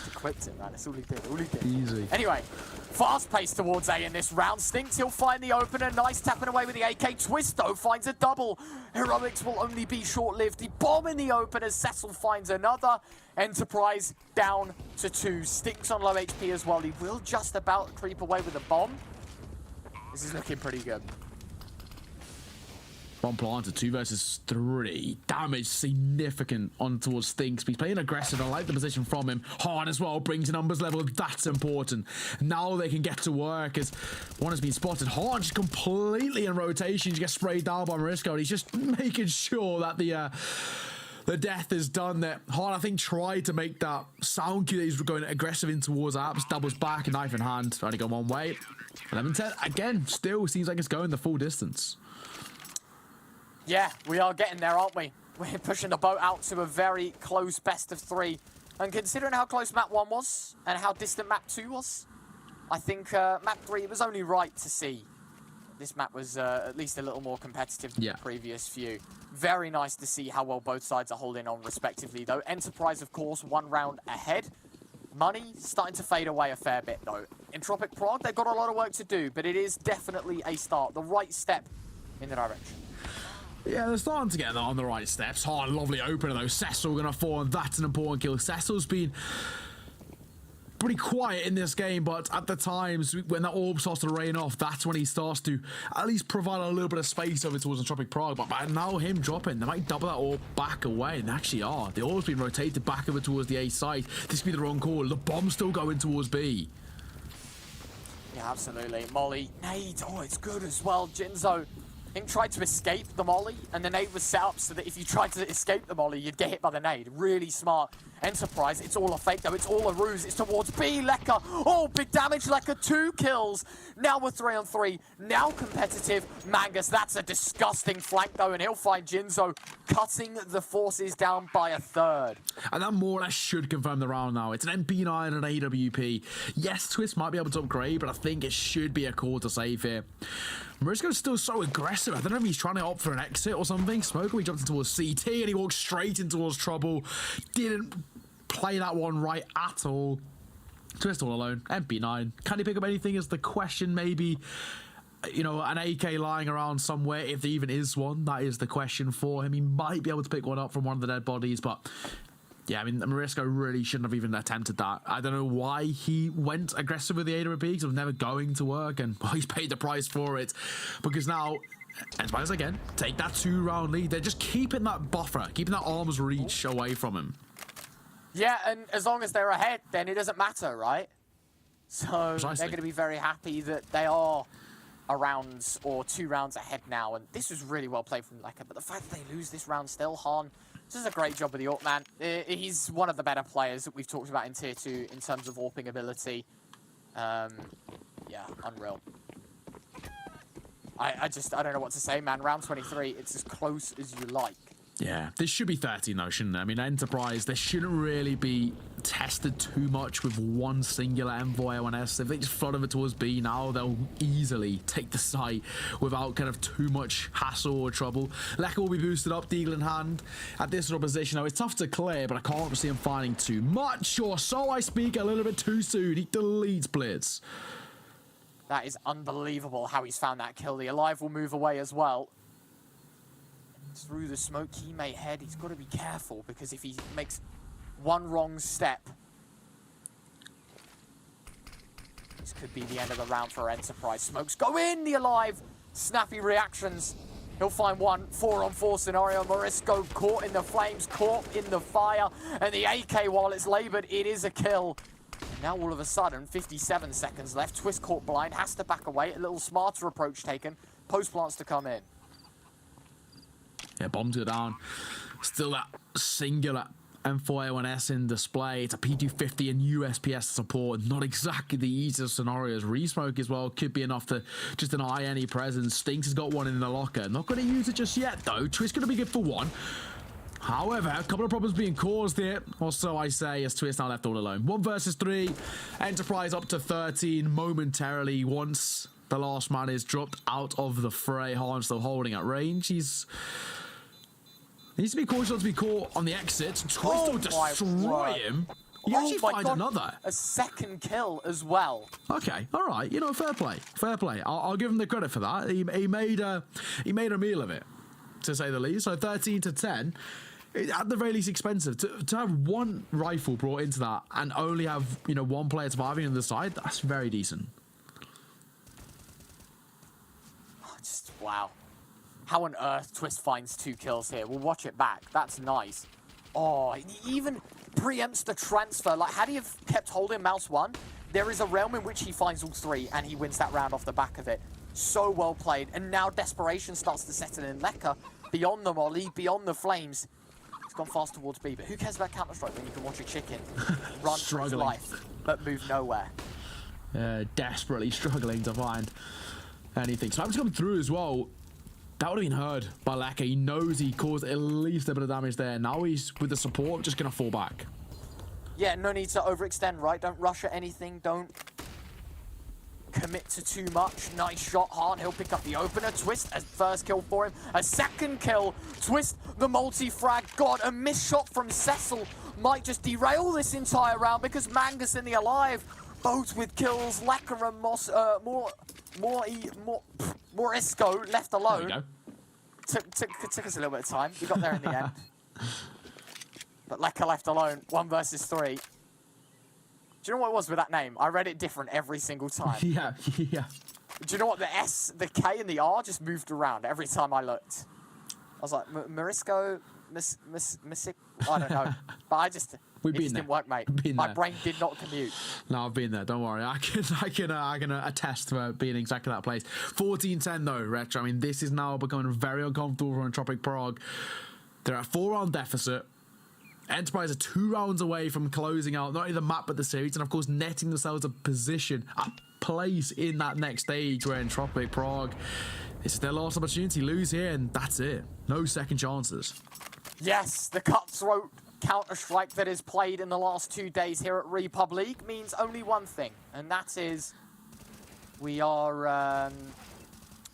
Equipped it, man. That's all he did. Easy. Anyway, fast pace towards A in this round. Stinks, he'll find the opener. Nice tapping away with the AK. Twisto finds a double. Heroics will only be short-lived. The bomb in the opener. Cecil finds another. Enterprise down to 2. Stinks on low HP as well. He will just about creep away with a bomb. This is looking pretty good. Bomb planted, 2 versus 3. Damage significant on towards Stinks. He's playing aggressive. I like the position from him. Hard as well, brings numbers level. That's important. Now they can get to work as one has been spotted. Hard just completely in rotation. You get sprayed down by Marisco, and he's just making sure that the death is done there. Hard, I think, tried to make that sound cue that he's going aggressive in towards Apps. Doubles back, knife in hand. Only gone one way. 11-10. Again, still seems like it's going the full distance. Yeah, we are getting there, aren't we? We're pushing the boat out to a very close best of 3. And considering how close map 1 was and how distant map 2 was, I think map 3, it was only right to see this map was at least a little more competitive than the previous few. Very nice to see how well both sides are holding on respectively, though. Enterprise, of course, 1 round ahead. Money starting to fade away a fair bit, though. Entropiq Prague, they've got a lot of work to do, but it is definitely a start, the right step in the direction. Yeah, they're starting to get on the right steps. Hard, lovely opener though. Cecil gonna fall, and that's an important kill. Cecil's been pretty quiet in this game, but at the times when that orb starts to rain off, that's when he starts to at least provide a little bit of space over towards Entropiq Prague. But by now him dropping, they might double that orb back away, and they actually are. The orb's been rotated back over towards the A side. This could be the wrong call. The bomb's still going towards B. Yeah, absolutely. Molly, nade. Oh, it's good as well. Jinzo, Ink tried to escape the molly, and the nade was set up so that if you tried to escape the molly, you'd get hit by the nade. Really smart. Enterprise, it's all a fake though, it's all a ruse. It's towards B, Lekka. Oh, big damage, Lekka, 2 kills. Now we're 3 on 3, now competitive. Mangus, that's a disgusting flank though, and he'll find Jinzo cutting the forces down by a 1/3. And that more or less should confirm the round now. It's an MP9 and an AWP. Yes, Twist might be able to upgrade, but I think it should be a call to save here. Marisco's still so aggressive. I don't know if he's trying to opt for an exit or something. Smoker, he jumped in towards CT and he walked straight in towards trouble. Didn't play that one right at all. Twist all alone. MP9. Can he pick up anything is the question. Maybe, you know, an AK lying around somewhere, if there even is one. That is the question for him. He might be able to pick one up from one of the dead bodies, but yeah, I mean, Marisco really shouldn't have even attempted that. I don't know why he went aggressive with the AWP, because it was never going to work, and well, he's paid the price for it. Because now, Enterprise again, take that 2-round lead. They're just keeping that buffer, keeping that arm's reach away from him. Yeah, and as long as they're ahead, then it doesn't matter, right? So Precisely. they're going to be very happy that they are a round or 2 rounds ahead now. And this was really well played from Lekka, but the fact that they lose this round still, Han does a great job with the AWP, man. He's one of the better players that we've talked about in Tier 2 in terms of AWPing ability. Yeah, unreal. I don't know what to say, man. Round 23, it's as close as you like. Yeah, this should be 13 though, shouldn't it? I mean, Enterprise, they shouldn't really be tested too much with one singular Envoy ONS. If they just flood over towards B now, they'll easily take the site without kind of too much hassle or trouble. Lekka will be boosted up, Deagle in hand. At this sort of position now, it's tough to clear, but I can't see him finding too much, or so I speak, a little bit too soon. He deletes Blitz. That is unbelievable how he's found that kill. The Alive will move away as well. through the smoke he may head. He's got to be careful because if he makes one wrong step, this could be the end of the round for Enterprise. Smokes go in, the alive. Snappy reactions. He'll find one 4-on-4 scenario. Morisco caught in the flames, caught in the fire. And the AK, while it's labored, it is a kill. And now all of a sudden, 57 seconds left. Twist caught blind, has to back away. A little smarter approach taken. Post plants to come in. Yeah, bombs go down. Still that singular M4A1S in display. It's a P250 and USPS support. Not exactly the easiest scenarios. Resmoke as well could be enough to just deny any presence. Stinks has got one in the locker. Not going to use it just yet, though. Twist going to be good for one. However, a couple of problems being caused here, or so I say, as Twist now left all alone. 1 versus 3. Enterprise up to 13 momentarily once the last man is dropped out of the fray. Hahn still holding at range. He's needs to be cautious not to be caught on the exit. Twist will destroy him. You actually find another. A second kill as well. Okay, all right. You know, fair play. Fair play. I'll give him the credit for that. He made a meal of it, to say the least. So 13 to 10. At the very least expensive. To have one rifle brought into that and only have, you know, one player surviving on the side, that's very decent. Oh, just wow. How on earth Twist finds 2 kills here? We'll watch it back. That's nice. Oh, he even preempts the transfer. Like, had he have kept holding mouse 1, there is a realm in which he finds all 3 and he wins that round off the back of it. So well played. And now desperation starts to settle in. Lekka, beyond the molly, beyond the flames. He's gone fast towards B, but who cares about Counter-Strike when you can watch a chicken run for his life, but move nowhere? Desperately struggling to find anything. So I'm coming through as well. That would have been heard by Lekka. He knows he caused at least a bit of damage there. Now he's, with the support, just going to fall back. Yeah, no need to overextend, right? Don't rush at anything. Don't commit to too much. Nice shot, Hahn. He'll pick up the opener. Twist, a first kill for him. A second kill. Twist, the multi-frag. God, a missed shot from Cecil might just derail this entire round because Mangus and the Alive, both with kills. Lekka and Morisco left alone. There we go. Took us a little bit of time. We got there in the end. But Lekka left alone. 1 versus 3. Do you know what it was with that name? I read it different every single time. Yeah. Do you know what? The S, the K, and the R just moved around every time I looked. I was like, Morisco, Misic, I don't know. But it just didn't work, mate. My brain did not commute. No, I've been there. Don't worry. I can attest to being exactly that place. 14-10 though, Retro. I mean, this is now becoming very uncomfortable for Entropiq Prague. They're at 4-round deficit. Enterprise are 2 rounds away from closing out not only the map but the series, and of course netting themselves a position, a place in that next stage where Entropiq Prague, this is their last opportunity. Lose here and that's it. No second chances. Yes, the cutthroat Counter-Strike that is played in the last 2 days here at REPUBLEAGUE means only one thing, and that is we're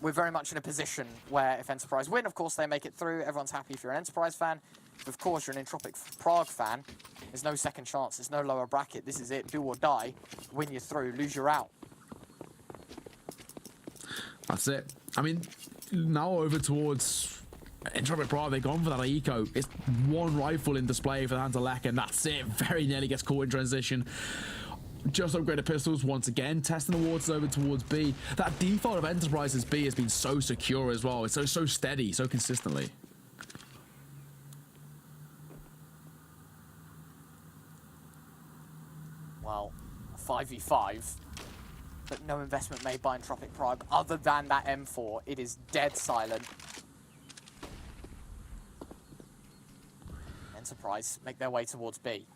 very much in a position where if Enterprise win, of course they make it through. Everyone's happy if you're an Enterprise fan. If, of course, you're an Entropiq Prague fan, there's no second chance. There's no lower bracket. This is it. Do or die. Win, you're through. Lose, you're out. That's it. I mean, now over towards Entropiq Prague, they've gone for that eco. It's 1 rifle in display for the hands of Lekka, and that's it. Very nearly gets caught in transition. Just upgraded pistols once again, testing the waters over towards B. That default of Enterprise's B has been so secure as well. It's so steady, so consistently. Well, 5v5, but no investment made by Entropiq Prague other than that M4. It is dead silent. Enterprise make their way towards B.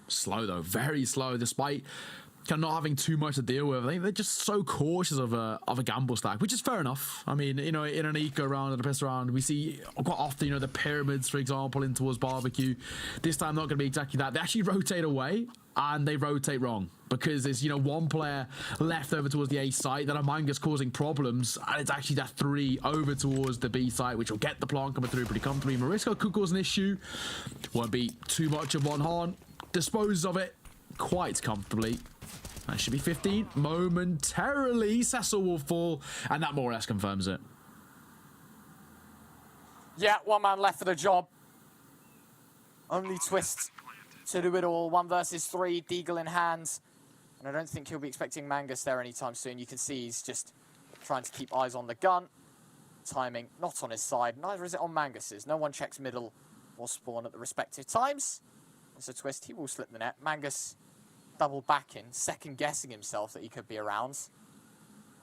Slow though, very slow, despite kind of not having too much to deal with. I think they're just so cautious of a gamble stack, which is fair enough. I mean, you know, in an eco round and a pistol round, we see quite often, you know, the pyramids, for example, in towards barbecue. This time not going to be exactly that. They actually rotate away, and they rotate wrong because there's, you know, 1 player left over towards the A site that Amanga's causing problems, and it's actually that 3 over towards the B site, which will get the plant coming through pretty comfortably. Morisco could cause an issue. Won't be too much of one. Hahn disposes of it quite comfortably. That should be 15 momentarily. Cecil will fall, and that more or less confirms it. Yeah, one man left for the job. Only Twist to do it all. 1 versus 3, Deagle in hands. And I don't think he'll be expecting Mangus there anytime soon. You can see he's just trying to keep eyes on the gun. Timing not on his side, neither is it on Mangus's. No one checks middle or spawn at the respective times. It's a Twist, he will slip the net. Mangus double backing, second guessing himself that he could be around.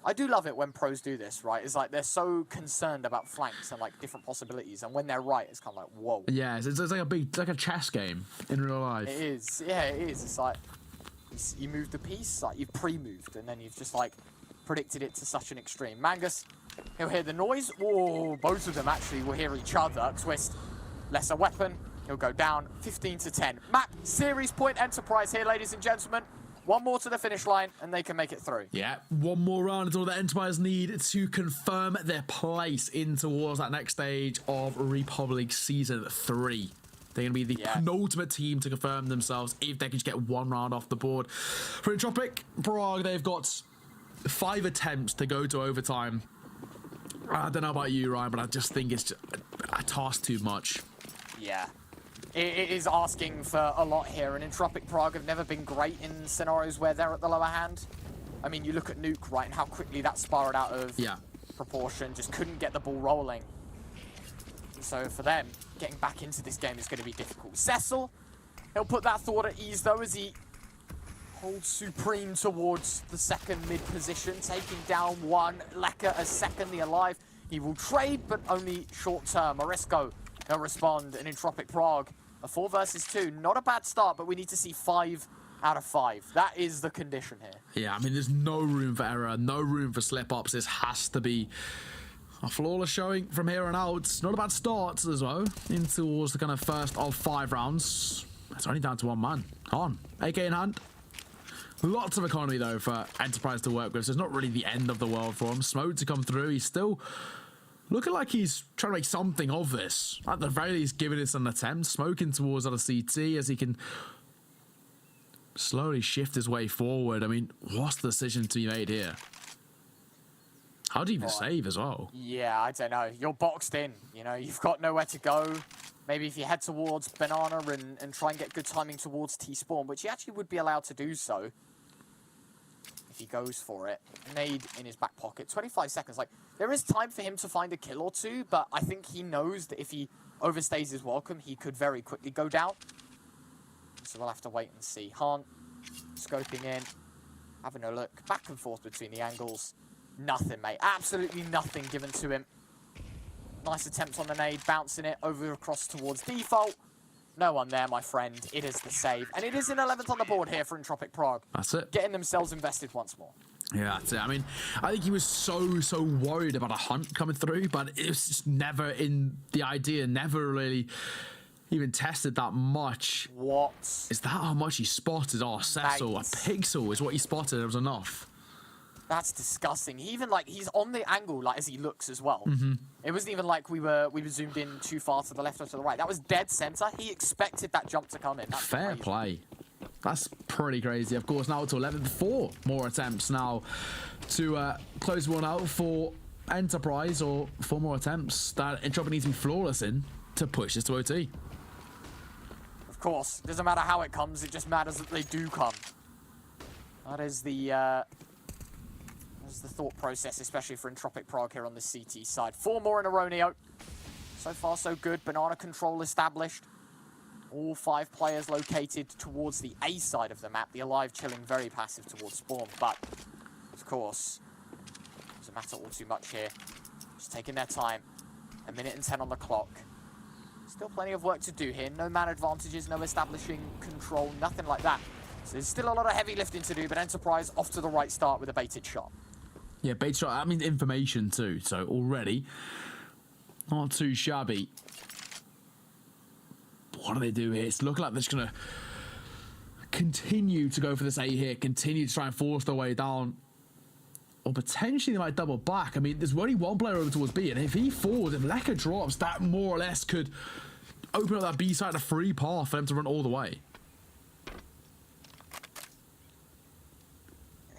I do love it when pros do this, right? It's like they're so concerned about flanks and like different possibilities, and when they're right, it's kind of like, whoa. Yeah, it's like a chess game in real life. It is, yeah, it is. It's like you moved the piece, like you've pre-moved, and then you've just like predicted it to such an extreme. Mangus, he'll hear the noise. Whoa, both of them actually will hear each other. Twist, lesser weapon. He'll go down 15 to 10. Map, series point Enterprise here, ladies and gentlemen. One more to the finish line, and they can make it through. Yeah, one more round is all the Enterprise need to confirm their place in towards that next stage of Republic Season 3. They're going to be the penultimate team to confirm themselves if they can just get one round off the board. For Entropiq, Prague, they've got 5 attempts to go to overtime. I don't know about you, Ryan, but I just think it's just a task too much. Yeah. It is asking for a lot here, and Entropiq Prague have never been great in scenarios where they're at the lower hand. I mean, you look at Nuke, right, and how quickly that spiraled out of proportion, just couldn't get the ball rolling. So for them, getting back into this game is going to be difficult. Cecil, he'll put that thought at ease, though, as he holds supreme towards the second mid position, taking down 1. Leka a second, the alive. He will trade, but only short term. Oresco, he'll respond, and Entropiq Prague, a 4 versus 2. Not a bad start, but we need to see 5 out of 5. That is the condition here. Yeah, I mean, there's no room for error, no room for slip-ups. This has to be a flawless showing from here on out. Not a bad start as well, in towards the kind of first of 5 rounds. It's only down to 1 man. On, AK in hand. Lots of economy, though, for Enterprise to work with, so it's not really the end of the world for him. Smoke to come through. He's still looking like he's trying to make something of this. At the very least, giving it an attempt. Smoking towards other CT as he can slowly shift his way forward. I mean, what's the decision to be made here? How do you even save as well? Yeah, I don't know. You're boxed in. You know, you've got nowhere to go. Maybe if you head towards Banana and try and get good timing towards T-Spawn, which he actually would be allowed to do so if he goes for it. Nade in his back pocket. 25 seconds. Like, there is time for him to find a kill or two, but I think he knows that if he overstays his welcome, he could very quickly go down. So we'll have to wait and see. Hahn scoping in, having a look back and forth between the angles. Nothing, mate. Absolutely nothing given to him. Nice attempt on the nade, bouncing it over across towards default. No one there, my friend. It is the save. And it is an 11th on the board here for Entropiq Prague. That's it. Getting themselves invested once more. Yeah, that's it. I mean, I think he was so worried about a hunt coming through, but it was just never in the idea, never really even tested that much. What? Is that how much he spotted? Oh, Cecil, a pixel is what he spotted. It was enough. That's disgusting. He even, like, he's on the angle, like, as he looks as well. Mm-hmm. It wasn't even like we were zoomed in too far to the left or to the right. That was dead center. He expected that jump to come in. That's fair crazy. Play. That's pretty crazy. Of course, now to 11. 4 more attempts now to close one out for Enterprise, or 4 more attempts that Entropiq needs to be flawless in to push this to OT. Of course. Doesn't matter how it comes. It just matters that they do come. That is the thought process, especially for Entropiq Prague here on the CT side. 4 more in a row, Neo. So far, so good. Banana control established. All 5 players located towards the A side of the map. The Alive chilling very passive towards spawn. But, of course, doesn't matter all too much here. Just taking their time. 1 minute and 10 on the clock. Still plenty of work to do here. No man advantages, no establishing control, nothing like that. So there's still a lot of heavy lifting to do, but Enterprise off to the right start with a baited shot. Yeah, bait shot. I mean, information too. So already, not too shabby. What do they do here? It's looking like they're just going to continue to go for this A here, continue to try and force their way down. Or potentially they might double back. I mean, there's only 1 player over towards B, and if he falls, if Leka drops, that more or less could open up that B side, a free path for them to run all the way.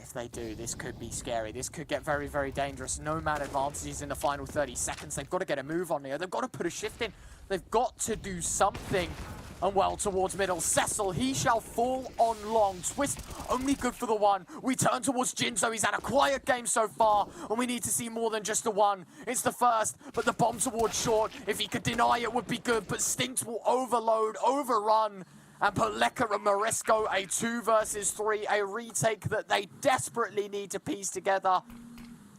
if they do, this could be scary. This could get very, very dangerous. No man advantages in the final 30 seconds. They've got to get a move on here. They've got to put a shift in. They've got to do something. And well, towards middle, Cecil, he shall fall on long. Twist, only good for the one. We turn towards Jinzo. He's had a quiet game so far, and we need to see more than just the one. It's the first, but the bomb towards short. If he could deny it would be good, but Stinks will overload, overrun, and put Lekka and Morisco a 2 versus 3, a retake that they desperately need to piece together.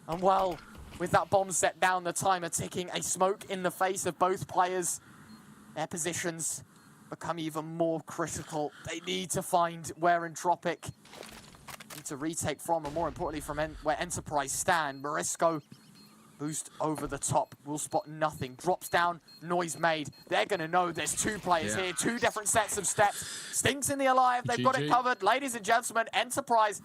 And well, with that bomb set down, the timer ticking, a smoke in the face of both players, their positions become even more critical. They need to find where Entropiq need to retake from, and more importantly from where Enterprise stand. Morisco, boost over the top, will spot nothing. Drops down, noise made. They're gonna know there's 2 players here, 2 different sets of steps. Stinks in the alive, they've got it covered. Ladies and gentlemen, Enterprise,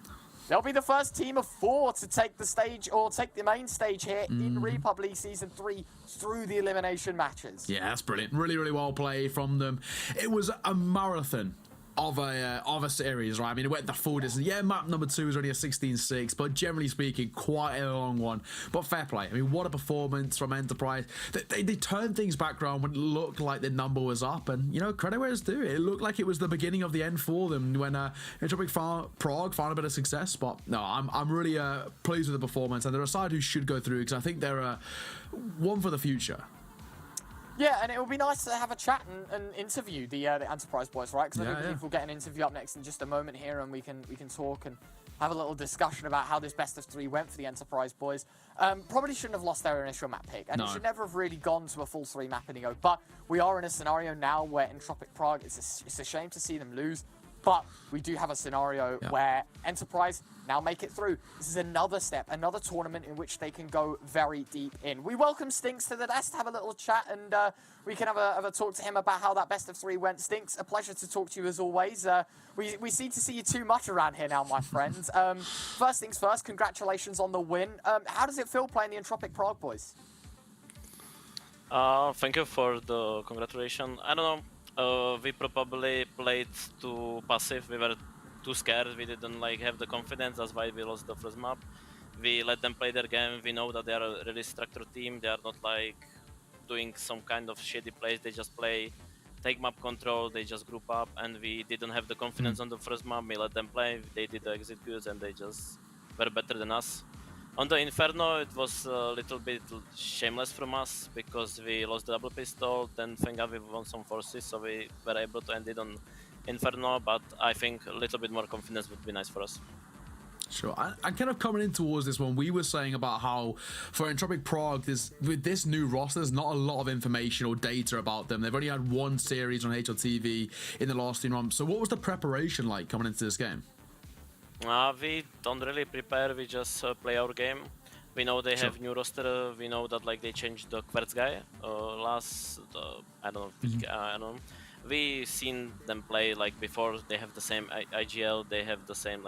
they'll be the first team of 4 to take the stage, or take the main stage here in REPUBLEAGUE Season 3 through the elimination matches. Yeah, that's brilliant. Really, really well played from them. It was a marathon of a series, right? I mean, it went the full distance. Yeah, map number 2 is only a 16-6, but generally speaking, quite a long one. But fair play. I mean, what a performance from Enterprise. They turned things back around when it looked like the number was up, and, you know, credit where it's due. It looked like it was the beginning of the end for them when Entropiq Prague found a bit of success. But no, I'm really pleased with the performance, and they're a side who should go through, because I think they're one for the future. Yeah, and it would be nice to have a chat and interview the Enterprise boys, right? Because I do believe we'll get an interview up next in just a moment here, and we can talk and have a little discussion about how this best of 3 went for the Enterprise boys. Probably shouldn't have lost their initial map pick, and it should never have really gone to a full 3 map Inigo. But we are in a scenario now where Entropiq Prague, it's a shame to see them lose, but we do have a scenario where Enterprise now make it through. This is another step, another tournament in which they can go very deep in. We welcome Stinks to the desk to have a little chat, and we can have a talk to him about how that best of 3 went. Stinks, a pleasure to talk to you as always. We seem to see you too much around here now, my friend. First things first, congratulations on the win. How does it feel playing the Entropiq Prague boys? Thank you for the congratulations. I don't know. We probably played too passive. We were too scared. We didn't have the confidence. That's why we lost the first map. We let them play their game. We know that they are a really structured team. They are not doing some kind of shady plays. They just play, take map control. They just group up, and we didn't have the confidence on the first map. We let them play. They did the executes, and they just were better than us. On the Inferno, it was a little bit shameless from us because we lost the double pistol, then thank God we won some forces, so we were able to end it on Inferno, but I think a little bit more confidence would be nice for us. Sure. And kind of coming in towards this one, we were saying about how for Entropiq Prague, with this new roster, there's not a lot of information or data about them. They've only had 1 series on HLTV in the last 3 months. So what was the preparation like coming into this game? We don't really prepare, we just play our game. We know they have new roster, we know that they changed the Quartz guy I don't know. We seen them play before. They have the same IGL, they have the same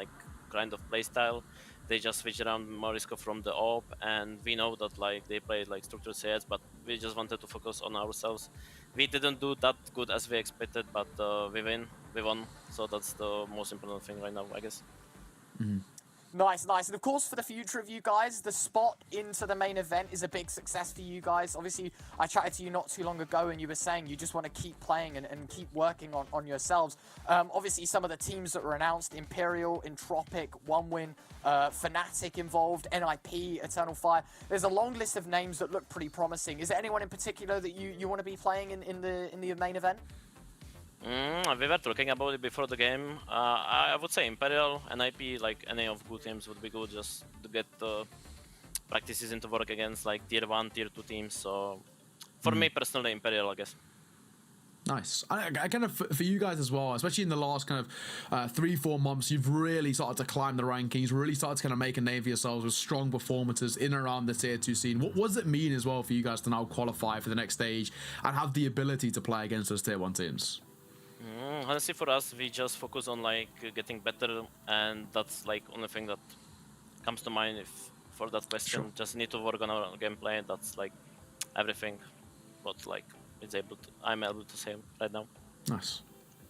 kind of play style. They just switch around Morisco from the AWP, and we know that they play structured CS, but we just wanted to focus on ourselves. We didn't do that good as we expected, but we won, so that's the most important thing right now, I guess. Nice, nice. And of course, for the future of you guys, the spot into the main event is a big success for you guys. Obviously, I chatted to you not too long ago, and you were saying you just want to keep playing and keep working on yourselves. Obviously, some of the teams that were announced, Imperial, Entropiq, OneWin, Fnatic involved, NIP, Eternal Fire. There's a long list of names that look pretty promising. Is there anyone in particular that you want to be playing in the main event? We were talking about it before the game. I would say Imperial, NIP, any of good teams would be good just to get the practices into work against tier 1, tier 2 teams. So for me personally, Imperial, I guess. Nice. I kind of, for you guys as well, especially in the last kind of 3-4 months, you've really started to climb the rankings, really started to kind of make a name for yourselves with strong performances in and around the tier 2 scene. What does it mean as well for you guys to now qualify for the next stage and have the ability to play against those tier 1 teams? Honestly, for us, we just focus on getting better, and that's only thing that comes to mind for that question. Sure. Just need to work on our gameplay. That's everything what I'm able to say right now. Nice.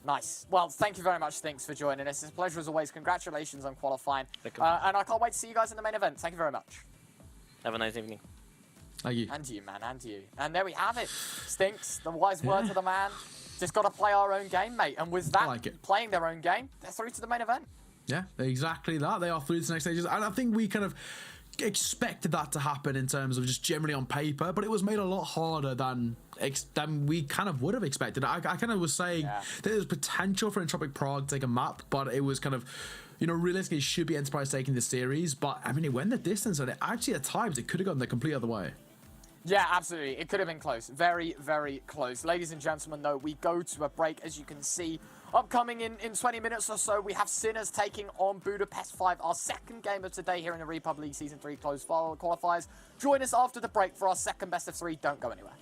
Nice. Well, thank you very much, Stinks, for joining us. It's a pleasure as always. Congratulations on qualifying. Thank you. And I can't wait to see you guys in the main event. Thank you very much. Have a nice evening. Thank you. And you, man, and you. And there we have it. Stinks, the wise words of the man. Just got to play our own game, mate. And with that, playing their own game, they're through to the main event. Yeah, exactly that. They are through to the next stages. And I think we kind of expected that to happen in terms of just generally on paper, but it was made a lot harder than we kind of would have expected. I kind of was saying that there's potential for Entropiq Prague to take a map, but it was kind of, you know, realistically, it should be Enterprise taking the series. But I mean, it went the distance, and actually at times it could have gone the complete other way. Yeah, absolutely. It could have been close. Very, very close. Ladies and gentlemen, though, we go to a break, as you can see. Upcoming in 20 minutes or so, we have Sinners taking on Budapest 5, our second game of today here in the Republic Season 3 closed qualifiers. Join us after the break for our second best of 3. Don't go anywhere.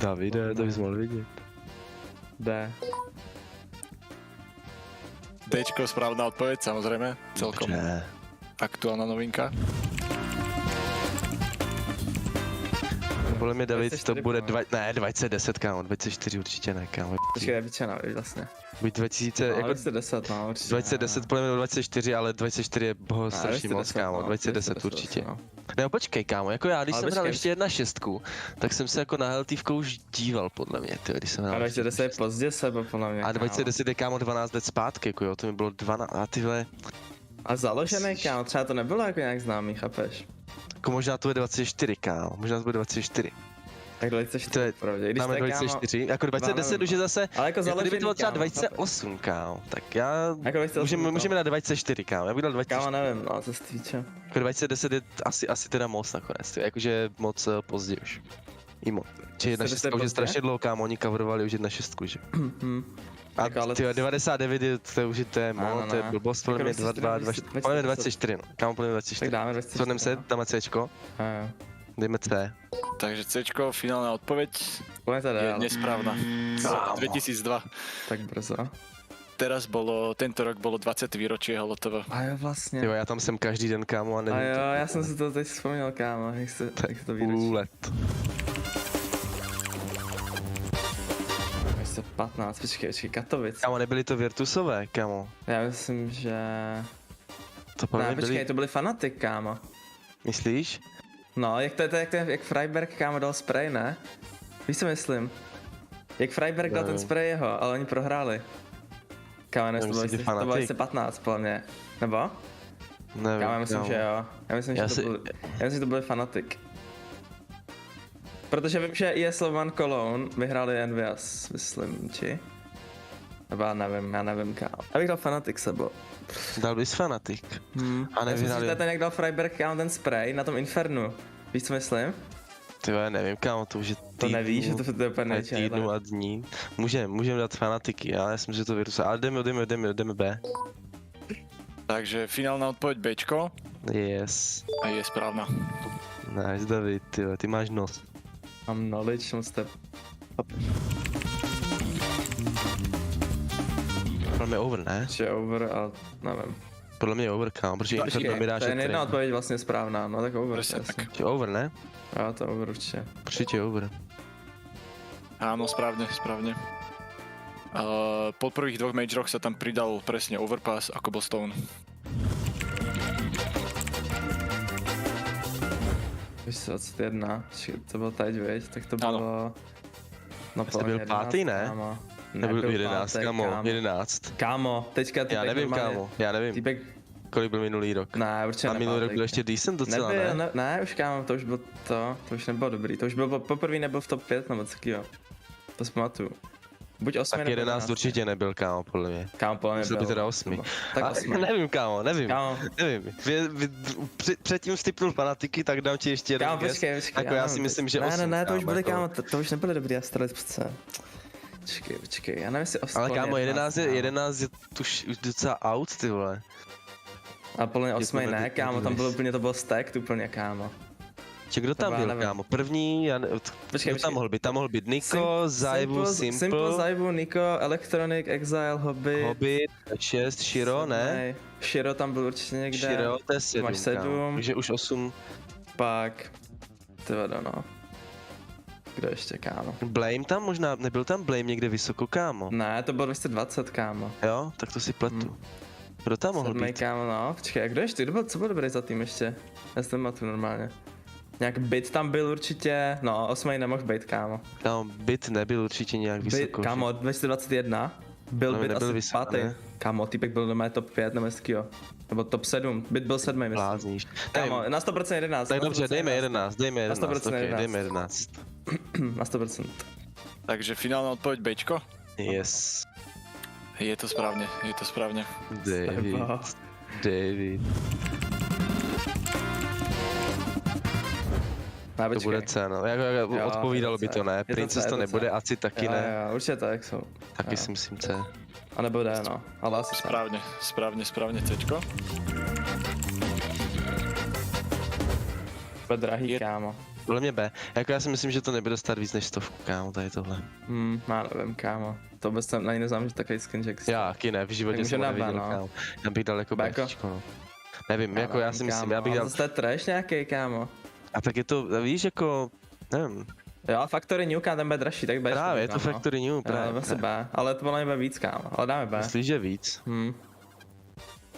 Davide, to bys mohl vidět. D. Dčko, správna odpověď, samozřejmě, celkom aktuálna novinka. Podle mě David to bude 2010, kámo, 2004 určitě ne, kámo. Počkej, já bych vlastně. Buď 2000, No, jako 2010, no, určitě. 2010 podle mě 24, ale 24 je boho strašně moc, kámo, 2010 určitě. No. Ne, počkej, kámo, jako já, když Ale jsem hrál počkej. ještě 1.6, tak jsem se jako na Heltývku už díval, podle mě, tyjo, když jsem A hrál. 2010 je pozdě sebe, podle mě, A 2010 je, kámo, 12 let zpátky, jako jo, to mi bylo 12, a tyhle, A založený, kámo, třeba to nebylo jako nějak známý, chápeš? jako možná to bude 24, kámo, možná to bude 24. Tak To je- 2004, pravdě, i když Máme to je, kámo, 24, jako 2010 už je zase, ale jako jako kdyby založený, to bylo třeba kámo, 28, kámo, tak já, Jako 2008, můžeme dát 24, kámo, já bych dal 24. Kámo, nevím, no, co se týče. Jako 2010 je asi teda moc nakonec, tyjo, jakože moc pozdě už. Imo. Či 1.6 už je strašně dlouho, kámo, oni coverovali už 1.6, že? A Jako, ale tyjo, 99 je, to už je, to je No, to je blbost, podle mě 24, no, kámo, podle mě 24. Tak dáme 20. Shodneme se, dáme Cčko, Jo. dejme C. Takže Cčko, finálna odpověď Pojďme tady, je ale nesprávna. Kámo. 2002. tak brzo. Tento rok bolo 20. výročie Holotova. A jo, vlastně. Jo, já tam jsem každý den, kámo, a A nevím jo, to. já jsem si to teď vzpomněl, kámo, jak se to výročí. Půl let. 2015, počkej, Katovice. Kámo, nebyly to Virtusové, kámo. Já myslím, že... To podle Ne, mě počkej, byly, to byli Fanatic, kámo. myslíš? No, jak Freiberg, kámo, dal spray, ne? Víš, co myslím? Jak Freiberg dal ten spray jeho, ale oni prohráli. Kámo, nevím, to bylo Myslíš to bylo Fanatic? 15, podle mě. Nebo? Nevím, Kámo, já myslím, že jo. Já myslím, že to byly Fanatic. Protože vím, že ES Lovan Cologne vyhráli NVS, myslím, či? Nebo já nevím, kámo. Já bych dal Fanatic sebou. Dal bys Fanatic. A Já myslím, nevyhrali. že ten jak dal Freiberg, kámo, ten spray na tom Infernu. Víš, co myslím? Ty já nevím, kámo, to už je To nevíš, že to je úplně ne nejčí. týdnu a dní. Můžeme dát Fanatiky, já myslím, že to Virtus, ale jdeme B. Takže finálna odpoveď Bčko Yes. a je správna. Nice, David, ty máš nos. Mám knowledge, moc to... Podle mě over, ne? Že over a nevím. Podle mě over, kámo, protože Inferno mi dá, To že je jedna odpověď vlastně správná, no tak over. Presne jasně. tak. že over, ne? Jo, to over určitě. Určitě over. Áno, správne. Po prvých dvoch majoroch sa tam pridal presne Overpass a Cobblestone. Víš co, 21, to bylo teď, viď? Tak to bylo... No, Jste byl pátý, ne? Kámo. Nebyl 11, pátý, kámo, 11. Kámo, teďka ty Já nevím, kámo, já nevím, Týpek, kolik byl minulý rok. ne, určitě A minulý rok nepátý. byl ještě decent docela, Nebyl, ne? ne, už kámo, to už bylo to už nebylo dobrý, to už byl poprvé nebyl v top 5 nebo co jo. To si pamatuju. Buď 8 Tak nebo 11 určitě nebyl, kámo, podle mě. Kámo, podle mě Myslel by byl. teda 8. Tak A 8. nevím, kámo, nevím. Kámo, Nevím, předtím stipnul Fanatiky, tak dám ti ještě jeden kámo, guess. počkej, Jako já si myslím, že 8. Ne, to už byly, jako. kámo, to už nebyly dobrý Astralids přece. Počkej, já nevím, jestli 8. Ale kámo, 11 je už docela out, ty vole. A podle mě 8 to ne, byl kámo, tam bylo úplně, to byl stacked úplně, kámo. Či kdo tam já byl, nevím. kámo? První, Počkej, kdo tam mohl být? Tam mohl být Niko, Zaibu, Simple, Zaibu, Niko, Electronic, Exile, Hobbit. Hobbit, 6, Shiro, ne? Shiro tam byl určitě někde. Shiro, to je 7, Máš 7. Takže už 8. Pak, tyvado no. Kdo ještě, kámo? Blame tam možná, nebyl tam Blame někde vysoko, kámo? Ne, to bylo 220, kámo. Jo, tak to si pletu. Kdo tam mohl 7, být? kámo, no. Počkej, a kdo ještě? Co byl dobrý za tým ještě? Já si to pamatuju normálně. Nějak Bit tam byl určitě, no 8 nemohl být, kámo. Kámo, Bit nebyl určitě nějak vysoko. Kámo, 221. Byl No, Bit nebyl asi vysoko, pátý. ne? Kámo, týpek byl doma top 5 nebo jo. Nebo top 7. Bit byl 7, myslím. Blázníš. Kámo, na 100% 11. Tak na dobře, 100% dejme 11, dejme 11, 100% ok, 11. dejme 11. Na 100%. Takže finálna odpoveď Bčko. Yes. Je to správne. David. Ne, To bude C, no. Jako Jo, odpovídalo by C. to, ne? Je to Princess C, to je to nebude, C. Aci taky Jo, ne. jo, určitě tak jsou. Taky Jo. si myslím C. A nebo D, no. Ale asi C. Správne Cčko. Bude drahý, Je- kámo. Podle mě B. Jako já si myslím, že to nebude stát víc než 100, kámo, tady tohle. Já nevím, kámo. To vůbec jsem na ní neznám, že takový skin Jack. Já taky ne, v životě jsem neviděl, kámo. Já bych dal jako Bčko, no. Nevím, jako já si myslím, já bych dal... To je trash nějaký, kámo. A tak je to, víš, jako, nevím. Jo, Factory New, ten bude dražší, tak Bčko. Právě, je to Factory New, právě. Vlastně B, ale to podle mě víc, kámo, ale dáme B. Myslíš, že víc?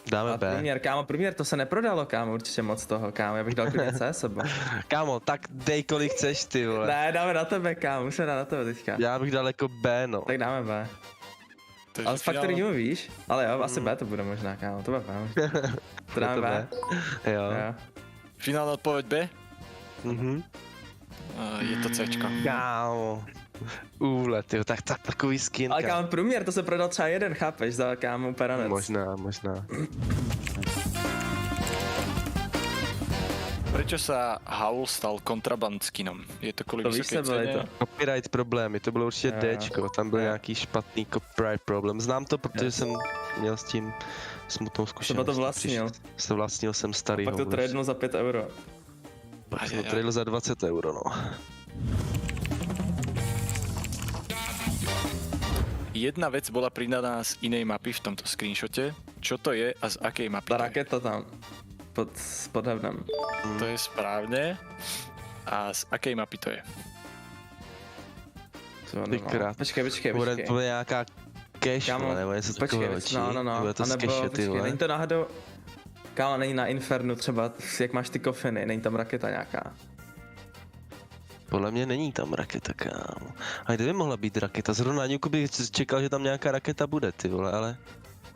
Dáme B. Průměr, to se neprodalo, kámo, určitě moc toho, kámo, já bych dal klidně C sebe. Kámo, tak dej kolik chceš, ty vole. Ne, dáme na tebe, kámo, musíme dát na tebe teďka. Já bych dal jako B, no. Tak dáme B. Ale z Factory New víš? Ale jo, asi B to bude možná, kámo, to bude B. To dáme B. Jo. Finální odpověď B? Je to Cčko. Kámo. Tyjo, tak takový skin. Ale kámo, průměr, to se prodal třeba jeden, chápeš, za kámo peranec. Možná. Prečo sa Howl stal kontraband skinom? Je to kvůli vysoké ceně? Copyright problémy, to bylo určitě Dčko, tam byl nějaký špatný copyright problém. Znám to, protože jsem měl s tím smutnou zkušenost. To vlastnil? Vlastnil jsem starý. Pak to tradenul za 5 euro. Pak jsem to tradenul za 20 euro, no. Jedna vec bola pridaná z inej mapy v tomto screenshote. Čo to je a z akej mapy? Ta raketa tam. Pod hevnem. To je správne. A z akej mapy to je? Počkej. Bude to nějaká cache, nebo něco takového. No. Bude to z cache, ty vole. Není to náhodou... Kámo, není na Infernu třeba, jak máš ty kofiny, není tam raketa nějaká. Podle mě není tam raketa, kámo. A kde by mohla být raketa? Zrovna na Nuku bych čekal, že tam nějaká raketa bude, ty vole, ale...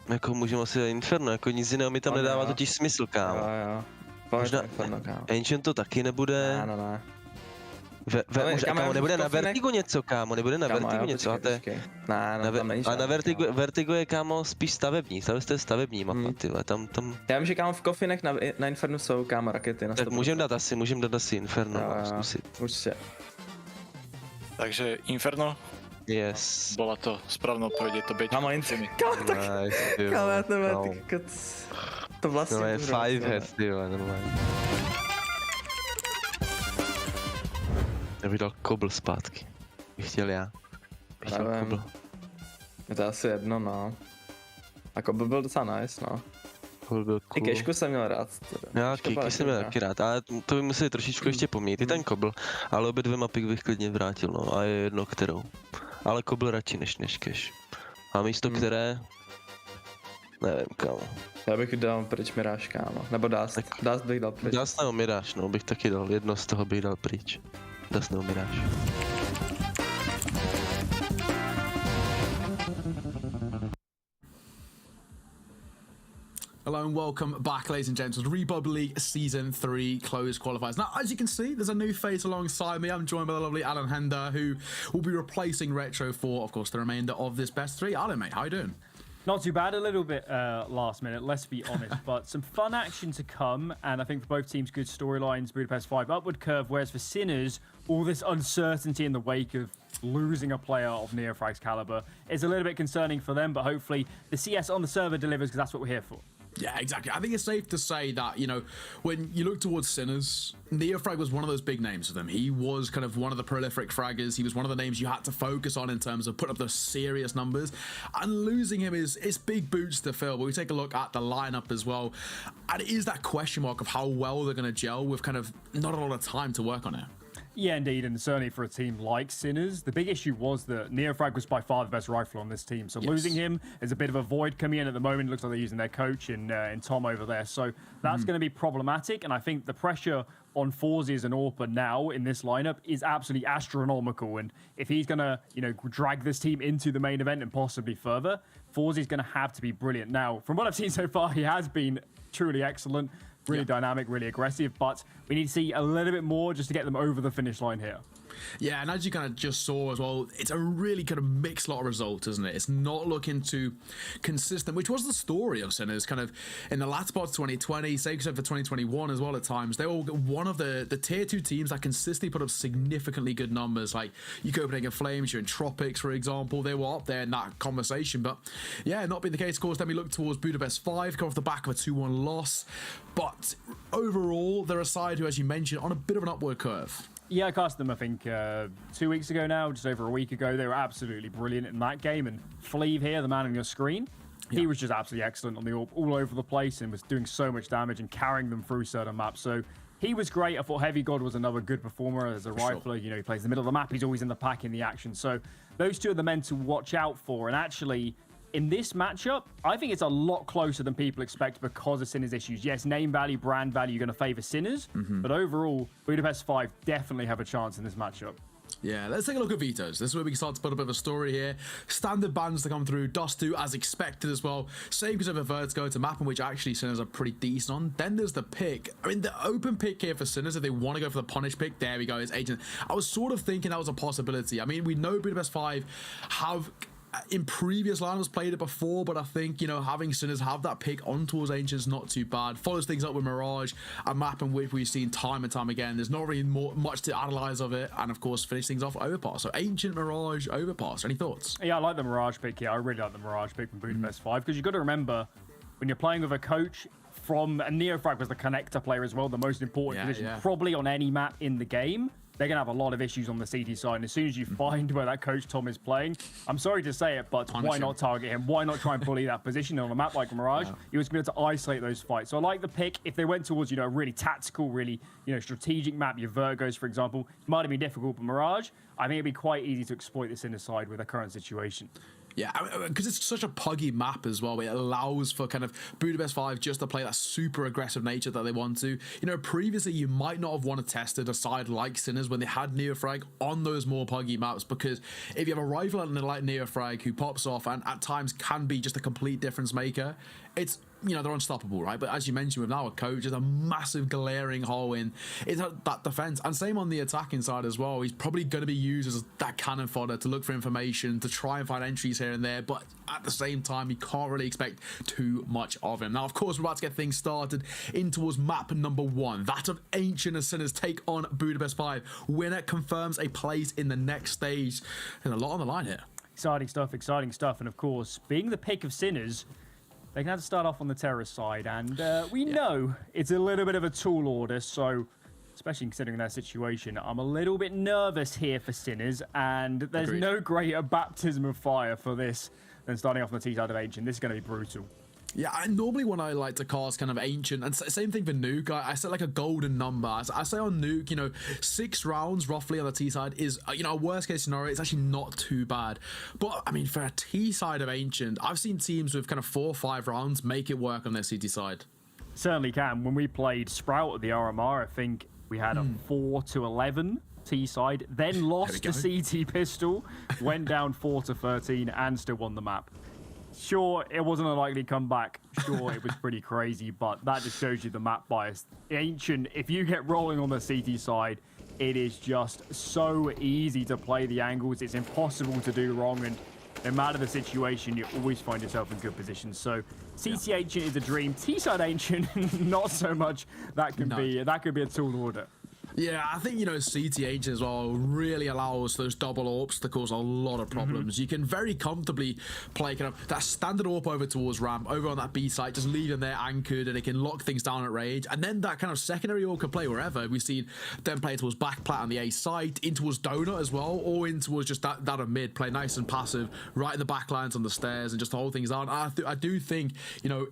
Jako můžeme asi Inferno, jako nic jiného mi tam nedává totiž smysl, kámo. Jo. Možná Inferno, kámo. Ancient to taky nebude. Ne. Kámo, nebude na Vertigo něco, kámo, nebude na Vertigo něco, a to je... tam není. A na Vertigo je, kámo, spíš stavební, to je stavební mapa, ty vole, tam... Já vím, že kámo v kofinech na Infernu jsou, kámo, rakety na 100%. Tak můžeme dát asi Inferno, zkusit. Určitě. Takže Inferno? Yes. Bola to správna odpověď, je to Bčko. Kámo, já tebe, to vlastně... No je 5 head, ty vole, normálně. Já bych dal Kobl zpátky. Bych chtěl já. Kobl. Je to asi jedno, no. A Kobl byl docela nice, no. Kobl byl cool. I Kešku jsem měl rád. Já Keky jsem měl taky rád, ale to by museli trošičku ještě pomět. I ten Kobl, ale obě dvě mapy bych klidně vrátil, no. A je jedno kterou. Ale Kobl radši než Cash. A místo které... Nevím, kámo. Já bych dal pryč Mirage, kámo. Nebo Dust. Dust bych dal pryč. Dust nebo Mirage, no, bych taky dal. Jedno z toho bych dal pryč. Dust nebo Mirage. Hello and welcome back, ladies and gentlemen, to REPUBLEAGUE Season 3 Closed Qualifiers. Now, as you can see, there's a new face alongside me. I'm joined by the lovely Alan Hender, who will be replacing Retro for, of course, the remainder of this best three. Alan, mate, how you doing? Not too bad, a little bit last minute, let's be honest, but some fun action to come, and I think for both teams, good storylines, Budapest 5 upward curve, whereas for Sinners, all this uncertainty in the wake of losing a player of Neofrag's caliber is a little bit concerning for them, but hopefully the CS on the server delivers, because that's what we're here for. Yeah, exactly. I think it's safe to say that, you know, when you look towards Sinners, Neofrag was one of those big names for them. He was kind of one of the prolific fraggers. He was one of the names you had to focus on in terms of putting up those serious numbers. And losing him is big boots to fill. But we take a look at the lineup as well. And it is that question mark of how well they're going to gel with kind of not a lot of time to work on it. Yeah, indeed, and certainly for a team like Sinners, the big issue was that Neofrag was by far the best rifler on this team. So losing him is a bit of a void coming in at the moment. It looks like they're using their coach in Tom over there. So that's going to be problematic. And I think the pressure on Forzies and Orpa now in this lineup is absolutely astronomical. And if he's going to, you know, drag this team into the main event and possibly further, Forzies going to have to be brilliant. Now, from what I've seen so far, he has been truly excellent. Really dynamic, really aggressive, but we need to see a little bit more just to get them over the finish line here. Yeah, and as you kind of just saw as well, it's a really kind of mixed lot of results, isn't it? It's not looking too consistent, which was the story of Sinners kind of in the latter part of 2020, say for 2021 as well at times. They were one of the tier 2 teams that consistently put up significantly good numbers, like your Copenhagen Flames, your Entropiq, for example. They were up there in that conversation, but yeah, not being the case, of course. Then we look towards Budapest 5, come off the back of a 2-1 loss, but overall, they're a side who, as you mentioned, on a bit of an upward curve. Yeah, I cast them, I think, 2 weeks ago now, just over a week ago. They were absolutely brilliant in that game. And Fleeve here, the man on your screen, he was just absolutely excellent on the AWP, all over the place, and was doing so much damage and carrying them through certain maps. So he was great. I thought Heavy God was another good performer as a rifler. You know, he plays in the middle of the map. He's always in the pack in the action. So those two are the men to watch out for. And actually, in this matchup, I think it's a lot closer than people expect because of Sinners' issues. Yes, name value, brand value, you're going to favor Sinners. But overall, Budapest 5 definitely have a chance in this matchup. Yeah, let's take a look at vetoes. This is where we can start to put a bit of a story here. Standard bans to come through. Dust 2 as expected as well. Same because of a Vertigo to map in which actually Sinners are pretty decent on. Then there's the pick. I mean, the open pick here for Sinners, if they want to go for the punish pick, there we go, it's Agent. I was sort of thinking that was a possibility. I mean, we know Budapest 5 have in previous lineups played it before, but I think, you know, having Sinners have that pick on towards Ancients not too bad. Follows things up with Mirage, a map in which we've seen time and time again. There's not really much to analyze of it, and of course finish things off Overpass. So Ancient, Mirage, Overpass. Any thoughts? Yeah, I like the Mirage pick here. I really like the Mirage pick from Budapest 5 because you've got to remember when you're playing with a coach from, and Neofrag was the connector player as well, the most important position probably on any map in the game. They're going to have a lot of issues on the CT side. And as soon as you find where that coach Tom is playing, I'm sorry to say it, but why not target him? Why not try and bully that position on a map like Mirage? He was going to be able to isolate those fights. So I like the pick. If they went towards, you know, a really tactical, really, you know, strategic map, your Virgos, for example, it might have been difficult, but Mirage, I think it'd be quite easy to exploit this inner side with the current situation. Yeah, because it's such a puggy map as well. It allows for kind of Budapest 5 just to play that super aggressive nature that they want to. You know, previously you might not have wanted to test a side like Sinners when they had Neofrag on those more puggy maps, because if you have a rival like Neofrag who pops off and at times can be just a complete difference maker, it's, you know, they're unstoppable, right? But as you mentioned with now a coach, there's a massive glaring hole in that defense. And same on the attacking side as well. He's probably going to be used as that cannon fodder to look for information, to try and find entries here and there. But at the same time, you can't really expect too much of him. Now, of course, we're about to get things started in towards map number 1. That of Ancient and Sinners take on Budapest 5. Winner confirms a place in the next stage. There's a lot on the line here. Exciting stuff, exciting stuff. And of course, being the pick of Sinners, they're going to have to start off on the terrorist side, and we know it's a little bit of a tall order, so especially considering their situation, I'm a little bit nervous here for Sinners, and there's no greater baptism of fire for this than starting off on the T side of Ancient. This is going to be brutal. Yeah, and normally when I like to cast kind of Ancient, and same thing for Nuke, I set like a golden number. I say on Nuke, you know, 6 rounds roughly on the T side is, you know, a worst case scenario. It's actually not too bad. But I mean, for a T side of Ancient, I've seen teams with kind of 4 or 5 rounds make it work on their CT side. Certainly can. When we played Sprout at the RMR, I think we had a 4-11 T side, then lost the CT pistol, went down 4-13, and still won the map. Sure, it wasn't a likely comeback. Sure, it was pretty crazy, but that just shows you the map bias. Ancient, if you get rolling on the CT side, it is just so easy to play the angles. It's impossible to do wrong, and no matter the situation, you always find yourself in good positions. So CT Ancient is a dream. T-side Ancient, not so much. That could be a tall order. Yeah, I think, you know, CT Ancient as well really allows those double AWPs to cause a lot of problems. You can very comfortably play kind of that standard AWP over towards ramp, over on that B site, just leave them there anchored, and it can lock things down at range. And then that kind of secondary AWP can play wherever. We've seen them play towards back plat on the A site, in towards donut as well, or in towards just that of mid, play nice and passive, right in the back lines on the stairs, and just hold things down. I do think, you know,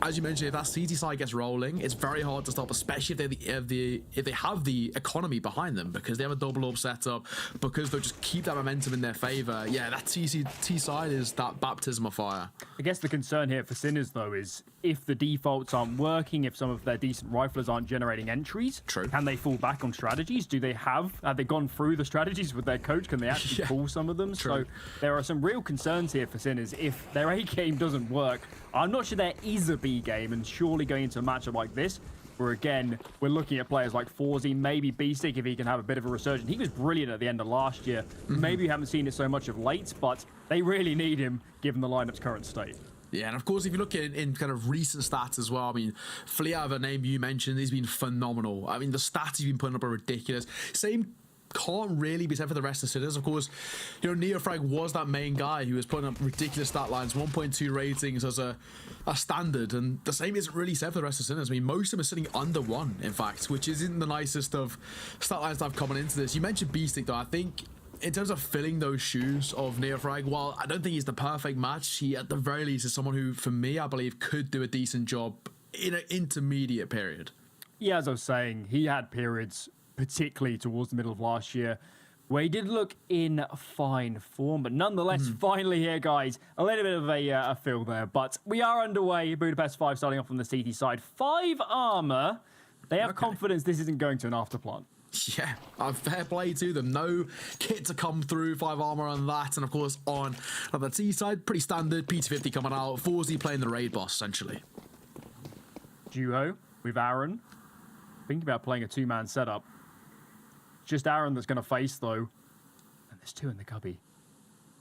as you mentioned, if that CT side gets rolling, it's very hard to stop, especially if they have the economy behind them, because they have a double AWP setup, because they'll just keep that momentum in their favor. Yeah, that T side is that baptism of fire. I guess the concern here for Sinners, though, is if the defaults aren't working, if some of their decent riflers aren't generating entries, can they fall back on strategies? Have they gone through the strategies with their coach? Can they actually pull some of them? So there are some real concerns here for Sinners. If their A game doesn't work, I'm not sure there is a B game, and surely going into a matchup like this, where again, we're looking at players like Forzy, maybe B-Stick if he can have a bit of a resurgence. He was brilliant at the end of last year. Maybe you haven't seen it so much of late, but they really need him given the lineup's current state. Yeah, and of course, if you look in kind of recent stats as well, I mean, Flea, the name you mentioned, he's been phenomenal. I mean, the stats he's been putting up are ridiculous. Same can't really be said for the rest of the Sinners. Of course, you know, Neofrag was that main guy who was putting up ridiculous stat lines, 1.2 ratings as a standard, and the same isn't really said for the rest of the Sinners. I mean, most of them are sitting under 1, in fact, which isn't the nicest of stat lines that I've come into this. You mentioned Beastic, though. I think in terms of filling those shoes of Neofrag, while I don't think he's the perfect match, he at the very least is someone who, for me, I believe could do a decent job in an intermediate period. Yeah, as I was saying, he had periods, particularly towards the middle of last year, where he did look in fine form, but nonetheless, finally here, guys, a little bit of a fill there, but we are underway. Budapest 5 starting off on the CT side. 5 armor. They have confidence this isn't going to an afterplant. Yeah, fair play to them. No kit to come through, 5 armor on that, and of course on the T side, pretty standard, P250 coming out, Forzy playing the raid boss, essentially. Duo with Aaron. Thinking about playing a 2-man setup. Just Aaron that's going to face, though. And there's 2 in the cubby.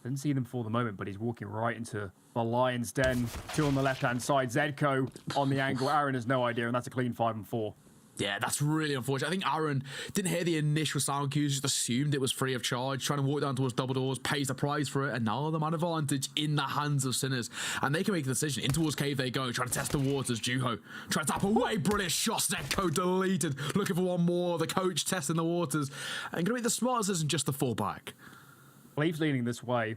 Didn't see them for the moment, but he's walking right into the Lion's Den. 2 on the left-hand side. Zedko on the angle. Aaron has no idea, and that's a clean 5 and 4. Yeah, that's really unfortunate. I think Aaron didn't hear the initial sound cues, just assumed it was free of charge, trying to walk down towards double doors, pays the price for it, and now the man advantage in the hands of Sinners. And they can make a decision. In towards cave they go, trying to test the waters. Juho trying to tap away, brilliant shot. Zedko deleted, looking for one more. The coach testing the waters. And going to be the smartest decision just to fall back. Leaves leaning this way.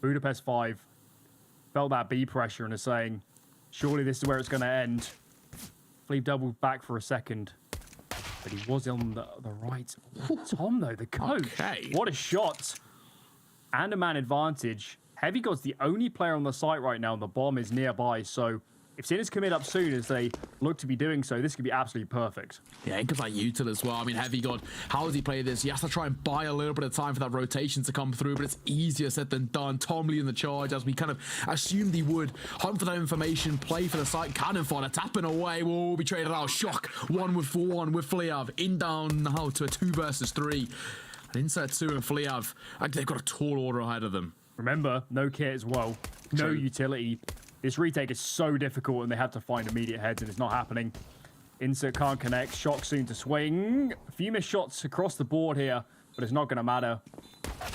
Budapest 5 felt that B pressure and is saying, surely this is where it's going to end. Fleeve doubled back for a second. But he was on the right. Tom, though, the coach. What a shot. And a man advantage. Heavy God's the only player on the site right now, and the bomb is nearby. So if Sinners commit up soon, as they look to be doing so, this could be absolutely perfect. Yeah, it could play Util as well. I mean, Heavy God, how does he play this? He has to try and buy a little bit of time for that rotation to come through, but it's easier said than done. Tom leading the charge, as we kind of assumed he would. Hunt for that information, play for the site. Cannon fodder, tapping away. Will be traded out. Shock. 1 with Fliav. In down now to a 2 versus 3. And inside 2 and Fliav. They've got a tall order ahead of them. Remember, no kit as well. No utility. This retake is so difficult, and they have to find immediate heads, and it's not happening. Insert can't connect. Shock soon to swing. A few missed shots across the board here, but it's not going to matter.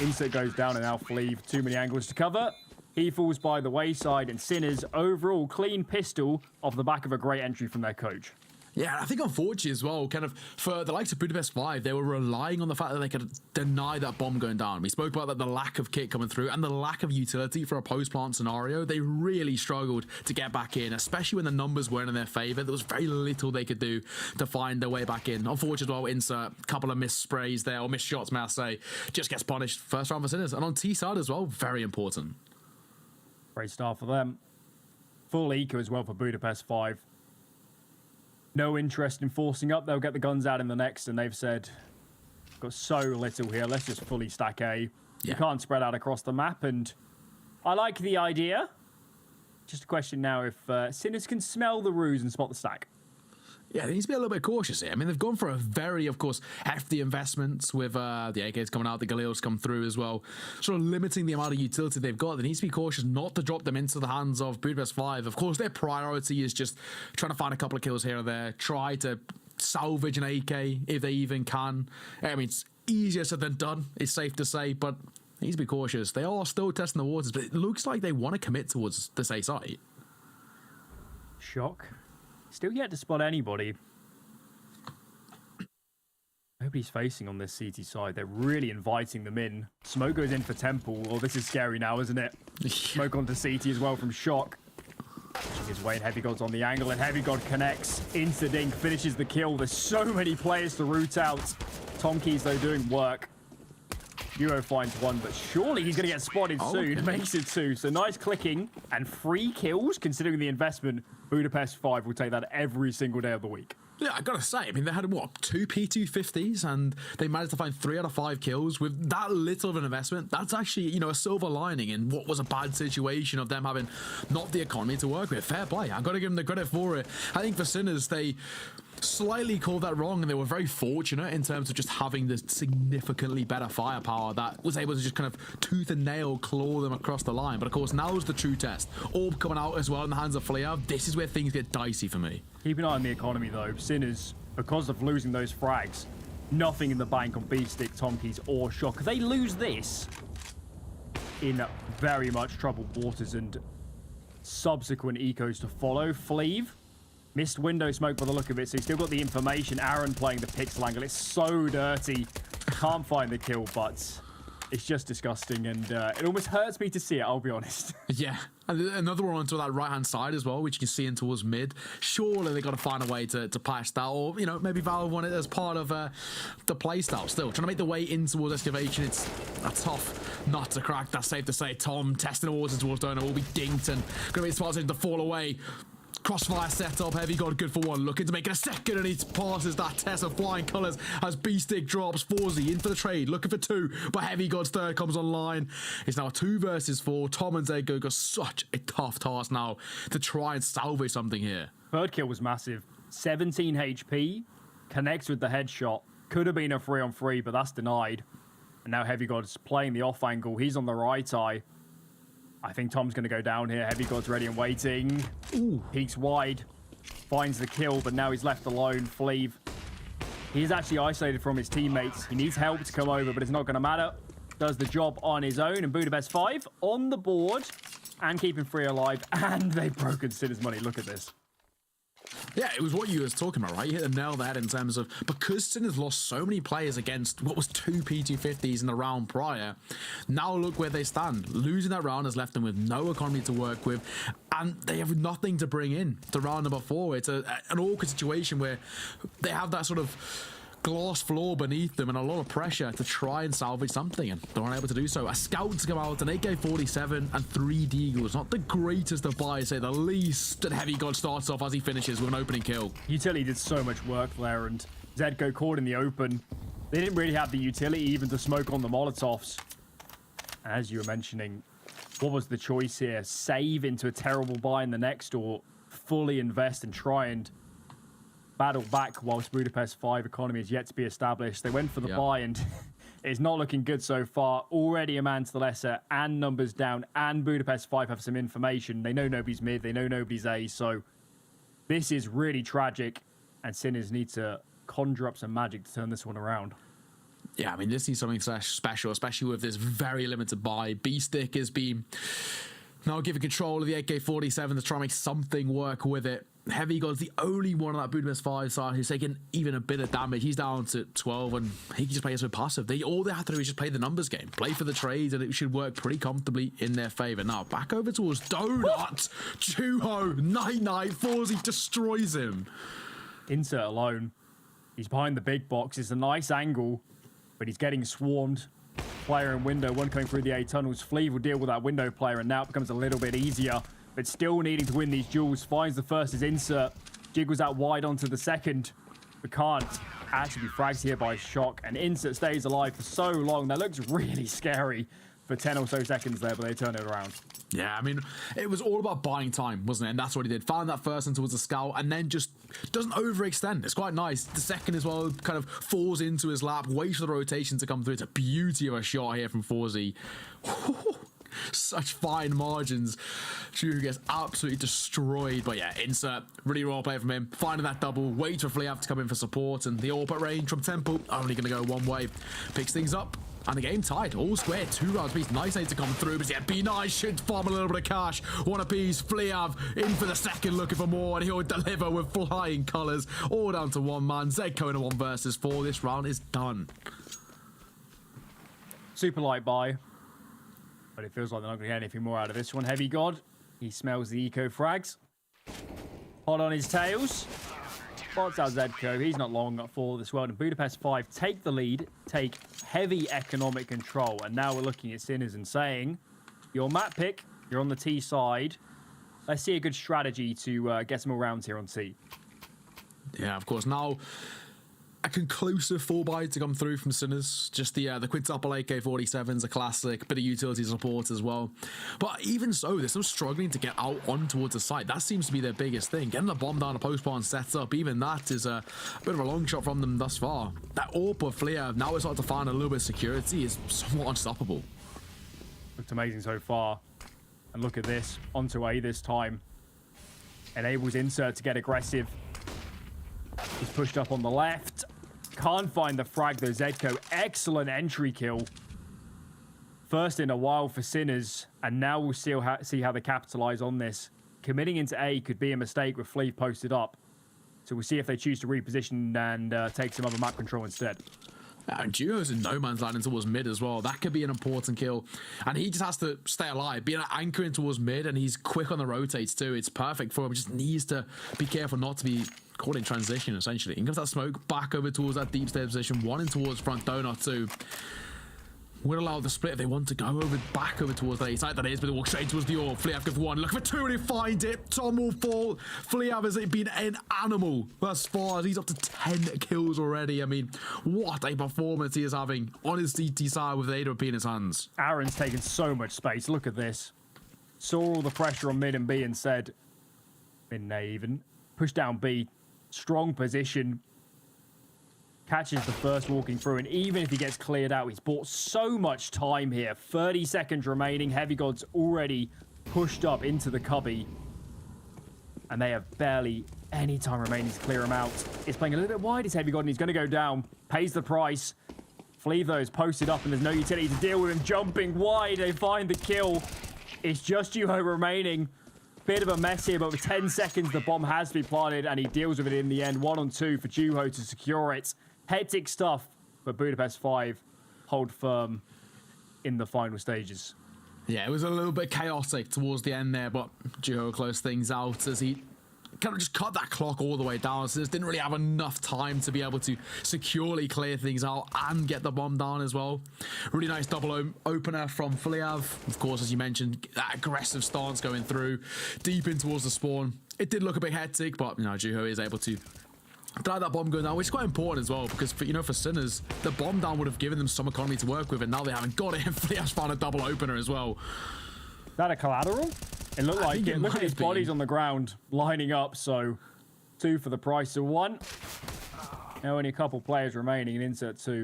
Insert goes down, and now Fleeve. Too many angles to cover. He falls by the wayside, and Sinners overall clean pistol off the back of a great entry from their coach. Yeah, I think unfortunately as well, kind of for the likes of Budapest 5, they were relying on the fact that they could deny that bomb going down. We spoke about that, the lack of kit coming through and the lack of utility for a post-plant scenario. They really struggled to get back in, especially when the numbers weren't in their favor. There was very little they could do to find their way back in. Unfortunately, well, Insert, a couple of missed sprays there, or missed shots, may I say, just gets punished. First round for Sinners. And on T side as well, very important. Great start for them. Full eco as well for Budapest 5. No interest in forcing up. They'll get the guns out in the next, and they've said, got so little here, let's just fully stack A. You can't spread out across the map, and I like the idea. Just a question now if Sinners can smell the ruse and spot the stack. Yeah, they need to be a little bit cautious here. I mean, they've gone for a very, of course, hefty investments with the AKs coming out, the Galeos come through as well, sort of limiting the amount of utility they've got. They need to be cautious not to drop them into the hands of Budapest 5. Of course, their priority is just trying to find a couple of kills here or there, try to salvage an AK if they even can. I mean, it's easier said than done, it's safe to say, but they need to be cautious. They are still testing the waters, but it looks like they want to commit towards this A site. Shock. Still yet to spot anybody. Nobody's facing on this CT side. They're really inviting them in. Smoke goes in for Temple. Oh, this is scary now, isn't it? Smoke onto CT as well from Shock. His way, and Heavy God's on the angle, and Heavy God connects. Insta-dink finishes the kill. There's so many players to root out. Tom Keys, though, doing work. Duo finds 1, but surely he's going to get spotted soon. Makes it 2. So nice clicking and 3 kills, considering the investment. Budapest 5 will take that every single day of the week. Yeah, I gotta say, I mean, they had, what, 2 P250s, and they managed to find 3 out of 5 kills with that little of an investment. That's actually, you know, a silver lining in what was a bad situation of them having not the economy to work with. Fair play. I've got to give them the credit for it. I think for Sinners, they slightly called that wrong, and they were very fortunate in terms of just having this significantly better firepower that was able to just kind of tooth and nail claw them across the line. But of course, now is the true test. Orb coming out as well in the hands of Fliav. This is where things get dicey for me. Keep an eye on the economy, though. Sinners, because of losing those frags, nothing in the bank on B-Stick, Tomkeys, or Shock. If they lose this, in very much troubled waters and subsequent ecos to follow. Fleeve missed window smoke by the look of it, so he's still got the information. Aaron playing the pixel angle. It's so dirty. Can't find the kill, but it's just disgusting, and it almost hurts me to see it, I'll be honest. Yeah, and another one onto that right-hand side as well, which you can see in towards mid. Surely they got to find a way to patch that, or, you know, maybe Valve want it as part of the playstyle still. Trying to make the way in towards excavation, it's a tough nut to crack, that's safe to say. Tom testing the waters towards Donor will be dinked, and going to be smart to fall away. Crossfire set up, Heavy God good for one, looking to make it a second, and he passes that test of flying colours as B-Stick drops. Forzy in for the trade, looking for two, but Heavy God's third comes online. It's now a 2 versus 4. Tom and Zego got such a tough task now to try and salvage something here. Third kill was massive. 17 HP, connects with the headshot. Could have been a 3-on-3, but that's denied. And now Heavy God's playing the off angle. He's on the right eye. I think Tom's going to go down here. Heavy God's ready and waiting. Ooh. Peeks wide. Finds the kill, but now he's left alone. Fleeve. He's actually isolated from his teammates. He needs help to come over, but it's not going to matter. Does the job on his own. And Budapest 5 on the board. And keeping 3 alive. And they've broken Sinner's money. Look at this. Yeah, it was what you was talking about, right? You hit the nail there in terms of, because Sinner's lost so many players against what was 2 P250s in the round prior, now look where they stand. Losing that round has left them with no economy to work with, and they have nothing to bring in to round number 4. It's an awkward situation where they have that sort of glass floor beneath them and a lot of pressure to try and salvage something, and they're unable to do so. A scout to come out, an AK-47 and 3 Deagles. Not the greatest of buys, say the least. And Heavy God starts off as he finishes with an opening kill. Utility did so much work there, and Zedco caught in the open. They didn't really have the utility even to smoke on the Molotovs. As you were mentioning, what was the choice here? Save into a terrible buy in the next, or fully invest and try and battle back whilst Budapest 5 economy is yet to be established? They went for the buy, and it's not looking good so far. Already a man to the lesser and numbers down, and Budapest 5 have some information. They know nobody's mid, they know nobody's A, so this is really tragic, and Sinners need to conjure up some magic to turn this one around. Yeah, I mean, this needs something special, especially with this very limited buy. B-Stick has been now given control of the AK-47 to try and make something work with it. Heavy God's the only one on that Budapest 5 side who's taking even a bit of damage. He's down to 12, and he can just play so passive. All they have to do is just play the numbers game, play for the trades, and it should work pretty comfortably in their favour. Now, back over towards Donut. 2-0, night-night. Forzy destroys him. Insert alone. He's behind the big box. It's a nice angle, but he's getting swarmed. Player in window, one coming through the A tunnels. Fleeve will deal with that window player, and now it becomes a little bit easier. But still needing to win these duels. Finds the first as Insert. Jiggles out wide onto the second, but can't actually be fragged here by Shock. And Insert stays alive for so long. That looks really scary for 10 or so seconds there, but they turn it around. Yeah, I mean, it was all about buying time, wasn't it? And that's what he did. Found that first one towards the scout, and then just doesn't overextend. It's quite nice. The second as well kind of falls into his lap, waits for the rotation to come through. It's a beauty of a shot here from Forzy. Such fine margins. Drew gets absolutely destroyed. But yeah, Insert, really raw play from him. Finding that double, wait for Fleave to come in for support, and the AWP range from Temple only going to go one way. Picks things up, and the game tied. All square, 2 rounds piece. Nice to come through, but yeah, Be Nice should farm a little bit of cash. One apiece. Fleave in for the second, looking for more, and he'll deliver with flying colours. All down to 1 man. Zedco in a 1 versus 4. This round is done. Super light buy, but it feels like they're not going to get anything more out of this one. Heavy God, he smells the eco frags. Hot on his tails. Spots out Zedco. He's not long for this world. And Budapest 5 take the lead, take heavy economic control. And now we're looking at Sinners and saying, your map pick, you're on the T side. Let's see a good strategy to get some more rounds here on T. Yeah, of course. Now, a conclusive 4-buy to come through from Sinners. Just the quintuple AK-47's a classic, bit of utility support as well. But even so, they're still struggling to get out on towards the site. That seems to be their biggest thing. Getting the bomb down a post bar and set up, even that is a bit of a long shot from them thus far. That AWP of Fleave, now it's starting to find a little bit of security, is somewhat unstoppable. Looked amazing so far. And look at this, onto A this time. Enables Insert to get aggressive. He's pushed up on the left. Can't find the frag though, Zedko. Excellent entry kill. First in a while for Sinners, and now we'll see how they capitalize on this. Committing into A could be a mistake with Fleeve posted up. So we'll see if they choose to reposition and take some other map control instead. And Duo's in no man's land towards mid as well. That could be an important kill. And he just has to stay alive, be an anchoring towards mid, and he's quick on the rotates too. It's perfect for him. Just needs to be careful not to be caught in transition, essentially. In comes that smoke back over towards that deep stairs position. One in towards front donut too. Would allow the split if they want to go over back over towards the A side. That is, but they walk straight towards the AWP. Fleav goes for one, look for two, and he finds it. Tom will fall. Fleav has been an animal thus far. He's up to 10 kills already. I mean, what a performance he is having on his CT side with the AWP in his hands. Aaron's taken so much space. Look at this. Saw all the pressure on mid and B and said, mid and A even, push down B, strong position. Catches the first walking through, and even if he gets cleared out, he's bought so much time here. 30 seconds remaining. Heavy God's already pushed up into the cubby, and they have barely any time remaining to clear him out. He's playing a little bit wide, is Heavy God, and he's going to go down. Pays the price. Fleeve, though, is posted up, and there's no utility to deal with him. Jumping wide, they find the kill. It's just Juho remaining. Bit of a mess here, but with 10 seconds, the bomb has to be planted, and he deals with it in the end. 1-on-2 for Juho to secure it. Hectic stuff, but Budapest 5 hold firm in the final stages. Yeah, it was a little bit chaotic towards the end there, but Juho closed things out as he kind of just cut that clock all the way down. So just didn't really have enough time to be able to securely clear things out and get the bomb down as well. Really nice double opener from Fleav. Of course, as you mentioned, that aggressive stance going through deep in towards the spawn. It did look a bit hectic, but, you know, Juho is able to drive that bomb going down, which is quite important as well, because, for Sinners, the bomb down would have given them some economy to work with, and now they haven't got it, and Fleav's found a double opener as well. Is that a collateral? It looked like it. Look at his bodies on the ground, lining up, so 2 for the price of 1. Now only a couple players remaining in insert 2.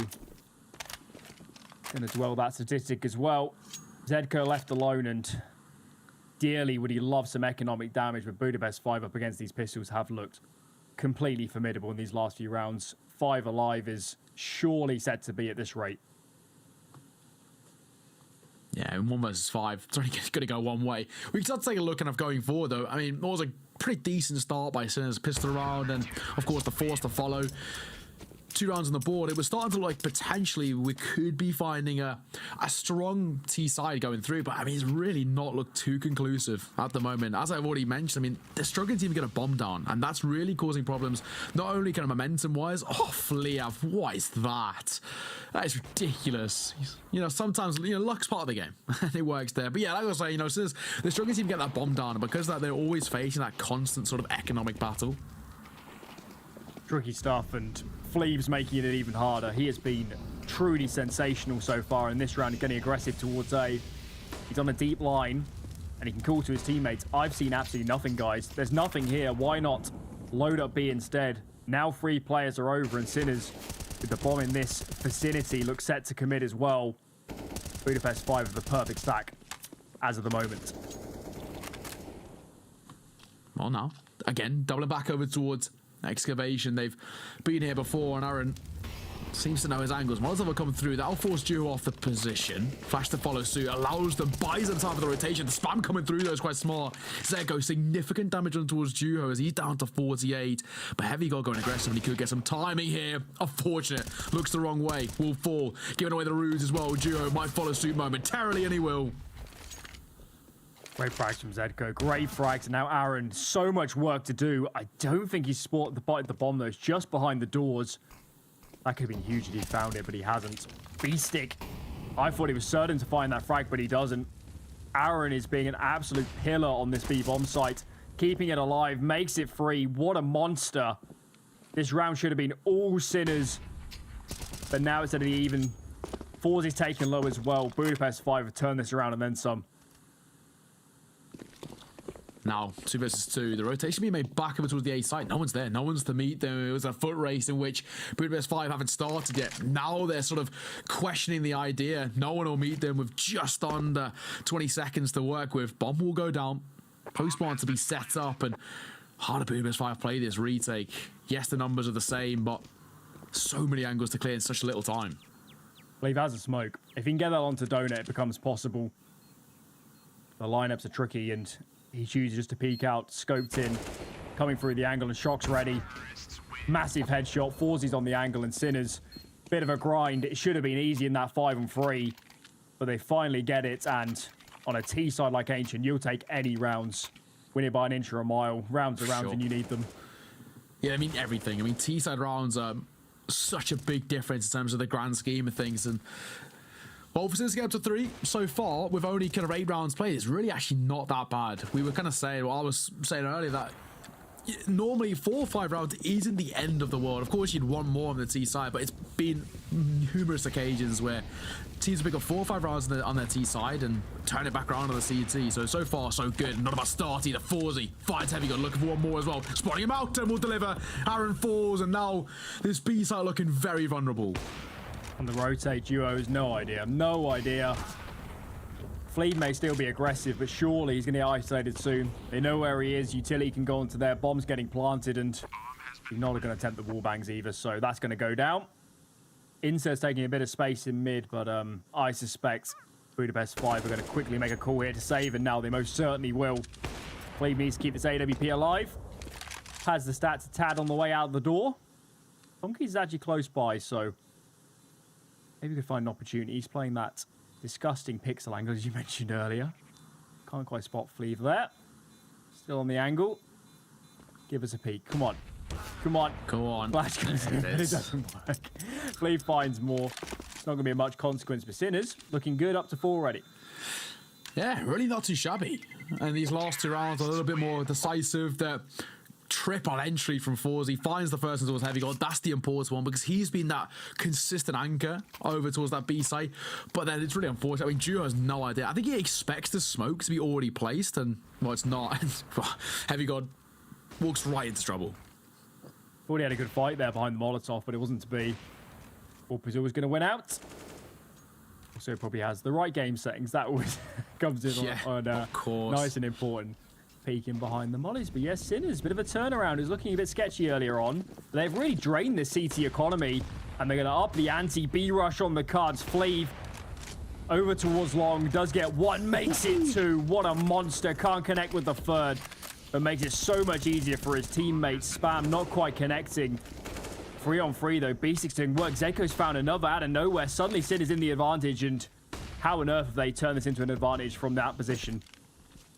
Gonna dwell that statistic as well. Zedko left alone, and dearly would he love some economic damage, but Budapest 5 up against these pistols have looked completely formidable in these last few rounds. 5 alive is surely set to be at this rate. Yeah, in 1 versus 5, it's only going to go one way. We can start to take a look kind of going forward, though. I mean, it was a pretty decent start by Sinners, pistol around, and of course the force to follow. 2 rounds on the board. It was starting to like potentially we could be finding a strong T side going through, but I mean it's really not looked too conclusive at the moment. As I've already mentioned, I mean they're struggling to even get a bomb down, and that's really causing problems. Not only kind of momentum wise. Oh, Fleav, what is that? That is ridiculous. Sometimes luck's part of the game, and it works there. But yeah, like I was saying, since they're struggling to even get that bomb down, and because of that they're always facing that constant sort of economic battle. Tricky stuff, and Fleave's making it even harder. He has been truly sensational so far in this round, getting aggressive towards A. He's on a deep line, and he can call to his teammates. I've seen absolutely nothing, guys. There's nothing here. Why not load up B instead? Now 3 players are over, and Sinners, with the bomb in this vicinity, look set to commit as well. Budapest 5 have the perfect stack as of the moment. Well, now, again, doubling back over towards Excavation. They've been here before, and Aaron seems to know his angles. Molotov will come through. That'll force Duo off the position. Flash to follow suit. Allows them, buys them time for the rotation. The spam coming through, though, is quite smart. Zeko, significant damage on towards Duo as he's down to 48. But Heavy God going aggressive, and he could get some timing here. Unfortunate. Looks the wrong way. Will fall. Giving away the ruse as well. Duo might follow suit momentarily, and he will. Great frags from Zedko. Great frags. And now Aaron, so much work to do. I don't think he's spotted the bomb, though. It's just behind the doors. That could have been huge if he found it, but he hasn't. B-stick. I thought he was certain to find that frag, but he doesn't. Aaron is being an absolute pillar on this B-bomb site. Keeping it alive. Makes it free. What a monster. This round should have been all Sinners. But now it's at an even. Fours is taken low as well. Budapest 5 have turned this around and then some. Now, 2 versus 2. The rotation being made back over towards the A side. No one's there. No one's to meet them. It was a foot race in which Budapest 5 haven't started yet. Now they're sort of questioning the idea. No one will meet them with just under 20 seconds to work with. Bomb will go down. Post-spawn to be set up. And how do Budapest 5 play this retake? Yes, the numbers are the same, but So many angles to clear in such a little time. Leave has a smoke. If he can get that onto Donut, it becomes possible. The lineups are tricky, and he chooses just to peek out, scoped in, coming through the angle, and Shock's ready. Massive headshot. Forzy's on the angle, and Sinners. Bit of a grind. It should have been easy in that 5-on-3, but they finally get it, and on a T side like Ancient, you'll take any rounds. Win it by an inch or a mile. Rounds are rounds, and you need them. Yeah, I mean, everything. I mean, T-side rounds are such a big difference in terms of the grand scheme of things, and well, for since get up to 3 so far, with only kind of 8 rounds played, it's really actually not that bad. We were kind of saying, well, I was saying earlier that normally 4 or 5 rounds isn't the end of the world. Of course, you'd want more on the T side, but it's been numerous occasions where teams pick up 4 or 5 rounds on their T side and turn it back around on the CT. So far, so good. Not about start either. Forzy finds Heavy God, looking for one more as well. Spotting him out and will deliver. Aaron falls, and now this B side looking very vulnerable. On the rotate duos, no idea. No idea. Fleet may still be aggressive, but surely he's going to get isolated soon. They know where he is. Utility can go onto there. Bomb's getting planted, and he's not going to attempt the wall bangs either, so that's going to go down. Insert's taking a bit of space in mid, but I suspect Budapest 5 are going to quickly make a call here to save, and now they most certainly will. Fleet needs to keep this AWP alive. Has the stats a tad on the way out the door. Funky's actually close by, so maybe we could find an opportunity. He's playing that disgusting pixel angle, as you mentioned earlier. Can't quite spot Fleeve there. Still on the angle. Give us a peek. Come on. Come on. Go on. Flash comes in, but it doesn't work. Fleeve finds more. It's not going to be much consequence for Sinners. Looking good up to 4 already. Yeah, really not too shabby. And these last 2 rounds are a little bit more decisive. The triple entry from Forzy finds the first one towards Heavy God. That's the important one, because he's been that consistent anchor over towards that B side. But then it's really unfortunate. I mean, Duo has no idea. I think he expects the smoke to be already placed, and well, it's not. Heavy God walks right into trouble. Thought he had a good fight there behind the Molotov, but it wasn't to be. Orpazoo was going to win out. So probably has the right game settings. That always comes in on of course. Nice and important. Peeking behind the mollies. But yes, Sinners, bit of a turnaround. It was looking a bit sketchy earlier on. They've really drained this CT economy, and they're going to up the ante. B-rush on the cards. Fleeve over towards Long. Does get 1, makes it 2. What a monster. Can't connect with the 3rd, but makes it so much easier for his teammates. Spam not quite connecting. 3-on-3 though. B6 doing work. Zeko's found another out of nowhere. Suddenly Sinners in the advantage, and how on earth have they turned this into an advantage from that position?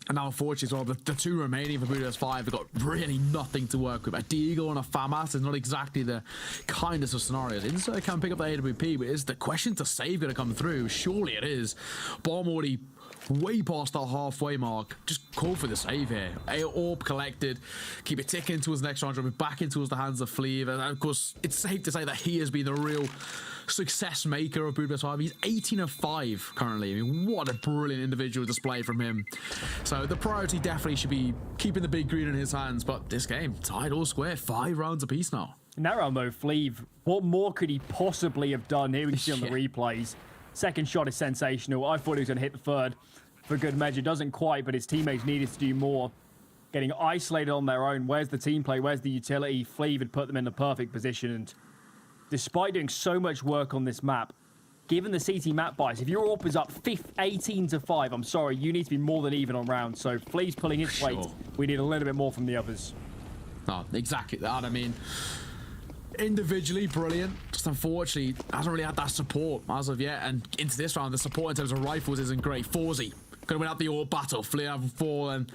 And now, unfortunately, as well, the 2 remaining for Budapest 5 have got really nothing to work with. A Deagle and a FAMAS is not exactly the kindest of scenarios. Insert can pick up the AWP, but is the question to save going to come through? Surely it is. Bomb already way past our halfway mark. Just call for the save here. Orb collected. Keep it ticking towards the next round, drop it back into the hands of Fleeve. And of course, it's safe to say that he has been the real success maker of Budapest 5. He's 18 of 5 currently. I mean, what a brilliant individual display from him. So the priority definitely should be keeping the big green in his hands, but this game tied all square, 5 rounds apiece now. In that round though, Fleeve, what more could he possibly have done? Here we can see on the replays. Second shot is sensational. I thought he was going to hit the 3rd for good measure. Doesn't quite, but his teammates needed to do more. Getting isolated on their own. Where's the team play? Where's the utility? Fleeve had put them in the perfect position, and despite doing so much work on this map, given the CT map bias, if your AWP is up 18 to 5, I'm sorry, you need to be more than even on rounds. So Flee's pulling his weight. We need a little bit more from the others. Oh, exactly that. I mean, individually brilliant, just unfortunately hasn't really had that support as of yet. And into this round, the support in terms of rifles isn't great. Forzy gonna win out the AWP battle. Fleer have fallen.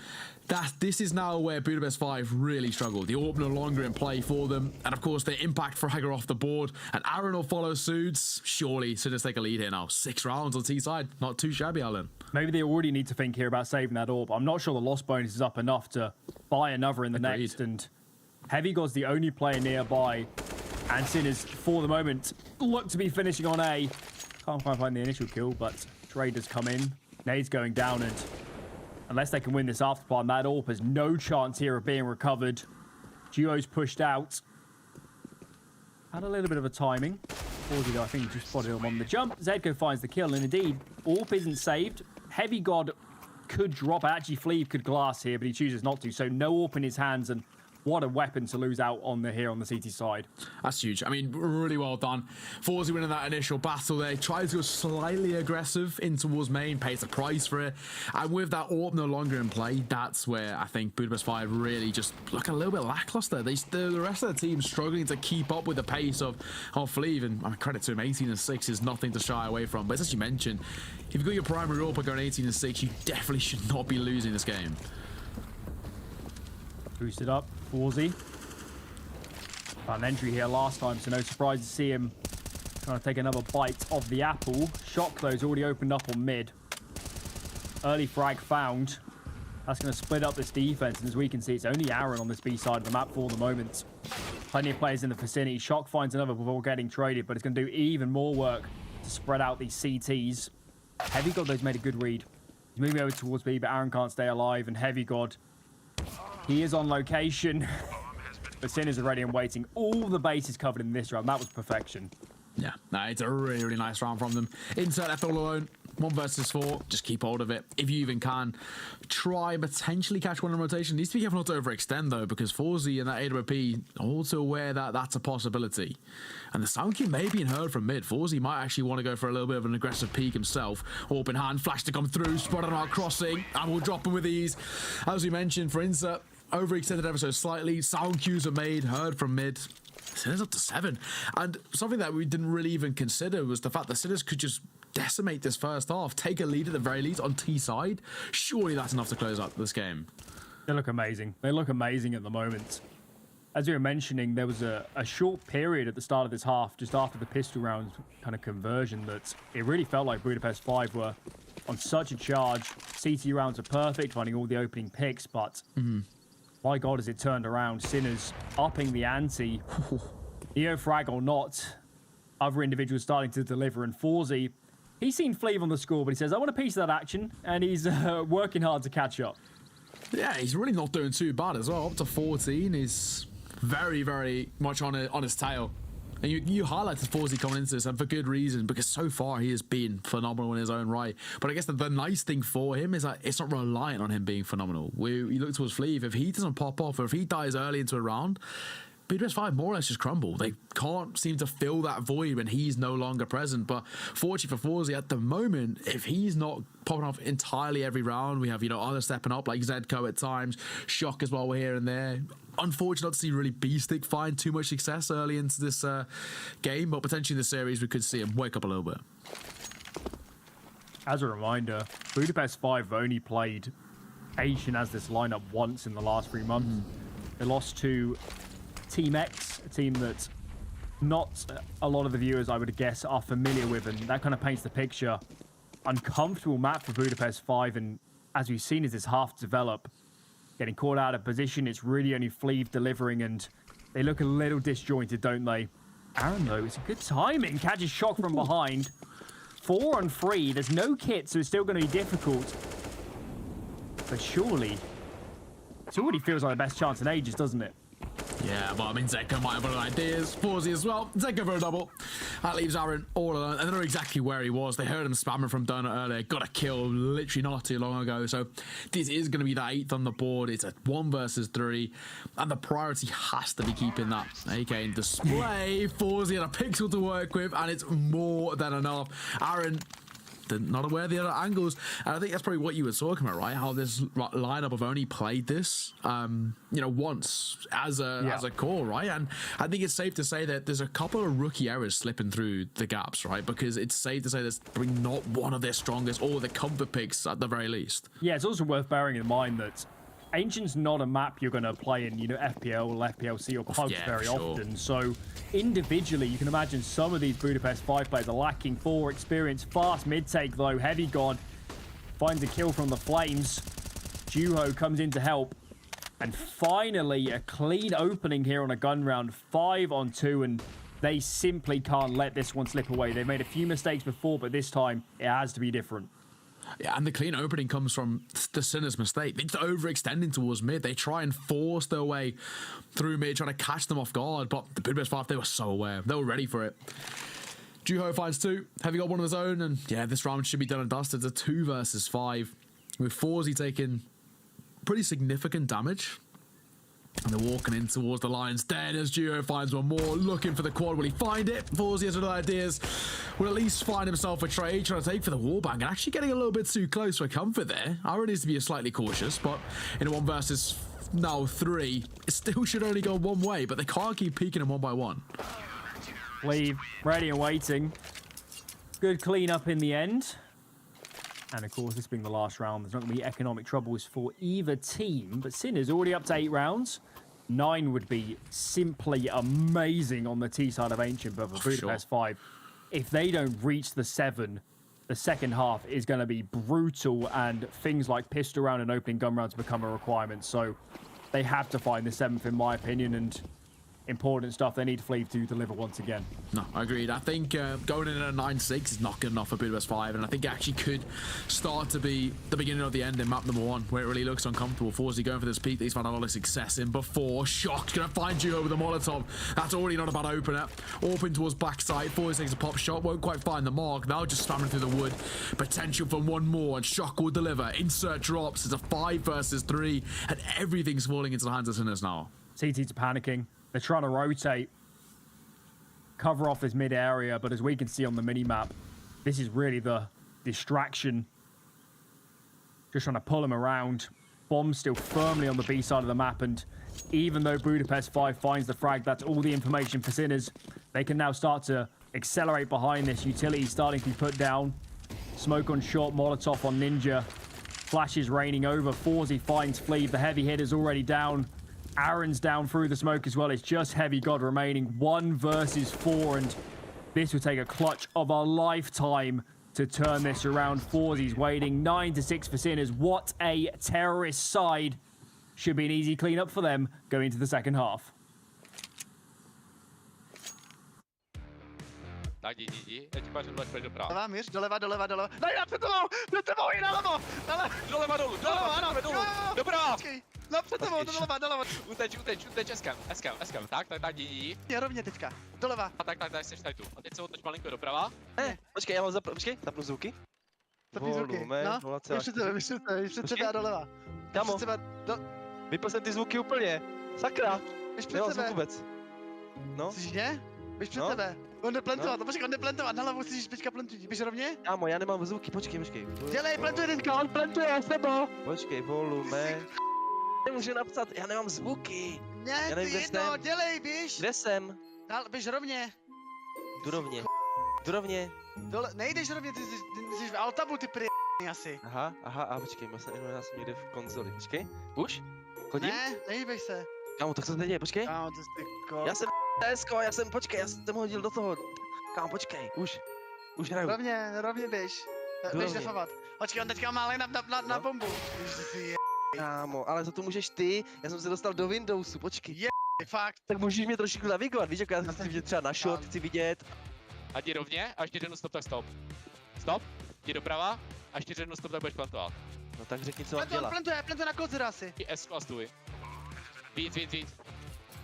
This is now where Budapest 5 really struggled. The AWP no longer in play for them, and of course their impact fragger off the board. And Aaron will follow suit. Surely should just take a lead here now. 6 rounds on T side, not too shabby, Alan. Maybe they already need to think here about saving that AWP. I'm not sure the loss bonus is up enough to buy another in the next. And Heavy God's the only player nearby, and Sinners for the moment look to be finishing on A. Can't quite find the initial kill, but Traders come in. Nade's going down, and unless they can win this after part, that AWP has no chance here of being recovered. Duo's pushed out. Had a little bit of a timing. Forzy, though, I think he just spotted him on the jump. Zedko finds the kill, and indeed, AWP isn't saved. Heavy God could drop. Actually, Fleeve could glass here, but he chooses not to. So no AWP in his hands, and what a weapon to lose out on here on the CT side. That's huge. I mean, really well done. Forzy winning that initial battle there. Tries to go slightly aggressive in towards main, pays the price for it. And with that AWP no longer in play, that's where I think Budapest 5 really just look a little bit lackluster. The rest of the team struggling to keep up with the pace of Fleeve. And I mean, credit to him, 18-6 is nothing to shy away from. But as you mentioned, if you've got your primary AWP going 18-6, you definitely should not be losing this game. Boosted up, Forzy. Found an entry here last time, so no surprise to see him trying to take another bite of the apple. Shock, though, is already opened up on mid. Early frag found. That's going to split up this defense, and as we can see, it's only Aaron on this B side of the map for the moment. Plenty of players in the vicinity. Shock finds another before getting traded, but it's going to do even more work to spread out these CTs. Heavy God, thou's made a good read. He's moving over towards B, but Aaron can't stay alive, and Heavy God, he is on location. But Sinners are ready and waiting. All the bases covered in this round. That was perfection. Yeah, it's a really, really nice round from them. Insert left all alone. 1 versus 4. Just keep hold of it. If you even can, try potentially catch one in rotation. Needs to be careful not to overextend, though, because Forzy and that AWP are also aware that that's a possibility. And the sound cue may be heard from mid. Forzy might actually want to go for a little bit of an aggressive peek himself. Open hand, flash to come through, spotted out crossing, and we'll drop him with ease. As we mentioned, for Insert, overextended ever so slightly. Sound cues are made, heard from mid. Sinners up to 7. And something that we didn't really even consider was the fact that Sinners could just decimate this first half, take a lead at the very least on T side. Surely that's enough to close out this game. They look amazing. They look amazing at the moment. As you were mentioning, there was a short period at the start of this half, just after the pistol round kind of conversion, that it really felt like Budapest 5 were on such a charge. CT rounds are perfect, finding all the opening picks, but my God, as it turned around, Sinners upping the ante. Neo frag or not, other individuals starting to deliver, and Forzy, he's seen Fleeve on the score, but he says, I want a piece of that action, and he's working hard to catch up. Yeah, he's really not doing too bad as well. Up to 14 is very, very much on his tail. And you highlighted Forzy coming into this, and for good reason, because so far he has been phenomenal in his own right. But I guess the nice thing for him is that it's not reliant on him being phenomenal. You look towards Fleeve, if he doesn't pop off, or if he dies early into a round, Budapest 5 more or less just crumble. They can't seem to fill that void when he's no longer present. But fortunately for Forzy at the moment, if he's not popping off entirely every round, we have, others stepping up like Zedco at times, Shock as well, we're here and there. Unfortunate not to see really B-Stick find too much success early into this game, but potentially in the series we could see him wake up a little bit. As a reminder, Budapest 5 have only played Asian as this lineup once in the last 3 months. They lost to Team X, a team that not a lot of the viewers, I would guess, are familiar with, and that kind of paints the picture. Uncomfortable map for Budapest 5, and as we've seen as this half develop, getting caught out of position, it's really only Fleeve delivering, and they look a little disjointed, don't they? Aaron, though, it's a good timing. Catches Shock from behind. 4 on 3. There's no kit, so it's still going to be difficult. But surely, it already feels like the best chance in ages, doesn't it? Yeah, but I mean, Zedco might have other ideas. Forzy as well. Zedco for a double. That leaves Aaron all alone. I don't know exactly where he was. They heard him spamming from Donut earlier. Got a kill literally not too long ago. So this is going to be that 8th on the board. It's a 1 versus 3. And the priority has to be keeping that AK in display. Forzy had a pixel to work with, and it's more than enough. Aaron, not aware of the other angles, and I think that's probably what you were talking about, right? How this lineup have only played this, once as a core, right? And I think it's safe to say that there's a couple of rookie errors slipping through the gaps, right? Because it's safe to say that's probably not one of their strongest or the comfort picks at the very least. Yeah, it's also worth bearing in mind that Ancient's not a map you're going to play in, FPL or FPLC or PUBG very often. So individually, you can imagine some of these Budapest 5 players are lacking for experience. Fast mid-take, though. Heavy God finds a kill from the Flames. Juho comes in to help. And finally, a clean opening here on a gun round. 5 on 2, and they simply can't let this one slip away. They've made a few mistakes before, but this time, it has to be different. Yeah, and the clean opening comes from the Sinners' mistake. It's overextending towards mid. They try and force their way through mid, trying to catch them off guard, but the Budapest 5, they were so aware. They were ready for it. Juho finds 2. Heavy got one of his own, and yeah, this round should be done and dusted. It's a 2 versus 5, with Forzy taking pretty significant damage. And they're walking in towards the lion's den as Duo finds one more, looking for the quad. Will he find it? Forzy has other ideas. Will at least find himself a trade, trying to take for the warbang, and actually getting a little bit too close for comfort there. Aaron needs to be slightly cautious, but in a 1 versus now 3, it still should only go one way, but they can't keep peeking him one by one. Leave, ready and waiting. Good cleanup in the end. And of course, this being the last round, there's not going to be economic troubles for either team. But Sinner's already up to 8 rounds. 9 would be simply amazing on the T side of Ancient, but for Budapest 5, if they don't reach the 7, the second half is going to be brutal, and things like pistol round and opening gun rounds become a requirement. So they have to find the 7th, in my opinion, and important stuff they need Fleeve to deliver once again. No, I agreed. I think going in at a 9-6 is not good enough for Budapest 5, and I think it actually could start to be the beginning of the end in map number 1, where it really looks uncomfortable. Forzy going for this peak that he's found a lot of success in before. Shock's going to find Duo with a Molotov. That's already not a bad opener. Open towards backside. Forzy takes a pop shot, won't quite find the mark. Now just spamming through the wood. Potential for one more, and Shock will deliver. Insert drops. It's a 5 versus 3, and everything's falling into the hands of Sinners now. CT's panicking. They're trying to rotate, cover off this mid area, but as we can see on the mini-map, this is really the distraction. Just trying to pull him around. Bomb still firmly on the B side of the map, and even though Budapest 5 finds the frag, that's all the information for Sinners. They can now start to accelerate behind this. Utility starting to be put down. Smoke on short, Molotov on Ninja. Flashes raining over. Forzy finds Fleeve. The heavy hit is already down. Aaron's down through the smoke as well. It's just Heavy God remaining. 1 versus 4, and this will take a clutch of a lifetime to turn this around. Forzy's waiting. 9-6 for Sinners. What a terrorist side. Should be an easy cleanup for them going into the second half. Tak, jdi. Já ti pařím, pojď doprava. Doleva, míř, doleva. Ne, před tebou, i nalevo. Doleva dolů, doprava. No, před tebou, doleva. Uteč, eskam. Tak, jdi. Je rovně teďka, doleva. A tak, jsi tady tu. A teď se otoč malinko doprava. Počkej, já mám zapnu zvuky. Zapni zvuky, no. Víš před tebe a doleva. Kamo, vypl jsem ty zvuky úplně. Sakra. Víš před tebe. Vůbec. No. Slyšíš mě? Víš před tebe. On jde plantovat, no. Počkej, on jde plantovat, na hlavu slyšíš teďka plantují, běž rovně? Kámo, já nemám zvuky, počkej. Dělej, plantuje teďka, on plantuje s tebou. Počkej, volume. Nemůžu napsat, já nemám zvuky. Ne, já nevím, ty jedno, dělej, běž. Kde jsem? Běž rovně. Jdu rovně. Nejdeš rovně, ty jsi v altabu, ty asi. Aha, počkej, já jsem někde v konzoli, počkej. Už? Chodím? Ne, nehýbej se. Kámo, tak co se děje, počkej. Kámo, to jsi Já jsem počkej, já jsem hodil do toho. Kámo, počkej, už hraju. Rovně běž. Běž defovat. Počkej, on teďka má line na bombu. Kámo, ale za to můžeš ty, já jsem se dostal do Windowsu, počkej. Fakt. Tak můžeš mě trošku navigovat, víš, jak já chci vidět třeba na short, chci vidět. A jdi rovně, a ještě řeknu stop, tak stop. Stop, jdi doprava, a ještě řeknu stop, tak budeš plantovat. No tak řekni, co mám dělat. Plantuje na kozera asi. S a stůj. Víc.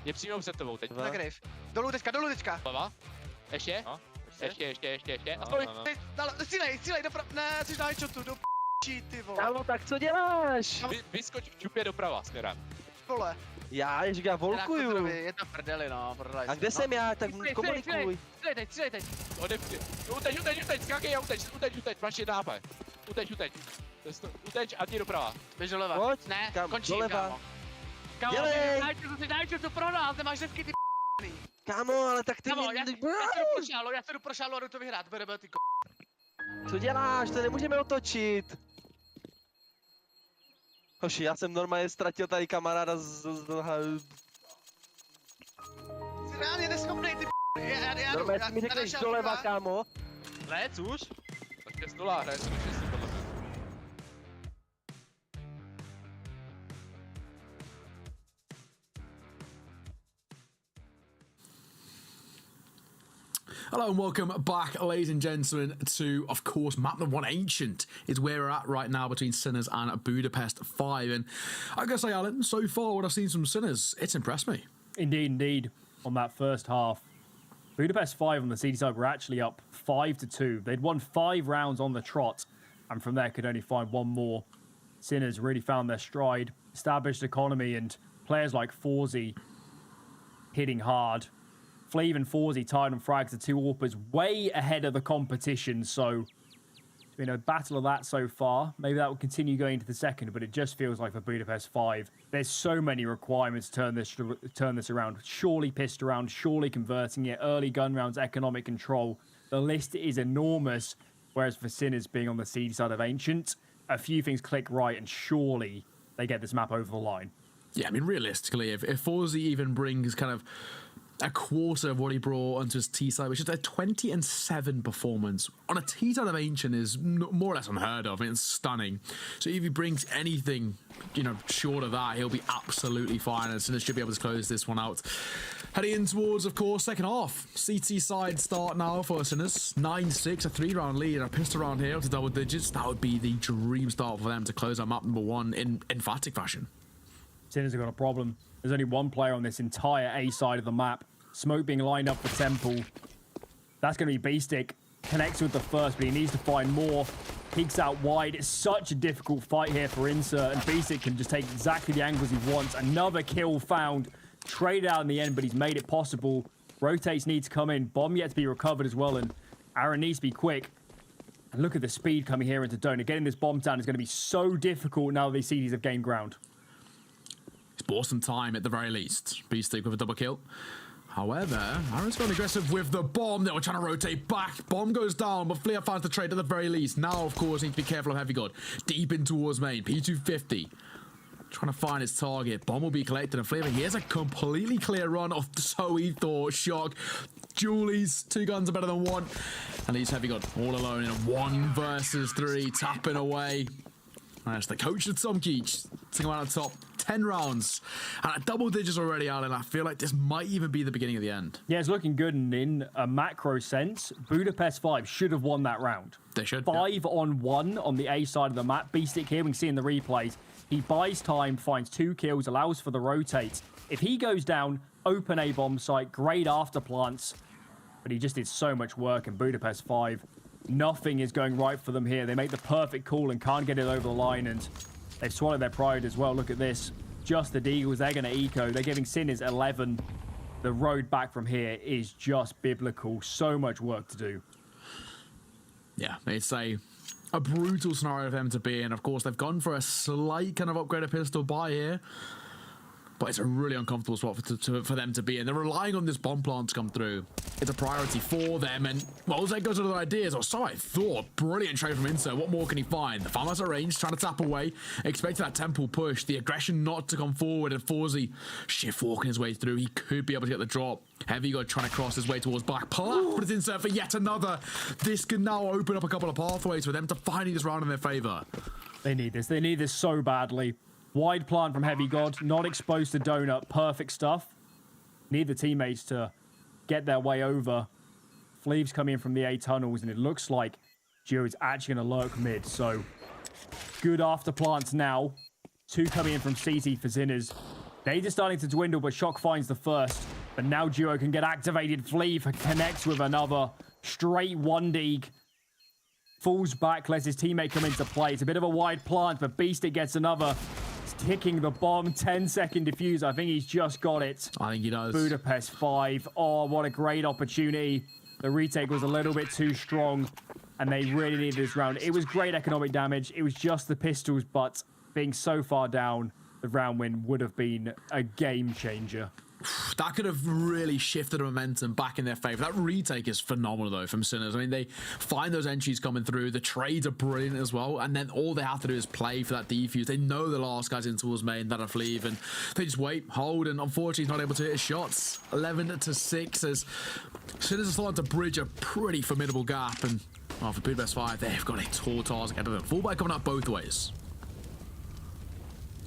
Je přímo před tebou teď. Na grave. Dolů teďka. Hlava. Ještě? No, Ještě. A stoj. Střílej, ne, jsi na headshotu, do p***či, ty vole. Kámo, tak co děláš? Vyskoč v čupě doprava, směrem. Vole. Já volkuju. Je to prdeli, no, prdeli. A kde jsem já, tak komunikuj. Střílej teď. Odepři. Uteč, skákej a uteč, máš jedna HP. Uteč a jdi doprava. Běž doleva. Pojď, ne, kam, končí, doleva. Kámo, jsi to prohrál, ty máš vždycky ty p***ný. Kámo, ale tak ty Kámo, já se jdu pro šálu a jdu to vyhrát, bude ty Co děláš, to nemůžeme otočit. Hoši, já jsem normálně ztratil tady kamaráda Jsi reálně neschopnej, ty p***. Normálně si mi řekneš doleva, kámo. Lec už? Počkej stula, hraje se do 6 podle mě. Hello and welcome back, ladies and gentlemen, to, of course, map number 1 Ancient is where we're at right now between Sinners and Budapest 5. And I gotta say, Alan, so far what I've seen from Sinners, it's impressed me. Indeed. On that first half, Budapest 5 on the CD side were actually up 5-2. They'd won 5 rounds on the trot, and from there could only find one more. Sinners really found their stride, established economy, and players like Forzy hitting hard. Fleeve and Forzy tied on frags, the two AWPers way ahead of the competition, so it's been a battle of that so far. Maybe that will continue going into the second, but it just feels like for Budapest 5, there's so many requirements to turn this around. Surely pissed around, surely converting it, early gun rounds, economic control. The list is enormous, whereas for Sinners being on the seed side of Ancient, a few things click right and surely they get this map over the line. Yeah, I mean, realistically, if Forzy even brings kind of a quarter of what he brought onto his T side, which is a 20-7 performance on a T side of Ancient, is more or less unheard of. I mean, it's stunning. So if he brings anything, you know, short of that, he'll be absolutely fine, and Sinners should be able to close this one out. Heading in towards, of course, second half. CT side start now for Sinners. 9-6, a 3-round lead, a pistol round here up to double digits. That would be the dream start for them to close out map number 1 in emphatic fashion. Sinners have got a problem. There's only one player on this entire A side of the map. Smoke being lined up for Temple. That's going to be B-Stick. Connects with the first, but he needs to find more. Peeks out wide. It's such a difficult fight here for Insert, and B-Stick can just take exactly the angles he wants. Another kill found. Traded out in the end, but he's made it possible. Rotates need to come in. Bomb yet to be recovered as well, and Aaron needs to be quick. And look at the speed coming here into Donut. Getting this bomb down is going to be so difficult now that these CDs have gained ground. He's bought some time at the very least. B-Stick with a double kill. However, Aaron's gone aggressive with the bomb. They were trying to rotate back. Bomb goes down, but Fleer finds the trade at the very least. Now, of course, need to be careful of Heavy God. Deep in towards main. P250. Trying to find his target. Bomb will be collected, and Fleer, he has a completely clear run of so he thought. Shock. Julie's 2 guns are better than 1. And he's Heavy God all alone in a 1 versus 3. Tapping away. That's the coach of Tomkich. Sitting out on top. 10 rounds. And at double digits already, Alan. I feel like this might even be the beginning of the end. Yeah, it's looking good, and in a macro sense, Budapest 5 should have won that round. They should. 5 on 1 on the A side of the map. B-Stick here, we can see in the replays. He buys time, finds 2 kills, allows for the rotate. If he goes down, open A bomb site, great after plants. But he just did so much work in Budapest 5. Nothing is going right for them here. They make the perfect call and can't get it over the line, and they've swallowed their pride as well. Look at this. Just the Deagles, they're going to eco. They're giving Sinners 11. The road back from here is just biblical. So much work to do. Yeah, it's a brutal scenario for them to be in. Of course, they've gone for a slight kind of upgraded pistol buy here. But it's a really uncomfortable spot for them to be in. They're relying on this bomb plant to come through. It's a priority for them, and Mosaic goes with other ideas, or so I thought. Brilliant trade from Insert. What more can he find? The farmer's at range, trying to tap away, expecting that temple push, the aggression not to come forward, and Forzy shift walking his way through. He could be able to get the drop. Heavy God trying to cross his way towards Black. But it's Insert for yet another. This can now open up a couple of pathways for them to finally this round in their favor. They need this. They need this so badly. Wide plant from Heavy God, not exposed to Donut. Perfect stuff. Need the teammates to get their way over. Fleeve's coming in from the A tunnels, and it looks like Gio is actually going to lurk mid. So, good after plants now. 2 coming in from CT for Sinners. Nades are starting to dwindle, but Shock finds the first. But now Duo can get activated. Fleeve connects with another. Straight 1-deeg. Falls back, lets his teammate come into play. It's a bit of a wide plant, but B-Stick gets another. Ticking the bomb, 10-second defuse. I think he's just got it. I think he does. Budapest 5. Oh, what a great opportunity. The retake was a little bit too strong, and they really needed this round. It was great economic damage. It was just the pistols, but being so far down, the round win would have been a game changer. That could have really shifted the momentum back in their favor. That retake is phenomenal, though, from Sinners. I mean, they find those entries coming through. The trades are brilliant as well. And then all they have to do is play for that defuse. They know the last guy's in towards main, that are Fleeve, and they just wait, hold, and unfortunately he's not able to hit his shots. 11-6 as Sinners are starting to bridge a pretty formidable gap. And for Budapest 5, they've got a tall task ahead of them. Fullback coming up both ways.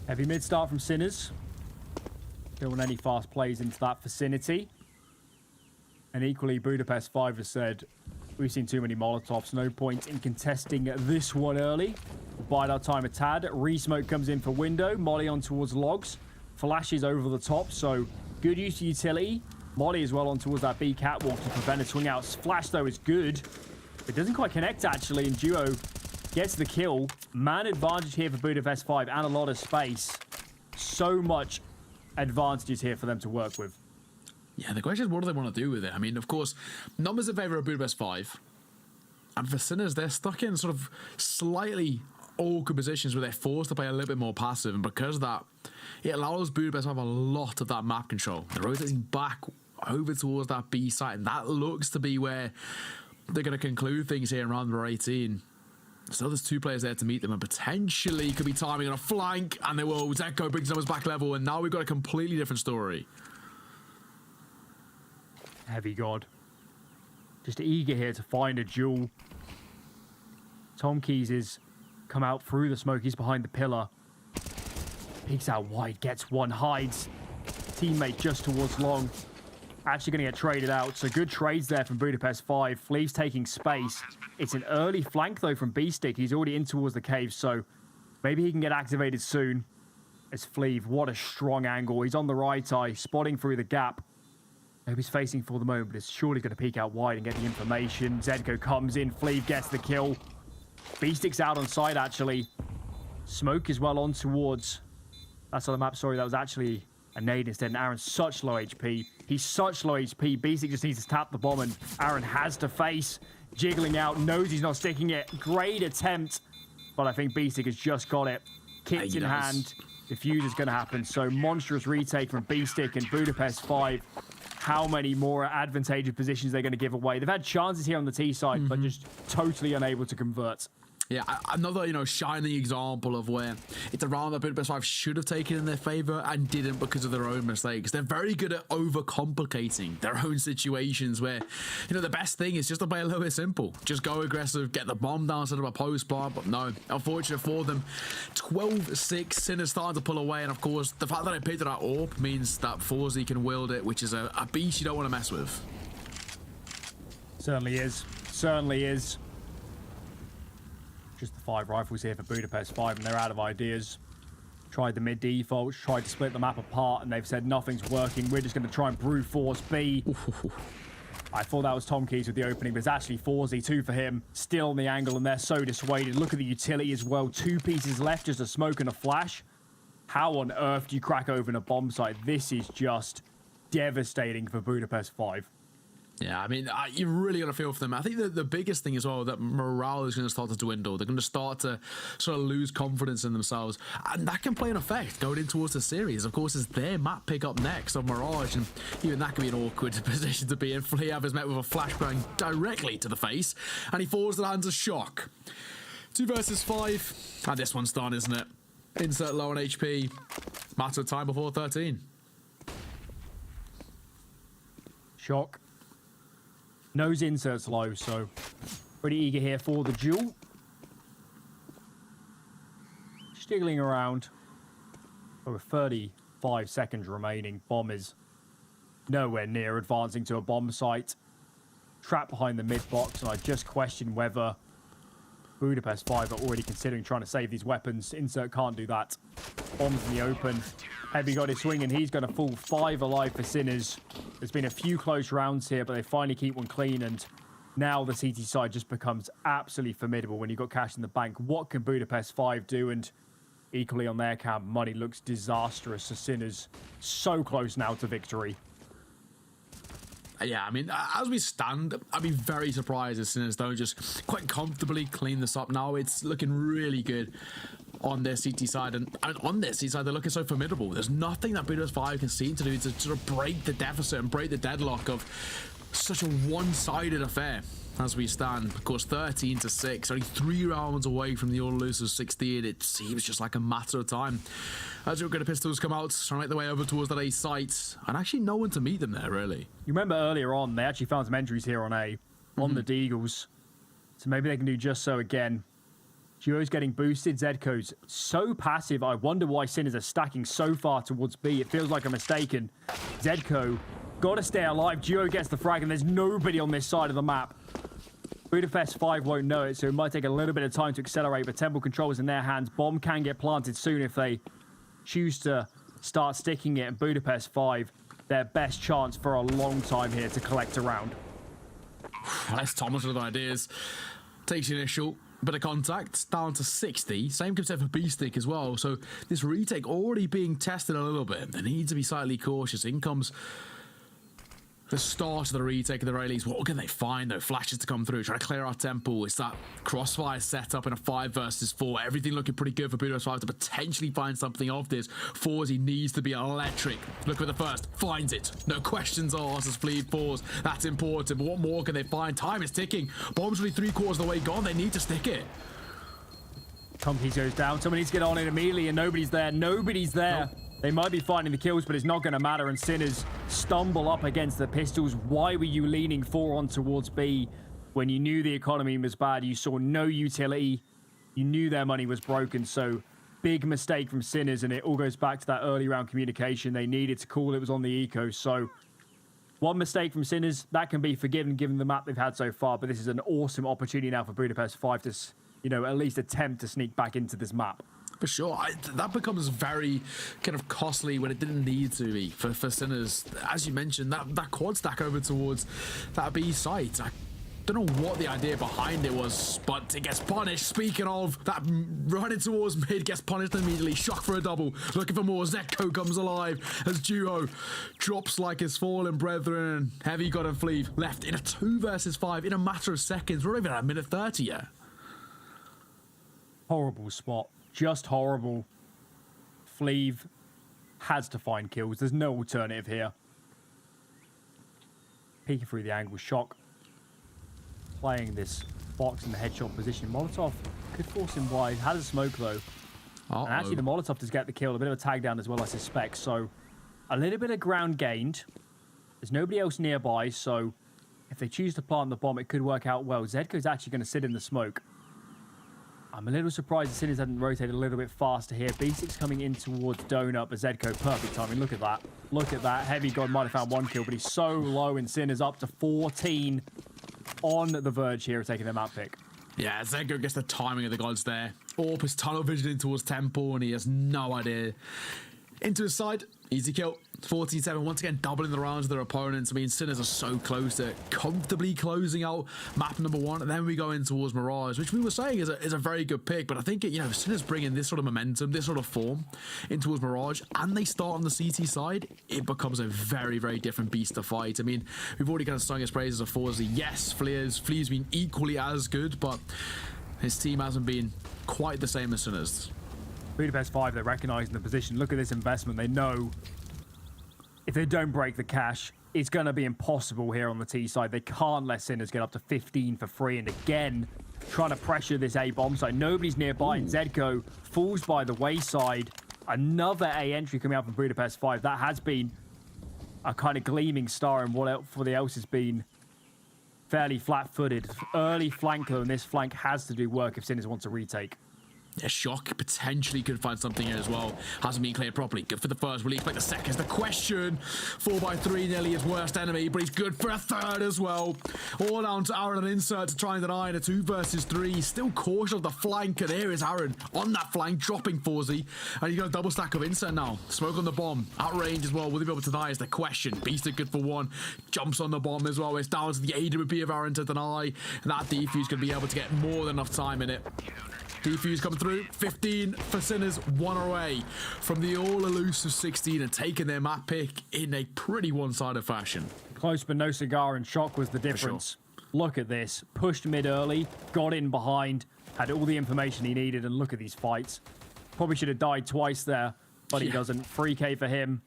Heavy mid start from Sinners. Don't want any fast plays into that vicinity. And equally, Budapest 5 has said, we've seen too many Molotovs. No point in contesting this one early. We'll bide our time a tad. Re-smoke comes in for window. Molly on towards logs. Flashes over the top, so good use of utility. Molly as well on towards that B catwalk to prevent a swing out. Flash, though, is good. It doesn't quite connect, actually, and Duo gets the kill. Man advantage here for Budapest 5 and a lot of space. So much advantages here for them to work with. Yeah, the question is, what do they want to do with it? I mean, of course, numbers in favour of Budapest 5. And for Sinners, they're stuck in sort of slightly awkward positions where they're forced to play a little bit more passive. And because of that, it allows Budapest to have a lot of that map control. They're rotating back over towards that B site. And that looks to be where they're going to conclude things here in round number 18. So there's 2 players there to meet them, and potentially could be timing on a flank, and they will. Zedko brings numbers back level, and now we've got a completely different story. Heavy God. Just eager here to find a duel. Tom Keys is come out through the smoke. He's behind the pillar. Peeks out wide, gets one, hides. Teammate just towards long. Actually going to get traded out. So good trades there from Budapest 5. Fleave's taking space. It's an early flank, though, from B-Stick. He's already in towards the cave, so maybe he can get activated soon. As Fleave, what a strong angle. He's on the right eye, spotting through the gap. Who he's facing for the moment, but is surely going to peek out wide and get the information. Zedko comes in. Fleave gets the kill. B-Stick's out on side, actually. Smoke is well on towards... That's on the map, sorry. That was actually a nade instead. And Aaron's such low HP. He's such low HP. B-Stick just needs to tap the bomb, and Aaron has to face. Jiggling out, knows he's not sticking it. Great attempt. But I think B-Stick has just got it. Kits in hand. Defuse is going to happen. So monstrous retake from B-Stick and Budapest 5. How many more advantageous positions they're going to give away? They've had chances here on the T side, but just totally unable to convert. Yeah, another, shining example of where it's a round that Budapest 5 should have taken in their favour and didn't because of their own mistakes. They're very good at overcomplicating their own situations where, the best thing is just to play a little bit simple. Just go aggressive, get the bomb down instead of a post plant, but no. Unfortunate for them. 12-6, Sinners starting to pull away, and of course, the fact that I picked it at AWP means that Forzy can wield it, which is a beast you don't want to mess with. Certainly is. Certainly is. Just the 5 rifles here for Budapest 5, and they're out of ideas. Tried the mid defaults, tried to split the map apart, and they've said nothing's working. We're just going to try and brute force B. I thought that was Tom Keys with the opening, but it's actually Forzy, 2 for him. Still on the angle, and they're so dissuaded. Look at the utility as well. 2 pieces left, just a smoke and a flash. How on earth do you crack open a bomb site? This is just devastating for Budapest 5. Yeah, I mean, you really got to feel for them. I think the biggest thing as well, that morale is going to start to dwindle. They're going to start to sort of lose confidence in themselves. And that can play an effect going in towards the series. Of course, it's their map pick up next on Mirage. And even that can be an awkward position to be in. Fleav is met with a flashbang directly to the face. And he falls to the hands of Shock. 2 versus 5. And this one's done, isn't it? Insert low on HP. Matter of time before 13. Shock. Nose inserts low, so pretty eager here for the duel. Jiggling around. Over 35 seconds remaining. Bomb is nowhere near advancing to a bomb site. Trapped behind the mid box, and I just question whether Budapest 5 are already considering trying to save these weapons. Insert can't do that. Bombs in the open. Heavy got his swing, and he's going to fall 5 alive for Sinners. There's been a few close rounds here, but they finally keep one clean, and now the CT side just becomes absolutely formidable when you've got cash in the bank. What can Budapest 5 do? And equally on their camp, money looks disastrous for Sinners. So close now to victory. Yeah, I mean, as we stand, I'd be very surprised if Sinners don't just quite comfortably clean this up now. It's looking really good on their CT side, and on their CT side, they're looking so formidable. There's nothing that Budapest 5 can seem to do to sort of break the deficit and break the deadlock of such a one-sided affair as we stand. Of course, 13-6, only 3 rounds away from the all-losers 16. It seems just like a matter of time. As you're going to Pistols come out, trying to make their way over towards that A site, and actually no one to meet them there, really. You remember earlier on, they actually found some entries here on A, on the Deagles. So maybe they can do just so again. Duo's getting boosted. Zedko's so passive. I wonder why Sinners are stacking so far towards B. It feels like a mistake. And Zedko got to stay alive. Duo gets the frag, and there's nobody on this side of the map. Budapest 5 won't know it, so it might take a little bit of time to accelerate, but Temple control is in their hands. Bomb can get planted soon if they choose to start sticking it. And Budapest 5, their best chance for a long time here to collect a round. That's Thomas with ideas. Takes the initial. Bit of contact, down to 60. Same can be said for B-Stick as well. So this retake already being tested a little bit. They need to be slightly cautious. In comes the start of the retake at the very least. What can they find though? Flashes to come through, trying to clear our temple. It's that crossfire set up in a 5 versus 4. Everything looking pretty good for Budapest 5 to potentially find something of this. Forzy needs to be electric. Look for the first, finds it. No questions asked as Fleet falls. That's important, but what more can they find? Time is ticking. Bombs really 3/4 of the way gone. They need to stick it. Compies goes down. Someone needs to get on it immediately, and nobody's there. Nobody's there. Nope. They might be finding the kills, but it's not going to matter. And Sinners stumble up against the pistols. Why were you leaning 4 on towards B when you knew the economy was bad? You saw no utility. You knew their money was broken. So big mistake from Sinners, and it all goes back to that early round communication. They needed to call it was on the eco. So one mistake from Sinners, that can be forgiven given the map they've had so far. But this is an awesome opportunity now for Budapest 5 to, at least attempt to sneak back into this map. For sure. That becomes very kind of costly when it didn't need to be for Sinners. As you mentioned, that quad stack over towards that B site. I don't know what the idea behind it was, but it gets punished. Speaking of, that running towards mid gets punished immediately. Shock for a double. Looking for more. Zetko comes alive as Duo drops like his fallen brethren. Heavy got and Fleeve left in a 2 versus 5 in a matter of seconds. We're not even at a minute 30 yet. Horrible spot. Just horrible. Fleeve has to find kills. There's no alternative here. Peeking through the angle. Shock playing this box in the headshot position. Molotov could force him wide. Has a smoke though. And actually the Molotov does get the kill. A bit of a tag down as well, I suspect. So a little bit of ground gained. There's nobody else nearby. So if they choose to plant the bomb, it could work out well. Zedko's actually going to sit in the smoke. I'm a little surprised the Sinners hadn't rotated a little bit faster here. B6 coming in towards Donut, but Zedko, perfect timing. Look at that. Look at that. Heavy God might have found 1 kill, but he's so low, and Sinners up to 14 on the verge here of taking their map pick. Yeah, Zedko gets the timing of the gods there. Orp is tunnel vision in towards Temple, and he has no idea. Into his side, easy kill. 14-7, once again doubling the rounds of their opponents. I mean, Sinners are so close to comfortably closing out map number 1, and then we go in towards Mirage, which we were saying is a very good pick, but I think, Sinners bring in this sort of momentum, this sort of form in towards Mirage, and they start on the CT side, it becomes a very, very different beast to fight. I mean, we've already kind of sung his praises of Forzy. Yes, Flea's been equally as good, but his team hasn't been quite the same as Sinners. Budapest 5, they're recognizing the position. Look at this investment. They know if they don't break the cash, it's going to be impossible here on the T side. They can't let Sinners get up to 15 for free. And again, trying to pressure this A bomb side. Nobody's nearby. And Zedko falls by the wayside. Another A entry coming out from Budapest 5. That has been a kind of gleaming star, and what else has been fairly flat-footed. Early flank, though, and this flank has to do work if Sinners want to retake. Yeah, Shock potentially could find something here as well. Hasn't been cleared properly. Good for the first. Will he expect the second? The question. 4x3, nearly his worst enemy, but he's good for a third as well. All down to Aaron and Insert to try and deny in a 2 versus 3. He's still cautious of the flank, and here is Aaron on that flank, dropping Forzy. And he's got a double stack of Insert now. Smoke on the bomb. Out range as well. Will he be able to deny is the question. Beast is good for 1. Jumps on the bomb as well. It's down to the AWP of Aaron to deny. And that defuse going to be able to get more than enough time in it. Defuse coming through, 15 for Sinners, 1 away from the all-elusive 16 and taking their map pick in a pretty one-sided fashion. Close but no cigar, and Shock was the difference. Sure. Look at this. Pushed mid early, got in behind, had all the information he needed, and look at these fights. Probably should have died twice there, but he doesn't. 3K for him,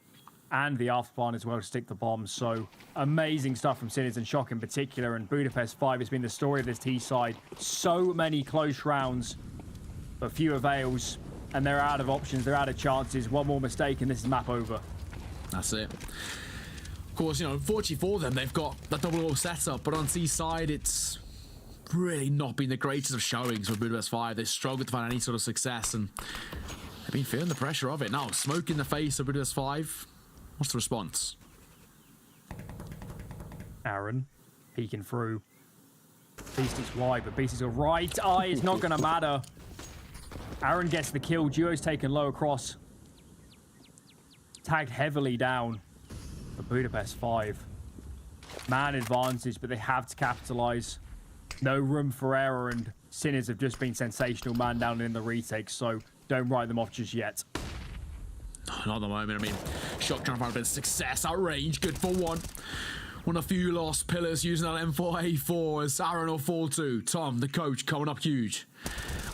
and the afterplan as well to stick the bomb. So amazing stuff from Sinners and Shock in particular, and Budapest 5 has been the story of this T side. So many close rounds, but few avails, and they're out of options, they're out of chances. One more mistake and this is map over. That's it. Of course, unfortunately for them, they've got that double wall setup, but on C side, it's really not been the greatest of showings for Budapest 5. They struggled to find any sort of success, and they've been feeling the pressure of it. Now, smoke in the face of Budapest 5. What's the response? Aaron peeking through. Beast is wide, but Beast is a right eye. It's not going to matter. Aaron gets the kill. Duo's taken low across. Tagged heavily down for Budapest 5. Man advantage, but they have to capitalize. No room for error, and Sinners have just been sensational man down in the retake, so don't write them off just yet. Not at the moment. I mean, Shock trying to find a bit of success at range. Good for one. One of the few lost pillars using that M4A4 as Aaron will fall to. Tom, the coach, coming up huge.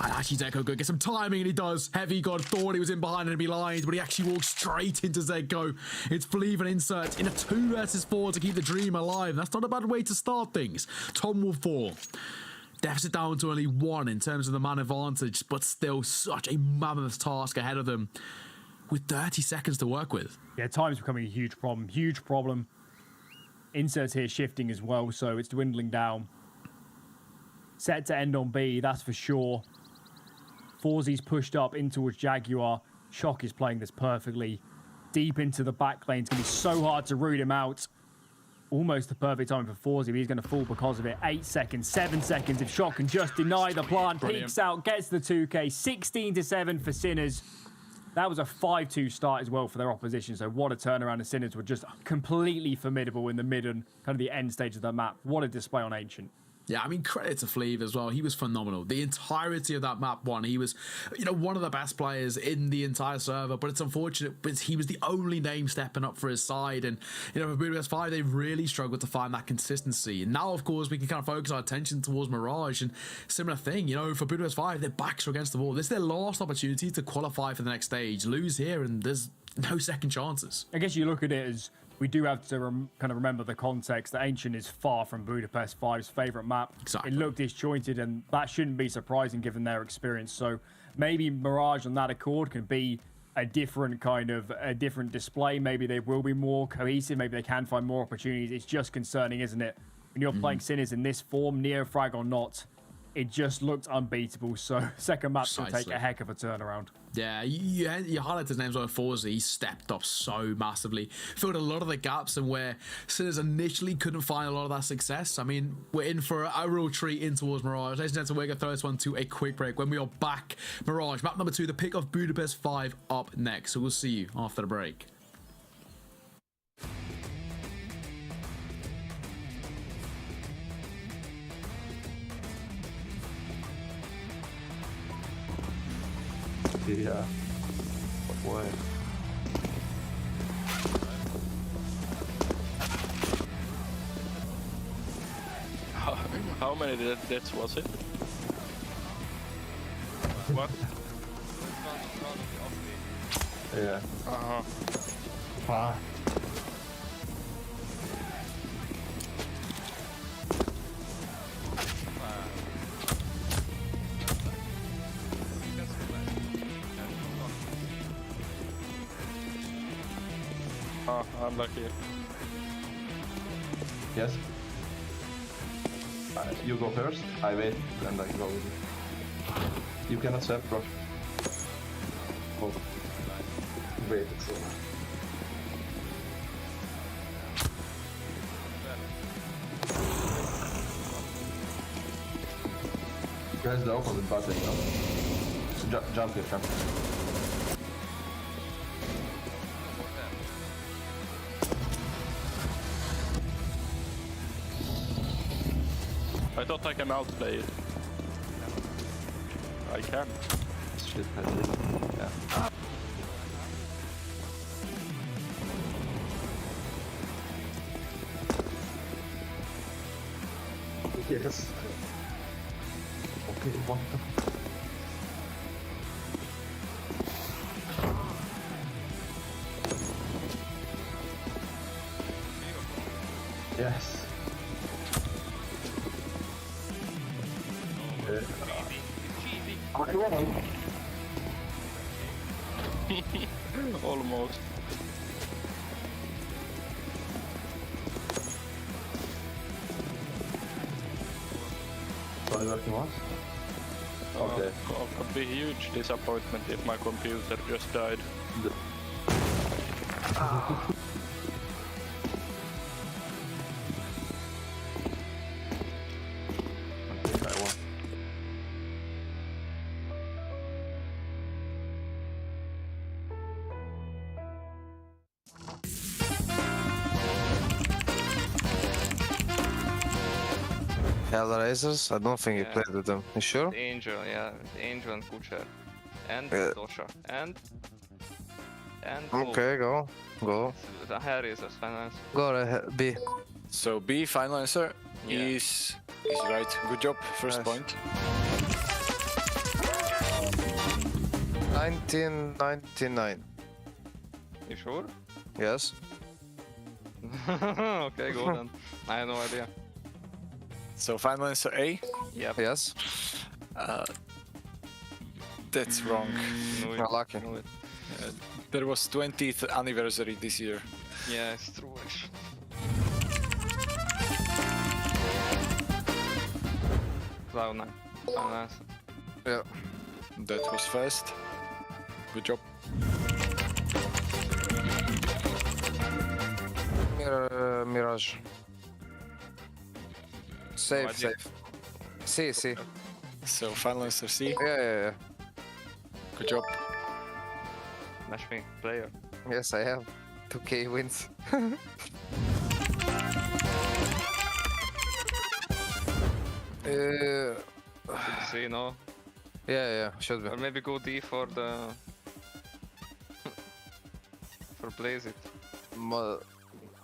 And actually, Zeko could get some timing, and he does. Heavy God thought he was in behind and be lined, but he actually walks straight into Zeko. It's Fleeve and insert in a 2 versus 4 to keep the dream alive. That's not a bad way to start things. Tom will fall. Deficit down to only 1 in terms of the man advantage, but still such a mammoth task ahead of them with 30 seconds to work with. Yeah, time's becoming a huge problem. Huge problem. Inserts here shifting as well, so it's dwindling down. Set to end on B, that's for sure. Forzy's pushed up in towards Jaguar. Shock is playing this perfectly. Deep into the back lane. It's going to be so hard to root him out. Almost the perfect time for Forzy, but he's going to fall because of it. 8 seconds, 7 seconds. If Shock can just deny the plant, peeks out, gets the 2K. 16-7 for Sinners. That was a 5-2 start as well for their opposition. So what a turnaround. The Sinners were just completely formidable in the mid and kind of the end stage of the map. What a display on Ancient. Yeah, I mean, credit to Fleeve as well. He was phenomenal. The entirety of that map one, he was, you know, one of the best players in the entire server, but it's unfortunate, but he was the only name stepping up for his side. And, you know, for Budapest 5, they really struggled to find that consistency. And now, of course, we can kind of focus our attention towards Mirage and similar thing. You know, for Budapest 5, their backs are against the wall. This is their last opportunity to qualify for the next stage. Lose here, and there's no second chances. I guess you look at it as we do have to kind of remember the context that Ancient is far from Budapest 5's favourite map. Exactly. It looked disjointed, and that shouldn't be surprising given their experience. So maybe Mirage on that accord can be a different kind of a different display. Maybe they will be more cohesive. Maybe they can find more opportunities. It's just concerning, isn't it? When you're playing Sinners in this form, Neofrag or not, it just looked unbeatable. So second map's going to take a heck of a turnaround. Yeah, you highlighted his names on Forza. He stepped up so massively, filled a lot of the gaps, and where Sinners initially couldn't find a lot of that success. I mean, we're in for a real treat in towards Mirage. Ladies and gentlemen, we're going to throw this one to a quick break. When we are back, Mirage, map number 2, the pick of Budapest 5 up next. So we'll see you after the break. Yeah. Why? How many deaths was it? What? Yeah. Uh-huh. Unlucky. Yes. You go first. I wait and I go with you. You cannot serve, bro. Oh. Wait. So. Press the opposite button, you know? So jump here, jump. I thought I can outplay it. I can. Shit, I did. Yeah. Yes. Okay, what the... Yes. Almost. Are you working once? Okay. It could be a huge disappointment if my computer just died. Hellraisers? I don't think he Yeah. played with them. You sure? The Angel, yeah. The Angel and Kucher. And Yeah. Dosha. And... Okay, go. The Hellraisers, finance. Go ahead, B. So B, final answer, is right. Good job, first Nice. point. 1999. You sure? Yes. Okay, go then. I have no idea. So final answer A? Yep. Yes. That's wrong. Knew it. Lucky. Knew it. There was 20th anniversary this year. Yeah, it's true. Cloud9. Final answer. Yeah. That was fast. Good job. Mirage. Safe, idea. safe. C. So final answer C. Yeah. Good job. Match me, player. Yes, I have. 2K wins. Good to see, no? Yeah, should be. Or maybe go D for the... for Blaze it.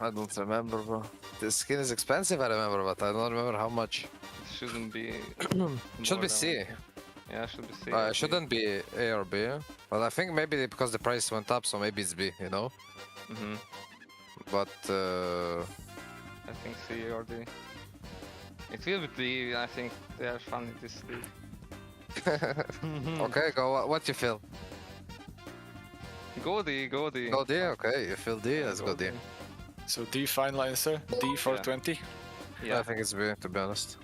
I don't remember, bro. The skin is expensive, I remember, but I don't remember how much. Shouldn't be... Should more be than- C. Yeah, should be C. or D. Shouldn't be A or B. But I think maybe because the price went up, so maybe it's B, you know? Mhm. But I think C or D. It will be D, I think they are fun in this league. okay, go. What you feel? Go D, go D. Go D. Okay, you feel D. Let's go D. So D final answer. D for Yeah. 20. I think it's B, to be honest.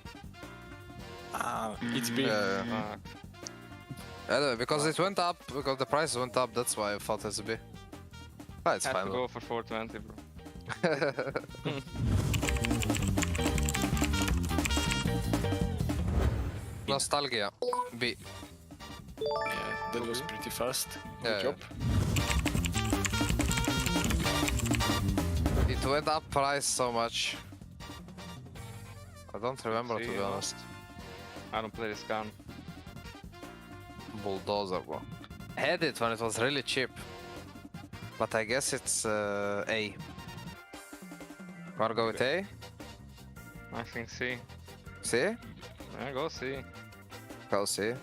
It's B. Yeah. Anyway, because it went up, because the price went up, that's why I thought it's B. Ah, it's Have fine. to go for 420, bro. Nostalgia. B. Yeah, that was pretty fast. Good Yeah. job. It went up price so much. I don't remember, to See, be no. honest. I don't play this gun. Bulldozer, bro. Had it when it was really cheap. But I guess it's A. Wanna go with A? I think C. C? Yeah, go C. Go C.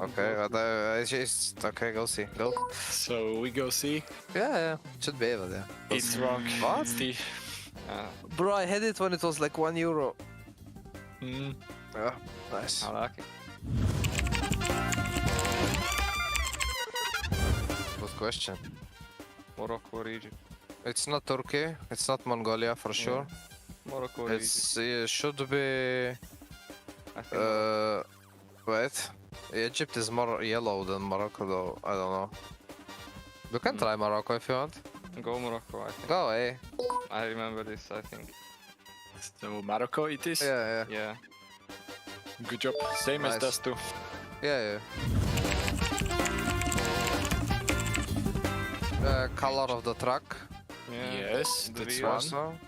Okay, but it's just... Okay, go C. Go. So we go C. Yeah, should be able, yeah. It's wrong. What? It's D. Bro, I had it when it was like €1. Mm. Yeah, nice. Unlucky. Good question. Morocco or Egypt? It's not Turkey, it's not Mongolia for sure. Morocco or Egypt? It should be... I think Wait. Egypt is more yellow than Morocco though, I don't know. You can try Morocco if you want. go Morocco, I think. Go, eh? I remember this, I think. So Morocco it is. Yeah. Yeah. Good job. Same as Nice. Dust 2. Yeah. Color of the truck. Yeah. Yes, The that's wheels. one. Also.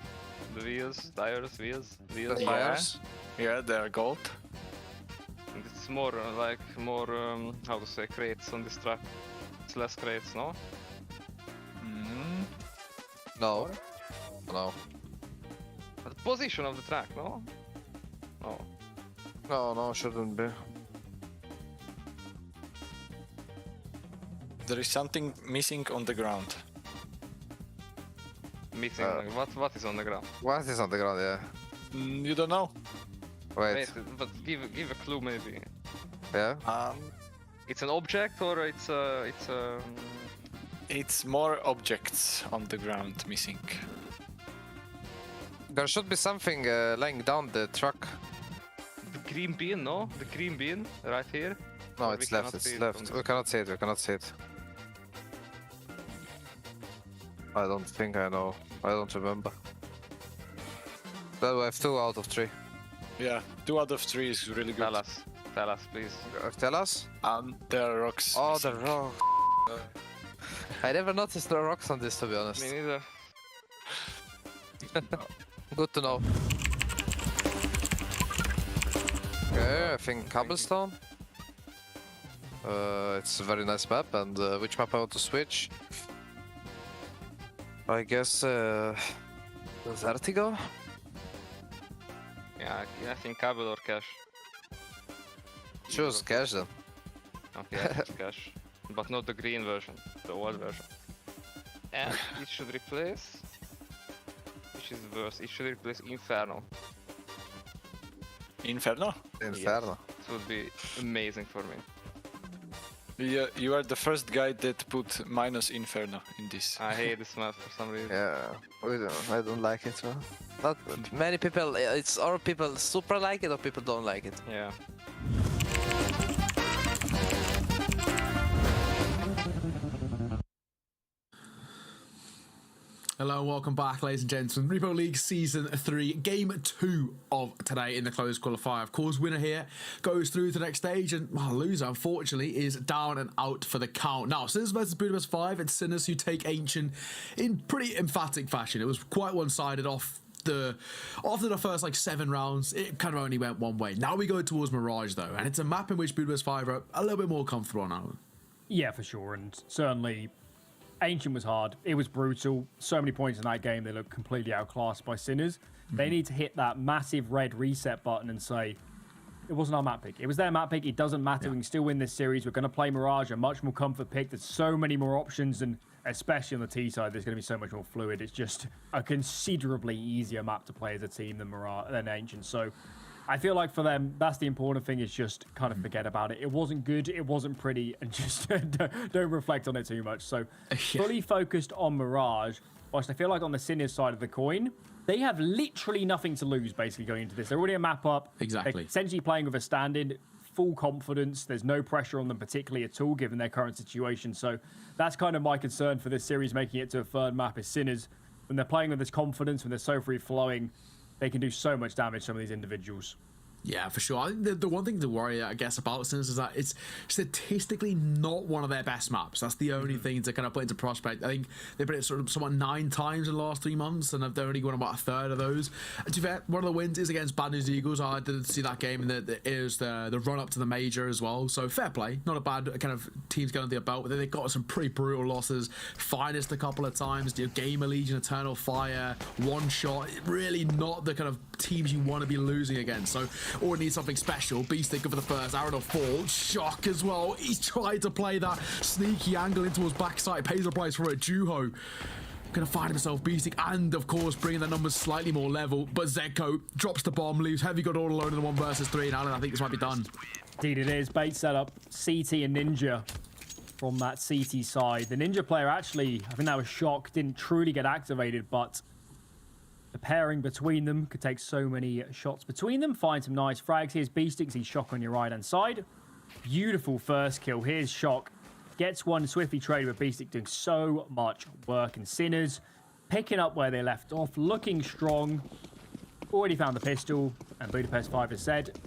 The wheels, tires, wheels. The Yeah. tires. Yeah, they're gold. And it's more how to say, crates on this truck. It's less crates, no? Mm. No. No. But the position of the track, no? No. No, shouldn't be. There is something missing on the ground. Missing. What is on the ground? What is on the ground, yeah? You don't know? Wait. But give a clue maybe. Yeah? It's an object or It's more objects on the ground missing. There should be something laying down the truck. the green bean, no? The green bean right here. No, Or it's we left, cannot see it's it left. from the- We cannot see it. I don't think I know. I don't remember. Well, we have 2 out of 3. Yeah, 2 out of 3 is really good. Tell us, please. Tell us? There are rocks. Oh, missing. the rock. I never noticed the rocks on this, to be honest. Me neither. Good to know. Okay, I think cobblestone. It's a very nice map, and which map I want to switch? I guess Vertigo? Yeah, I think Cable or Cash. Choose Cash then. Okay, I choose Cash. But not the green version, the old version. And it should replace... Which is worse, it should replace Inferno. Inferno? Inferno. It would be amazing for me. You are the first guy that put minus Inferno in this. I hate this map for some reason. Yeah, I don't like it. Well. Not many people, it's or people super like it or people don't like it. Yeah. Hello and welcome back, ladies and gentlemen. Repo League Season 3, Game 2 of today in the closed qualifier. Of course, winner here goes through to the next stage, and loser, unfortunately, is down and out for the count. Now, Sinners versus Budapest 5, it's Sinners who take Ancient in pretty emphatic fashion. It was quite one-sided after the first, 7 rounds. It kind of only went one way. Now we go towards Mirage, though, and it's a map in which Budapest 5 are a little bit more comfortable now. Yeah, for sure, and certainly... Ancient was hard. It was brutal. So many points in that game. They look completely outclassed by Sinners. They need to hit that massive red reset button and say, it wasn't our map pick. It was their map pick. It doesn't matter. We can still win this series. We're going to play Mirage, a much more comfort pick. There's so many more options, and especially on the T side, there's going to be so much more fluid. It's just a considerably easier map to play as a team than Ancient. So I feel like for them, that's the important thing, is just kind of forget about it. It wasn't good, it wasn't pretty, and just don't reflect on it too much. So fully focused on Mirage, whilst I feel like on the Sinners side of the coin, they have literally nothing to lose basically going into this. They're already a map up. Exactly. They're essentially playing with a stand-in, full confidence. There's no pressure on them particularly at all, given their current situation. So that's kind of my concern for this series, making it to a third map, is Sinners. When they're playing with this confidence, when they're so free-flowing, they can do so much damage, some of these individuals. Yeah, for sure. I think the one thing to worry, I guess, about Sinners is that it's statistically not one of their best maps. That's the only thing to kind of put into prospect. I think they played it somewhat 9 times in the last 3 months, and they've only won about a third of those. And to be fair, one of the wins is against Bad News Eagles. I didn't see that game, and it was the run-up to the major as well. So fair play. Not a bad kind of teams going to their belt, but then they got some pretty brutal losses. Finest a couple of times. Gamer Legion, Eternal Fire, One Shot. Really not the kind of teams you want to be losing against. So or needs something special. Beastic for the first. Arrow fall. Shock as well. He's tried to play that sneaky angle into his backside. Pays the price for it. Juho gonna find himself Beastic, and of course bringing the numbers slightly more level. But Zeko drops the bomb, leaves Heavy God all alone in the 1 versus 3. And Alan, I think this might be done. Indeed it is. Bait setup. CT and Ninja from that CT side. The Ninja player actually, I think that was Shock, didn't truly get activated, but the pairing between them could take so many shots between them. Find some nice frags. Here's Beastix. He's Shock on your right-hand side. Beautiful first kill. Here's Shock. Gets one swiftly traded with Beastix, doing so much work. And Sinners picking up where they left off, looking strong. Already found the pistol. And Budapest 5 has said,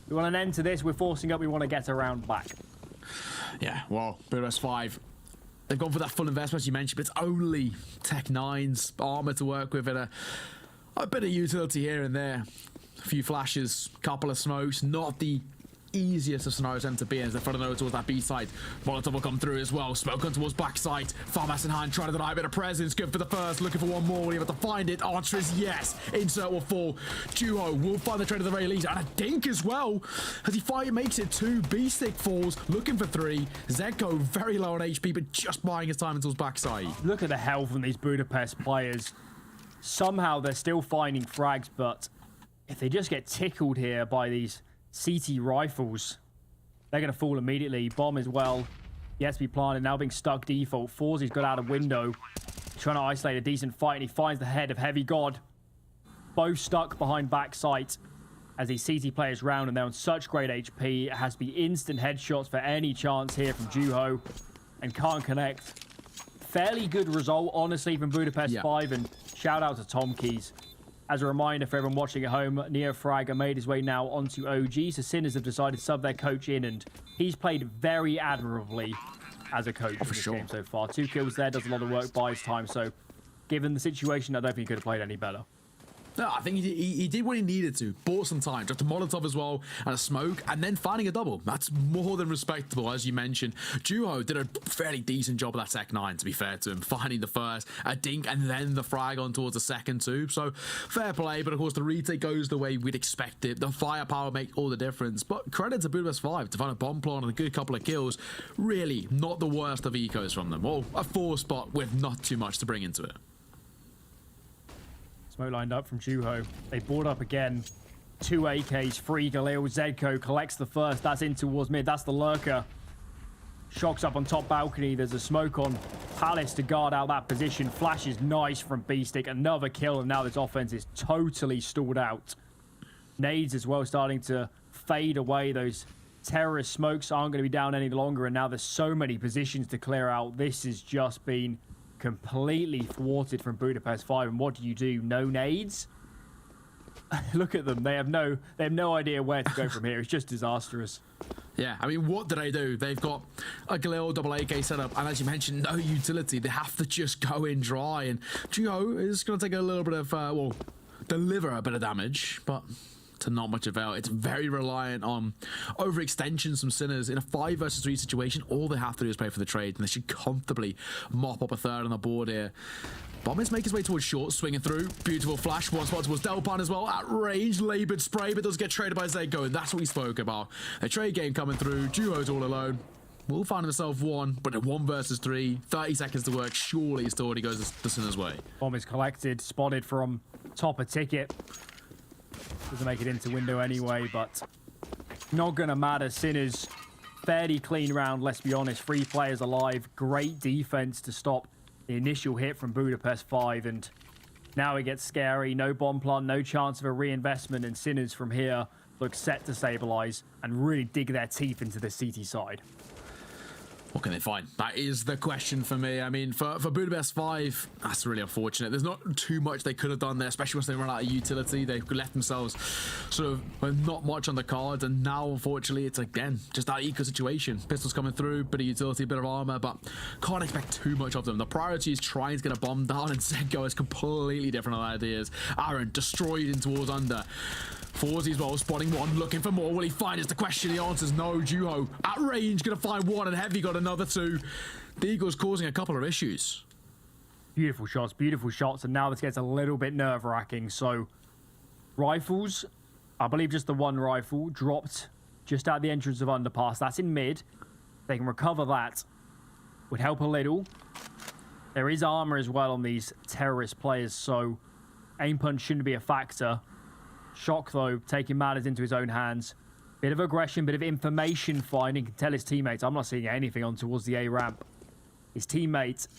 we want an end to this. We're forcing up. We want to get around back. Yeah, well, Budapest 5. They've gone for that full investment, as you mentioned, but it's only Tech 9's armor to work with, and a bit of utility here and there. A few flashes, couple of smokes, not the easiest of scenarios them to be in as they're front of nose towards that B side. Molotov will come through as well. Smoke on towards backside. Farmass in hand, trying to deny a bit of presence. Good for the first, looking for one more. Will he have to find it? Answer is yes. Insert will fall. Duo will find the trade at the very least. And a dink as well. As he makes it 2. B-stick falls, looking for 3. Zeko very low on HP, but just buying his time until his backside. Look at the health from these Budapest players. Somehow they're still finding frags, but if they just get tickled here by these CT rifles, they're going to fall immediately. Bomb as well. He has to be planted. Now being stuck default. Fours, he's got out a window. Trying to isolate a decent fight, and he finds the head of Heavy God. Both stuck behind backside as these CT players round, and they're on such great HP. It has to be instant headshots for any chance here from Juho, and can't connect. Fairly good result, honestly, from Budapest 5, and shout out to Tom Keys. As a reminder for everyone watching at home, Neo Fraga made his way now onto OG, so Sinners have decided to sub their coach in, and he's played very admirably as a coach in this game so far. 2 kills there, does a lot of work, buys time, so given the situation, I don't think he could have played any better. No, I think he did what he needed to. Bought some time, dropped a Molotov as well, and a smoke, and then finding a double. That's more than respectable, as you mentioned. Juho did a fairly decent job of that Tech 9, to be fair to him. Finding the first, a dink, and then the frag on towards the second too. So, fair play, but of course the retake goes the way we'd expect it. The firepower make all the difference. But credit to Budapest 5 to find a bomb plant and a good couple of kills. Really, not the worst of ecos from them. Well, a 4 spot with not too much to bring into it. Smoke lined up from Juho. They board up again. 2 AKs, 3 Galil. Zedko collects the first. That's in towards mid. That's the lurker. Shocks up on top balcony. There's a smoke on Palace to guard out that position. Flash is nice from B-Stick. Another kill, and now this offense is totally stalled out. Nades as well starting to fade away. Those terrorist smokes aren't going to be down any longer, and now there's so many positions to clear out. This has just been completely thwarted from Budapest 5. And what do? No nades? Look at them. They have no idea where to go from here. It's just disastrous. Yeah, I mean, what do they do? They've got a Galil double AK setup, and as you mentioned, no utility. They have to just go in dry, and Juho is going to take a little bit of, well, deliver a bit of damage, but to not much avail. It's very reliant on overextensions from Sinners. In a 5 versus 3 situation, all they have to do is pay for the trade, and they should comfortably mop up a third on the board here. Bombers make his way towards short, swinging through. Beautiful flash, one spot towards Delpan as well. At range, laboured spray, but does get traded by Zedko, and that's what we spoke about. A trade game coming through, Juho's all alone. Will find himself 1, but at 1 versus 3, 30 seconds to work, surely still already goes the Sinners' way. Bomb is collected, spotted from top of ticket. Doesn't make it into window anyway, but not gonna matter. Sinners, fairly clean round, let's be honest. 3 players alive, great defense to stop the initial hit from Budapest 5, and now it gets scary. No bomb plant, no chance of a reinvestment, and Sinners from here look set to stabilize and really dig their teeth into the CT side. What can they find? That is the question for me. I mean, for Budapest 5, that's really unfortunate. There's not too much they could have done there, especially once they run out of utility. They've left themselves sort of with not much on the cards, and now, unfortunately, it's again just that eco situation. Pistols coming through, bit of utility, bit of armor, but can't expect too much of them. The priority is trying to get a bomb down, and Zedko is completely different on ideas. Aaron destroyed in towards under. Forzy as well, spotting 1, looking for more. Will he find it? The question. The answer is no. Juho at range, gonna find 1, and Heavy got another 2. The Eagles causing a couple of issues. Beautiful shots, and now this gets a little bit nerve-wracking. So, rifles, I believe just the 1 rifle, dropped just at the entrance of underpass. That's in mid. They can recover that. Would help a little. There is armor as well on these terrorist players, so aim punch shouldn't be a factor. Shock, though, taking matters into his own hands. Bit of aggression, bit of information finding. Can tell his teammates, I'm not seeing anything on towards the A ramp. His teammate,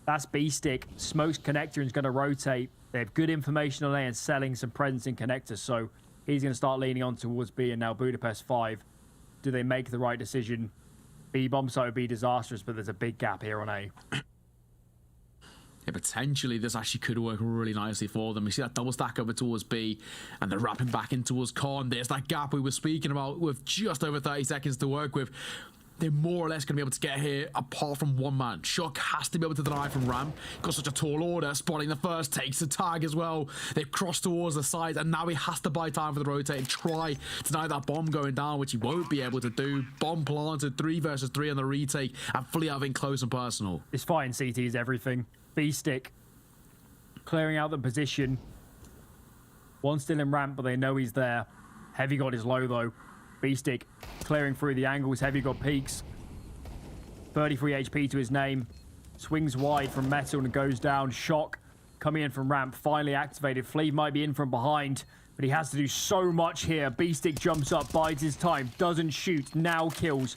that's B-Stick. Smokes connector and is going to rotate. They have good information on A and selling some presence in connectors, so he's going to start leaning on towards B, and now Budapest 5. Do they make the right decision? B bomb, so it would be disastrous, but there's a big gap here on A. Yeah, potentially this actually could work really nicely for them. We see that double stack over towards B, and they're wrapping back in towards Con. There's that gap we were speaking about with just over 30 seconds to work with. They're more or less going to be able to get here apart from 1 man. Shock has to be able to deny from ramp. Got such a tall order. Spotting the first, takes the tag as well. They've crossed towards the side, and now he has to buy time for the rotate and try to deny that bomb going down, which he won't be able to do. Bomb planted, 3 versus 3 on the retake, and fully having close and personal. This fight in CT is everything. B-Stick clearing out the position. 1 still in ramp, but they know he's there. Heavy got his low, though. B-Stick clearing through the angles. Heavy got peaks. 33 HP to his name. Swings wide from metal and goes down. Shock coming in from ramp. Finally activated. Flea might be in from behind, but he has to do so much here. B-Stick jumps up, bides his time, doesn't shoot, now kills.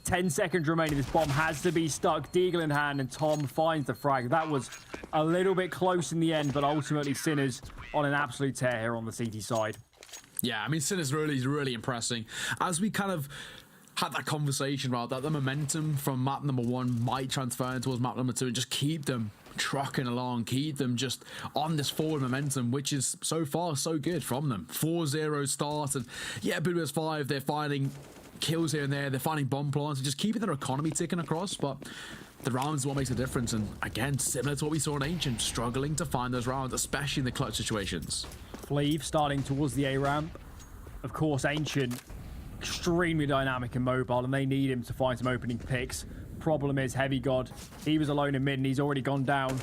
10 seconds remaining. This bomb has to be stuck. Deagle in hand, and Tom finds the frag. That was a little bit close in the end, but ultimately Sinners on an absolute tear here on the CT side. Yeah, I mean, Sinners really impressing. As we kind of had that conversation about that, the momentum from map number 1 might transfer towards map number 2 and just keep them trucking along, keep them just on this forward momentum, which is so far so good from them. 4-0 start, and yeah, Budapest 5, they're finding kills here and there, they're finding bomb plants and just keeping their economy ticking across, but the rounds is what makes a difference. And again, similar to what we saw in Ancient, struggling to find those rounds, especially in the clutch situations. Fleeve starting towards the A ramp. Of course, Ancient, extremely dynamic and mobile, and they need him to find some opening picks. Problem is, Heavy God, he was alone in mid, and he's already gone down.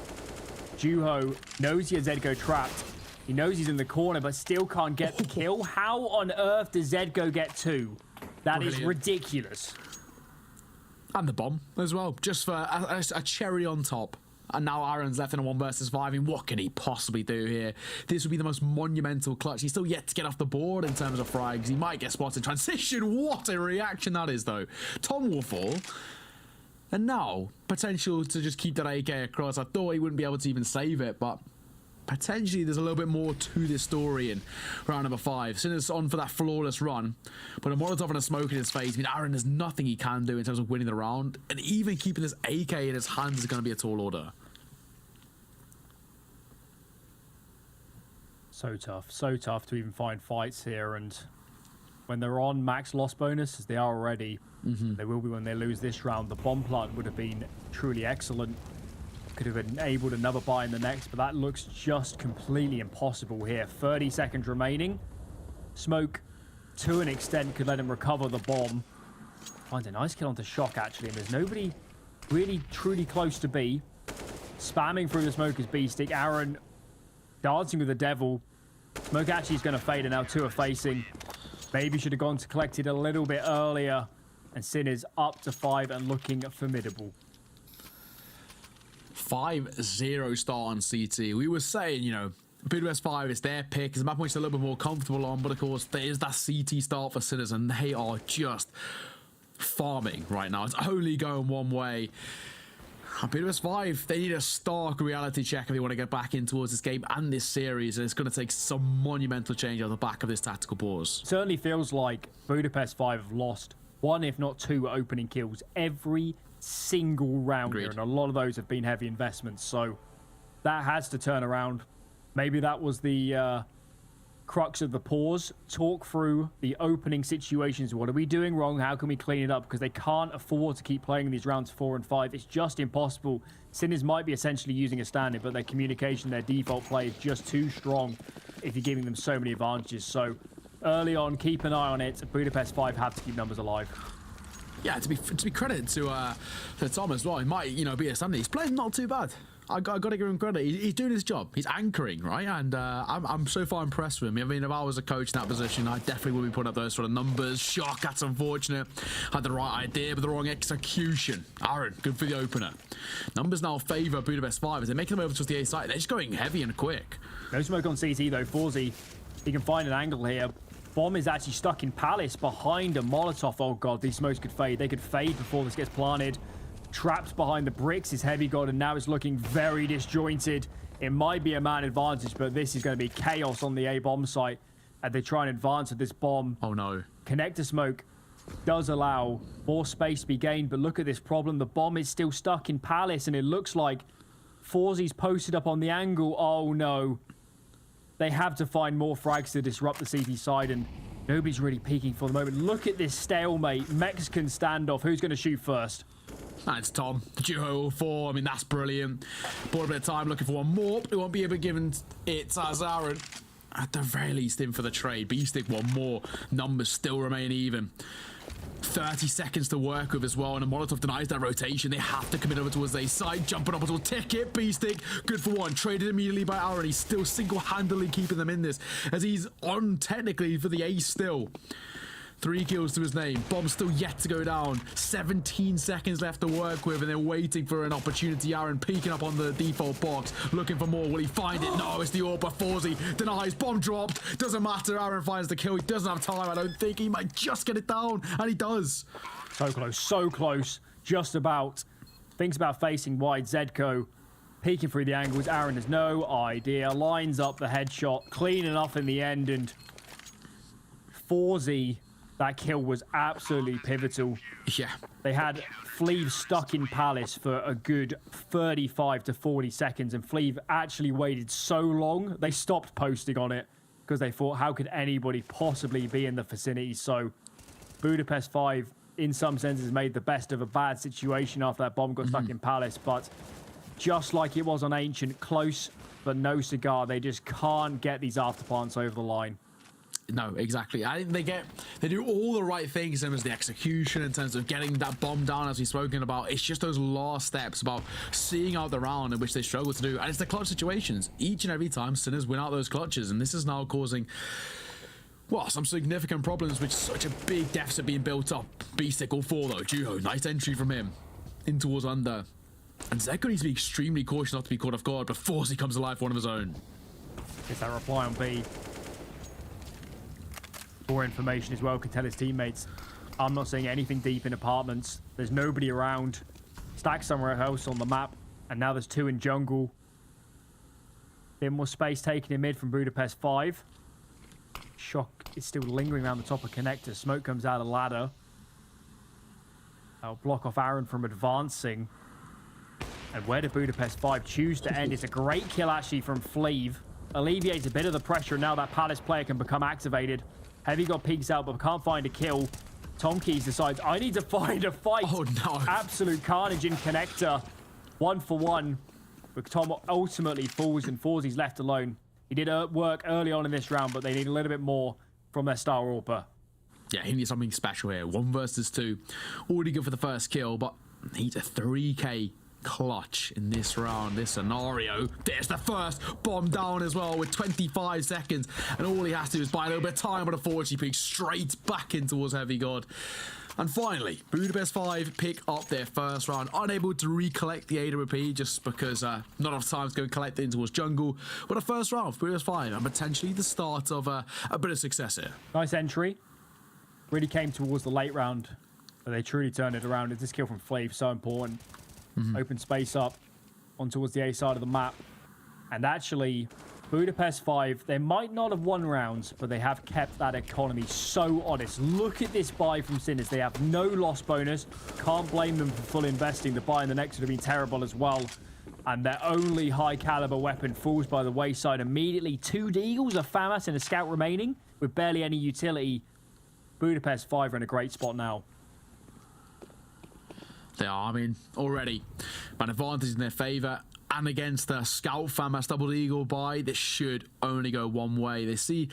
Juho knows he has Zedgo trapped. He knows he's in the corner, but still can't get the kill. How on earth does Zedgo get 2? That is ridiculous. And the bomb as well, just for a cherry on top. And now Aaron's left in a 1 versus 5. I mean, what can he possibly do here? This would be the most monumental clutch. He's still yet to get off the board in terms of frags. He might get spotted in transition. What a reaction that is, though. Tom will fall. And now, potential to just keep that AK across. I thought he wouldn't be able to even save it, but potentially there's a little bit more to this story in round number 5. Sinner's on for that flawless run, but a Molotov and a smoke in his face. I mean, Aaron, there's nothing he can do in terms of winning the round, and even keeping this AK in his hands is going to be a tall order. So tough to even find fights here, and when they're on max loss bonus, as they are already, they will be when they lose this round. The bomb plant would have been truly excellent. Could have enabled another buy in the next, but that looks just completely impossible here. 30 seconds remaining. Smoke, to an extent, could let him recover the bomb. Finds a nice kill onto Shock, actually, and there's nobody really truly close to B. Spamming through the smoke is B-Stick. Aaron dancing with the devil. Smoke actually is going to fade, and now 2 are facing. Maybe should have gone to collect it a little bit earlier. And Sin is up to 5 and looking formidable. 5-0 start on CT. We were saying, you know, Budapest 5 is their pick. It's a map which they're a little bit more comfortable on, but of course, there is that CT start for Sinners, and they are just farming right now. It's only going one way. Budapest 5, they need a stark reality check if they want to get back in towards this game and this series, and it's going to take some monumental change on the back of this tactical pause. Certainly feels like Budapest 5 have lost 1, if not 2, opening kills every single round here, and a lot of those have been heavy investments, so that has to turn around. Maybe that was the crux of the pause. Talk through the opening situations. What are we doing wrong? How can we clean it up? Because they can't afford to keep playing these rounds 4 and 5. It's just impossible. Sinners might be essentially using a standard, but their communication, their default play is just too strong if you're giving them so many advantages. So early on, keep an eye on it. Budapest 5 have to keep numbers alive. Yeah, to be credited to Tom as well. He might, you know, be a standard. He's playing not too bad. I got to give him credit. He's doing his job. He's anchoring, right? And I'm so far impressed with him. I mean, if I was a coach in that position, I definitely would be putting up those sort of numbers. Shock, that's unfortunate. Had the right idea, but the wrong execution. Aaron, good for the opener. Numbers now favour Budapest 5 as they make them over towards the A side. They're just going heavy and quick. No smoke on CT though. Forzy, he can find an angle here. Bomb is actually stuck in Palace behind a Molotov. Oh god, these smokes could fade. They could fade before this gets planted. Trapped behind the bricks is Heavy God, and now it's looking very disjointed. It might be a man advantage, but this is going to be chaos on the A bomb site as they try and advance with this bomb. Oh no. Connector smoke does allow more space to be gained, but look at this problem. The bomb is still stuck in Palace, and it looks like Forzy's posted up on the angle. Oh no. They have to find more frags to disrupt the CT side, and nobody's really peeking for the moment. Look at this stalemate. Mexican standoff. Who's going to shoot first? That's Tom. Duo 4. I mean, that's brilliant. Bought a bit of time looking for one more. It won't be able to give it as Aaron. At the very least, in for the trade. B-Stick one more. Numbers still remain even. 30 seconds to work with as well, and a Molotov denies that rotation. They have to commit over towards their side, jumping up until ticket. B-Stick, good for one, traded immediately by Aaron. He's still single-handedly keeping them in this, as he's on technically for the ace still. 3 kills to his name. Bomb still yet to go down. 17 seconds left to work with, and they're waiting for an opportunity. Aaron peeking up on the default box, looking for more. Will he find it? No, it's the AWP. Forzy denies. Bomb dropped. Doesn't matter. Aaron finds the kill. He doesn't have time. I don't think he might just get it down, and he does. So close, so close. Just about. Thinks about facing wide. Zedko peeking through the angles. Aaron has no idea. Lines up the headshot. Clean enough in the end, and Forzy, that kill was absolutely pivotal. Yeah. They had Fleeve stuck in Palace for a good 35 to 40 seconds, and Fleeve actually waited so long, they stopped posting on it because they thought, how could anybody possibly be in the vicinity? So Budapest 5, in some senses, made the best of a bad situation after that bomb got stuck in Palace, but just like it was on Ancient, close but no cigar. They just can't get these afterplants over the line. No, exactly. I think they do all the right things in terms of the execution, in terms of getting that bomb down, as we've spoken about. It's just those last steps about seeing out the round in which they struggle to do. And it's the clutch situations. Each and every time, Sinners win out those clutches. And this is now causing, well, some significant problems with such a big deficit being built up. B-Stick all 4 though. Juho, nice entry from him. In towards under. And Zeko needs to be extremely cautious not to be caught off guard before he comes alive for one of his own. Gets that reply on B. More information as well, can tell his teammates, I'm not seeing anything deep in apartments. There's nobody around. Stack somewhere else on the map, and now there's 2 in jungle. Bit more space taken in mid from Budapest 5. Shock is still lingering around the top of connector. Smoke comes out of ladder. That'll block off Aaron from advancing. And where did Budapest 5 choose to end? It's a great kill actually from Fleeve. Alleviates a bit of the pressure, and now that Palace player can become activated. Heavy got peeks out, but can't find a kill. Tom Keys decides, I need to find a fight. Oh, no. Absolute carnage in connector. 1 for 1. But Tom ultimately falls, and Forzy's left alone. He did work early on in this round, but they need a little bit more from their star AWPer. Yeah, he needs something special here. 1 versus 2. Already good for the first kill, but needs a 3k clutch in this round, this scenario. There's the first bomb down as well with 25 seconds, and all he has to do is buy a little bit of time, but unfortunately peeks straight back in towards Heavy God. And finally, Budapest 5 pick up their first round, unable to recollect the AWP just because not enough time to go collect it in towards jungle. But a first round for Budapest 5 and potentially the start of a bit of success here. Nice entry. Really came towards the late round, but they truly turned it around. This kill from Flav, so important. Open space up on towards the A side of the map. And actually, Budapest 5, they might not have won rounds, but they have kept that economy so honest. Look at this buy from Sinners. They have no loss bonus. Can't blame them for full investing. The buy in the next would have been terrible as well. And their only high caliber weapon falls by the wayside immediately. 2 Deagles, a FAMAS, and a Scout remaining with barely any utility. Budapest 5 are in a great spot now. They are, I mean, already an advantage in their favour. And against the Scout FAMAS double eagle buy, this should only go one way. They see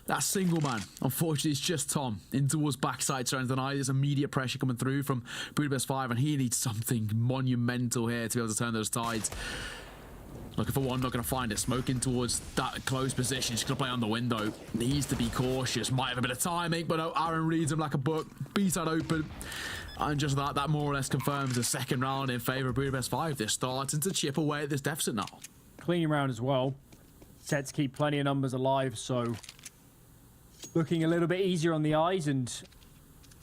that single man. Unfortunately, it's just Tom in towards backside turns tonight. There's immediate pressure coming through from Budapest 5, and he needs something monumental here to be able to turn those tides. Looking for one, not going to find it. Smoking towards that close position. He's going to play on the window. Needs to be cautious. Might have a bit of timing, but no, Aaron reads him like a book. B-side open. And just that more or less confirms the second round in favour of Budapest 5. They're starting to chip away at this deficit now. Clean round as well. Set to keep plenty of numbers alive, so looking a little bit easier on the eyes, and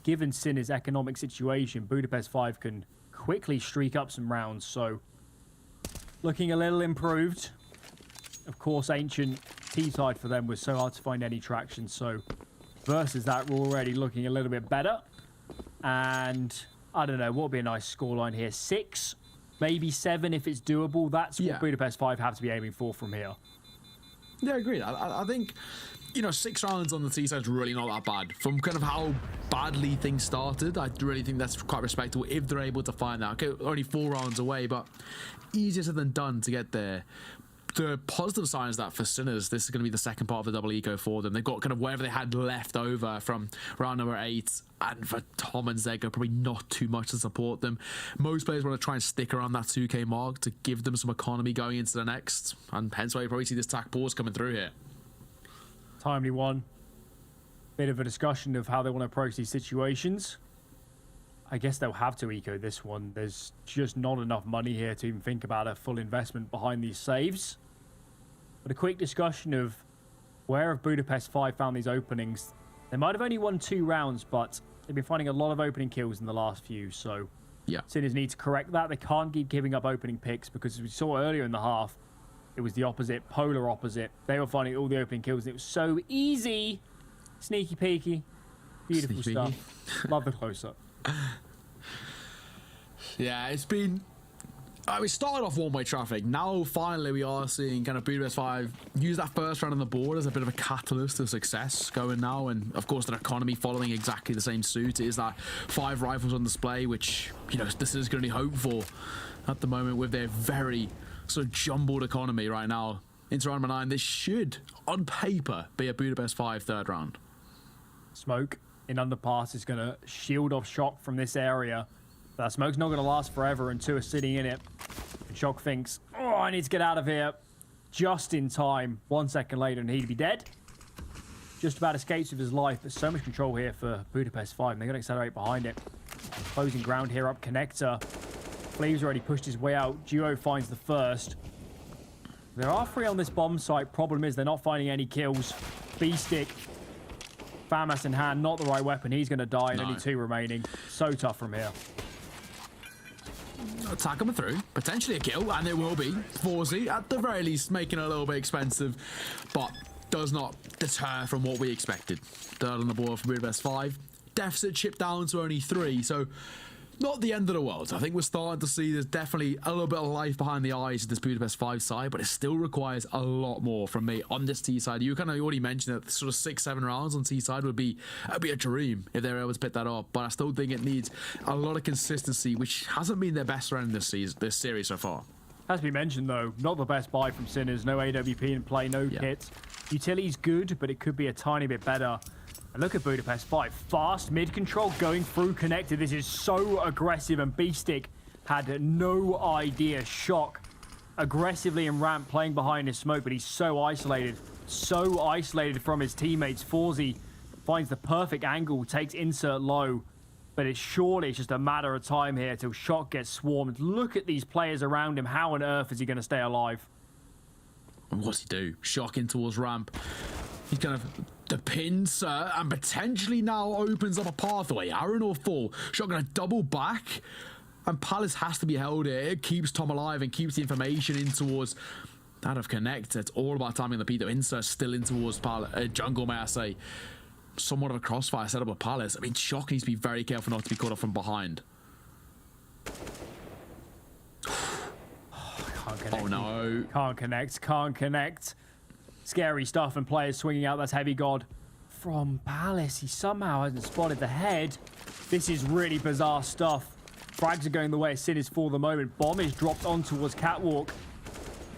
given Sinner's economic situation, Budapest 5 can quickly streak up some rounds, so looking a little improved. Of course, Ancient T-side for them was so hard to find any traction, so versus that, we're already looking a little bit better. And I don't know, what would be a nice scoreline here? 6, maybe 7 if it's doable. That's what Budapest 5 have to be aiming for from here. Yeah, I agree. I think, you know, 6 rounds on the T-side is really not that bad. From kind of how badly things started, I really think that's quite respectable if they're able to find that. Okay, only 4 rounds away, but easier said than done to get there. The positive sign is that for Sinners, this is going to be the second part of the double eco for them. They've got kind of whatever they had left over from round number 8, and for Tom and Zego, probably not too much to support them. Most players want to try and stick around that 2k mark to give them some economy going into the next, and hence why you probably see this tack pause coming through here. Timely one. Bit of a discussion of how they want to approach these situations. I guess they'll have to eco this one. There's just not enough money here to even think about a full investment behind these saves. But a quick discussion of where have Budapest 5 found these openings. They might have only won 2 rounds, but they've been finding a lot of opening kills in the last few. So yeah, Sinners need to correct that. They can't keep giving up opening picks, because as we saw earlier in the half, it was the opposite, polar opposite. They were finding all the opening kills, and it was so easy. Sneaky peeky. Beautiful Sneaky stuff. Love the close-up. Yeah, it's been... we started off one-way traffic. Now, finally, we are seeing kind of Budapest 5 use that first round on the board as a bit of a catalyst to success going now. And, of course, their economy following exactly the same suit. It is that 5 rifles on display, which, you know, this is going to be hoped for at the moment with their very sort of jumbled economy right now. into round number 9. This should, on paper, be a Budapest 5 third round. Smoke in underpass is going to shield off Shock from this area. But that smoke's not going to last forever, and 2 are sitting in it. And Shock thinks, oh, I need to get out of here just in time. 1 second later, and he'd be dead. Just about escapes with his life, but so much control here for Budapest 5, and they're going to accelerate behind it. Closing ground here up Connector. Fleaves already pushed his way out. Duo finds the first. There are 3 on this bomb site. Problem is they're not finding any kills. B-Stick, FAMAS in hand, not the right weapon. He's going to die, and only 2 remaining. So tough from here. Attack coming through, potentially a kill, and it will be. Forzy, at the very least, making it a little bit expensive, but does not deter from what we expected. Third on the board for Budapest 5. Deficit chipped down to only 3, so not the end of the world. I think we're starting to see there's definitely a little bit of life behind the eyes of this Budapest 5 side, but it still requires a lot more from me on this T side. You kind of already mentioned that sort of 6-7 rounds on T side would be a dream if they were able to pick that up, but I still think it needs a lot of consistency, which hasn't been their best friend this series so far. Has to be mentioned though, not the best buy from Sinners. No AWP in play, no kits. Utility's good, but it could be a tiny bit better. And look at Budapest 5. Fast mid-control going through connected. This is so aggressive, and B-Stick had no idea. Shock aggressively in ramp, playing behind his smoke, but he's so isolated from his teammates. Forzy finds the perfect angle, takes insert low, but it's just a matter of time here till Shock gets swarmed. Look at these players around him. How on earth is he going to stay alive? What's he do? Shock in towards ramp. He's kind of the pins and potentially now opens up a pathway. Aaron or Full. Shock going to double back. And Palace has to be held here. It keeps Tom alive and keeps the information in towards that of Connect. It's all about timing the Peter. Insert still in towards Jungle, may I say. Somewhat of a crossfire setup with Palace. I mean, Shock needs to be very careful not to be caught up from behind. Oh no. Can't connect. Scary stuff, and players swinging out. That's Heavy God from Palace. He somehow hasn't spotted the head. This is really bizarre stuff. Frags are going the way of Sinners for the moment. Bomb is dropped on towards Catwalk,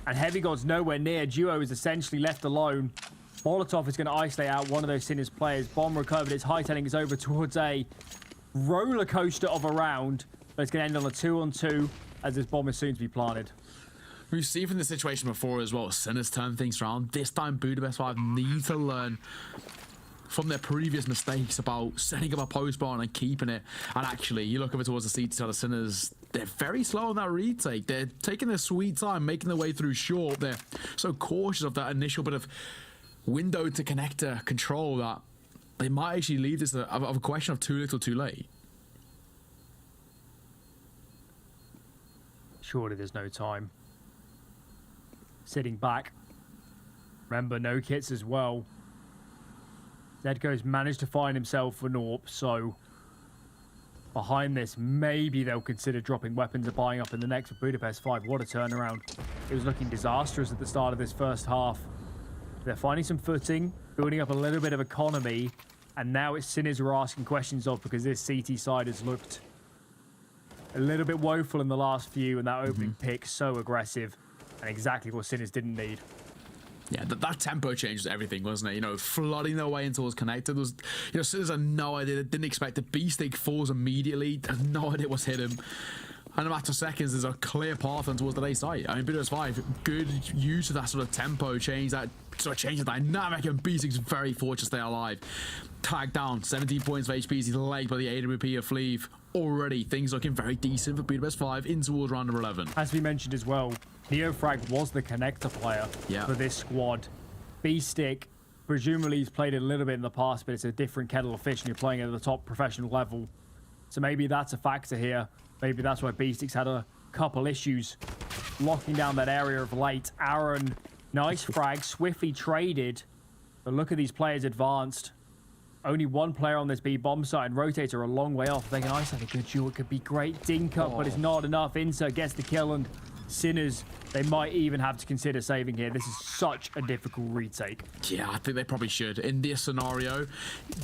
and Heavy God's nowhere near. Duo is essentially left alone. Molotov is going to isolate out one of those Sinners players. Bomb recovered. It's hightailing us over towards a roller coaster of a round, but it's going to end on a 2-on-2 as this bomb is soon to be planted. We've seen from the situation before as well, Sinners turn things around. This time Budapest 5 need to learn from their previous mistakes about setting up a post barn and keeping it. And actually, you look over towards the CT side of Sinners, they're very slow on that retake. They're taking their sweet time, making their way through short. They're so cautious of that initial bit of window to connector control that they might actually leave this of a question of too little too late. Surely there's no time. Sitting back. Remember, no kits as well. Zedko's managed to find himself an AWP, so behind this, maybe they'll consider dropping weapons or buying up in the next for Budapest 5. What a turnaround. It was looking disastrous at the start of this first half. They're finding some footing, building up a little bit of economy, and now it's Sinners we're asking questions of, because this CT side has looked a little bit woeful in the last few, and that opening pick so aggressive. And exactly what Sinners didn't need. Yeah, that tempo changed everything, wasn't it? You know, flooding their way in towards connected. Was, you know, Sinners had no idea. They didn't expect it. B-Stick falls immediately. Have no idea what's hit him. And in a matter of seconds, there's a clear path towards the A site. I mean, Budapest 5, good use of that sort of tempo change, that sort of change the dynamic, and B-Stick's very fortunate to stay alive. Tagged down, 17 points for HP. He's lagged by the AWP of Fleave. Already, things looking very decent for Budapest 5 in towards round number 11. As we mentioned as well, Neofrag was the connector player for this squad. B-Stick, presumably he's played it a little bit in the past, but it's a different kettle of fish and you're playing at the top professional level. So maybe that's a factor here. Maybe that's why B-Stick's had a couple issues locking down that area of late. Aaron, nice frag, swiftly traded. But look at these players advanced. Only one player on this B bomb site, and Rotator a long way off. They can isolate a good duel. It could be great. Dink up, but it's not enough. Insert gets the kill, and Sinners, they might even have to consider saving here. This is such a difficult retake. Yeah, I think they probably should. In this scenario,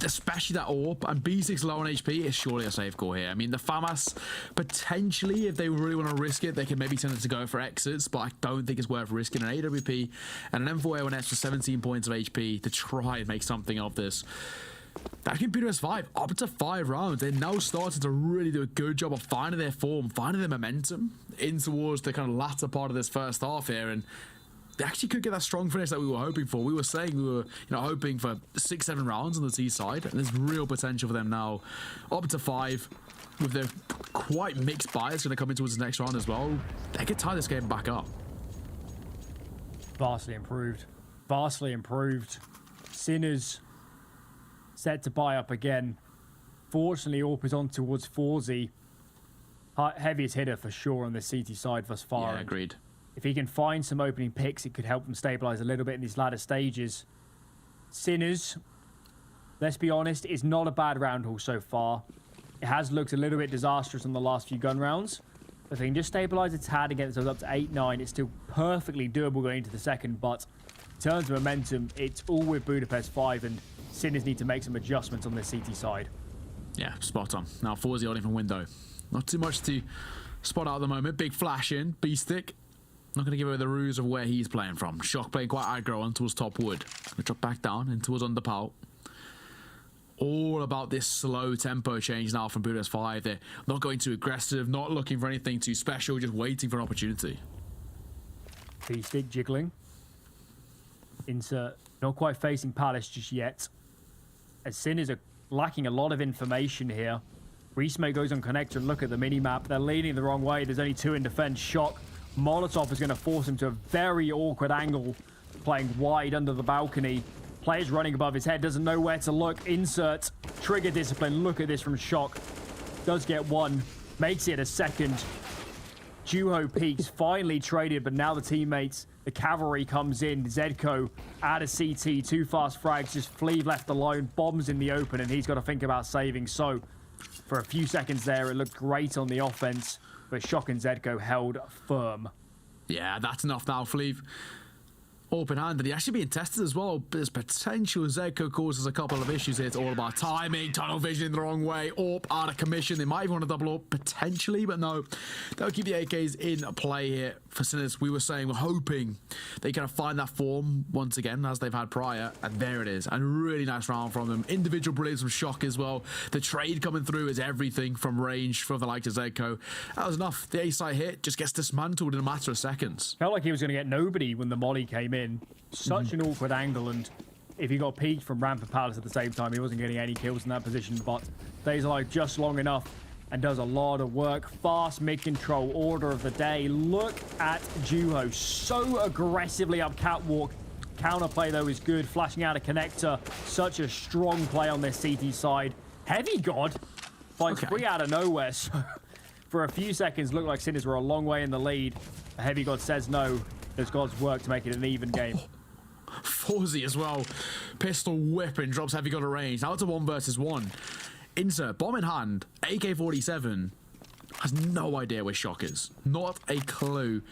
especially that AWP and B6 low on HP is surely a safe call here. I mean, the FAMAS, potentially, if they really want to risk it, they can maybe tend to go for exits, but I don't think it's worth risking an AWP and an M4A1S for 17 points of HP to try and make something of this. That can be Budapest 5 up to 5 rounds. They're now starting to really do a good job of finding their form, finding their momentum in towards the kind of latter part of this first half here, and they actually could get that strong finish that we were hoping for. We were saying we were, hoping for 6-7 rounds on the T side, and there's real potential for them now up to 5 with their quite mixed bias going to come in towards the next round as well. They could tie this game back up. Vastly improved. Vastly improved. Sinners set to buy up again. Fortunately, AWP is on towards Forzy. Heaviest hitter for sure on the CT side thus far. Yeah, agreed. If he can find some opening picks, it could help them stabilize a little bit in these latter stages. Sinners, let's be honest, is not a bad round haul so far. It has looked a little bit disastrous on the last few gun rounds. But if they can just stabilize a tad and get themselves up to 8-9, it's still perfectly doable going into the second. But in terms of momentum, it's all with Budapest 5, and Sinners need to make some adjustments on the CT side. Yeah, spot on. Now, Forzy holding from window. Not too much to spot out at the moment. Big flash in. B-stick. Not going to give away the ruse of where he's playing from. Shock playing quite aggro on towards top wood. Going to drop back down in towards underpal. All about this slow tempo change now from Budapest 5. They're not going too aggressive, not looking for anything too special, just waiting for an opportunity. B-stick jiggling. Insert. Not quite facing Palace just yet. As Sinners are lacking a lot of information here. Resmake goes on connector and look at the mini-map. They're leaning the wrong way. There's only 2 in defense. Shock. Molotov is going to force him to a very awkward angle, playing wide under the balcony. Players running above his head, doesn't know where to look. Insert. Trigger discipline. Look at this from Shock. Does get 1. Makes it a second. Juho peaks. Finally traded, but now the teammates, the cavalry comes in. Zedko out of CT. 2 fast frags. Just Fleeve left alone. Bombs in the open, and he's got to think about saving. So, for a few seconds there, it looked great on the offense, but Shock and Zedko held firm. Yeah, that's enough now, Fleeve. Open-handed. He actually being tested as well. There's potential. Zedko causes a couple of issues here. It's all about timing, tunnel vision in the wrong way, AWP out of commission. They might even want to double AWP potentially, but no. They'll keep the AKs in play here for Sinners. We were saying, we're hoping they kind of find that form once again as they've had prior, and there it is. And really nice round from them. Individual brilliance from Shock as well. The trade coming through is everything from range from the likes of Zedko. That was enough. The A-side hit just gets dismantled in a matter of seconds. Felt like he was going to get nobody when the molly came in. Such an awkward angle, and if he got peeked from Ramp and Palace at the same time, he wasn't getting any kills in that position, but stays alive just long enough and does a lot of work. Fast mid-control, order of the day. Look at Juho, so aggressively up catwalk. Counterplay, though, is good. Flashing out a connector. Such a strong play on this CT side. Heavy God finds 3 out of nowhere. So for a few seconds, looked like Sinners were a long way in the lead. Heavy God says no. Does God's work to make it an even game. Forzy as well. Pistol whipping, drops Heavy God at range. Now it's a 1 versus 1. Insert, bomb in hand, AK-47. Has no idea where Shock is. Not a clue.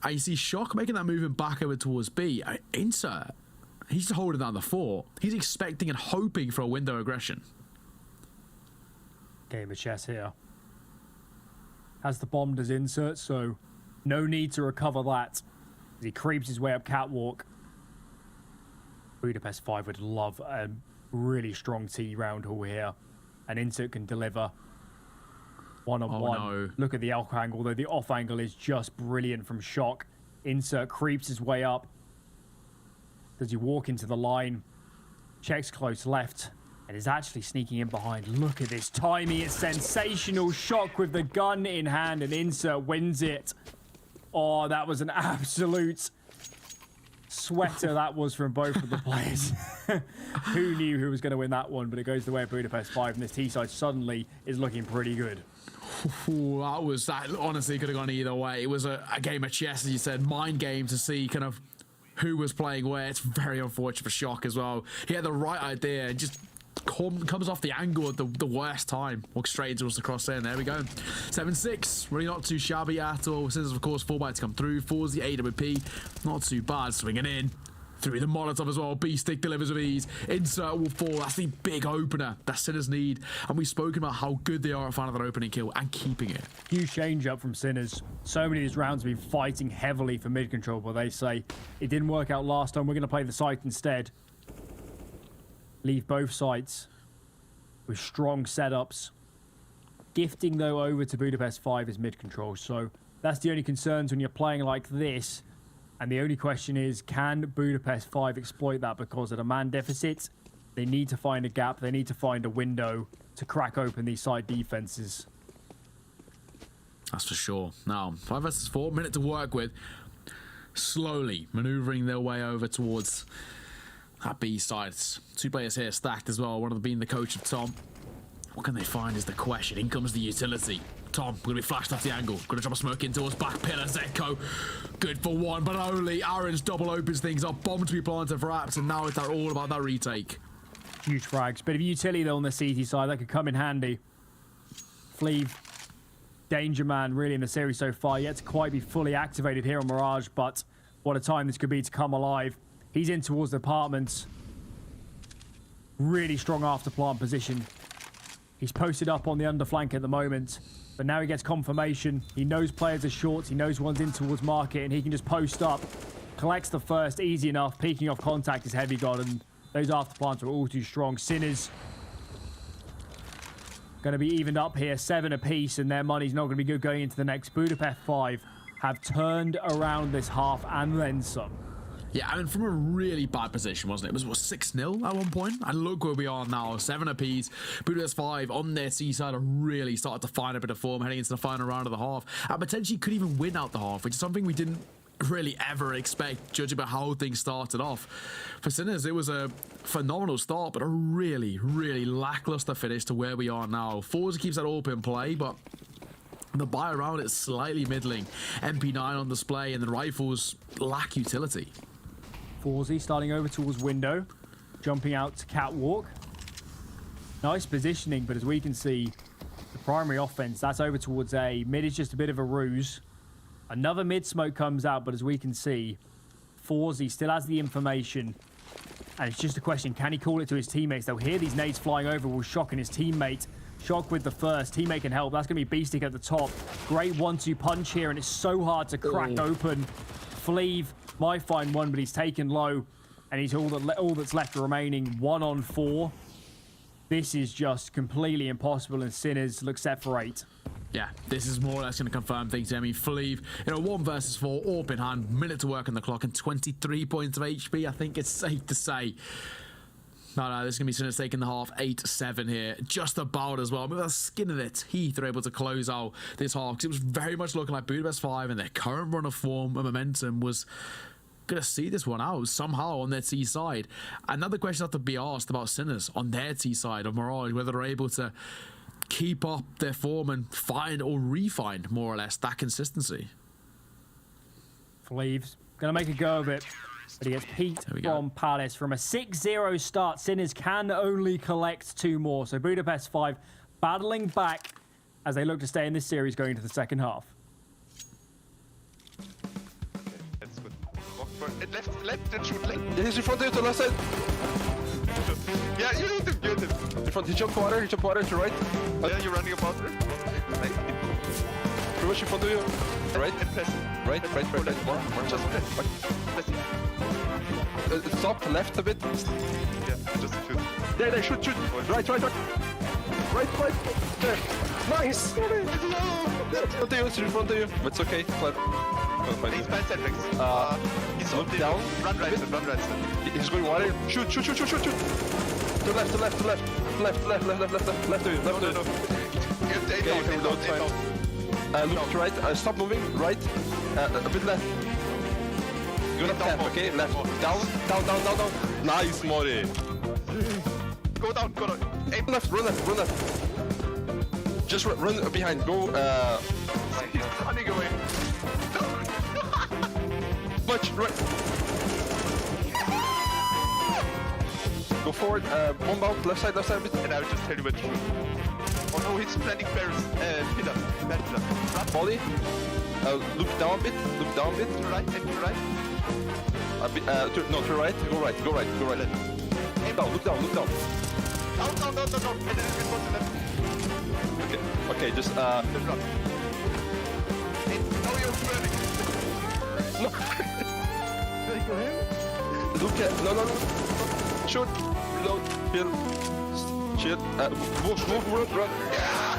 I see Shock making that movement back over towards B. Insert, he's just holding down the fort. He's expecting and hoping for a window aggression. Game of chess here. Has the bomb does Insert, so no need to recover that. As he creeps his way up catwalk. Budapest 5 would love a really strong T round haul here. And Insert can deliver. One-on-one. No. Look at the off angle, though. The off angle is just brilliant from Shock. Insert creeps his way up. Does he walk into the line? Checks close left. And is actually sneaking in behind. Look at this timing. It's sensational. Shock with the gun in hand, and Insert wins it. Oh, that was an absolute sweater that was from both of the players. Who knew who was going to win that one? But it goes the way of Budapest 5, and this T-side suddenly is looking pretty good. Ooh, that honestly could have gone either way. It was a game of chess, as you said, mind game to see kind of who was playing where. It's very unfortunate for Shock as well. He had the right idea and just comes off the angle at the worst time. Walks straight into us across there, and there we go. 7-6, really not too shabby at all. Since of course, 4 bites come through. 4's the AWP, not too bad. Swinging in. Through the Molotov as well. B-Stick delivers with ease. Insert will fall. That's the big opener that Sinners need. And we've spoken about how good they are at finding that opening kill and keeping it. Huge change up from Sinners. So many of these rounds have been fighting heavily for mid control, but they say it didn't work out last time. We're going to play the site instead. Leave both sites with strong setups. Gifting, though, over to Budapest 5 is mid control. So that's the only concerns when you're playing like this. And the only question is, can Budapest 5 exploit that? Because at a man deficit, they need to find a gap. They need to find a window to crack open these side defenses. That's for sure. Now, 5 versus 4, minute to work with. Slowly maneuvering their way over towards that B side. 2 players here stacked as well, one of them being the coach of Tom. What can they find is the question. In comes the utility. Tom, going to be flashed off the angle. Going to drop a smoke into us. Back pillar, Zeko. Good for one, but only. Aaron's double opens things up. Bomb to be planted for Apps, and now it's all about that retake. Huge frags. Bit of utility, though, on the CT side. That could come in handy. Fleeve, danger man, really, in the series so far. Yet to quite be fully activated here on Mirage, but what a time this could be to come alive. He's in towards the apartments. Really strong after plant position. He's posted up on the underflank at the moment. But now he gets confirmation. He knows players are short. He knows one's in towards market, and he can just post up. Collects the first, easy enough. Peeking off contact is heavy god, and those afterplants are all too strong. Sinners going to be evened up here, 7 apiece, and their money's not going to be good going into the next. Budapest 5 have turned around this half and then some. Yeah, I mean, from a really bad position, wasn't it? It was, what, 6-0 at one point? And look where we are now, 7 apiece. Budapest 5 on their C side are really started to find a bit of form heading into the final round of the half. And potentially could even win out the half, which is something we didn't really ever expect, judging by how things started off. For Sinners, it was a phenomenal start, but a really, really lackluster finish to where we are now. Forza keeps that open play, but the buy around is slightly middling. MP9 on display, and the rifles lack utility. Forzy starting over towards window, jumping out to catwalk. Nice positioning, but as we can see, the primary offense, that's over towards A. Mid is just a bit of a ruse. Another mid smoke comes out, but as we can see, Forzy still has the information. And it's just a question, can he call it to his teammates? They'll hear these nades flying over, will shock in his teammate. Shock with the first, teammate can help. That's going to be B-Stick at the top. Great 1-2 punch here, and it's so hard to crack open. Fleeve might find one, but he's taken low, and he's all that's left remaining. 1-on-4. This is just completely impossible, and Sinners look set for 8. Yeah, this is more or less going to confirm things. I mean, Fleeve, 1 versus 4, AWP in hand, minute to work on the clock, and 23 points of HP. I think it's safe to say. No, this is going to be Sinners taking the half. 8-7 here. Just about as well. With the skin of their teeth, they're able to close out this half. Because it was very much looking like Budapest 5 and their current run of form and momentum was going to see this one out somehow on their T side. Another question have to be asked about Sinners on their T side of Mirage, whether they're able to keep up their form and find or re-find more or less that consistency. Fleeve's going to make a go of it. But he gets peaked from Palace. From a 6-0 start, Sinners can only collect 2 more. So Budapest 5 battling back as they look to stay in this series going into the second half. That's good. Walk for left and shoot left. Yeah, he's in front of you to left side. Yeah, you hit him, In front, he jumped water to right. Yeah, you're running about there. Pretty much in front of you. Right, and press. Right. More. Just press. Stop, left a bit. Yeah, just shoot. There, shoot. Right. There. Nice! In front of you. But it's okay. He's bad setbacks. He's look down. Run right side. He's going water. Shoot. To left of you. Okay, look right. Stop moving. Right. A bit left. Good tap, okay? Left. Down. Nice, Mori. Go down. Aim left, run left. Just run behind. Go, He's running away. Much right. Go forward, bomb out, left side a bit, and I will just tell you where to shoot. Oh no, he's planning Paris, pillar, bad pillar. Rat volley, look down a bit, to the right, and to the right. A bit, to the right, go right. Aim down, look down. Down, and then go to the left. Okay, just, run. Hey, now you're burning. No. Look at, no. Shoot, reload, kill, shit, move, run.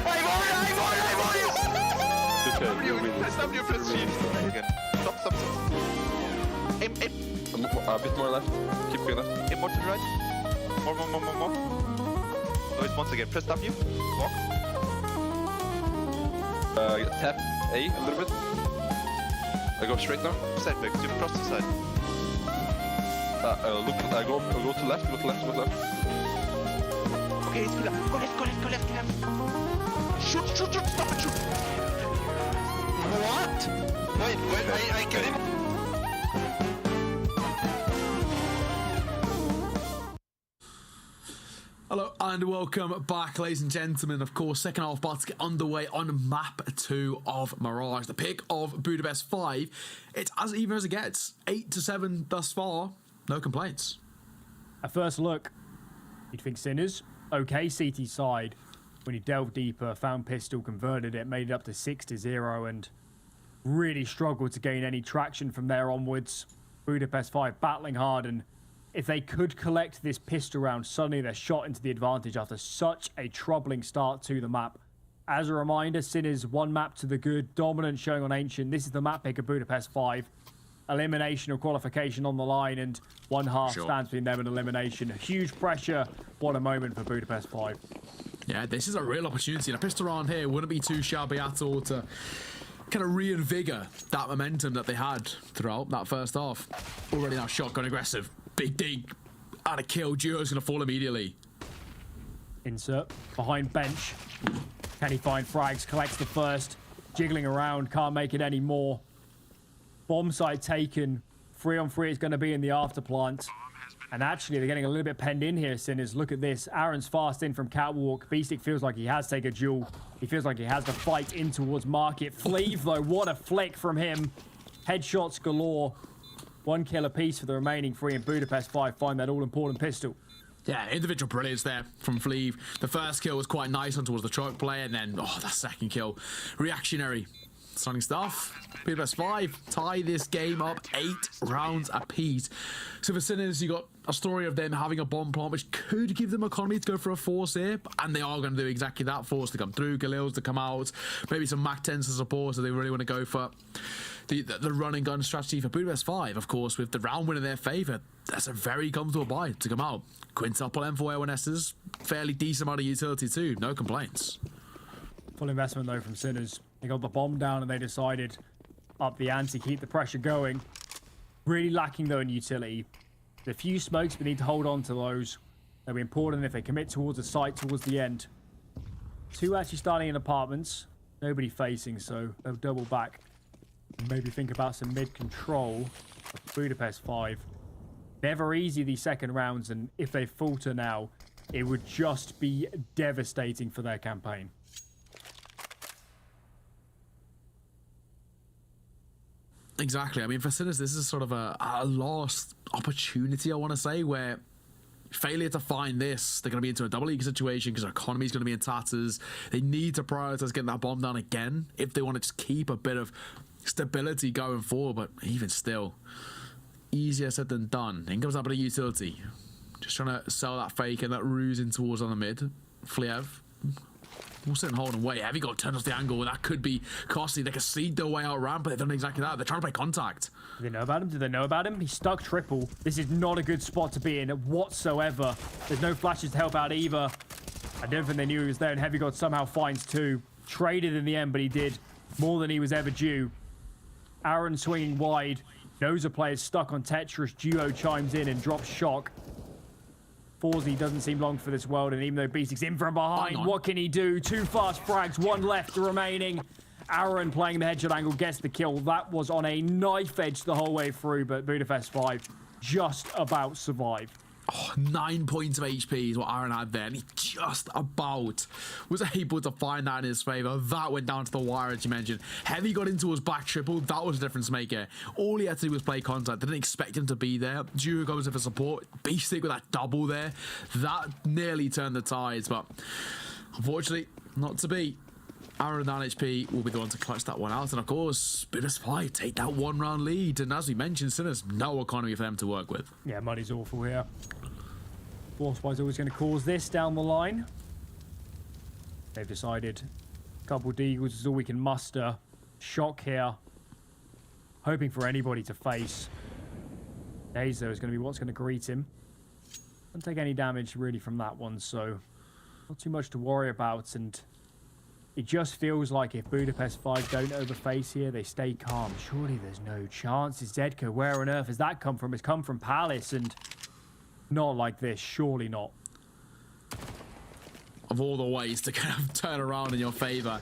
I'm on you! Okay, press W, press shift. Again. Stop. Aim. A bit more left, keep going left. Aim more to the right. More. Noise once again, press W, walk. Tap A a little bit. I go straight now. Side back, you cross the side. Go to left. Okay, it's good. Go left. Shoot, stop and shoot. What? Wait, I get him. Hello and welcome back, ladies and gentlemen. Of course, second half about to get underway on map 2 of Mirage, the pick of Budapest 5. It's as even as it gets, 8-7 thus far. No complaints. At first look, you'd think Sinners. Okay, CT side. When you delve deeper, found pistol, converted it, made it up to 6-0, and really struggled to gain any traction from there onwards. Budapest 5 battling hard, and if they could collect this pistol round, suddenly they're shot into the advantage after such a troubling start to the map. As a reminder, Sinners one map to the good, dominant showing on Ancient. This is the map pick of Budapest 5. Elimination or qualification on the line, and one half stands between them and elimination. Huge pressure. What a moment for Budapest 5. Yeah, this is a real opportunity. And a pistol round here wouldn't be too shabby at all to kind of reinvigor that momentum that they had throughout that first half. Already now shotgun aggressive. Big dig and a kill. Duo's going to fall immediately. Insert behind bench. Can he find frags? Collects the first. Jiggling around. Can't make it anymore. Bomb site taken. 3-on-3 is going to be in the after plant. And actually, they're getting a little bit penned in here, Sinners. Look at this. Aaron's fast in from Catwalk. Beastic feels like he has taken a duel. He feels like he has the fight in towards Market. Fleeve, though, what a flick from him. Headshots galore. 1 kill apiece for the remaining 3, and Budapest 5 find that all-important pistol. Yeah, individual brilliance there from Fleeve. The first kill was quite nice on towards the choke play, and then, that second kill. Reactionary. Stunning stuff. Budapest 5 tie this game up 8 rounds apiece. So for Sinners, you got a story of them having a bomb plant, which could give them economy to go for a force here, and they are going to do exactly that. Force to come through, Galils to come out, maybe some Mac 10s to support, so they really want to go for the run and gun strategy for Budapest 5. Of course, with the round win in their favour, that's a very comfortable buy to come out. Quintuple M4 L1Ss, fairly decent amount of utility too, no complaints. Full investment though from Sinners. They got the bomb down and they decided up the ante, keep the pressure going. Really lacking though in utility. The few smokes, we need to hold on to those. They'll be important if they commit towards the site towards the end. 2 actually starting in apartments. Nobody facing, so they'll double back. And maybe think about some mid-control of Budapest 5. Never easy these second rounds, and if they falter now, it would just be devastating for their campaign. Exactly. I mean, for Sinners, this is sort of a lost opportunity, I want to say, where failure to find this, they're going to be into a double league situation because their economy is going to be in tatters. They need to prioritize getting that bomb down again if they want to just keep a bit of stability going forward. But even still, easier said than done. In comes that bit of utility. Just trying to sell that fake and that ruse in towards on the mid. Fliev. We'll sit and hold and wait. Heavy got turned off the angle. That could be costly. They can seed their way out ramp, but they've done exactly that. They're trying to play contact. Do they know about him? Do they know about him? He's stuck triple. This is not a good spot to be in whatsoever. There's no flashes to help out either. I don't think they knew he was there, and Heavy God somehow finds 2. Traded in the end, but he did more than he was ever due. Aaron swinging wide. Knows a player's stuck on Tetris. Duo chimes in and drops shock. Forzy doesn't seem long for this world, and even though Beastic's in from behind, what can he do? 2 fast frags, 1 left remaining. Aaron playing the headshot angle gets the kill. That was on a knife edge the whole way through, but Budapest 5 just about survived. 9 points of HP is what Aaron had there, and he just about was able to find that in his favor. That went down to the wire, as you mentioned. Heavy got into his back triple. That was a difference maker. All he had to do was play contact. Didn't expect him to be there. Duo goes in for support. Beastic with that double there. That nearly turned the tides, but unfortunately, not to be. Aaron and HP will be the one to clutch that one out, and of course, Budapest take that 1 round lead. And as we mentioned, Sinners, no economy for them to work with. Yeah, money's awful here. Force-wise always going to cause this down the line. They've decided a couple of Deagles is all we can muster. Shock here. Hoping for anybody to face. Days, though, is going to be what's going to greet him. Don't take any damage, really, from that one, so not too much to worry about. And it just feels like if Budapest 5 don't overface here, they stay calm. Surely there's no chance. It's Zedko. Where on earth has that come from? It's come from Palace, and not like this. Surely not. Of all the ways to kind of turn around in your favor,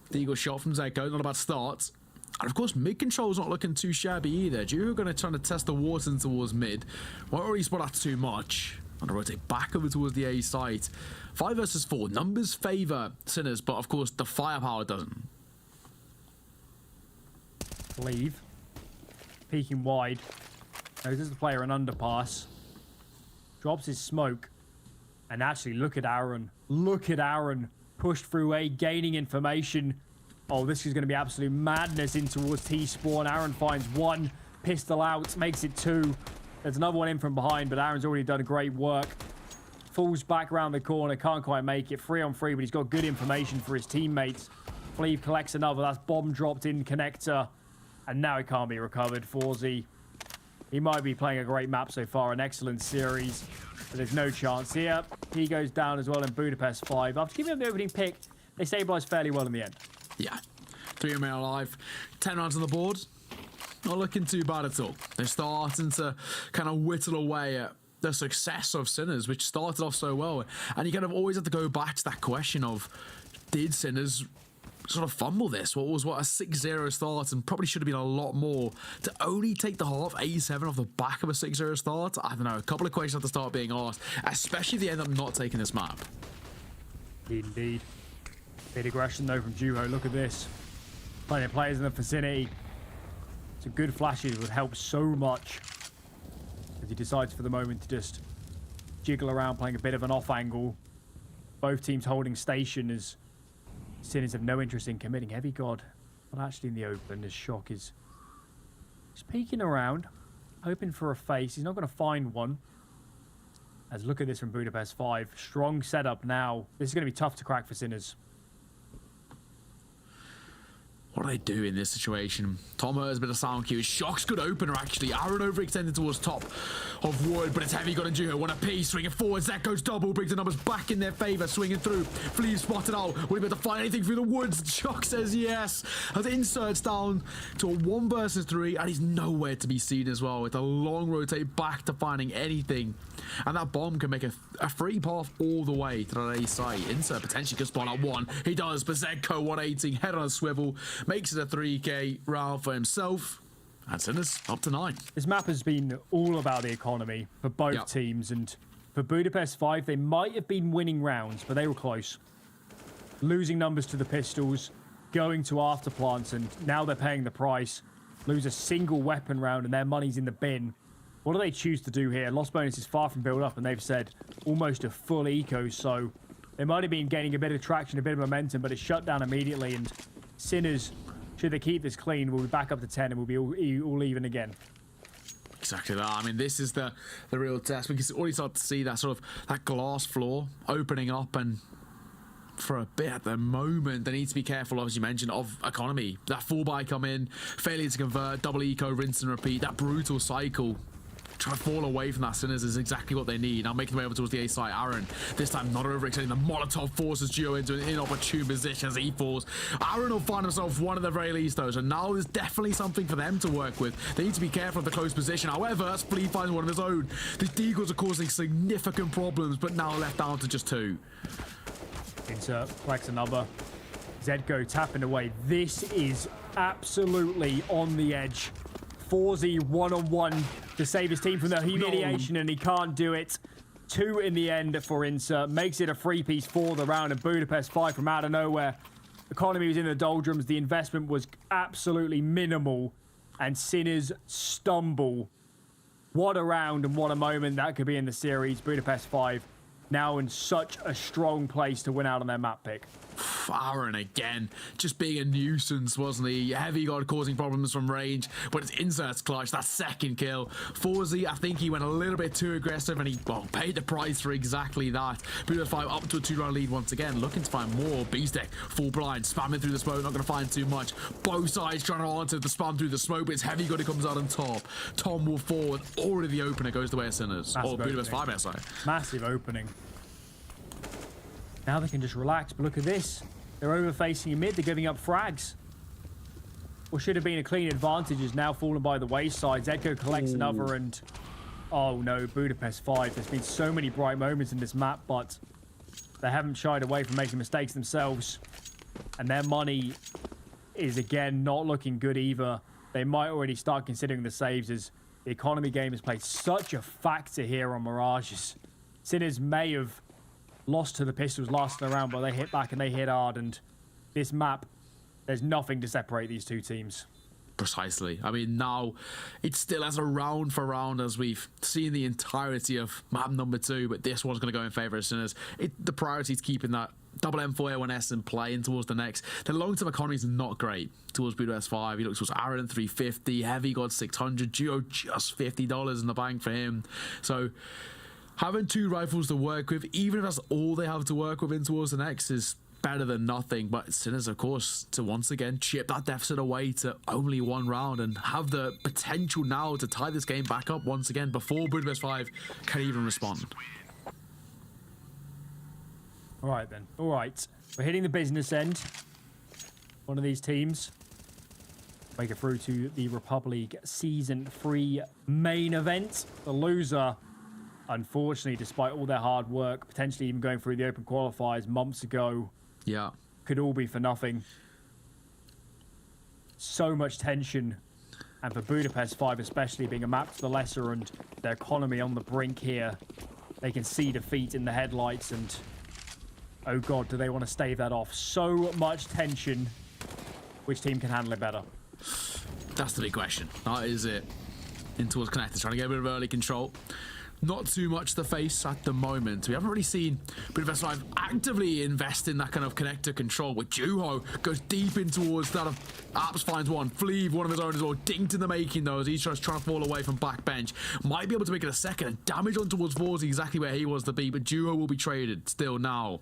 the Eagle shot from Zedko, not a bad start. And of course, mid control's not looking too shabby either. Duo are going to try to test the waters towards mid. Won't already spot that too much. And rotate back over towards the A site. 5 versus 4. Numbers favour Sinners, but of course the firepower doesn't. Leave. Peeking wide. Notices the player an underpass. Drops his smoke. And actually, look at Aaron. Look at Aaron. Pushed through A, gaining information. Oh, this is going to be absolute madness in towards T-Spawn. Aaron finds 1. Pistol out. Makes it 2. There's another one in from behind, but Aaron's already done great work. Falls back around the corner, can't quite make it. 3 on 3, but he's got good information for his teammates. Fleeve collects another. That's bomb dropped in connector. And now it can't be recovered. Forzy. He might be playing a great map so far, an excellent series. But there's no chance here. He goes down as well in Budapest 5. After giving him the opening pick, they stabilize fairly well in the end. Yeah. 3 remain alive. 10 rounds on the board. Not looking too bad at all. They're starting to kind of whittle away at the success of Sinners, which started off so well. And you kind of always have to go back to that question of, did Sinners sort of fumble this? What was a 6-0 start, and probably should have been a lot more to only take the half 87 off the back of a 6-0 start. I don't know, a couple of questions have to start being asked, especially if they end up not taking this map. Indeed. Bit aggression though from Juho. Look at this. Plenty of players in the vicinity. It's a good flashes. It would help so much. As he decides for the moment to just jiggle around, playing a bit of an off angle. Both teams holding station as Sinners have no interest in committing. Heavy God, not actually in the open, as Shock is just peeking around, hoping for a face. He's not going to find one. As look at this from Budapest 5. Strong setup now. This is going to be tough to crack for Sinners. What do they do in this situation? Tom has a bit of sound cue. Shock's good opener, actually. Aaron overextended towards top of Wood, but it's Heavy got and Juho. One apiece, swinging forward. Zedko's double, brings the numbers back in their favour, swinging through. Fleeve spotted out. Will he be able to find anything through the woods? Shock says yes. As inserts down to a 1 versus 3, and he's nowhere to be seen as well. With a long rotate back to finding anything. And that bomb can make a free path all the way to that A site. Insert potentially could spawn out 1. He does, but Zedko 180, head on a swivel. Makes it a 3k round for himself. And Sinners up to 9. This map has been all about the economy for both teams. And for Budapest 5, they might have been winning rounds, but they were close. Losing numbers to the pistols, going to afterplants, and now they're paying the price. Lose a single weapon round and their money's in the bin. What do they choose to do here? Lost bonus is far from built up, and they've said almost a full eco, so they might have been gaining a bit of traction, a bit of momentum, but it's shut down immediately. And Sinners, should they keep this clean, will be back up to 10 and will be all even again. Exactly that. I mean, this is the real test. We can already start to see that sort of that glass floor opening up, and for a bit at the moment, they need to be careful, as you mentioned, of economy. That full buy come in, failure to convert, double eco, rinse and repeat, that brutal cycle. Try to fall away from that Sinners is exactly what they need. Now making their way over towards the A side. Aaron, this time not overextending. The Molotov forces Duo into an inopportune position as he falls. Aaron will find himself one at the very least though, so now there's definitely something for them to work with. They need to be careful of the close position. However, as Fleeve finds one of his own, the Deagles are causing significant problems, but now left down to just 2. Insert, flex another. Zedko tapping away. This is absolutely on the edge 4Z one-on-one to save his team from the humiliation, and he can't do it. 2 in the end for Insert. Makes it a 3-piece for the round, and Budapest 5 from out of nowhere. Economy was in the doldrums. The investment was absolutely minimal, and Sinners stumble. What a round and what a moment that could be in the series. Budapest 5 now in such a strong place to win out on their map pick. Aaron again, just being a nuisance, wasn't he? Heavy God causing problems from range, but it's Insert's clutch, that second kill. 4Z, I think he went a little bit too aggressive, and he paid the price for exactly that. Budapest 5 up to a 2-round lead once again, looking to find more. Beastek, full blind, spamming through the smoke, not going to find too much. Both sides trying to answer the spam through the smoke, but it's Heavy God who comes out on top. Tom will forward, already the opener goes the way of Sinners. Or Budapest 5, SI. Massive opening. Now they can just relax, but look at this. They're over-facing in mid, they're giving up frags. What should have been a clean advantage is now fallen by the wayside. Zedko collects another, and oh no, Budapest 5. There's been so many bright moments in this map, but they haven't shied away from making mistakes themselves. And their money is again not looking good either. They might already start considering the saves, as the economy game has played such a factor here on Mirages. Sinners may have lost to the Pistols last round, but they hit back and they hit hard, and this map, there's nothing to separate these two teams. Precisely. I mean, now it's still as a round for round as we've seen the entirety of map number 2, but this one's going to go in favor of Sinners. The priority is keeping that double M4A1S and playing towards the next. The long-term economy is not great towards Budapest 5. He looks towards Aaron 350, Heavy God 600, Duo just $50 in the bank for him. So having 2 rifles to work with, even if that's all they have to work with in towards the next, is better than nothing. But Sinners, of course, to once again chip that deficit away to only 1 round and have the potential now to tie this game back up once again before Budapest 5 can even respond. All right then. All right. We're hitting the business end. One of these teams make it through to the REPUBLEAGUE Season 3 main event. The loser, unfortunately, despite all their hard work, potentially even going through the open qualifiers months ago, could all be for nothing. So much tension, and for Budapest 5 especially, being a map to the lesser and their economy on the brink here, they can see defeat in the headlights, and oh god, do they want to stave that off. So much tension. Which team can handle it better? That's the big question. That is it. In towards Connector, trying to get a bit of early control. Not too much to face at the moment. We haven't really seen Budapest 5 actively invest in that kind of connector control, with Juho goes deep in towards that of Apps, finds one. Fleeve, one of his own as well. Dinked in the making though, as he's just trying to fall away from backbench. Might be able to make it a second, and damage on towards 4 is exactly where he was to be, but Juho will be traded still now.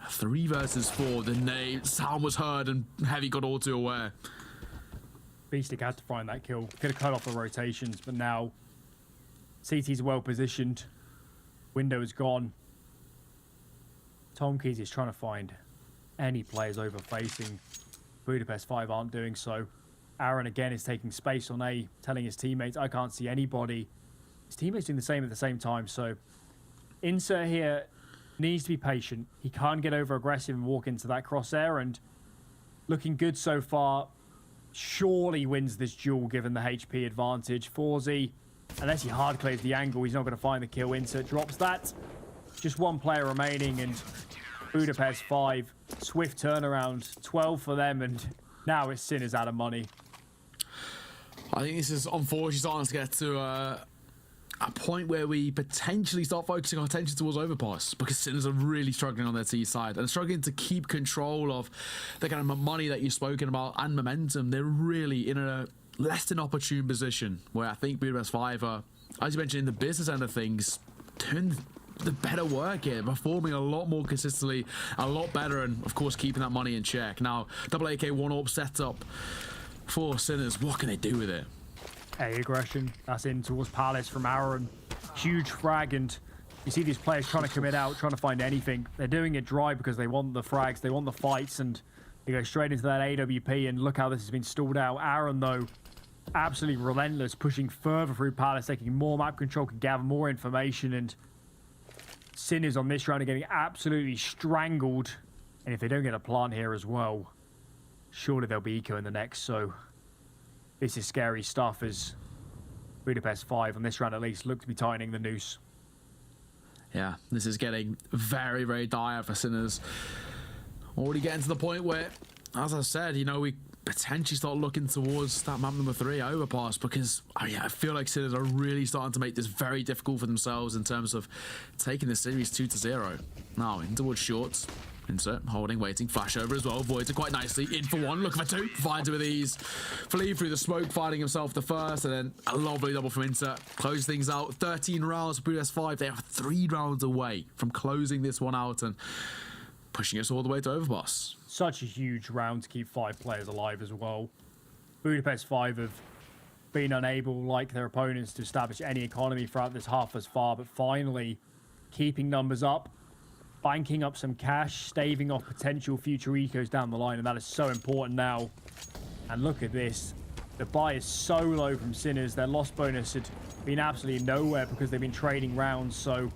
3 versus 4, the name, sound was heard, and Heavy got all too aware. Beastek had to find that kill. Could have cut off the rotations, but now CT's well positioned. Window is gone. Tom Keys is trying to find any players over facing. Budapest 5 aren't doing so. Aaron again is taking space on A, telling his teammates, I can't see anybody. His teammates doing the same at the same time, so Insert here needs to be patient. He can't get over aggressive and walk into that crosshair, and looking good so far. Surely wins this duel given the HP advantage. 4Z, unless he hard clears the angle, he's not going to find the kill. Insert drops that. Just 1 player remaining, and Budapest 5, swift turnaround, 12 for them, and now it's Sinners out of money. I think this is unfortunately starting to get to a point where we potentially start focusing our attention towards overpass, because Sinners are really struggling on their T side and struggling to keep control of the kind of money that you've spoken about and momentum. They're really in a less than opportune position where I think Budapest 5 are, as you mentioned, in the business end of things, doing the better work here, performing a lot more consistently, a lot better, and of course keeping that money in check. Now, double AK 1-AWP set up for Sinners. What can they do with it? A aggression. That's in towards Palace from Aaron. Huge frag, and you see these players trying to commit out, trying to find anything. They're doing it dry because they want the frags, they want the fights, and they go straight into that AWP, and look how this has been stalled out. Aaron, though, absolutely relentless, pushing further through Palace, taking more map control, can gather more information, and Sinners on this round are getting absolutely strangled. And if they don't get a plant here as well, surely there'll be eco in the next, so This is scary stuff as Budapest 5, on this round at least, look to be tightening the noose. Yeah, this is getting very, very dire for Sinners. Already getting to the point where, as I said, you know, we potentially start looking towards that map number 3, Overpass, because I feel like Sinners are really starting to make this very difficult for themselves in terms of taking the series 2-0. Now, in towards shorts. Insert, holding, waiting, flash over as well, avoids it quite nicely, in for 1, looking for 2, finds it with ease. Flee through the smoke, finding himself the first, and then a lovely double from Insert. Close things out, 13 rounds for Budapest 5, they are 3 rounds away from closing this one out and pushing us all the way to Overpass. Such a huge round to keep 5 players alive as well. Budapest 5 have been unable, like their opponents, to establish any economy throughout this half as far, but finally keeping numbers up, banking up some cash, staving off potential future ecos down the line, and that is so important now. And look at this. The buy is so low from Sinners. Their loss bonus had been absolutely nowhere because they've been trading rounds, so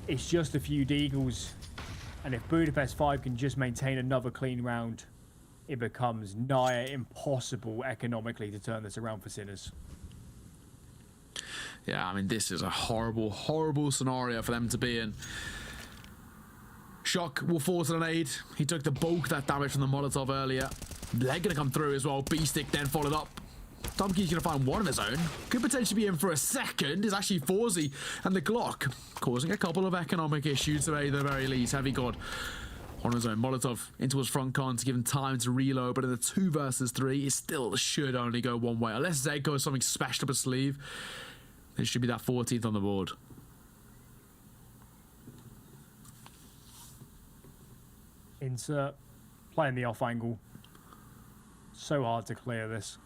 it's just a few deagles. And if Budapest 5 can just maintain another clean round, it becomes nigh impossible economically to turn this around for Sinners. Yeah, I mean, this is a horrible, horrible scenario for them to be in. Shock will force an nade. He took the bulk of that damage from the Molotov earlier. They're going to come through as well. B-Stick then followed up. Tomkey's going to find one of his own. Could potentially be in for a second. Is actually Forzy and the Glock, causing a couple of economic issues at the very least. Heavy God on his own. Molotov into his front con to give him time to reload, but in the 2 versus 3, it still should only go one way. Unless Zedko has something special up his sleeve, there should be that 14th on the board. Insert, playing the off angle. So hard to clear this.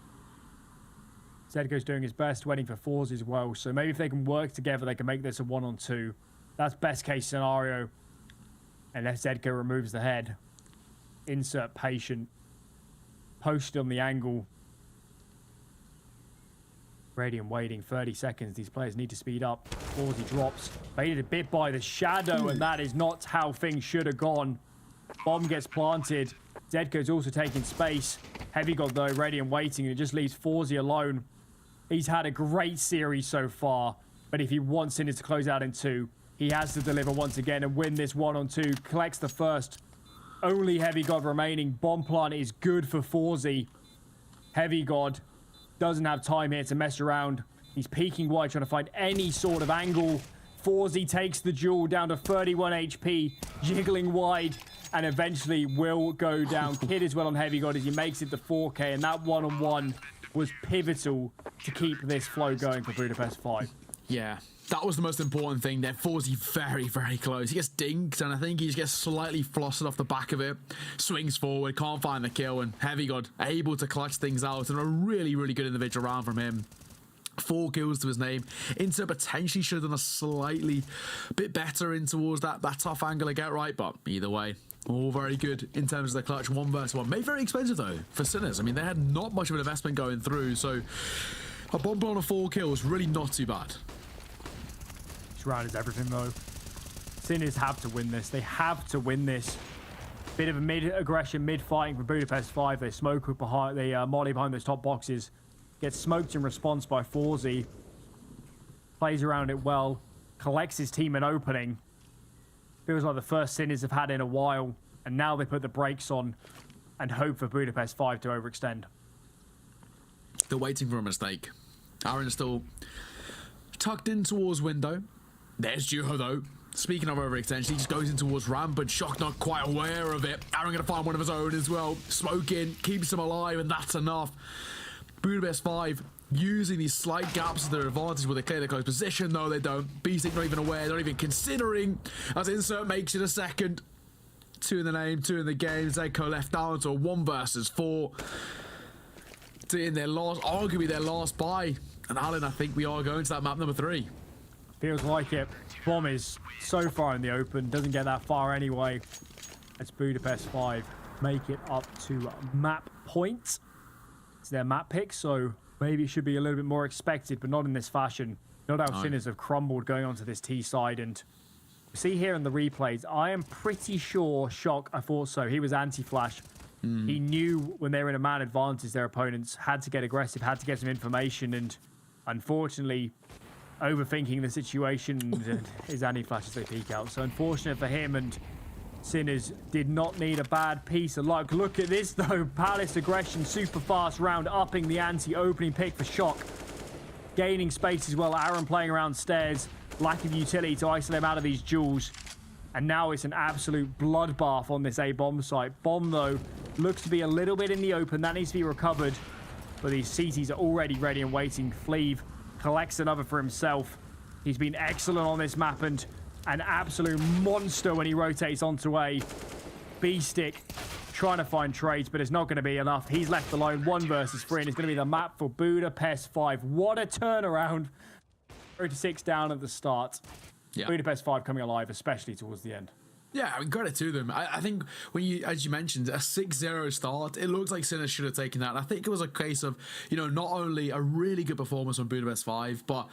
Zedko's doing his best, waiting for Fours as well. So maybe if they can work together, they can make this a 1-on-2. That's best case scenario. Unless Zedko removes the head. Insert patient. Posted on the angle. Radiant waiting 30 seconds. These players need to speed up. Forzy drops. Baited a bit by the shadow, and that is not how things should have gone. Bomb gets planted. Zedko's also taking space. Heavy God though, Radiant waiting, and it just leaves Forzy alone. He's had a great series so far, but if he wants Sinners to close out in 2, he has to deliver once again and win this 1-on-2. Collects the first. Only Heavy God remaining. Bomb plant is good for Forzy. Heavy God doesn't have time here to mess around. He's peeking wide, trying to find any sort of angle. Forzy takes the duel down to 31 HP, jiggling wide, and eventually will go down. Kid as well on Heavy God as he makes it to 4K, and that 1-on-1 was pivotal to keep this flow going for Budapest 5. Yeah, that was the most important thing there. Forzy very, very close. He gets dinked, and I think he just gets slightly flossed off the back of it. Swings forward, can't find the kill, and Heavy God able to clutch things out, and a really, really good individual round from him. 4 kills to his name. Inter potentially should have done a slightly bit better in towards that tough angle to get right, but either way, all very good in terms of the clutch. 1 versus 1. Made very expensive though for Sinners. I mean, they had not much of an investment going through, so a bomb on a 4 kills, really not too bad. This round is everything though. Sinners have to win this. They have to win this. Bit of a mid-aggression, mid-fighting for Budapest 5. They smoke behind, they molly behind those top boxes. Gets smoked in response by Forzy. Plays around it well. Collects his team an opening. Feels like the first Sinners have had in a while. And now they put the brakes on and hope for Budapest 5 to overextend. They're waiting for a mistake. Aaron's still tucked in towards window. There's Juho though. Speaking of overextension, he just goes in towards ramp, and Shock not quite aware of it. Aaron gonna find one of his own as well. Smoke in, keeps him alive, and that's enough. Budapest 5 using these slight gaps to their advantage where they clear their close position. No, they don't. B-Stick not even aware, not even considering, as Insert makes it a second. 2 in the name, 2 in the game. Zedko left down to a 1 versus 4. In their last, arguably their last buy. And Alan, I think we are going to that map number 3. Feels like it. Bomb is so far in the open, doesn't get that far anyway. It's Budapest 5. Make it up to map point. It's their map pick, so maybe it should be a little bit more expected, but not in this fashion. Not how Sinners have crumbled going onto this T side, and see here in the replays, I am pretty sure Shock, I thought so, he was anti-flash. He knew when they were in a man advantage, their opponents had to get aggressive, had to get some information, and unfortunately, overthinking the situation, his anti-flash as they peek out. So unfortunate for him, and Sinners did not need a bad piece of luck. Look at this though, Palace aggression, super fast round, upping the ante, opening pick for Shock. Gaining space as well, Aaron playing around stairs, lack of utility to isolate him out of these duels. And now it's an absolute bloodbath on this A-bomb site. Bomb though, looks to be a little bit in the open, that needs to be recovered. But these CTs are already ready and waiting. Fleeve collects another for himself. He's been excellent on this map and an absolute monster when he rotates onto A. B-Stick trying to find trades, but it's not going to be enough. He's left alone, 1 versus 3, and it's going to be the map for Budapest 5. What a turnaround. 0-6 down at the start. Yeah. Budapest 5 coming alive, especially towards the end. Yeah, I mean, credit to them. I think when you, as you mentioned, a 6-0 start, it looks like Sinners should have taken that. And I think it was a case of, you know, not only a really good performance from Budapest 5, but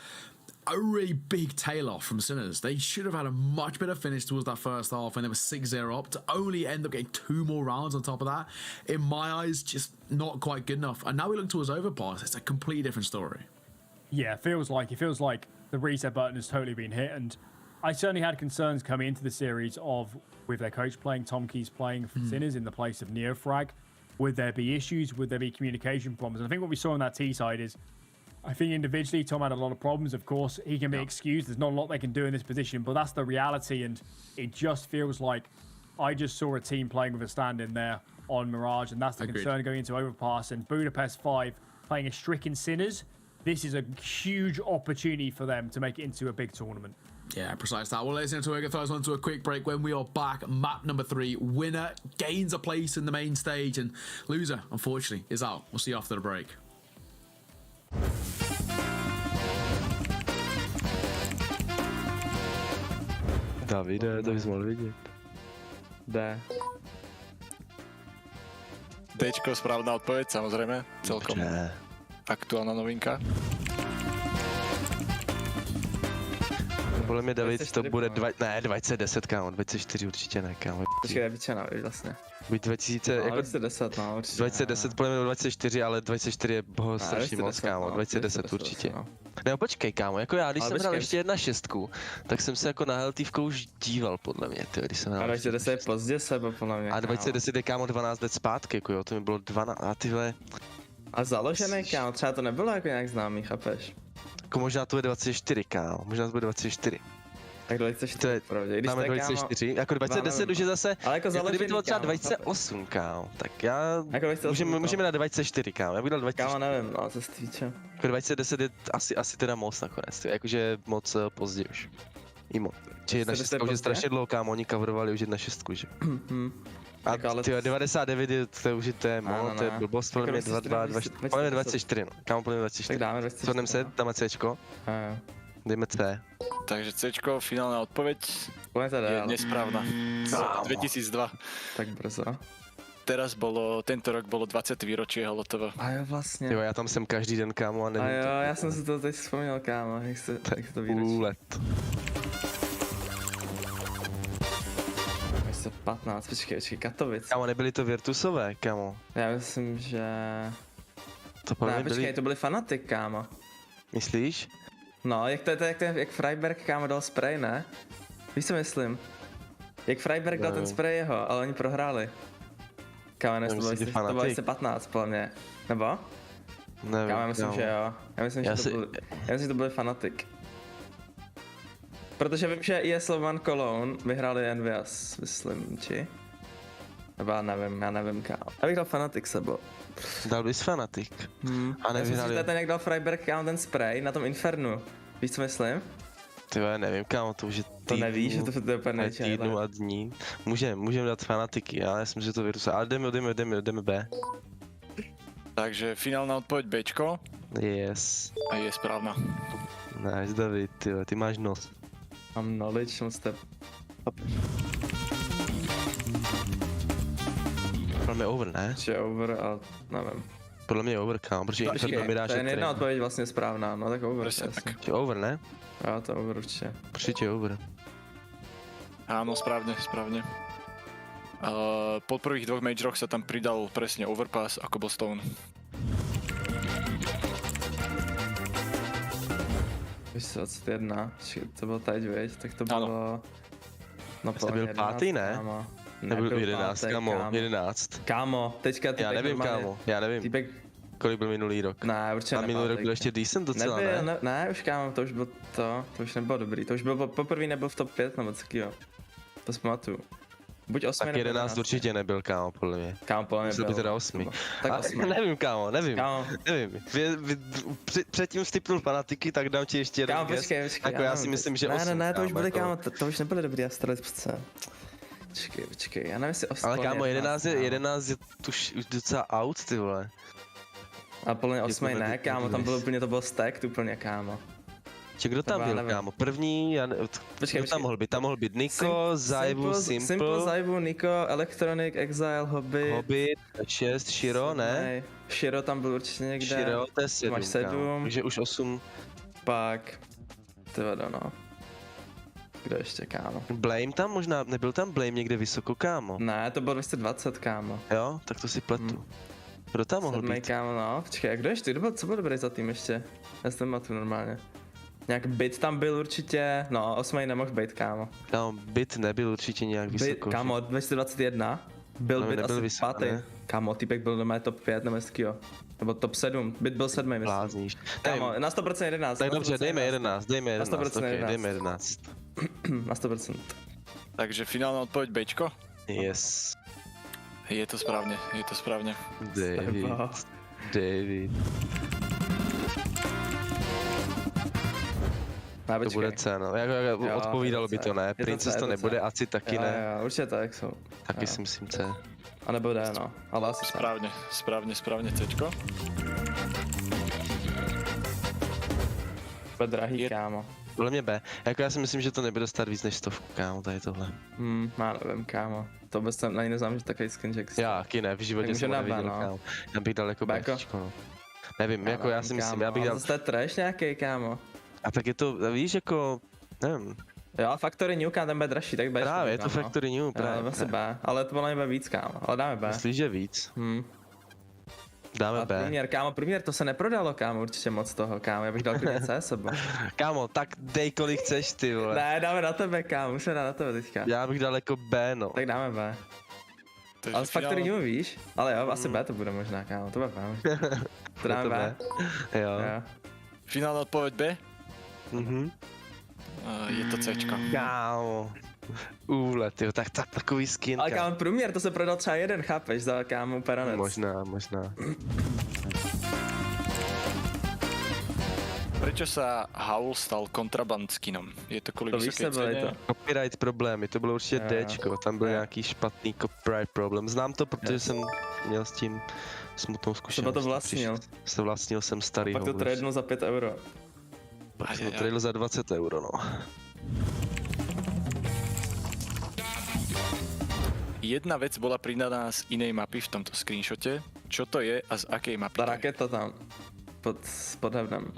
a really big tail off from Sinners. They should have had a much better finish towards that first half when they were 6-0 up to only end up getting 2 more rounds on top of that. In my eyes, just not quite good enough. And now we look towards overpass. It's a completely different story. Yeah, it feels like the reset button has totally been hit, and I certainly had concerns coming into the series of, with their coach playing, Tom Keys playing for Sinners in the place of Neofrag, would there be issues? Would there be communication problems? And I think what we saw on that T side is, I think individually Tom had a lot of problems. Of course, he can be excused. There's not a lot they can do in this position, but that's the reality, and it just feels like I just saw a team playing with a stand-in there on Mirage, and that's the concern going into Overpass. And Budapest 5 playing a stricken Sinners, this is a huge opportunity for them to make it into a big tournament. Yeah, precise that. Well, ladies and gentlemen, we're going to throw us on to a quick break. When we are back, map number 3, winner gains a place in the main stage, and loser, unfortunately, is out. We'll see you after the break. Davide, to bys mohl vidět. Jde. Dčko, správna odpověď, samozřejmě, celkom. Dobře. Aktuálna novinka. Podle mě David to bude 2010, kámo, 2004 určitě ne, kámo. Počkej, nevyčená, vlastně. Buď 2000, no, jako 2010, no, určitě. 2010 podle mě 24, ale 24 je boho strašně moc, kámo, no, 2010 určitě. No. Ne, počkej, kámo, jako já, když jsem hrál ještě 1.6, tak jsem se jako na Heltívku už díval, podle mě, tyjo, když jsem hrál. A 2010 je pozdě sebe, podle mě, a 2010 je, kámo, 12 let zpátky, jako jo, to mi bylo 12, a tyhle. A založené, kámo, třeba to nebylo jako nějak známý, chápeš? Jako možná to bude 24, kámo, možná to bude 24. Tak 24, pravdě. Máme 24, jako 2010 už je zase, ale jako kdyby to bylo třeba 28, kámo, tak já, jako můžeme dát 24, kámo, já bych dal 24. Kámo, nevím, no, co se týče. Jako 2010 je asi teda moc nakonec, jakože moc pozdě už. Imo. Či 1.6 už je strašně dlouho, kámo, oni coverovali už 1.6, že? A tyjo, 99 je, to už je to je blbost, podle mě 24, no, kámo, podle mě 24. Tak dáme 24. Shodneme se, dáme Cčko. Dejme C. Takže Cčko, finálna odpoveď je nesprávna. 2002. Tak brzo. Tento rok bolo 20. výročie Holotova. A jo, vlastně. Jo, já tam jsem každý den, kámo, a nevím. A jo, já jsem si to teď vzpomněl, kámo, jak se to výročí. Let. 15, počkej, Katovice. Kámo, nebyly to Virtusové, kámo. Já myslím, že... To ne, počkej, to byly Fanatic, kámo. Myslíš? No, jak Freiberg, kámo, dal spray, ne? Víš, co myslím? Jak Freiberg dal ten spray jeho, ale oni prohráli. Kámo, to bylo asi 15, podle mě. Nebo? Nevím, kámo, já myslím, že jo. Já myslím, že to byly Fanatic. Protože vím, že ESL One Cologne vyhráli NVS, myslím, či? Nebo já nevím, kámo. Já bych dal Fanatic sebo. Dal bys Fanatic. A nevyhrali. Myslím, že ten jak dal Freiberg, kámo, ten spray na tom Infernu. Víš, co myslím? Ty já nevím, kámo, to už je týdnu. To nevíš, že to je úplně nečej. Týdnu a dní. Můžeme dát Fanatiky, já myslím, že to Virtus. Ale jdeme B. Takže finálna odpoveď Bčko. Yes. A je správna. Nice, David, ty máš nos. Mám knowledge, no step. Podle mě over, ne? Je over, ale nevím. Podle mě je over, kámo, protože Inferno mi dáš. To je jedna odpověď vlastně správná, no tak over. Je over, ne? Jo, to over určitě. Určitě over. Áno, správne. Po prvých dvoch majoroch sa tam pridal presne Overpass a Cobblestone. Víš co, 21, to bylo teď, viď? Tak to Ano. bylo... No Jste byl pátý, ne? Kámo. Nebyl 11, pátý, kámo, 11. Kámo, teďka Já nevím, kámo, já nevím. Týpek, Kolik byl minulý rok? ne, určitě A minulý rok byl ještě decent docela, nebyl, ne? ne, už kámo, to už bylo to už nebylo dobrý, to už byl poprvé nebyl v top 5 nebo co jo. To si pamatuju. Buď 8 Tak nebo 11 určitě nebyl, kámo, podle mě. Kámo, podle mě Musel byl. být teda 8. Tak A 8. nevím, kámo, nevím. Kámo. Nevím. Předtím stipnul fanatiky, tak dám ti ještě jeden Kámo, guess. počkej, Jako já si myslím, že 8. Ne, to už byly, jako. kámo, to už nebyly dobrý Astralids přece. Počkej, já nevím, jestli 8. Ale kámo, 11 je už docela out, ty vole. A podle mě 8 to ne, být kámo, tam dobrý. byl úplně, to byl stacked úplně, kámo. Či kdo tam já byl, nevím. kámo? První, kdo tam mohl být? Tam mohl být Niko, Zaibu, Simple, Zaibu, Niko, Electronic, Exile, Hobbit, 6, Shiro, ne? Shiro tam byl určitě někde. Shiro, to je 7, Máš 7. Takže už 8. Pak, tyvado no. Kdo ještě, kámo? Blame tam možná, nebyl tam Blame někde vysoko, kámo? Ne, to bylo 220, kámo. Jo, tak to si pletu. Kdo tam mohl být? Kámo, no, počkej, a kdo ještě? Co byl dobrý za tým ještě? Já si to matu normálně. Nějak Bit tam byl určitě, no 8 nemohl být, kámo. Kámo, Bit nebyl určitě nějak vysoko. Kámo, 221. Byl No, Bit nebyl asi vysoko, pátý. ne? Kámo, týpek byl doma top 5 nebo jo. Nebo top 7. Bit byl 7, myslím. Blázníš. Kámo, na 100% 11. Tak dobře, dejme 11, dejme 11, Na 100% okay, 11. dejme 11. Na 100%. Takže finálna odpoveď Bčko? Yes. Je to správne, je to správne. David. To bude C, no. Jako odpovídalo by to, ne? Princess to nebude, Aci taky ne. Jo, určitě tak jsou. Taky si myslím C. A nebo D, no. Ale asi Správne, Cčko. Bude drahý, kámo. Podle mě B. Jako já si myslím, že to nebude stát víc než 100, kámo, tady tohle. Já nevím, kámo. To vůbec na ní neznám, že takový skinček. Já taky ne, v životě jsem ho neviděl, kámo. Já bych dal jako Bčko, no. Nevím, jako já si myslím, já bych dal... To je trash nějaký, kámo. A tak je to, víš, jako, nevím. Jo, Factory New, kámo, ten bude dražší, tak B. Právě, je to Factory New, právě. Asi B, ale to bylo víc, kámo, ale dáme B. Myslíš, že víc? Dáme B. Průměr, to se neprodalo, kámo, určitě moc toho, kámo, já bych dal klidně C sebou. Kámo, tak dej kolik chceš, ty vole. Ne, dáme na tebe, kámo, musíme dát na tebe teďka. Já bych dal jako B, no. Tak dáme B. Ale z Factory New víš? Ale jo, asi B to bude možná, kámo, to bude B. To dáme B. Jo. Finálna odpoveď B? Je to Cčko. Kámo. Úle, tyjo, tak takový skin, ale kámo, průměr, to se prodal třeba jeden, chápeš, za kámo peranec. Možná. Prečo sa Howl stal kontraband skinom? Je to kvůli vysoké ceně? Copyright problémy, to bylo určitě Dčko, tam byl nějaký špatný copyright problém. Znám to, protože jsem měl s tím smutnou zkušenost. To vlastnil. Vlastnil jsem starý Pak to tradenul za 5 euro. Pak jsem to tradenul za 20 euro, no. Jedna vec bola pridaná z inej mapy v tomto screenshote. Čo to je a z akej mapy? Ta raketa tam. Pod hevnem.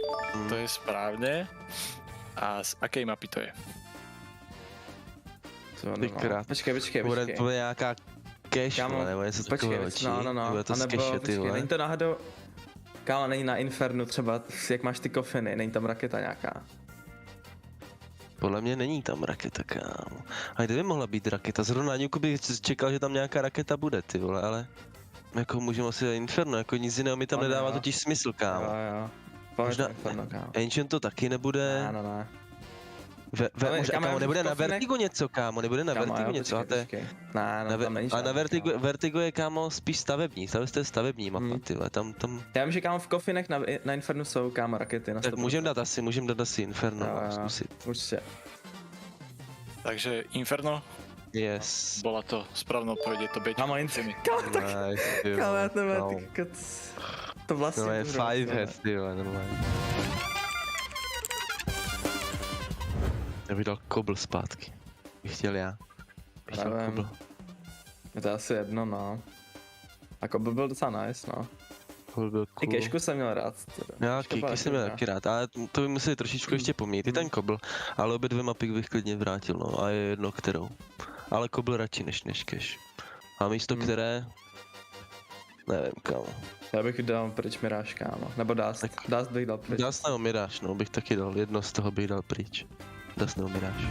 To je správne. A z akej mapy to je? Tykrát. Počkej. Bude to nějaká cache, nebo něco takového. No. Bude to z cache, ty vole. Není to náhodou... Kámo, není na Infernu třeba, jak máš ty kofiny, není tam raketa nějaká. Podle mě není tam raketa, kámo. A kde by mohla být raketa? ZrovnaŇuku bych čekal, že tam nějaká raketa bude, ty vole, ale... Jako můžeme asi Inferno, jako nic jiného mi tam nedává totiž smysl, kámo. Jo. Možná Inferno, kámo. Ancient to taky nebude. Ne. Možná, kámo, nebude na Vertigo něco, kámo, nebude na Vertigo něco, a to je... tam není ale na Vertigo je, kámo, spíš stavební, to je stavební mapa, ty vole, tam... Já vím, že kámo v kofinech na Infernu jsou, kámo, rakety na 100%. Tak můžeme dát asi Inferno, zkusit. Určitě. Takže Inferno? Yes. Bola to správna odpoveď, je to Bčko. Kámo, kámo, já to má ty koc... To vlastně... No je 5 head, ty vole, normálně. Já bych dal Kobl zpátky. Bych chtěl já. Bych chtěl Kobl. Je to asi jedno, no. A Kobl byl docela nice, no. Kobl byl cool. I Kešku jsem měl rád. Já Keky jsem měl taky rád, ale to by museli trošičku ještě pomět. I ten Kobl, ale obě dvě mapy bych klidně vrátil, no. A je jedno kterou. Ale Kobl radši než Cash. A místo které... Nevím, kámo. Já bych dal pryč Mirage, kámo. Nebo Dust. Dust bych dal pryč. Dust nebo Mirage, no, bych taky dal. Jedno z toho bych dal pryč. Dust nebo Mirage.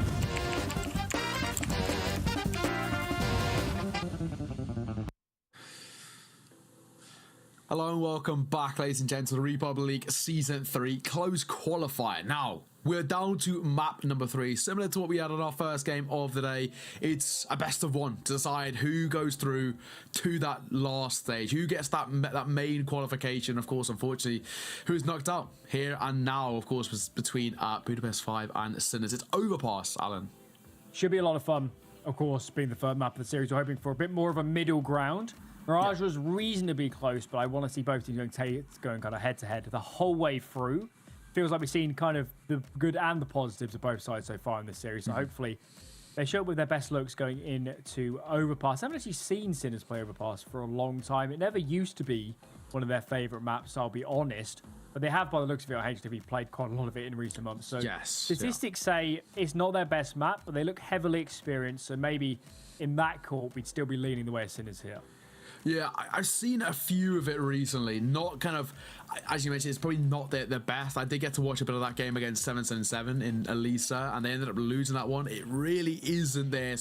Hello and welcome back, ladies and gents, to the Republic League Season 3 Close Qualifier. Now, we're down to map number 3. Similar to what we had on our first game of the day, it's a best of one to decide who goes through to that last stage, who gets that main qualification. Of course, unfortunately, who's knocked out here and now, of course, was between Budapest 5 and Sinners. It's Overpass, Alan. Should be a lot of fun, of course, being the third map of the series. We're hoping for a bit more of a middle ground. Mirage was reasonably close, but I want to see both teams going kind of head-to-head the whole way through. Feels like we've seen kind of the good and the positives of both sides so far in this series, so hopefully they show up with their best looks going into Overpass. I haven't actually seen Sinners play Overpass for a long time. It never used to be one of their favourite maps, I'll be honest, but they have, by the looks of it, on HTV played quite a lot of it in recent months. So statistics say it's not their best map, but they look heavily experienced, so maybe in that court we'd still be leaning the way of Sinners here. Yeah, I've seen a few of it recently. Not kind of, as you mentioned, it's probably not their best. I did get to watch a bit of that game against 777 in Elisa, and they ended up losing that one. It really isn't their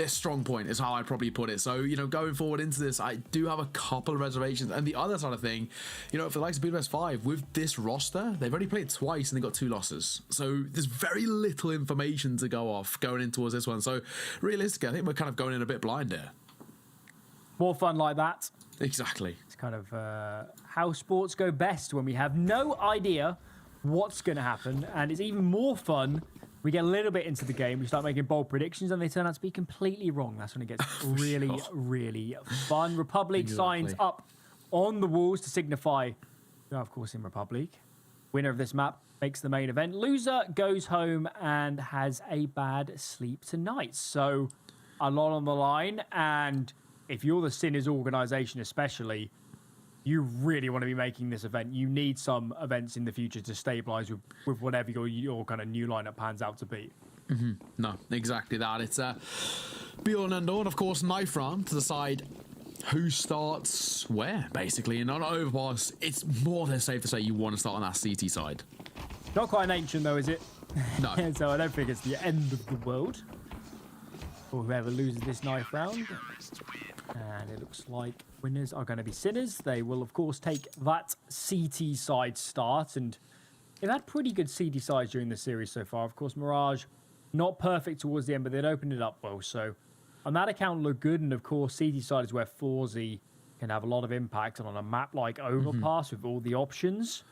strong point, is how I'd probably put it. So, you know, going forward into this, I do have a couple of reservations. And the other sort of thing, you know, for the likes of Budapest 5, with this roster, they've only played twice and they got 2 losses. So there's very little information to go off going in towards this one. So realistically, I think we're kind of going in a bit blind there. More fun like that. Exactly. It's kind of how sports go best when we have no idea what's going to happen. And it's even more fun. We get a little bit into the game. We start making bold predictions and they turn out to be completely wrong. That's when it gets really, really fun. Republic signs up on the walls to signify, of course, in Republic. Winner of this map makes the main event. Loser goes home and has a bad sleep tonight. So a lot on the line. And if you're the Sinners organization especially, you really want to be making this event. You need some events in the future to stabilize with whatever your kind of new lineup pans out to be. No, exactly that. It's be all and end all, and of course, knife round to decide who starts where, basically. And on Overpass, it's more than safe to say you want to start on that CT side. Not quite an ancient though, is it? No. So I don't think it's the end of the world for whoever loses this knife round. And it looks like winners are going to be Sinners. They will, of course, take that CT side start. And they've had pretty good CT sides during the series so far. Of course, Mirage, not perfect towards the end, but they'd opened it up well. So on that account, look good. And, of course, CT side is where Forzy can have a lot of impact. And on a map like Overpass with all the options,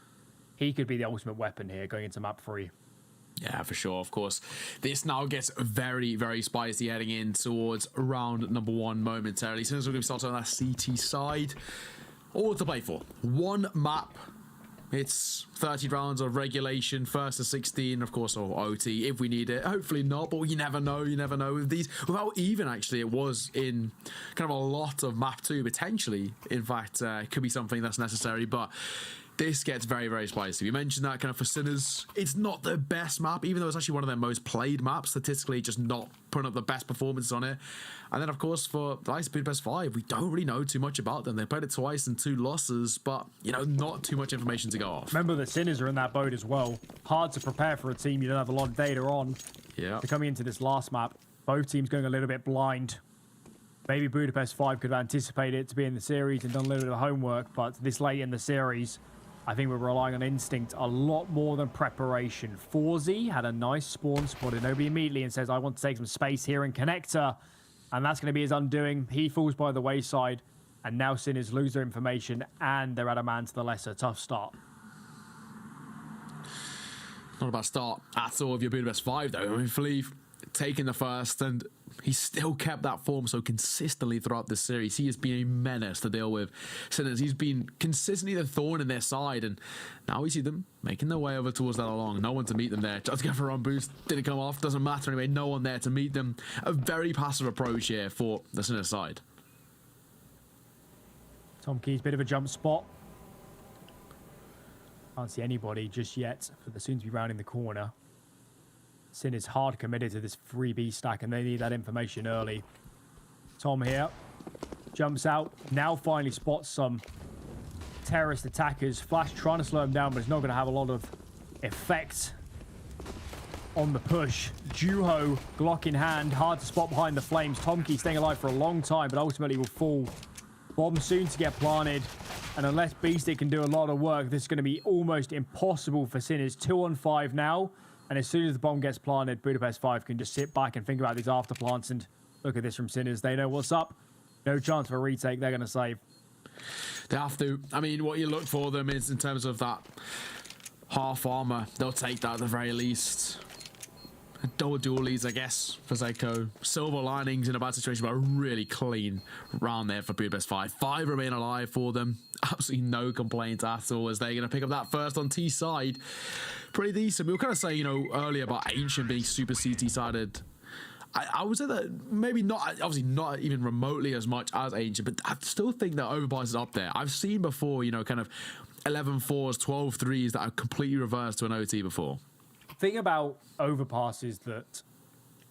he could be the ultimate weapon here going into map 3. Yeah, for sure, of course. This now gets very, very spicy heading in towards round number 1 momentarily. So we're going to start on that CT side. All to play for. One map. It's 30 rounds of regulation, first to 16, of course, or OT if we need it. Hopefully not, but you never know. You never know. With how even actually it was in kind of a lot of map 2, potentially. In fact, it could be something that's necessary, but this gets very, very spicy. We mentioned that kind of for Sinners. It's not the best map, even though it's actually one of their most played maps, statistically, just not putting up the best performances on it. And then, of course, for the likes of Budapest 5, we don't really know too much about them. They played it twice and 2 losses, but, you know, not too much information to go off. Remember, the Sinners are in that boat as well. Hard to prepare for a team you don't have a lot of data on. Yeah. So coming into this last map, both teams going a little bit blind. Maybe Budapest 5 could have anticipated it to be in the series and done a little bit of homework, but this late in the series, I think we're relying on instinct a lot more than preparation. Forzy had a nice spawn, spotted nobody immediately and says, I want to take some space here in Connector. And that's going to be his undoing. He falls by the wayside. And now Sinners lose their information and they're at a man to the lesser. Tough start. Not a bad start at all of your Budapest 5, though. I mean, Fleeve taking the first, and he's still kept that form so consistently throughout this series. He has been a menace to deal with. Sinners, he's been consistently the thorn in their side, and now we see them making their way over towards that along. No one to meet them there. Tried to go for a run boost, didn't come off, doesn't matter anyway. No one there to meet them. A very passive approach here for the Sinners side. Tom Key's bit of a jump spot. Can't see anybody just yet for the soon-to-be round in the corner. Sin is hard committed to this 3B stack and they need that information early. Tom here. jumps out. Now finally spots some terrorist attackers. Flash trying to slow him down, but it's not going to have a lot of effect on the push. Juho, Glock in hand, hard to spot behind the flames. Tomkey staying alive for a long time, but ultimately will fall. Bomb soon to get planted, and unless Beastie can do a lot of work, this is going to be almost impossible for Sinners. 2 on 5 now, and as soon as the bomb gets planted, Budapest 5 can just sit back and think about these after plants, and look at this from Sinners. They know what's up. No chance for a retake. They're going to save. They have to. I mean, what you look for them is in terms of that half armor. They'll take that at the very least. Double dual leads, I guess, for Zeko. Silver linings in a bad situation, but a really clean round there for Budapest 5. 5 remain alive for them. Absolutely no complaints at all as they're going to pick up that first on T side. Pretty decent. We were kind of saying, you know, earlier about Ancient being super CT-sided. I would say that maybe not, obviously not even remotely as much as Ancient, but I still think that Overpass is up there. I've seen before, you know, kind of 11 4s, 12 3s that are completely reversed to an OT before. Thing about Overpass is that,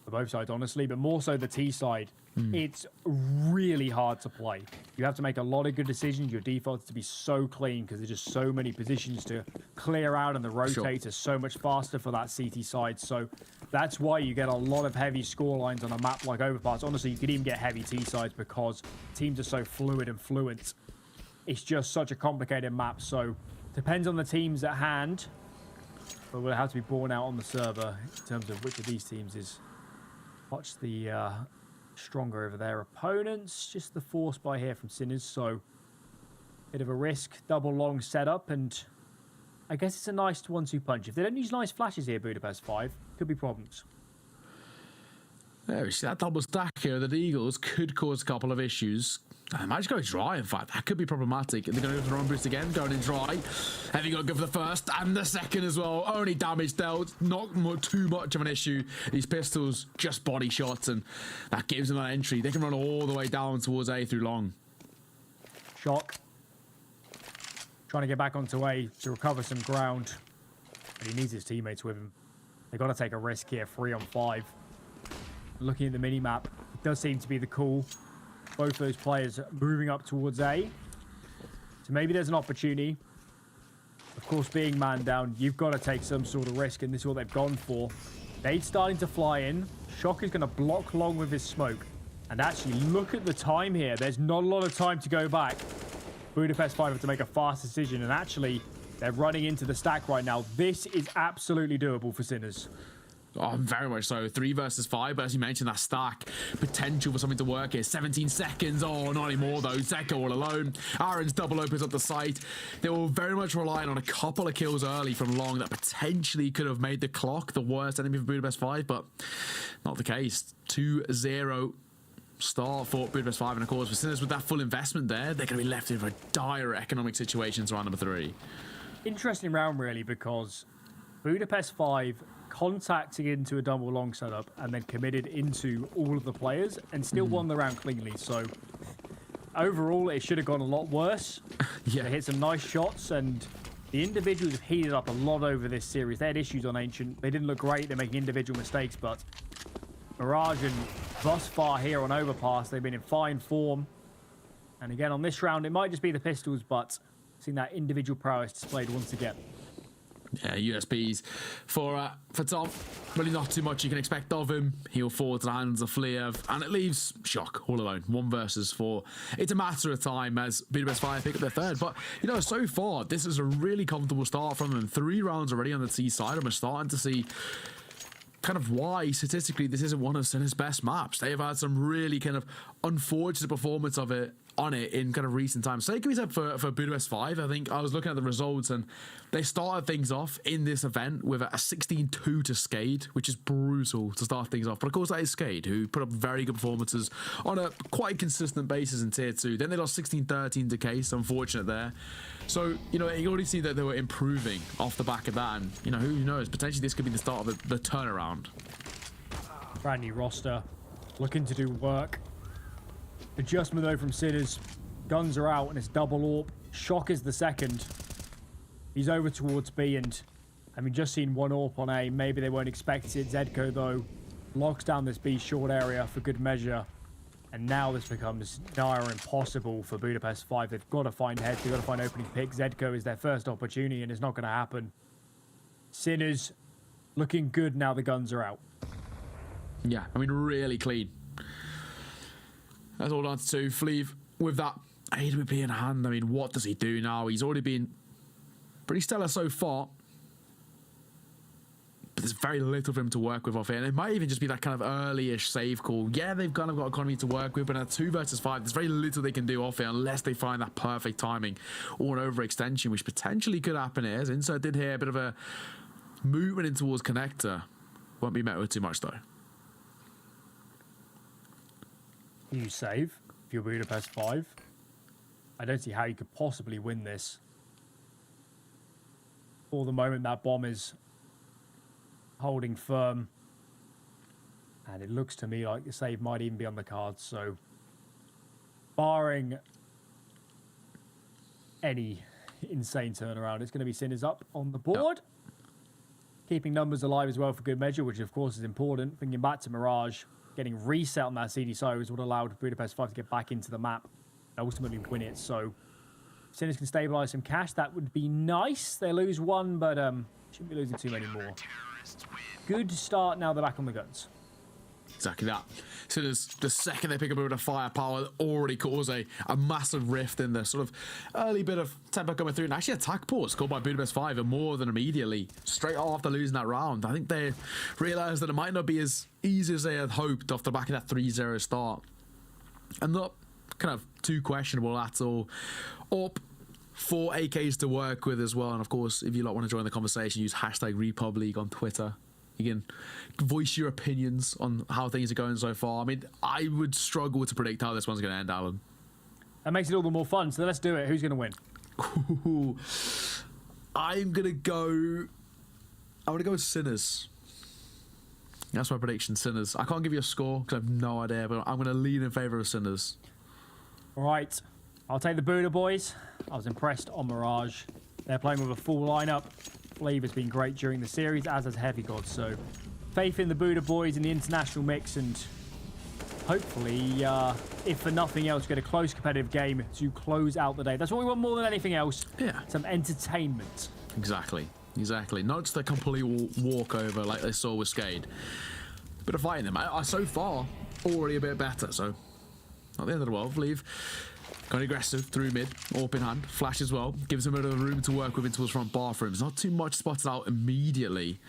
for both sides honestly, but more so the T side, it's really hard to play. You have to make a lot of good decisions. Your default is to be so clean because there's just so many positions to clear out, and the rotate is so much faster for that CT side. So that's why you get a lot of heavy score lines on a map like Overpass. Honestly, you could even get heavy T sides because teams are so fluid and fluent. It's just such a complicated map. So depends on the teams at hand. But will have to be borne out on the server in terms of which of these teams is much the stronger over their opponents. Just the force by here from Sinners, so bit of a risk. Double long setup, and I guess it's a nice 1-2 punch. If they don't use nice flashes here, Budapest 5, could be problems. There we see that double stack here. The Eagles could cause a couple of issues. They might just go dry, in fact. That could be problematic. They're going to go for the wrong boost again, going in dry. Heavy got to go for the first and the second as well. Only damage dealt. Not too much of an issue. These pistols, just body shots, and that gives them that entry. They can run all the way down towards A through long. Shock. Trying to get back onto A to recover some ground. But he needs his teammates with him. They've got to take a risk here, 3 on 5. Looking at the mini-map, it does seem to be the call. Both those players moving up towards A. So maybe there's an opportunity. Of course, being man down, you've got to take some sort of risk, and this is what they've gone for. Nade's starting to fly in. Shock is going to block long with his smoke. And actually, look at the time here. There's not a lot of time to go back. Budapest 5 have to make a fast decision, and actually, they're running into the stack right now. This is absolutely doable for Sinners. Oh, very much so. 3 versus 5, but as you mentioned, that stack potential for something to work here. 17 seconds. Oh, not anymore though. Zeko all alone. Aaron's double opens up the site. They were very much relying on a couple of kills early from long that potentially could have made the clock the worst enemy for Budapest 5, but not the case. 2-0 start for Budapest 5, and of course for Sinners with that full investment there, they're going to be left in a dire economic situation to round number 3. Interesting round really, because Budapest 5 contacting into a double long setup and then committed into all of the players and still won the round cleanly. So overall, it should have gone a lot worse. Yeah, they hit some nice shots, and the individuals have heated up a lot over this series. They had issues on Ancient. They didn't look great. They're making individual mistakes, but Mirage and thus far here on Overpass, they've been in fine form. And again, on this round, it might just be the pistols, but seeing that individual prowess displayed once again. Yeah, USPs for Tom. Really not too much you can expect of him. He'll fall to the hands of Fliev, and it leaves Shock all alone. 1 versus 4. It's a matter of time as Budapest 5 pick up their third. But, you know, so far, this is a really comfortable start from them. 3 rounds already on the T side, and we're starting to see kind of why, statistically, this isn't one of Sinner's best maps. They have had some really kind of unfortunate performance of it on it in kind of recent times. So it can be said for Budapest 5. I think I was looking at the results, and they started things off in this event with a 16-2 to Skade, which is brutal to start things off. But of course, that is Skade, who put up very good performances on a quite consistent basis in Tier 2. Then they lost 16-13 to Case, unfortunate there. So, you know, you already see that they were improving off the back of that, and, you know, who knows, potentially this could be the start of the turnaround. Brand new roster, looking to do work. Adjustment though from Sinners. Guns are out and it's double AWP. Shock is the second. He's over towards B, and having just seen 1 AWP on A, maybe they won't expect it. Zedko though locks down this B short area for good measure. And now this becomes nigh impossible for Budapest 5. They've got to find heads, they've got to find opening pick. Zedko is their first opportunity, and it's not going to happen. Sinners looking good now the guns are out. Yeah, I mean, really clean. That's all down to 2. Fleeve with that AWP in hand. I mean, what does he do now? He's already been pretty stellar so far. But there's very little for him to work with off here. And it might even just be that kind of early-ish save call. Yeah, they've kind of got economy to work with, but at 2 versus 5, there's very little they can do off here unless they find that perfect timing or an overextension, which potentially could happen here. As Insert did here, a bit of a movement in towards connector. Won't be met with too much, though. You save if you're Budapest 5. I don't see how you could possibly win this. For the moment, that bomb is holding firm. And it looks to me like the save might even be on the cards. So, barring any insane turnaround, it's going to be Sinners up on the board. Yep. Keeping numbers alive as well for good measure, which of course is important. Thinking back to Mirage, getting reset on that CDSO is what allowed Budapest 5 to get back into the map and ultimately win it. So, Sinners can stabilize some cash. That would be nice. They lose 1, but shouldn't be losing too many more. Good start. Now they're back on the guns. Exactly that. Sinners, the second they pick up a bit of firepower, already cause a massive rift in the sort of early bit of tempo coming through. And actually attack pause called by Budapest 5, and more than immediately, straight after losing that round. I think they realised that it might not be as easy as they had hoped off the back of that 3-0 start. And not kind of too questionable at all. Up 4 AKs to work with as well. And of course, if you lot want to join the conversation, use hashtag REPUBLEAGUE on Twitter. You can voice your opinions on how things are going so far. I mean, I would struggle to predict how this one's going to end, Alan. That makes it all the more fun, so let's do it. Who's going to win? I'm going to go with Sinners. That's my prediction, Sinners. I can't give you a score because I have no idea, but I'm going to lean in favour of Sinners. All right. I'll take the Buda boys. I was impressed on Mirage. They're playing with a full lineup. Fleeve has been great during the series, as has Heavy God. So, faith in the Buda boys in the international mix, and hopefully, if for nothing else, get a close competitive game to close out the day. That's what we want more than anything else. Yeah. Some entertainment. Exactly. Not just a complete walkover like they saw with Skade. But of fighting them. So far, already a bit better. So, not the end of the world. Fleeve going aggressive through mid, AWP in hand, flash as well, gives him a bit of room to work with into his front bathrooms. Not too much spotted out immediately.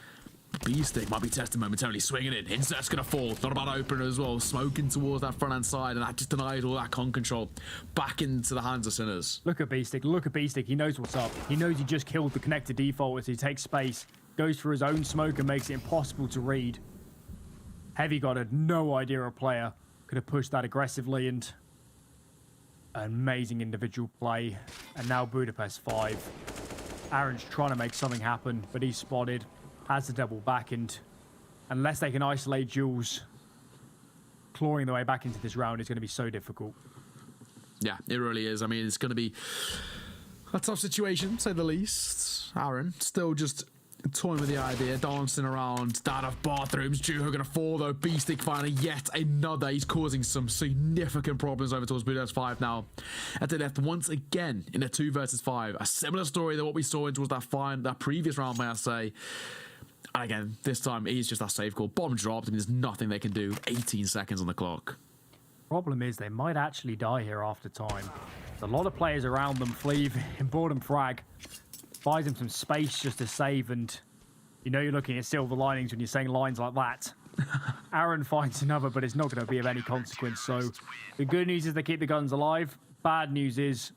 Beestick might be tested momentarily, swinging in. Insert's gonna fall, not about opener as well, smoking towards that front hand side, and that just denied all that con control back into the hands of Sinners. Look at Beestick, he knows what's up. He knows he just killed the connected default as he takes space, goes for his own smoke and makes it impossible to read. Heavy God had no idea a player could have pushed that aggressively, and amazing individual play. And now Budapest 5. Aaron's trying to make something happen, but he's spotted, has to double back, and unless they can isolate Jules, clawing their way back into this round is going to be so difficult. Yeah, it really is. I mean, it's going to be a tough situation, to say the least. Aaron still just toying with the idea, dancing around, down of bathrooms. Juho gonna fall though. Beestick finding yet another. He's causing some significant problems over towards Budapest 5 now. At the left once again in a 2 versus 5. A similar story to what we saw towards that previous round, may I say. And again, this time he's just that save call. Bomb dropped. I mean, there's nothing they can do. 18 seconds on the clock. Problem is they might actually die here after time. There's a lot of players around them. Fleeve, important frag. Buys him some space just to save, and you know you're looking at silver linings when you're saying lines like that. Aaron finds another, but it's not going to be of any consequence. So the good news is they keep the guns alive. Bad news is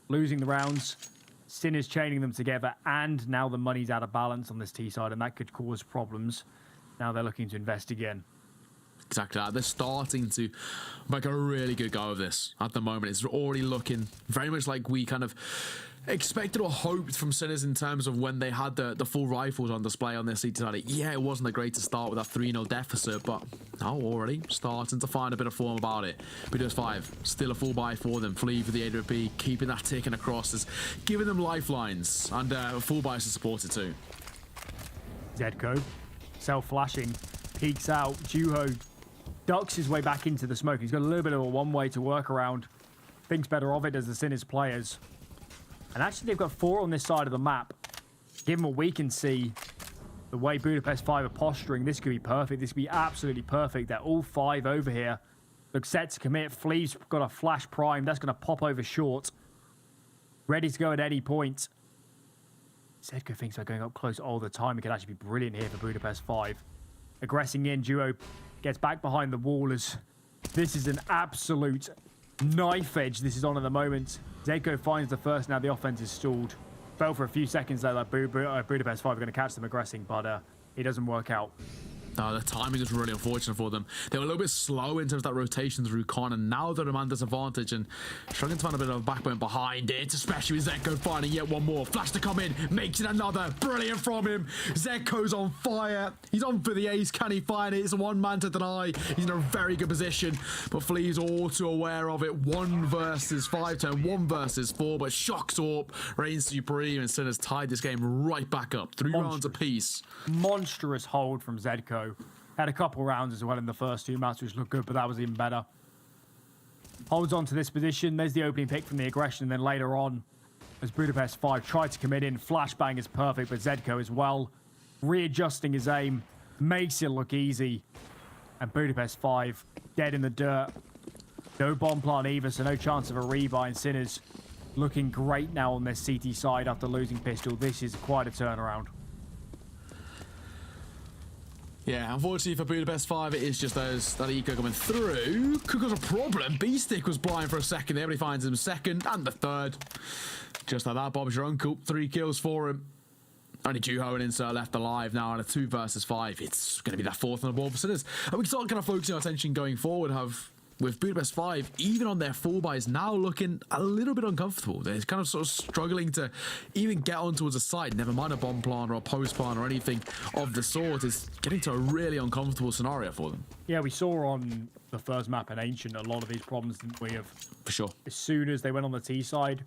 losing the rounds. Sinners chaining them together, and now the money's out of balance on this T side, and that could cause problems. Now they're looking to invest again. Exactly that. They're starting to make a really good go of this at the moment. It's already looking very much like we kind of expected or hoped from Sinners in terms of when they had the full rifles on display on their seat tonight. Yeah, it wasn't a great to start with that 3-0 deficit, but now already starting to find a bit of form about it. Budapest 5, still a full buy for them. Fleeve for the AWP, keeping that ticking across, is giving them lifelines, and full buys to support it too. Zedko, self-flashing, peeks out. Juho ducks his way back into the smoke. He's got a little bit of a one-way to work around. Thinks better of it as the Sinners players. And actually, they've got 4 on this side of the map. Given what we can see, the way Budapest 5 are posturing, this could be perfect. This could be absolutely perfect. They're all 5 over here. Look set to commit. Flea's got a flash prime. That's going to pop over short. Ready to go at any point. Zedko thinks about going up close all the time. It could actually be brilliant here for Budapest 5. Aggressing in, Duo gets back behind the wall as this is an absolute knife edge this is on at the moment. Zedko finds the first, now the offense is stalled. Fell for a few seconds there, like Budapest 5 are going to catch them aggressing, but it doesn't work out. The timing is really unfortunate for them. They were a little bit slow in terms of that rotation through Con, and now they're at a man disadvantage and struggling to find a bit of a backbone behind it, especially with Zedko finding yet one more. Flash to come in, makes it another. Brilliant from him. Zedko's on fire. He's on for the ace. Can he find it? It's a one man to deny. He's in a very good position, but Flea's all too aware of it. 1 versus 5 turn, 1 versus 4, but Shocktorp reigns supreme and Sinners tied this game right back up. 3 rounds apiece. Monstrous hold from Zedko. Had a couple rounds as well in the first 2 maps, which looked good, but that was even better. Holds on to this position. There's the opening pick from the aggression, and then later on, as Budapest 5 tried to commit in, flashbang is perfect, but Zedko as well, readjusting his aim, makes it look easy. And Budapest 5 dead in the dirt. No bomb plant either, so no chance of a rebuy, and Sinners looking great now on their CT side after losing pistol. This is quite a turnaround. Yeah, unfortunately for Budapest 5, it is just that eco coming through. Could cause a problem. B-Stick was blind for a second there, but he finds him second and the third. Just like that, Bob's your uncle. 3 kills for him. Only Juho and Insert left alive now on a 2 versus 5. It's going to be that 4th on the board for Sinners. And we can start kind of focusing our attention going forward, with Budapest 5, even on their 4 buys, now looking a little bit uncomfortable. They're kind of sort of struggling to even get on towards a site, never mind a bomb plant or a post plant or anything of the sort. Is getting to a really uncomfortable scenario for them. Yeah, we saw on the first map in Ancient a lot of these problems, didn't we? For sure. As soon as they went on the T side,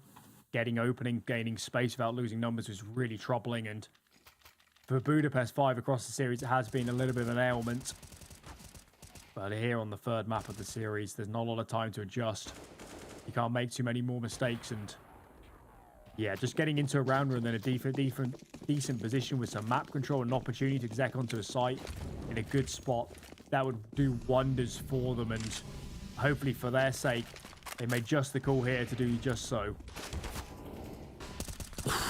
getting opening, gaining space without losing numbers was really troubling. And for Budapest 5 across the series, it has been a little bit of an ailment. But here on the 3rd map of the series, there's not a lot of time to adjust. You can't make too many more mistakes, and yeah, just getting into a round run in a decent position with some map control and an opportunity to exec onto a site in a good spot, that would do wonders for them, and hopefully for their sake, they made just the call here to do just so.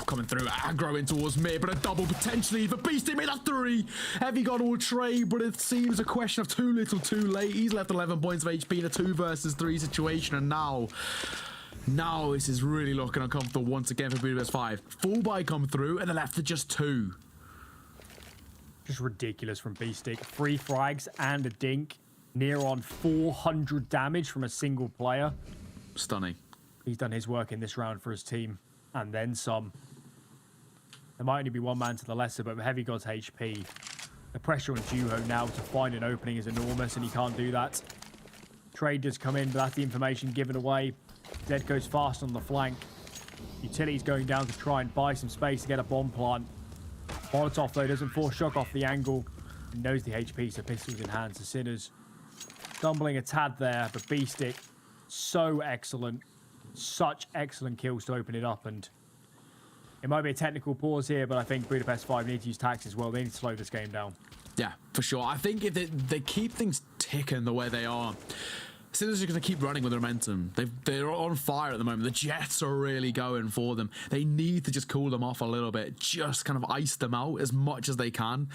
Coming through, aggro in towards mid, but a double potentially for Beastie. Made a 3. Heavy gun will trade, but it seems a question of too little too late. He's left 11 points of HP in a 2 versus 3 situation, and now this is really looking uncomfortable once again for Budapest 5. Full buy come through, and they're left to just 2. Just ridiculous from B-Stick. 3 frags and a dink. Near on 400 damage from a single player. Stunning. He's done his work in this round for his team. And then some. There might only be 1 man to the lesser, but with Heavy God's HP, the pressure on Juho now to find an opening is enormous, and he can't do that. Trade does come in, but that's the information given away. Zedko's fast on the flank. Utility's going down to try and buy some space to get a bomb plant. Molotov, though, doesn't force shock off the angle. He knows the HP, so pistols in hand. So Sinners stumbling a tad there, but B-Stick, so excellent. Such excellent kills to open it up, and it might be a technical pause here, but I think Budapest 5 need to use tax as well. They need to slow this game down. Yeah, for sure. I think if they keep things ticking the way they are, Sinners are going to keep running with the momentum. They're on fire at the moment. The Jets are really going for them. They need to just cool them off a little bit, just kind of ice them out as much as they can,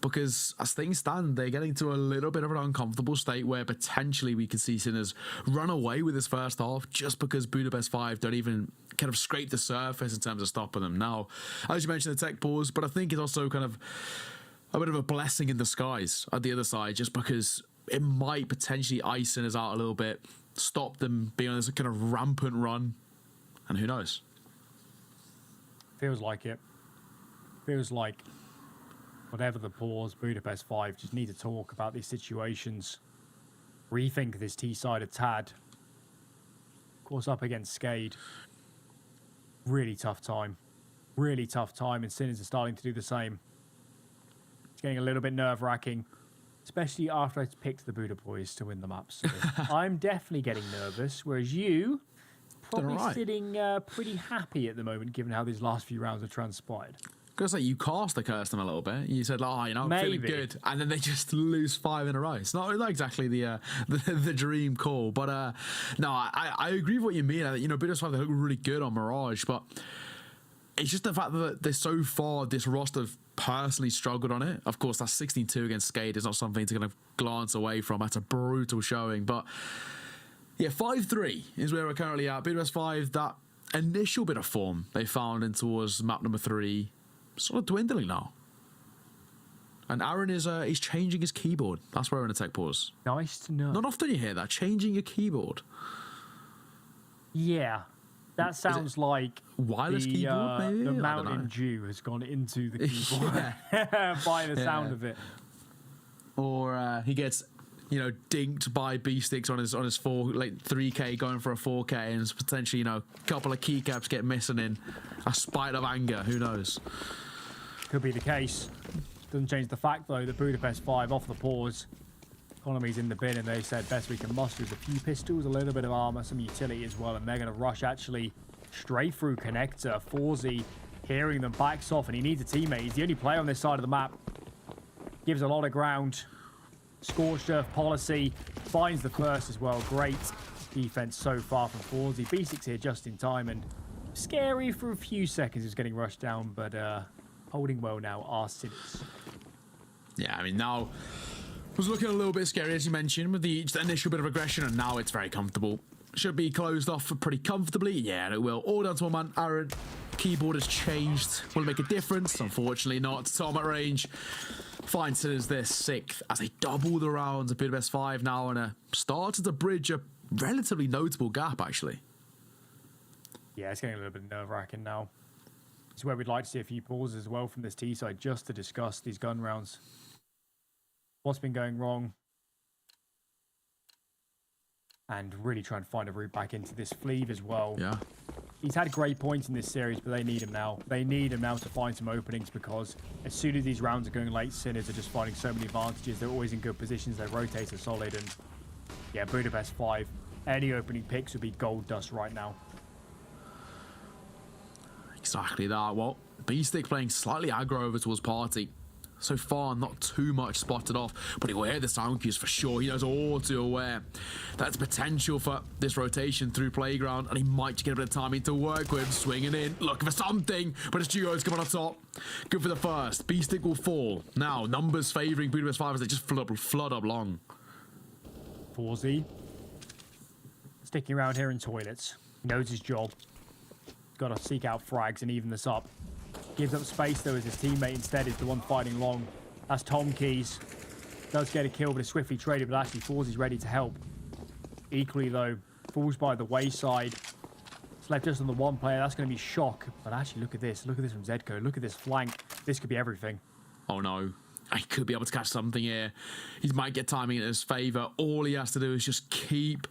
because as things stand, they're getting to a little bit of an uncomfortable state where potentially we could see Sinners run away with this first half just because Budapest 5 don't even kind of scrape the surface in terms of stopping them. Now, as you mentioned, the tech pause, but I think it's also kind of a bit of a blessing in disguise at the other side, just because it might potentially ice Sinners out a little bit, stop them being on this kind of rampant run, and who knows? Feels like it. Feels like whatever the pause, Budapest 5 just need to talk about these situations, rethink this T-side a tad. Of course, up against Skade, really tough time, and Sinners are starting to do the same. It's getting a little bit nerve-wracking. especially after I picked the Buda Boys to win the map. So I'm definitely getting nervous, whereas you probably sitting pretty happy at the moment, given how these last few rounds have transpired. Because like you cast the curse them a little bit. You said, "Oh, you know, I'm feeling good," and then they just lose 5 in a row. It's not exactly the dream call, but no, I agree with what you mean. You know, Budapest 5, they look really good on Mirage, but it's just the fact that they're so far. This roster have personally struggled on it. Of course, that's 16-2 against Skate is not something to kind of glance away from. That's a brutal showing, but yeah, 5-3 is where we're currently at. Budapest 5, that initial bit of form they found in towards map number 3. Sort of dwindling now. And Aaron is he's changing his keyboard. That's where we're in a tech pause. Nice to know. Not often you hear that, changing your keyboard. Yeah. That sounds like wireless keyboard, maybe? The Mountain Dew has gone into the keyboard by the sound of it. Or he gets, you know, dinked by B-sticks on his 3K going for a 4K, and potentially, you know, a couple of keycaps get missing in a spite of anger. Who knows? Could be the case. Doesn't change the fact, though, that Budapest 5 off the pause. Economy's in the bin, and they said best we can muster is a few pistols, a little bit of armor, some utility as well, and they're going to rush actually straight through Connector. Forzy hearing them, backs off, and he needs a teammate. He's the only player on this side of the map. Gives a lot of ground. Scorched Earth policy. Finds the first as well. Great defense so far from Forzy. B6 here just in time, and scary for a few seconds. He was getting rushed down, but holding well now are Sinners. Yeah, I mean, now was looking a little bit scary, as you mentioned, with the initial bit of aggression, and now it's very comfortable. Should be closed off pretty comfortably. Yeah, it will. All down to one man, Aaron. Keyboard has changed. Will it make a difference? Unfortunately not. Tom at range finds Sinners their 6th as they double the rounds of Budapest 5 now, and started to bridge a relatively notable gap, actually. Yeah, it's getting a little bit nerve-wracking now. It's where we'd like to see a few pauses as well from this T side, just to discuss these gun rounds. What's been going wrong? And really try and find a route back into this Fleeve as well. Yeah. He's had great points in this series, but they need him now. They need him now to find some openings, because as soon as these rounds are going late, Sinners are just finding so many advantages. They're always in good positions. Their rotates are solid, and yeah, Budapest 5, any opening picks would be gold dust right now. Exactly that. Well, B-Stick playing slightly aggro over towards Party. So far, not too much spotted off, but he will hear the sound cues for sure. He knows all too aware that's potential for this rotation through Playground, and he might get a bit of timing to work with. Swinging in, looking for something, but his duo's coming on top. Good for the first. B-Stick will fall. Now, numbers favouring Budapest 5 as they just flood up long. Forzy sticking around here in toilets. He knows his job. Got to seek out frags and even this up. Gives up space, though, as his teammate instead is the one fighting long. That's Tom Keys. Does get a kill, but is swiftly traded, but actually Forzy's ready to help. Equally, though, falls by the wayside. It's left just on the one player. That's going to be Shock. But actually, look at this. Look at this from Zedko. Look at this flank. This could be everything. Oh, no. He could be able to catch something here. He might get timing in his favour. All he has to do is just keep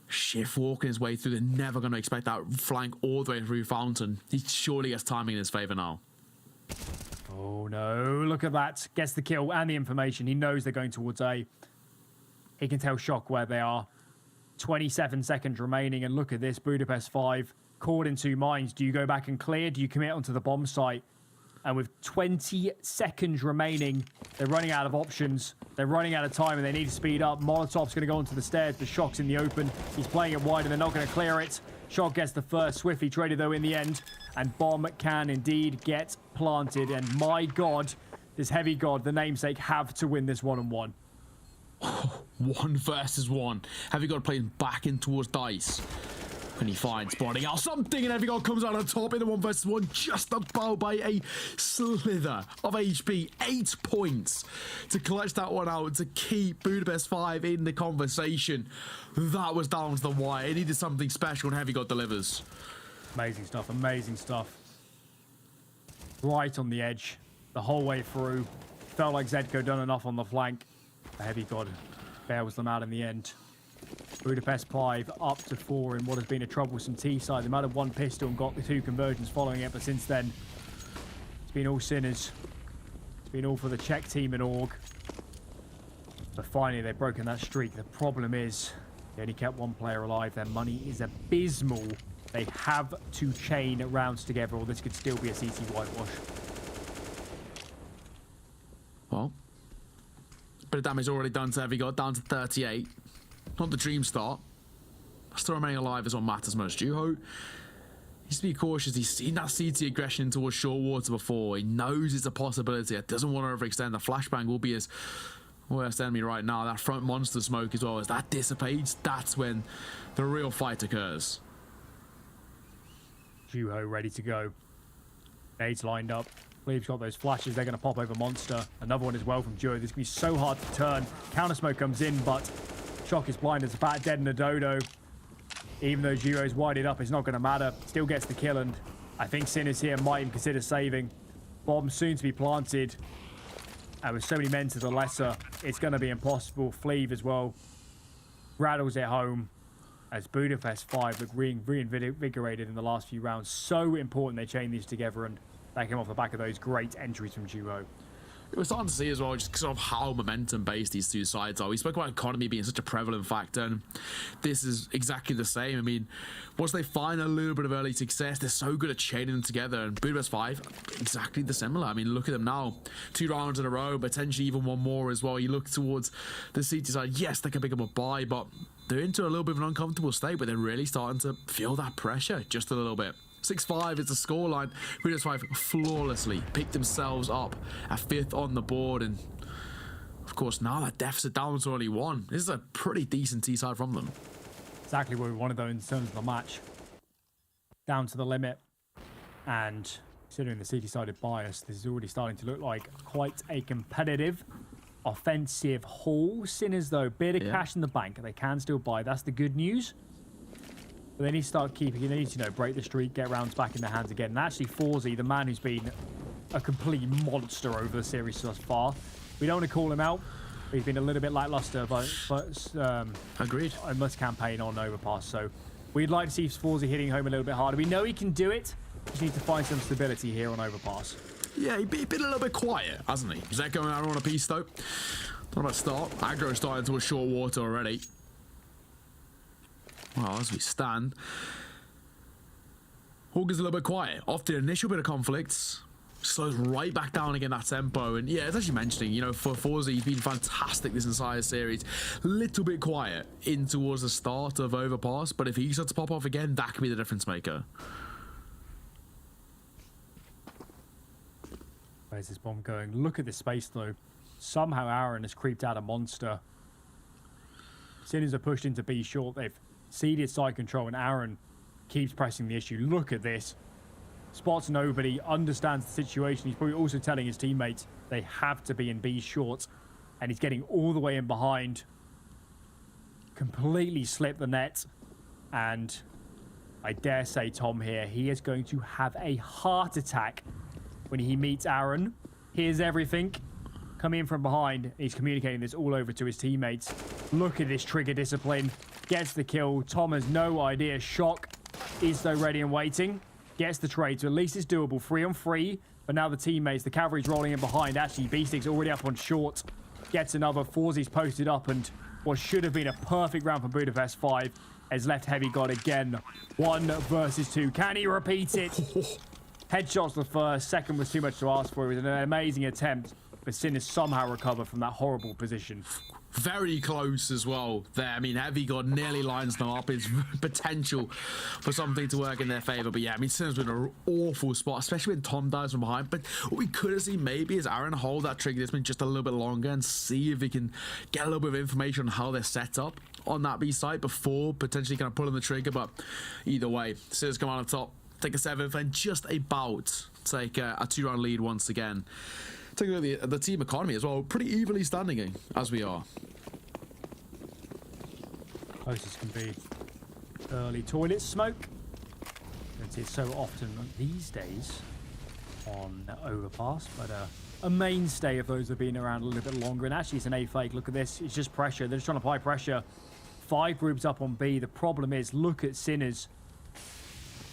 shift walking his way through. They're never going to expect that flank all the way through Fountain. He surely gets timing in his favour now. Oh no, look at that. Gets the kill and the information. He knows they're going towards A. He can tell Shock where they are. 27 seconds remaining, and look at this. Budapest 5 caught in two minds. Do you go back and clear? Do you commit onto the bomb site? And with 20 seconds remaining, they're running out of options. They're running out of time, and they need to speed up. Molotov's going to go onto the stairs, but Shock's in the open. He's playing it wide, and they're not going to clear it. Shock gets the first. Swiftly traded, though, in the end. And bomb can indeed get planted. And my God, this Heavy God, the namesake, have to win this one-on-one. 1 versus 1. Heavy God playing back in towards Dice. And he finds spotting out something, and Heavy God comes out on top in the 1 versus 1, just about by a slither of HP. 8 points to clutch that one out to keep Budapest 5 in the conversation. That was down to the wire. It needed something special, and Heavy God delivers. Amazing stuff, amazing stuff. Right on the edge, the whole way through. Felt like Zedko done enough on the flank. The Heavy God bails them out in the end. Budapest 5 up to 4 in what has been a troublesome T side. They might have 1 pistol and got the 2 conversions following it, but since then, it's been all Sinners. It's been all for the Czech team in Org. But finally, they've broken that streak. The problem is they only kept one player alive. Their money is abysmal. They have to chain rounds together, or this could still be a CT whitewash. Well, bit of damage already done to Heavy God, down to 38. Not the dream start. Still remaining alive is what matters most. Juho needs to be cautious. He's seen that CT aggression towards short water before. He knows it's a possibility. It doesn't want to overextend. The flashbang will be his worst enemy right now. That front monster smoke as well. As that dissipates, that's when the real fight occurs. Juho ready to go. Nades lined up. Cleve's got those flashes. They're going to pop over Monster. Another one as well from Juho. This can be so hard to turn. Counter smoke comes in, but Shock is blind. It's about dead in a dodo. Even though Juho's wired up, it's not going to matter. Still gets the kill, and I think Sinners here might even consider saving. Bomb soon to be planted. And with so many men to the lesser, it's going to be impossible. Fleeve as well rattles it home as Budapest 5 look reinvigorated in the last few rounds. So important they chain these together, and that came off the back of those great entries from Juho. We're starting to see as well just sort of how momentum-based these two sides are. We spoke about economy being such a prevalent factor, and this is exactly the same. I mean, once they find a little bit of early success, they're so good at chaining them together, and Budapest 5, exactly the similar. I mean, look at them now. 2 rounds in a row, potentially even one more as well. You look towards the CT side, yes, they can pick up a bye, but they're into a little bit of an uncomfortable state, but they're really starting to feel that pressure just a little bit. 6-5 is the scoreline. Budapest 5 flawlessly picked themselves up at 5th on the board, and of course now that deficit down to only 1. This is a pretty decent T-side from them. Exactly what we wanted though in terms of the match. Down to the limit, and considering the CT-sided bias, this is already starting to look like quite a competitive offensive haul. Sinners though, bit of cash in the bank. They can still buy. That's the good news. But they need to start keeping it. They need to, you know, break the streak, get rounds back in their hands again. And actually, Forzy, the man who's been a complete monster over the series thus far, we don't want to call him out. He's been a little bit lackluster, but agreed. On this campaign on Overpass. So we'd like to see Forzy hitting home a little bit harder. We know he can do it. Just need to find some stability here on Overpass. Yeah, he's been a little bit quiet, hasn't he? Is that going out on a piece though? Not about start. Aggro starting towards short water already. Well, as we stand, Hawker's a little bit quiet. After the initial bit of conflicts, slows right back down again that tempo. And yeah, it's actually mentioning, you know, for Forzy, he's been fantastic this entire series. Little bit quiet in towards the start of Overpass, but if he starts to pop off again, that could be the difference maker. Where's this bomb going? Look at this space though. Somehow Aaron has creeped out a monster. Sinners are pushed into B short. They've ceded side control, and Aaron keeps pressing the issue. Look at this. Spots nobody, understands the situation. He's probably also telling his teammates they have to be in B short, and he's getting all the way in behind. Completely slipped the net, and I dare say, Tom here, he is going to have a heart attack when he meets Aaron. Hears everything. Coming in from behind, he's communicating this all over to his teammates. Look at this trigger discipline. Gets the kill. Tom has no idea. Shock is though ready and waiting. Gets the trade, so at least it's doable. 3-on-3, but now the teammates, the cavalry's rolling in behind. Actually, Beastic's already up on short. Gets another. Forzy's posted up, and what should have been a perfect round for Budapest 5 has left Heavy God again. 1 versus 2. Can he repeat it? Headshots the first. Second was too much to ask for. It was an amazing attempt, but Sinners somehow recovered from that horrible position. Very close as well there. I mean, Heavy God nearly lines them up. It's potential for something to work in their favor. But yeah, I mean, Sinners were in an awful spot, especially when Tom dies from behind. But what we could have seen maybe is Aaron hold that trigger discipline just a little bit longer and see if he can get a little bit of information on how they're set up on that B site before potentially kind of pulling the trigger. But either way, Sinners come out on top, take a 7th, and just about take a 2-round lead once again. Take a look at the team economy as well. Pretty evenly standing as we are. Closest can be early toilet smoke. It is so often these days on Overpass, but a mainstay of those have been around a little bit longer. And actually, it's an A fake. Look at this. It's just pressure. They're just trying to apply pressure. 5 groups up on B. The problem is, look at Sinners.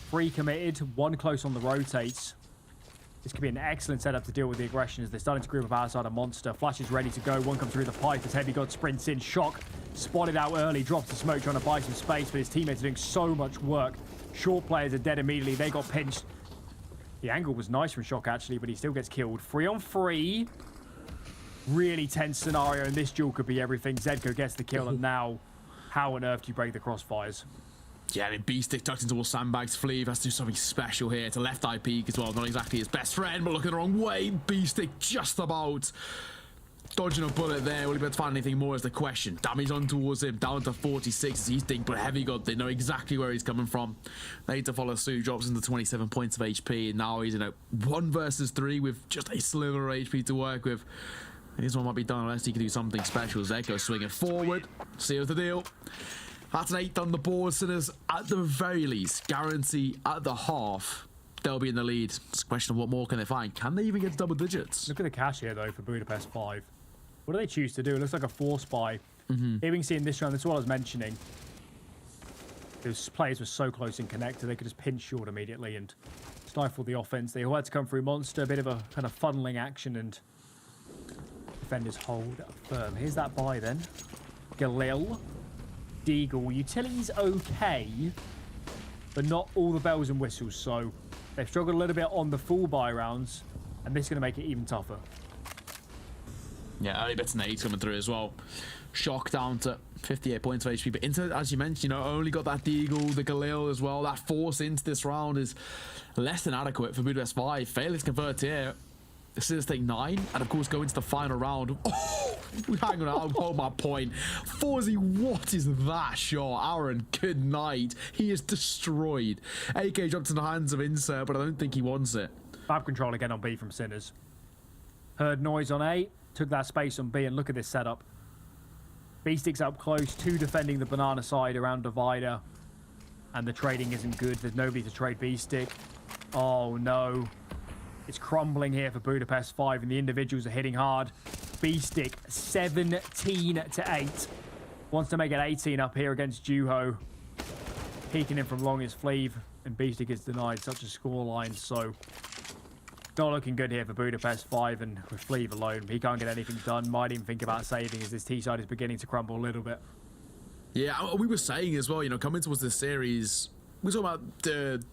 3 committed, 1 close on the rotates. This could be an excellent setup to deal with the aggression as they're starting to group up outside a monster. Flash is ready to go. One comes through the pipe as Heavy God sprints in. Shock spotted out early, drops the smoke, trying to buy some space, but his teammates are doing so much work. Short players are dead immediately. They got pinched. The angle was nice from Shock, actually, but he still gets killed. 3 on 3. Really tense scenario, and this duel could be everything. Zedko gets the kill, and now, how on earth do you break the crossfires? Yeah, I mean, B-Stick tucked into all sandbags. Fleeve has to do something special here to left eye peek as well. Not exactly his best friend, but looking the wrong way. B-Stick just about dodging a bullet there. Will he be able to find anything more is the question. Damage on towards him, down to 46 as he's think, but Heavy God, they know exactly where he's coming from. They need to follow suit, drops into 27 points of HP, and now he's in a 1 versus 3 with just a sliver of HP to work with. And this one might be done unless he can do something special. Zeko swinging forward, seals the deal. That's an 8 on the board, Sinners. At the very least, guarantee at the half, they'll be in the lead. It's a question of what more can they find. Can they even get to double digits? Look at the cash here, though, for Budapest 5. What do they choose to do? It looks like a force buy. Here we can see in this round, that's what I was mentioning. Those players were so close in connector, they could just pinch short immediately and stifle the offense. They all had to come through Monster, a bit of a kind of funneling action, and defenders hold firm. Here's that buy then. Galil. Deagle. Utility's okay, but not all the bells and whistles, so they've struggled a little bit on the full buy rounds, and this is going to make it even tougher. Yeah, early bets and 8 coming through as well. Shock down to 58 points of HP, but into, as you mentioned, you know, only got that Deagle, the Galil as well. That force into this round is less than adequate for Budapest 5. Failure to convert here. Scissors take 9, and of course go into the final round. Oh, hang on, I'll hold my point. Forzy, what is that shot? Aaron, good night. He is destroyed. AK dropped in the hands of Insert, but I don't think he wants it. Map control again on B from Sinners. Heard noise on A, took that space on B, and look at this setup. B-Stick's up close, 2 defending the banana side around Divider, and the trading isn't good. There's nobody to trade B-Stick. Oh no. It's crumbling here for Budapest 5, and the individuals are hitting hard. B-Stick 17 to 8. Wants to make it 18 up here against Juho. Peeking in from long is Fleeve, and B-Stick is denied such a scoreline, so not looking good here for Budapest 5, and with Fleeve alone, he can't get anything done. Might even think about saving as this T-side is beginning to crumble a little bit. Yeah, we were saying as well, you know, coming towards this series, we're talking about the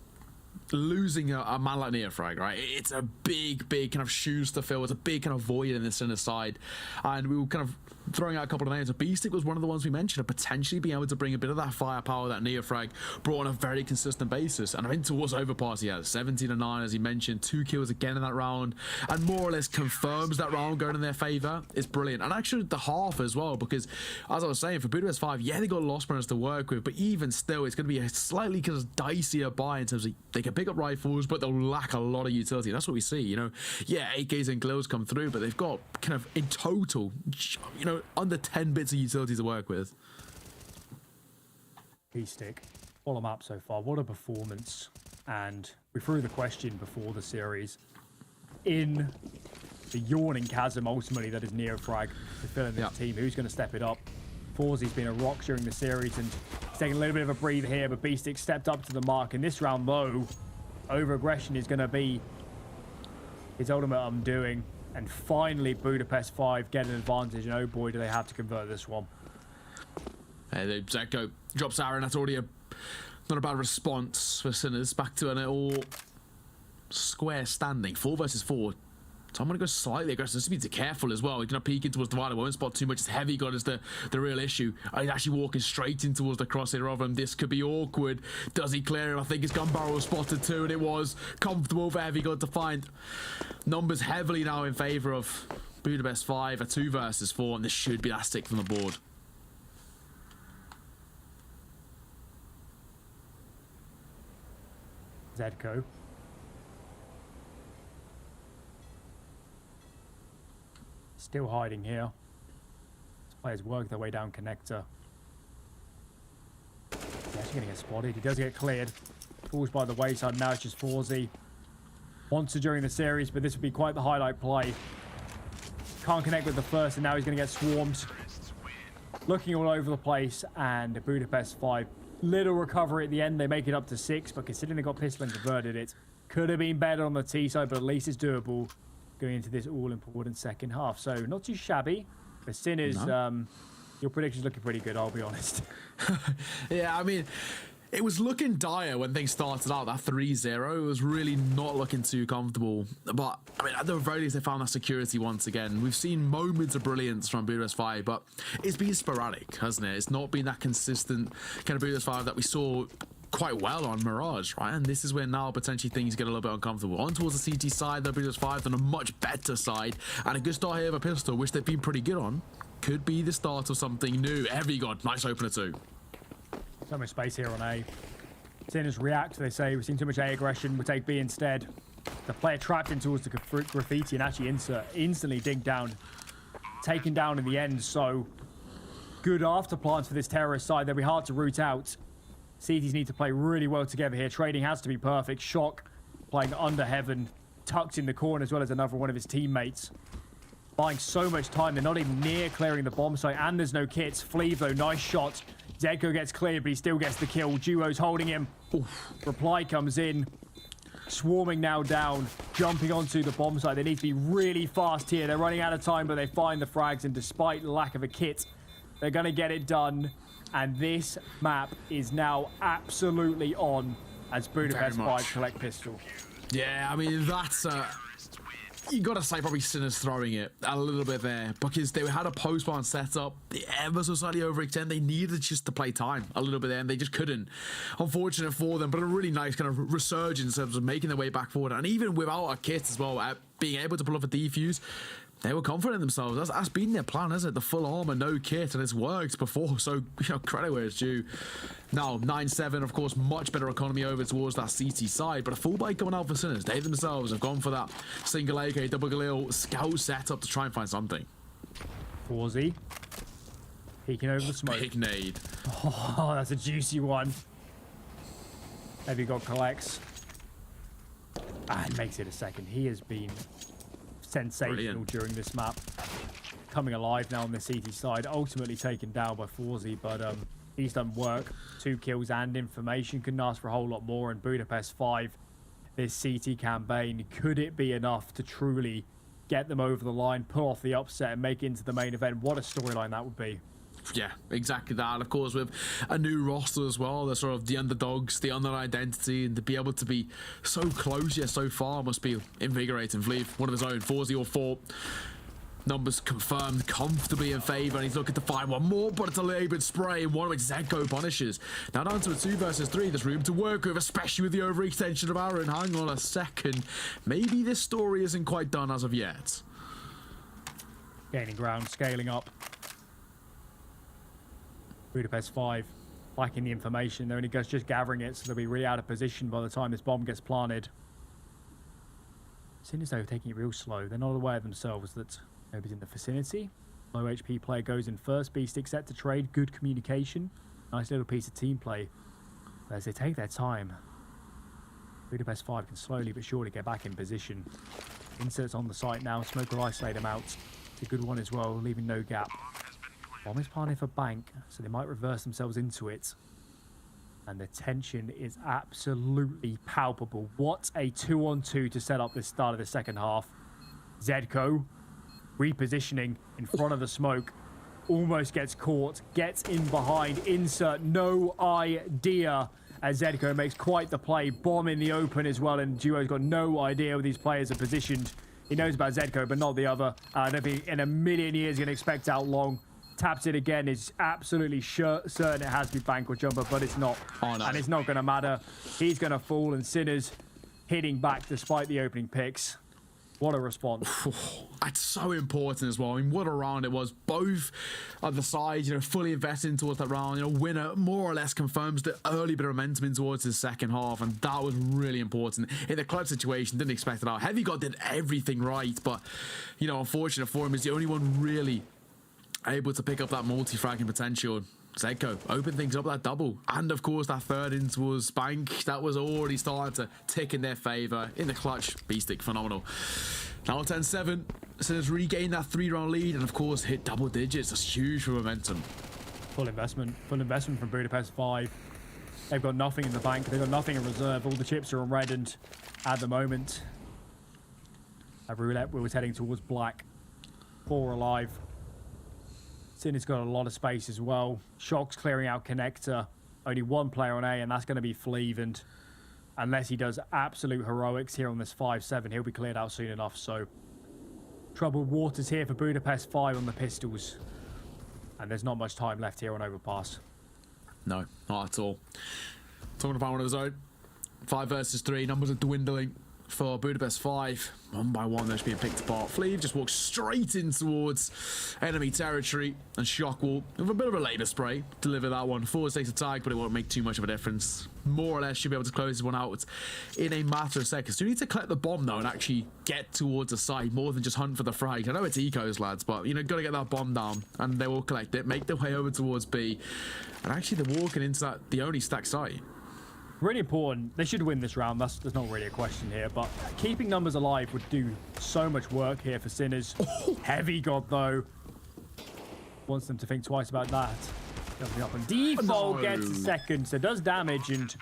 losing a man like Neofrag, right? It's a big kind of shoes to fill. It's a big kind of void in the center side, and we were kind of throwing out a couple of names. B-Stick was one of the ones we mentioned, of potentially being able to bring a bit of that firepower that Neofrag brought on a very consistent basis. And I think towards Overpass, he has 17 and 9, as he mentioned, 2 kills again in that round, and more or less confirms that round going in their favor. It's brilliant. And actually the half as well, because as I was saying, for Budapest 5, yeah, they got lost runners to work with, but even still, it's going to be a slightly kind of dicier buy in terms of they can pick up rifles, but they'll lack a lot of utility. That's what we see, you know. Yeah, AKs and Glills come through, but they've got kind of in total, you know, under 10 bits of utility to work with. B-Stick, follow map so far. What a performance. And we threw the question before the series. In the yawning chasm, ultimately, that is Neofrag to fill in this team. Who's going to step it up? Forzy's been a rock during the series, and he's taking a little bit of a breather here, but B-Stick stepped up to the mark. In this round, though, over-aggression is going to be his ultimate undoing. And finally, Budapest 5 get an advantage, and oh boy, do they have to convert this one. Hey, Zeko drops Aaron. That's already not a bad response for Sinners. Back to an all square standing. 4 versus 4. So I'm going to go slightly aggressive. Just be careful as well. He's going to peek in towards the Divider. Won't spot too much. It's Heavy God is the real issue. He's actually walking straight in towards the crosshair of him. This could be awkward. Does he clear him? I think his gun barrel was spotted too, and it was comfortable for Heavy God to find. Numbers heavily now in favour of Budapest 5. A 2 versus 4, and this should be that stick from the board. Zedko. Still hiding here. This players work their way down connector. He's actually going to get spotted. He does get cleared. Falls by the wayside. Now it's just Forzy. Wants to during the series, but this would be quite the highlight play. Can't connect with the first, and now he's going to get swarmed. Looking all over the place, and Budapest 5. Little recovery at the end. They make it up to 6, but considering they got pistol and converted it, Could have been better on the T side, but at least it's doable going into this all-important second half. So not too shabby. For Sinners, your prediction's looking pretty good, I'll be honest. Yeah, I mean, it was looking dire when things started out, that 3-0. It was really not looking too comfortable. But, I mean, at the very least, they found that security once again. We've seen moments of brilliance from Budapest 5, but it's been sporadic, hasn't it? It's not been that consistent kind of Budapest 5 that we saw quite well on Mirage, right? And this is where now potentially things get a little bit uncomfortable. On towards the CT side, the Budapest 5 on a much better side. And a good start here of a pistol, which they've been pretty good on. Could be the start of something new. Heavy God, nice opener too. So much space here on A. Sinners react, they say, we've seen too much A aggression, we'll take B instead. The player trapped in towards the graffiti and actually instantly digged down. Taken down in the end, so good after plants for this terrorist side. They'll be hard to root out. CTs need to play really well together here. Trading has to be perfect. Shock playing under Heaven, tucked in the corner as well as another one of his teammates. Buying so much time, they're not even near clearing the bomb site, and there's no kits. Fleeve though, nice shot. Zedko gets cleared, but he still gets the kill. Duo's holding him. Oof. Reply comes in. Swarming now down, jumping onto the bomb site. They need to be really fast here. They're running out of time, but they find the frags, and despite the lack of a kit, they're going to get it done. And this map is now absolutely on as Budapest 5 collect pistol. Yeah, I mean, that's... you gotta say probably Sinners throwing it a little bit there, because they had a post-spawn set up, ever so slightly overextend. They needed just to play time a little bit there, and they just couldn't. Unfortunate for them, but a really nice kind of resurgence in terms of making their way back forward, and even without a kit as well, being able to pull off a defuse. They were confident in themselves. That's been their plan, hasn't it? The full armor, no kit, and it's worked before. So, credit where it's due. Now, 9-7, of course, much better economy over towards that CT side, but a full bite coming out for Sinners. They themselves have gone for that single AK, double Galil scout setup to try and find something. Forzy. Peeking over the smoke. Big nade. Oh, that's a juicy one. Heavy God collects. And makes it a second. He has been sensational during this map. Coming alive now on the CT side. Ultimately taken down by Forzy, but he's done work. 2 kills and information. Couldn't ask for a whole lot more. In Budapest 5, this CT campaign, could it be enough to truly get them over the line, pull off the upset, and make it into the main event? What a storyline that would be. Yeah, exactly that. Of course, with a new roster as well, they're sort of the underdogs, the unknown identity, and to be able to be so close yet so far must be invigorating. Fleeve, one of his own, 4-0 4. Numbers confirmed comfortably in favour, and he's looking to find one more, but it's a laboured spray, and one which Zedko punishes. Now down to a 2 versus 3, there's room to work with, especially with the overextension of Aaron. Hang on a second. Maybe this story isn't quite done as of yet. Gaining ground, scaling up. Budapest 5 lacking the information. They're only just gathering it, so they'll be really out of position by the time this bomb gets planted. Sinners though taking it real slow. They're not aware themselves that nobody's in the vicinity. Low HP player goes in first. B-stick set to trade. Good communication. Nice little piece of team play. As they take their time, Budapest 5 can slowly but surely get back in position. Inserts on the site now. Smoke will isolate them out. It's a good one as well, leaving no gap. Bomb is planning for bank, so they might reverse themselves into it. And the tension is absolutely palpable. What a 2-on-2 to set up this start of the second half. Zedko repositioning in front of the smoke. Almost gets caught, gets in behind. Insert, no idea. As Zedko makes quite the play. Bomb in the open as well, and Duo's got no idea where these players are positioned. He knows about Zedko, but not the other. I don't think in a million years going to expect out long. Taps it again, is absolutely certain it has to be bank or jumper, but it's not. Oh, no. And it's not going to matter. He's going to fall, and Sinners hitting back despite the opening picks. What a response. That's so important as well. I mean, what a round it was. Both of the sides, fully invested towards that round. Winner more or less confirms the early bit of momentum in towards the second half, and that was really important. In the clutch situation, didn't expect it out. Heavy God did everything right, but, unfortunate for him, is the only one really able to pick up that multi-fragging potential. Zedko opened things up, that double, and of course that third in was bank. That was already starting to tick in their favour. In the clutch, B-stick, phenomenal. Now 10-7, Sinners regain that 3-round lead, and of course hit double digits. That's huge for momentum. Full investment from Budapest 5. They've got nothing in the bank. They've got nothing in reserve. All the chips are on red, and at the moment, roulette wheel is heading towards black. 4 alive. Sinner's got a lot of space as well. Shock's clearing out connector. Only 1 player on A, and that's going to be Fleeve. And unless he does absolute heroics here on this 5-7, he'll be cleared out soon enough. So, troubled waters here for Budapest 5 on the pistols. And there's not much time left here on overpass. No, not at all. Talking about one of his own. 5 versus 3, numbers are dwindling for Budapest 5. One by one, they're just being picked apart. Fleeve just walks straight in towards enemy territory, and Shock will, with a bit of a labour spray, deliver that one. Forward takes a tag, but it won't make too much of a difference. More or less, should be able to close this one out in a matter of seconds. You need to collect the bomb, though, and actually get towards the site more than just hunt for the frag. I know it's ecos, lads, but, you know, got to get that bomb down, and they will collect it, make their way over towards B. And actually, they're walking into the only stacked site. Really important. They should win this round. There's not really a question here, but keeping numbers alive would do so much work here for Sinners. Heavy God, though, wants them to think twice about that. Jumping up, and Default gets a second, so does damage and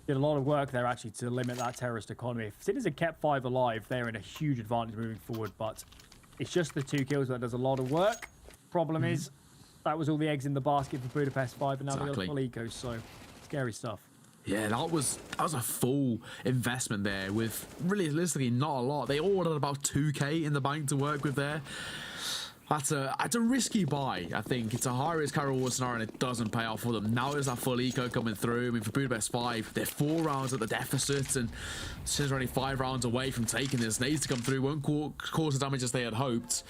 did a lot of work there actually to limit that terrorist economy. If Sinners had kept 5 alive, they're in a huge advantage moving forward, but it's just the 2 kills that does a lot of work. Problem is, that was all the eggs in the basket for Budapest 5, and now they got full eco, so scary stuff. Yeah, that was a full investment there with realistically not a lot. They all had about 2k in the bank to work with there. That's a risky buy, I think. It's a high-risk, high-reward scenario, and it doesn't pay off for them. Now there's that full eco coming through. I mean, for Budapest 5, they're 4 rounds at the deficit, and since they're only 5 rounds away from taking this, needs to come through, won't cause the damage as they had hoped.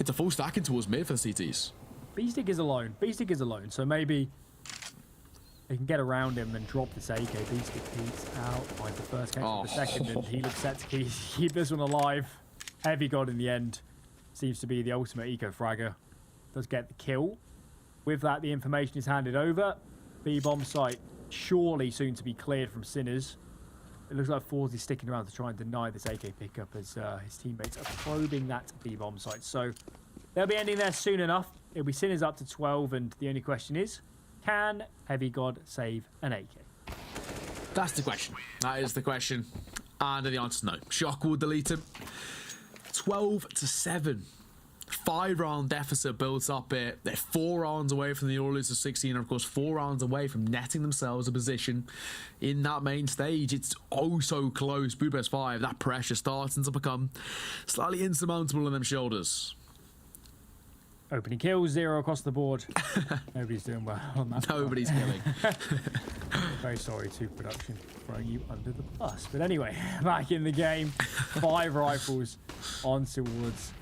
It's a full stacking towards mid for the CTs. B-Stick is alone. B-Stick is alone, so maybe they can get around him and drop this AK. B-Stick peeks out, finds the first catch for the second, and he looks set to keep this one alive. Heavy God in the end. Seems to be the ultimate eco-fragger. Does get the kill. With that, the information is handed over. B-bomb site surely soon to be cleared from Sinners. It looks like Forzy's sticking around to try and deny this AK pickup as his teammates are probing that B-bomb site. So they'll be ending there soon enough. It'll be Sinners up to 12, and the only question is, can Heavy God save an AK? That's the question. That is the question. And the answer is no. Shock will delete him. 12-7. 5-round deficit built up here. They're 4 rounds away from the all-lose of 16, and of course 4 rounds away from netting themselves a position in that main stage. It's oh so close. Budapest 5, that pressure starting to become slightly insurmountable on them shoulders. Opening kills, 0 across the board. Nobody's doing well on that. Nobody's killing. Very sorry to production throwing you under the bus. But anyway, back in the game. 5 rifles on towards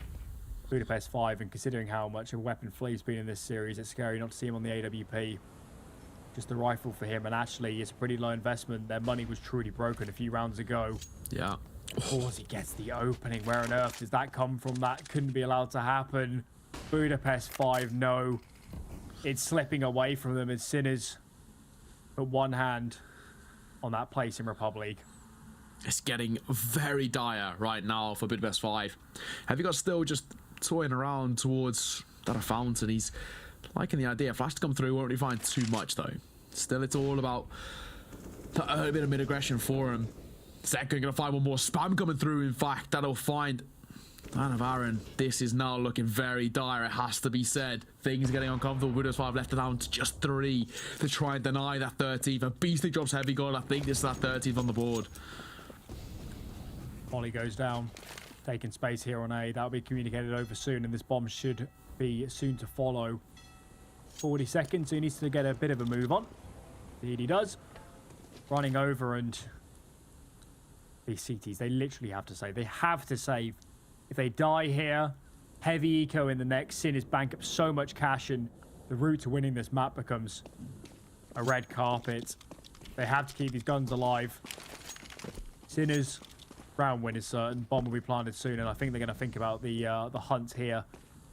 Budapest 5. And considering how much of a weapon Flea's been in this series, it's scary not to see him on the AWP. Just the rifle for him. And actually, it's a pretty low investment. Their money was truly broken a few rounds ago. Yeah. Of course, he gets the opening. Where on earth does that come from? That couldn't be allowed to happen. Budapest 5, no. It's slipping away from them as Sinners put one hand on that place in REPUBLEAGUE. It's getting very dire right now for Budapest 5. Have you got still just toying around towards that fountain? He's liking the idea. Flash to come through, won't really find too much though. Still, it's all about a bit of mid-aggression for him. Second, gonna find one more spam coming through. In fact, that'll find Man of Aaron. This is now looking very dire, it has to be said. Things getting uncomfortable. Budapest 5 left it down to just 3 to try and deny that 13th. A Beastly drops Heavy God. I think this is that 13th on the board. Molly goes down, taking space here on A. That'll be communicated over soon, and this bomb should be soon to follow. 40 seconds, so he needs to get a bit of a move on. Indeed he does. Running over, and these CTs, they literally have to save. They have to save. If they die here, heavy eco in the next, Sinners bank up so much cash, and the route to winning this map becomes a red carpet. They have to keep these guns alive. Sinners, round win is certain. Bomb will be planted soon, and I think they're going to think about the hunt here.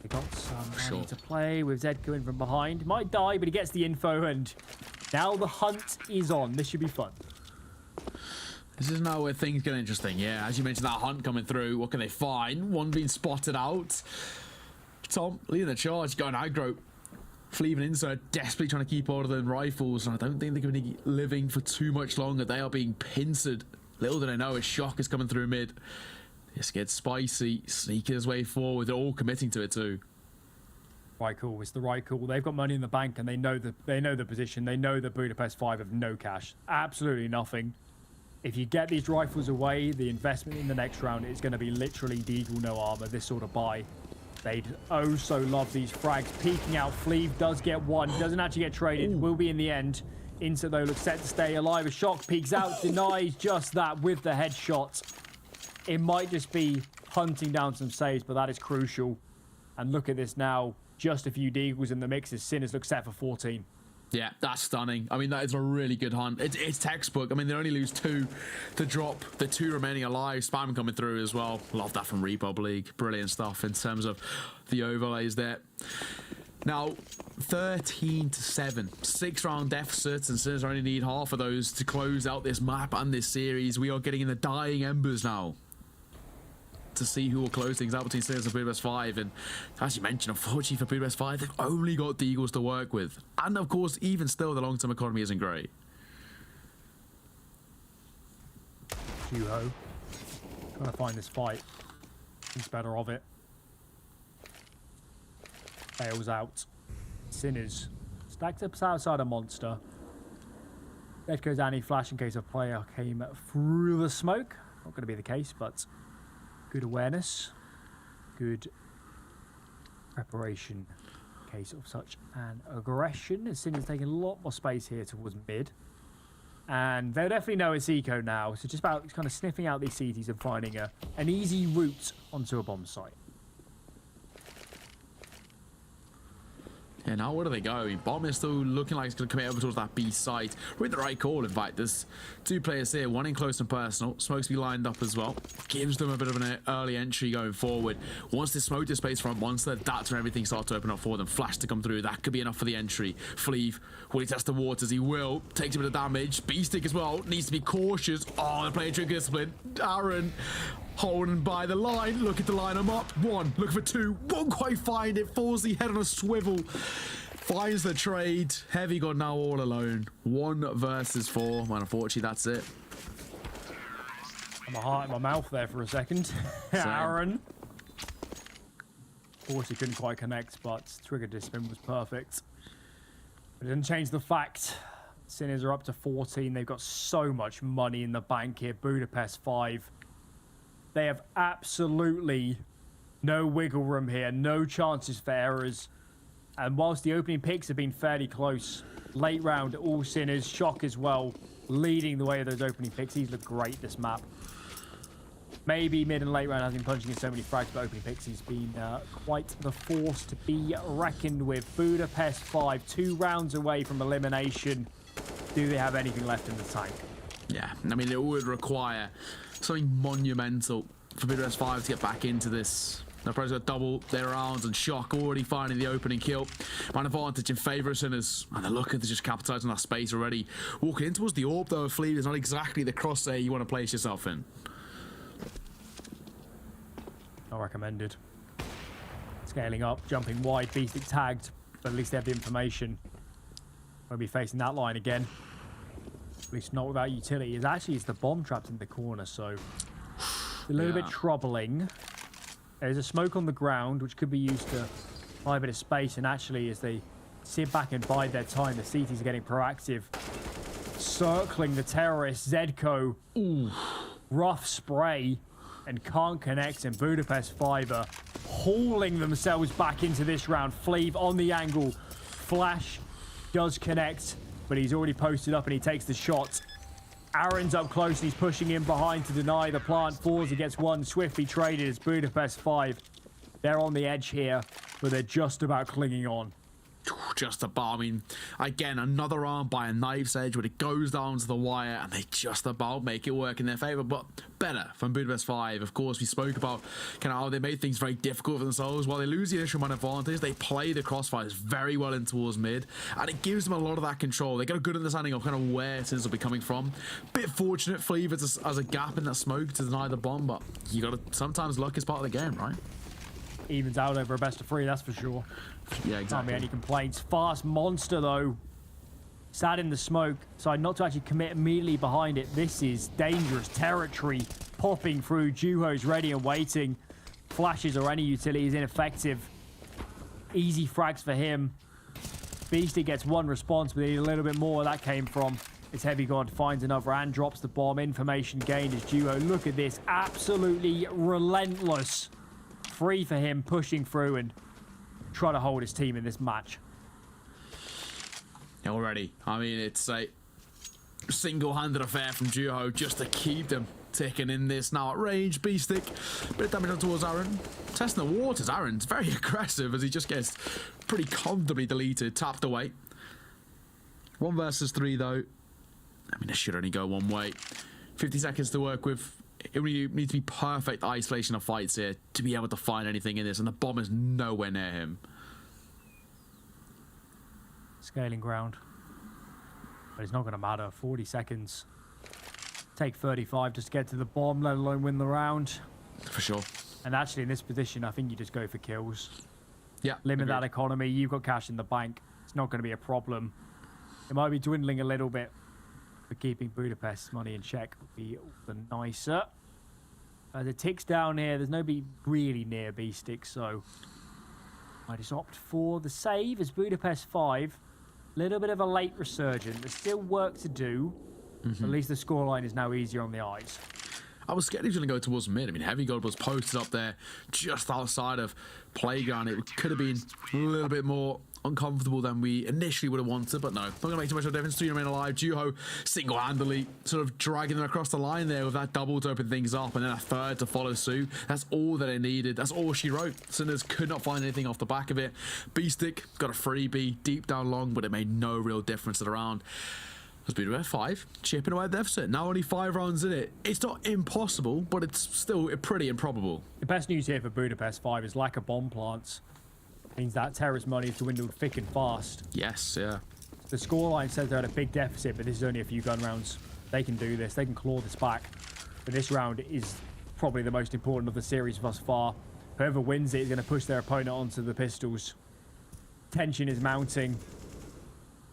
They got some money to play with Zedko in from behind. Might die, but he gets the info, and now the hunt is on. This should be fun. This is now where things get interesting. Yeah, as you mentioned, that hunt coming through. What can they find? One being spotted out. Tom leading the charge, going aggro. Fleeve and Insert desperately trying to keep hold of them rifles, and I don't think they're going to be living for too much longer. They are being pincered. Little do they know, a shock is coming through mid. This gets spicy, sneaking his way forward. They're all committing to it too. Right call. It's the right call. They've got money in the bank, and they know the position. They know that Budapest 5 have no cash, absolutely nothing. If you get these rifles away, the investment in the next round is going to be literally Deagle, no armor, this sort of buy. They'd oh so love these frags. Peeking out, Fleeve does get one. Doesn't actually get traded. Will be in the end. Insert though looks set to stay alive. A shock peeks out, denies just that with the headshot. It might just be hunting down some saves, but that is crucial. And look at this now. Just a few Deagles in the mix as Sinners look set for 14. Yeah, that's stunning. I mean, that is a really good hunt. It's textbook. I mean, they only lose 2 to drop the 2 remaining alive. Spam coming through as well. Love that from REPUBLEAGUE. Brilliant stuff in terms of the overlays there. Now, 13 to 7. 6-round deficits, and Sinners only need half of those to close out this map and this series. We are getting in the dying embers now to see who will close things out between Sinners and Budapest 5. And as you mentioned, unfortunately for Budapest 5, they've only got Deagles to work with. And of course, even still, the long-term economy isn't great. Juho trying to find this fight. He's better of it. Fails out. Sinners stacked up outside a monster. There goes Annie Flash in case a player came through the smoke. Not going to be the case, but good awareness, good preparation in case of such an aggression. Sinners taking a lot more space here towards mid. And they'll definitely know it's eco now, so just about kind of sniffing out these CTs and finding an easy route onto a bomb site. Yeah, now where do they go? Bomb is still looking like it's going to commit over towards that B site. We're in the right call, in fact. There's 2 players here, one in close and personal. Smoke's be lined up as well. Gives them a bit of an early entry going forward. Once they smoke the space front monster, that's when everything starts to open up for them. Flash to come through. That could be enough for the entry. Fleeve, will he test the waters? He will. Takes a bit of damage. B-stick as well. Needs to be cautious. Oh, they're playing trick discipline. Aaron holding by the line. Look at the line them up. 1, looking for 2. Won't quite find it. Falls the head on a swivel. Finds the trade. Heavy God now all alone. 1 versus 4. Well, unfortunately, that's it. My heart in my mouth there for a second. Aaron. Of course, he couldn't quite connect, but trigger discipline was perfect. But it didn't change the fact Sinners are up to 14. They've got so much money in the bank here. Budapest 5. They have absolutely no wiggle room here. No chances for errors. And whilst the opening picks have been fairly close, late round, all Sinners, Shock as well, leading the way of those opening picks. He's looked great this map. Maybe mid and late round has been punching in so many frags, but opening picks he's been quite the force to be reckoned with. Budapest 5, 2 rounds away from elimination. Do they have anything left in the tank? Yeah, I mean, it would require something monumental for Budapest 5 to get back into this. They're probably going to double their rounds, and Shock already finding the opening kill. Man advantage in favour of Sinners, and they're looking to just capitalise on that space already. Walking in towards the orb, though, of Fleeve is not exactly the crosshair you want to place yourself in. Not recommended. Scaling up, jumping wide, Beastic tagged, but at least they have the information. Won't be facing that line again. At least not without utility. It's the bomb trapped in the corner, so a little bit troubling. There's a smoke on the ground, which could be used to buy a bit of space, and actually, as they sit back and bide their time, the CTs are getting proactive. Circling the terrorists, Zedko, rough spray, and can't connect, and Budapest 5 are hauling themselves back into this round. Fleeve on the angle. Flash does connect, but he's already posted up and he takes the shot. Aaron's up close and he's pushing in behind to deny the plant. Falls, he gets one. Swiftly traded as Budapest 5. They're on the edge here, but they're just about clinging on. Just about. I mean, again, another arm by a knife's edge when it goes down to the wire, and they just about make it work in their favour. But better from Budapest 5. Of course, we spoke about kind of how they made things very difficult for themselves. While they lose the initial man advantage, they play the crossfires very well in towards mid, and it gives them a lot of that control. They get a good understanding of kind of where Sinners will be coming from. Bit fortunate for Fleeve as a gap in that smoke to deny the bomb, but you got to sometimes luck is part of the game, right? evens out over a best of 3, that's for sure. Yeah, Can't be exactly. any complaints. Fast Monster, though, sat in the smoke. Decided not to actually commit immediately behind it. This is dangerous territory. Popping through. Juho's ready and waiting. Flashes or any utility is ineffective. Easy frags for him. Beastie gets 1 response, but they need a little bit more where that came from. It's Heavy God finds another and drops the bomb. Information gained as Juho. Look at this. Absolutely relentless. Free for him, pushing through and try to hold his team in this match. Already, I mean, it's a single-handed affair from Juho just to keep them ticking in this. Now at range, B-Stick, bit of damage on towards Aaron. Testing the waters, Aaron's very aggressive as he just gets pretty comfortably deleted, tapped away. 1 versus 3 though. I mean, this should only go one way. 50 seconds to work with. It really needs to be perfect isolation of fights here to be able to find anything in this, and the bomb is nowhere near him. Scaling ground. But it's not going to matter. 40 seconds. Take 35 just to get to the bomb, let alone win the round. For sure. And actually, in this position, I think you just go for kills. Yeah. Limit agreed. that economy. You've got cash in the bank. It's not going to be a problem. It might be dwindling a little bit, but keeping Budapest's money in check would be all the nicer. As it ticks down here, there's nobody really near B-Stick, so I just opt for the save as Budapest 5. Little bit of a late resurgent. There's still work to do. At least the scoreline is now easier on the eyes. I was scared he was going to go towards mid. I mean, Heavy God was posted up there just outside of Playground. It could have been a little bit more uncomfortable than we initially would have wanted, but no, not going to make too much of a difference. 2 remain alive. Juho single-handedly sort of dragging them across the line there with that double to open things up, and then a third to follow suit. That's all that they needed. That's all she wrote. Sinners could not find anything off the back of it. B-Stick got a freebie deep down long, but it made no real difference to the round. Has been at 5, chipping away at deficit. Now only 5 rounds in it. It's not impossible, but it's still pretty improbable. The best news here for Budapest 5 is lack of bomb plants. Means that terrorist money is dwindled thick and fast. Yes, yeah. The scoreline says they're at a big deficit, but this is only a few gun rounds. They can do this. They can claw this back. But this round is probably the most important of the series thus far. Whoever wins it is going to push their opponent onto the pistols. Tension is mounting.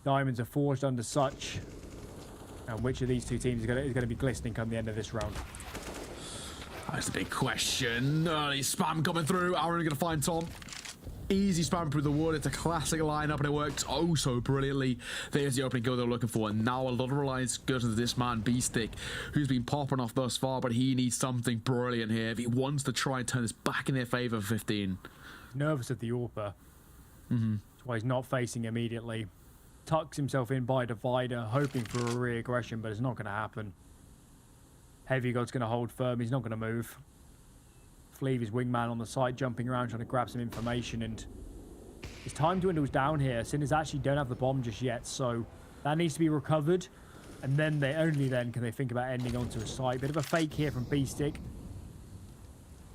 Diamonds are forged under such. And which of these two teams is going to be glistening come the end of this round? That's a big question. Early spam coming through. Aaron going to find Tom. Easy spam through the wood. It's a classic lineup and it works oh so brilliantly. There's the opening kill they're looking for. And now a lot of reliance goes into this man, B-Stick, who's been popping off thus far, but he needs something brilliant here if he wants to try and turn this back in their favor for 15. Nervous at the AWPer. That's why he's not facing immediately. Tucks himself in by divider, hoping for a re-aggression, but it's not going to happen. Heavy God's going to hold firm. He's not going to move. Fleeve is wingman on the side, jumping around, trying to grab some information, and his time dwindles down here. Sinners actually don't have the bomb just yet, so that needs to be recovered, and then only then can they think about ending onto a site. Bit of a fake here from B-Stick.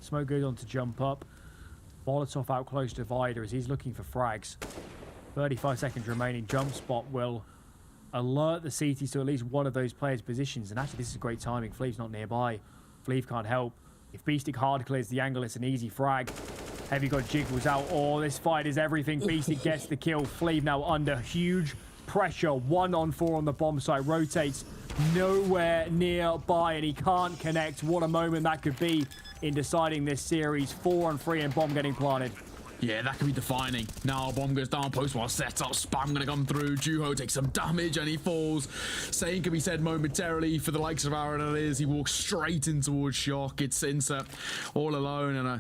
Smoke goes on to jump up. Molotov out close to divider as he's looking for frags. 35 seconds remaining. Jump spot will alert the CTs to at least one of those players' positions. And actually, this is great timing. Fleeve's not nearby. Fleeve can't help. If B-Stick hard clears the angle, it's an easy frag. Heavy God jiggles out. Oh, this fight is everything. B-Stick gets the kill. Fleeve now under huge pressure. 1 on 4 on the bomb site. Rotates nowhere nearby, and he can't connect. What a moment that could be in deciding this series. 4 on 3 and bomb getting planted. Yeah, that could be defining. Now, bomb goes down, post-wall set up, spam gonna come through. Juho takes some damage and he falls. Same can be said momentarily for the likes of Aaron, and it is. He walks straight in towards Shock. It's Insert all alone, and I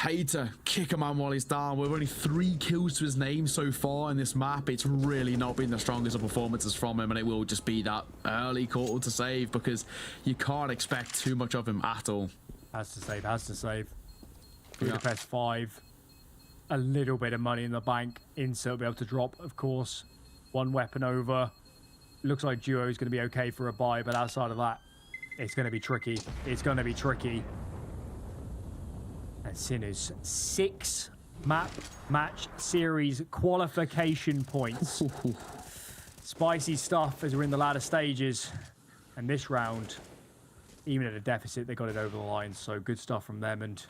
hate to kick a man while he's down. With only 3 kills to his name so far in this map, it's really not been the strongest of performances from him, and it will just be that early call to save because you can't expect too much of him at all. Has to save, has to save. Budapest 5. A little bit of money in the bank. Insert will be able to drop, of course. 1 weapon over. Looks like Duo is going to be okay for a buy, but outside of that, it's going to be tricky. It's going to be tricky. And Sinners, 6 match series qualification points. Spicy stuff as we're in the latter stages. And this round, even at a deficit, they got it over the line. So good stuff from them. And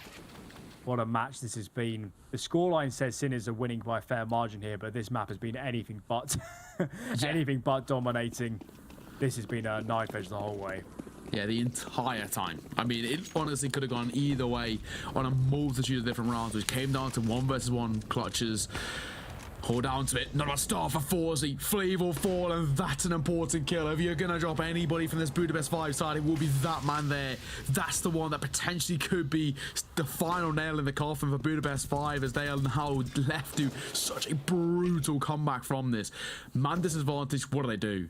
What a match this has been. The scoreline says Sinners are winning by a fair margin here, but this map has been anything but anything but dominating. This has been a knife edge the whole way. Yeah, the entire time. I mean, it honestly could have gone either way on a multitude of different rounds, which came down to 1v1 clutches. Hold down to it. Not a star for Forzy. Fleave will fall, and that's an important kill. If you're going to drop anybody from this Budapest 5 side, it will be that man there. That's the one that potentially could be the final nail in the coffin for Budapest 5, as they are now left to such a brutal comeback from this. Man disadvantage, what do they do?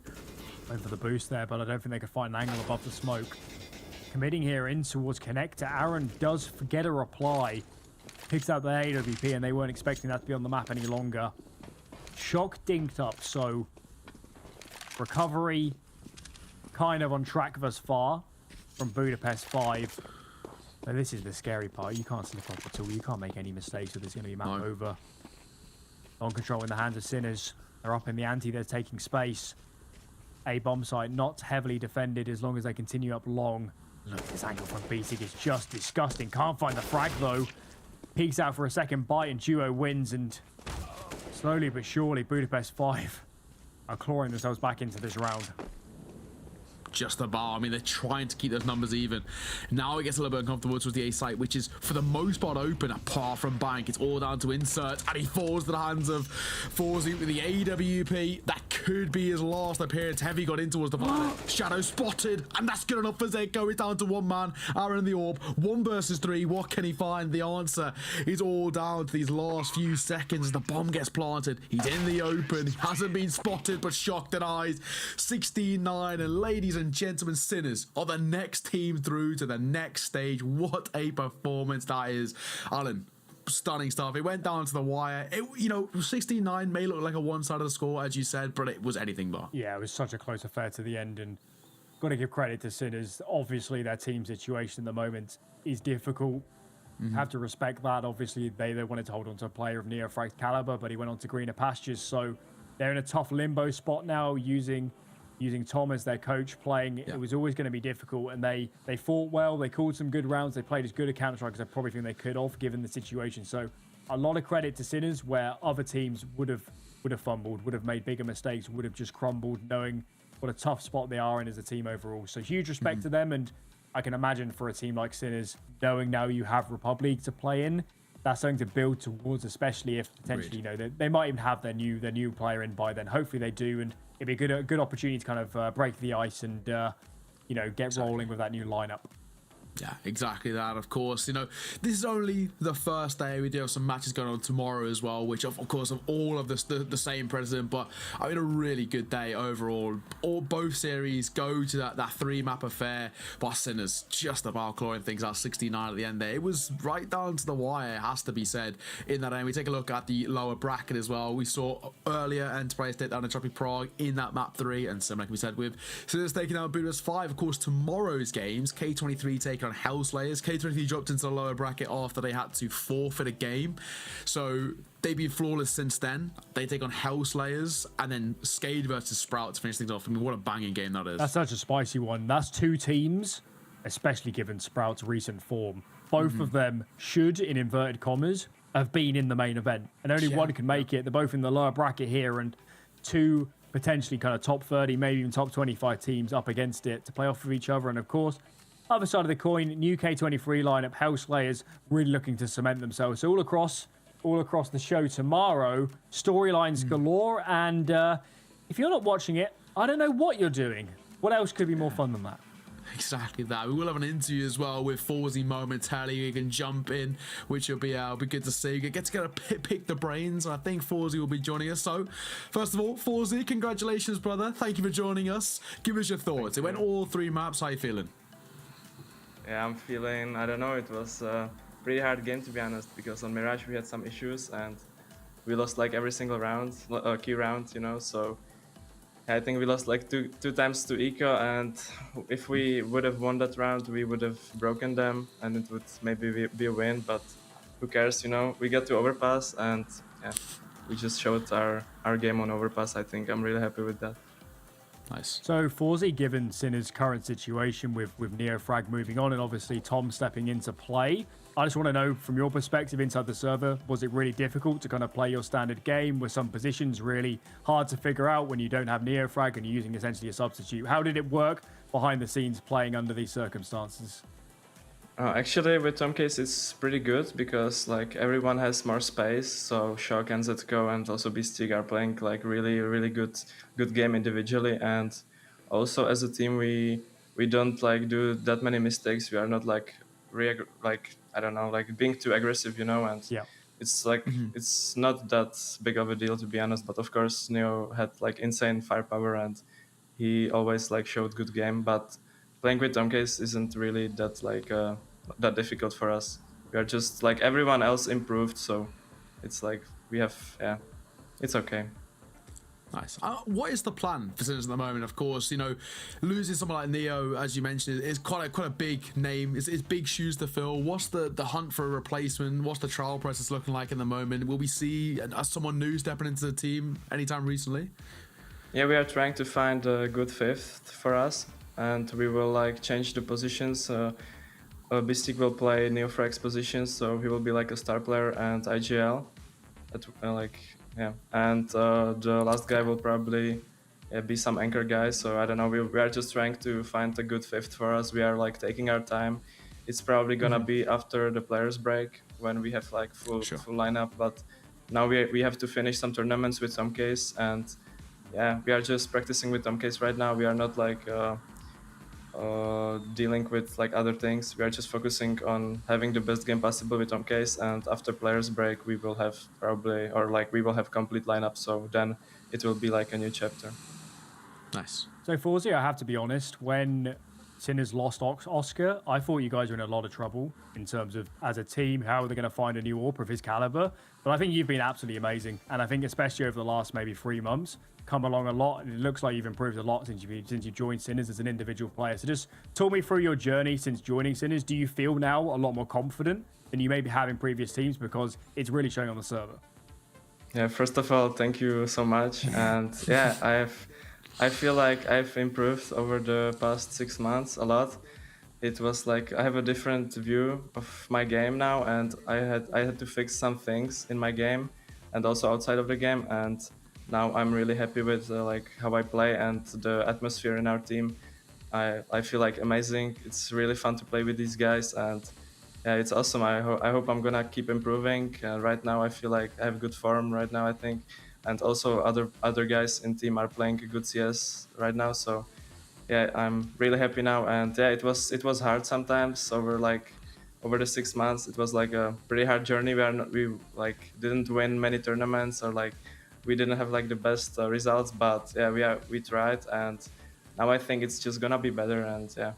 Went for the boost there, but I don't think they could find an angle above the smoke. Committing here in towards Connector. Aaron does get a reply. Picks out the AWP, and they weren't expecting that to be on the map any longer. Shock dinked up, so recovery kind of on track thus far from Budapest 5. But this is the scary part. You can't slip up at all. You can't make any mistakes, or there's going to be map over. On control in the hands of Sinners. They're up in the ante. They're taking space. A bomb site not heavily defended as long as they continue up long. Look, this angle from Beating is just disgusting. Can't find the frag, though. Peeks out for a second bite, and Duo wins, and slowly but surely Budapest 5 are clawing themselves back into this round. Just about. I mean, they're trying to keep those numbers even. Now it gets a little bit uncomfortable towards the A site, which is for the most part open apart from Bank. It's all down to insert, and he falls to the hands of Forzy with the AWP. That could be his last appearance. Heavy got in towards the planet. Shadow spotted, and that's good enough for Zeko. It's down to one man. Aaron in the orb. 1 versus 3. What can he find? The answer is all down to these last few seconds. The bomb gets planted. He's in the open. He hasn't been spotted, but shocked and eyes. 16-9, and ladies and gentlemen, Sinners are the next team through to the next stage. What a performance that is. Alan, stunning stuff. It went down to the wire. 16-9 may look like a one-sided score, as you said, but it was anything but. Yeah, it was such a close affair to the end, and got to give credit to Sinners. Obviously, their team situation at the moment is difficult. Have to respect that. Obviously, they wanted to hold on to a player of Neofrag's caliber, but he went on to greener pastures, so they're in a tough limbo spot now, using Tom as their coach, playing. It was always going to be difficult, and they fought well. They called some good rounds. They played as good a Counter-Strike as I probably think they could have, given the situation. So a lot of credit to Sinners, where other teams would have fumbled, would have made bigger mistakes, would have just crumbled, knowing what a tough spot they are in as a team overall. So huge respect to them, and I can imagine for a team like Sinners, knowing now you have REPUBLEAGUE to play in, that's something to build towards, especially if potentially, they might even have their new player in by then. Hopefully they do, and it'd be a good opportunity to kind of break the ice and get rolling with that new lineup. Yeah, exactly that, of course. This is only the first day. We do have some matches going on tomorrow as well, which of course of all of the same precedent, but I mean a really good day overall. Both series go to that 3-map affair, but Sinners just about clawing things out 69 at the end there. It was right down to the wire, it has to be said, in that end. We take a look at the lower bracket as well. We saw earlier Enterprise take down Entropiq Prague in that map 3, and similar, like we said, with Sinners taking out Budapest 5. Of course, tomorrow's games, K23 taking on Hellslayers. K23 dropped into the lower bracket after they had to forfeit a game, so they've been flawless since then. They take on Hellslayers, and then Skade versus Sprout to finish things off. I mean, what a banging game that is. That's such a spicy one. That's two teams, especially given Sprout's recent form. Both of them should, in inverted commas, have been in the main event, and only one can make it. They're both in the lower bracket here, and two potentially kind of top 30, maybe even top 25 teams up against it to play off of each other. And of course, other side of the coin, new K23 lineup, Hellslayers really looking to cement themselves. So all across the show tomorrow, storylines galore. And if you're not watching it, I don't know what you're doing. What else could be more fun than that? Exactly that. We will have an interview as well with Forzy momentarily. You can jump in, which will be good to see. You get to pick the brains. I think Forzy will be joining us. So, first of all, Forzy, congratulations, brother. Thank you for joining us. Give us your thoughts. It went all 3 maps. How are you feeling? Yeah, I'm feeling, I don't know, it was a pretty hard game to be honest, because on Mirage we had some issues and we lost like every single round, key round, so I think we lost like two times to Eco, and if we would have won that round, we would have broken them and it would maybe be a win, but who cares, we got to Overpass and yeah, we just showed our game on Overpass. I think I'm really happy with that. Nice. So, Forzy, given Sinner's current situation with Neofrag moving on and obviously Tom stepping into play, I just want to know from your perspective inside the server, was it really difficult to kind of play your standard game? Were some positions really hard to figure out when you don't have Neofrag and you're using essentially a substitute? How did it work behind the scenes playing under these circumstances? Actually, with Tomcase, it's pretty good because like everyone has more space. So Shock and Zetko and also Beastig are playing like really good game individually, and also as a team we don't like do that many mistakes. We are not like I don't know, like being too aggressive, you know, and it's like it's not that big of a deal to be honest. But of course, Neo had like insane firepower and he always like showed good game, but playing with Tomcase isn't really that like that difficult for us. We are just like everyone else improved, so it's like we have it's okay. Nice. What is the plan for Sinners at the moment? Of course, you know, losing someone like Neo, as you mentioned, is quite a big name. It's big shoes to fill. What's the hunt for a replacement? What's the trial process looking like in the moment? Will we see someone new stepping into the team anytime recently? Yeah, we are trying to find a good fifth for us, and we will like change the positions. Beastig will play Neofrag's positions, so he will be like a star player and IGL. And the last guy will probably be some anchor guy. So I don't know. We are just trying to find a good fifth for us. We are like taking our time. It's probably gonna be after the players break when we have like full lineup. But now we have to finish some tournaments with Tomcase, and yeah, we are just practicing with Tomcase right now. We are not like dealing with like other things. We are just focusing on having the best game possible with Tomcase, and after players break we will have we will have complete lineup, so then it will be like a new chapter. Nice. So Forzy, I have to be honest, when Sinners lost Oscar, I thought you guys were in a lot of trouble in terms of as a team, how are they going to find a new AWP of his caliber? But I think you've been absolutely amazing, and I think especially over the last maybe 3 months, come along a lot, and it looks like you've improved a lot since you joined Sinners as an individual player. So just talk me through your journey since joining Sinners. Do you feel now a lot more confident than you maybe have in previous teams, because it's really showing on the server? Yeah, first of all, thank you so much, and yeah, I feel like I've improved over the past 6 months a lot. It was like I have a different view of my game now, and I had to fix some things in my game and also outside of the game, and now I'm really happy with like how I play and the atmosphere in our team. I feel like amazing. It's really fun to play with these guys, and yeah, it's awesome. I hope I'm gonna keep improving. Right now I feel like I have good form right now, I think, and also other guys in team are playing a good CS right now. So yeah, I'm really happy now, and yeah, it was hard sometimes over the 6 months. It was like a pretty hard journey. We like didn't win many tournaments, or like we didn't have like the best results, but yeah, we tried, and now I think it's just gonna be better, and yeah,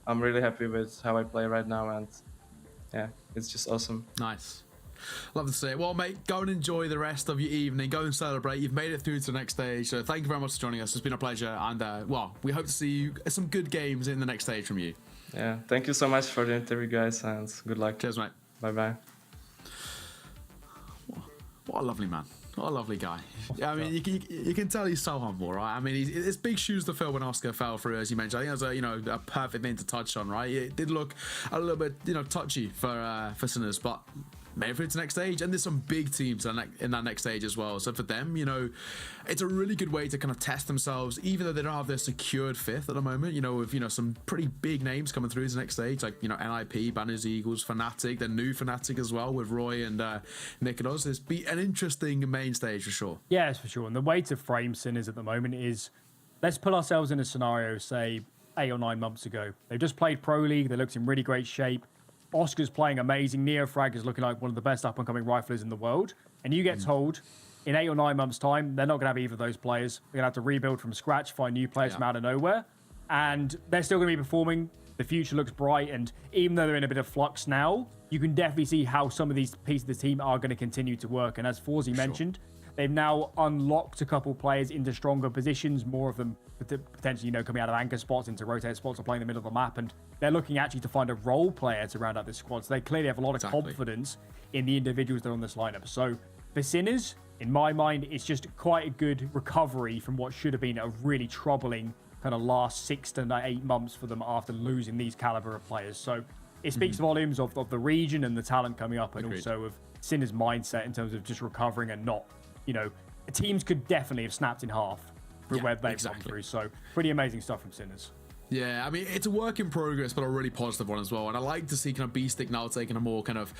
I'm really happy with how I play right now, and yeah, it's just awesome. Nice. Love to see it. Well, mate, go and enjoy the rest of your evening. Go and celebrate. You've made it through to the next stage. So thank you very much for joining us. It's been a pleasure. And, well, we hope to see you some good games in the next stage from you. Yeah, thank you so much for the interview, guys, and good luck. Cheers, mate. Bye-bye. What a lovely man. What a lovely guy. Yeah, I mean, you can tell he's so humble, right? I mean, it's big shoes to fill when Oscar fell through, as you mentioned. I think that's a perfect thing to touch on, right? It did look a little bit, touchy for Sinners, but made it through to the next stage, and there's some big teams in that next stage as well. So for them, it's a really good way to kind of test themselves, even though they don't have their secured fifth at the moment. With some pretty big names coming through to the next stage, like NIP, Banners, Eagles, Fnatic, the new Fnatic as well with Roy and Nikolos. It's be an interesting main stage for sure. Yes, for sure. And the way to frame Sinners at the moment is, let's put ourselves in a scenario, say 8 or 9 months ago. They've just played Pro League. They looked in really great shape. Oscar's playing amazing. Neofrag is looking like one of the best up-and-coming riflers in the world. And you get told in 8 or 9 months' time, they're not going to have either of those players. They're going to have to rebuild from scratch, find new players from out of nowhere. And they're still going to be performing. The future looks bright. And even though they're in a bit of flux now, you can definitely see how some of these pieces of the team are going to continue to work. And as Forzy mentioned, they've now unlocked a couple players into stronger positions, more of them potentially, coming out of anchor spots into rotate spots or playing the middle of the map. And they're looking actually to find a role player to round out this squad. So they clearly have a lot of confidence in the individuals that are on this lineup. So for Sinners, in my mind, it's just quite a good recovery from what should have been a really troubling kind of last 6 to 8 months for them after losing these caliber of players. So it speaks volumes of the region and the talent coming up, and also of Sinner's mindset in terms of just recovering and not, you know, teams could definitely have snapped in half from where they've gone through. So pretty amazing stuff from Sinners. Yeah, I mean, it's a work in progress, but a really positive one as well. And I like to see kind of B-Stick now taking a more kind of,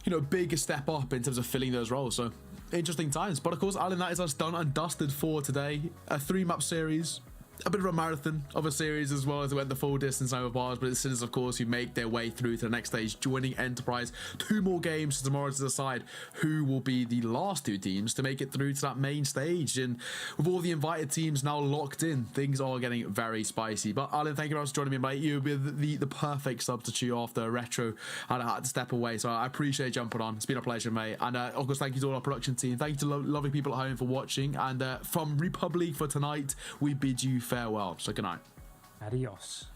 you know, bigger step up in terms of filling those roles. So interesting times. But of course, Alan, that is us done and dusted for today. A 3-map series. A bit of a marathon of a series as well as it went the full distance over bars, but it's Sinners, of course, who make their way through to the next stage, joining Enterprise. 2 more games tomorrow to decide who will be the last 2 teams to make it through to that main stage. And with all the invited teams now locked in, things are getting very spicy. But Alan, thank you very much for joining me, mate. You'll be the perfect substitute after Retro, and I had to step away, so I appreciate you jumping on. It's been a pleasure, mate. And of course, thank you to all our production team. Thank you to lovely people at home for watching. And from REPUBLEAGUE for tonight, we bid you farewell. So good night. Adios.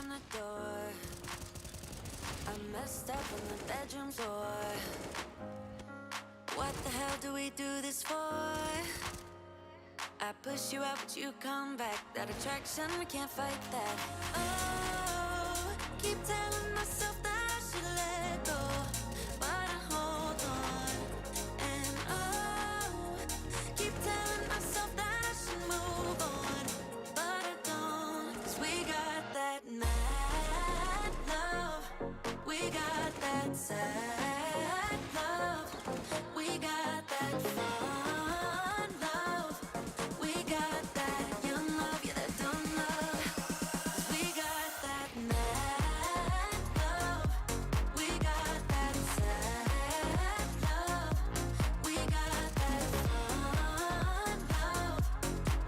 slam the door. I messed up on the bedroom floor. What the hell do we do this for? I push you out, but you come back. That attraction, we can't fight that. Oh, keep telling myself that I should let go, but I hold on. And oh, keep telling myself that I should move on, but I don't. 'Cause we got that mad love, we got that sad love, we got that fun love, we got that young love, yeah, that dumb love. 'Cause we got that mad love, we got that sad love, we got that fun love,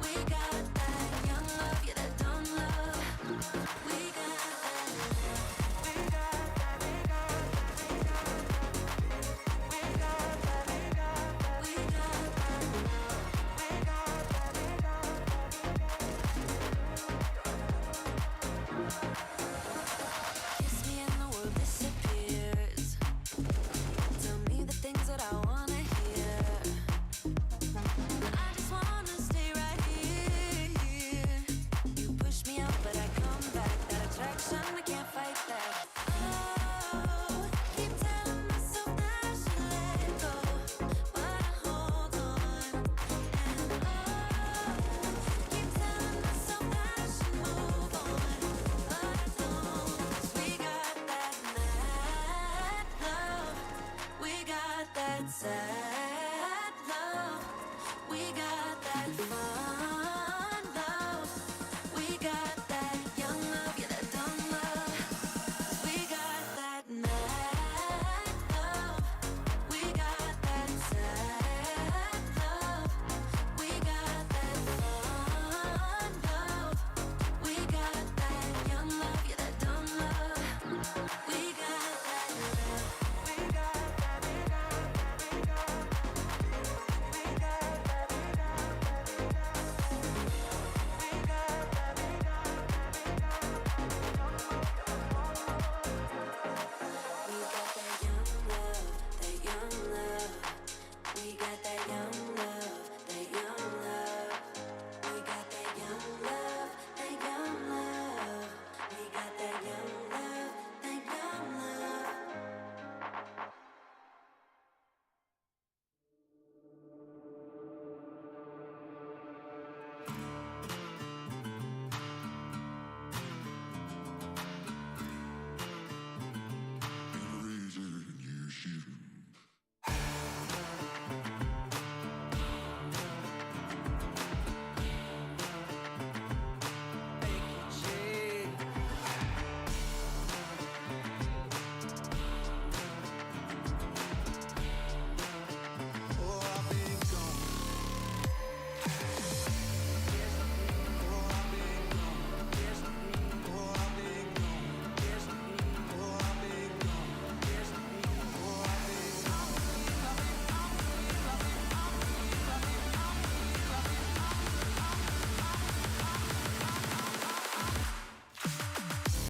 we got that young love, yeah, that dumb love. We got that, we got that, we got that, we got that, we got that, we got that, we got that, we got that, we got that. Kiss me and the world disappears. Tell me the things that I wanna hear. I just wanna stay right here. You push me out, but I come back. That attraction, we can't fight that. Oh, keep telling myself that I should let go, but I hold on. And oh, keep telling myself that I should move on, but I don't. 'Cause we got that mad love, we got that sad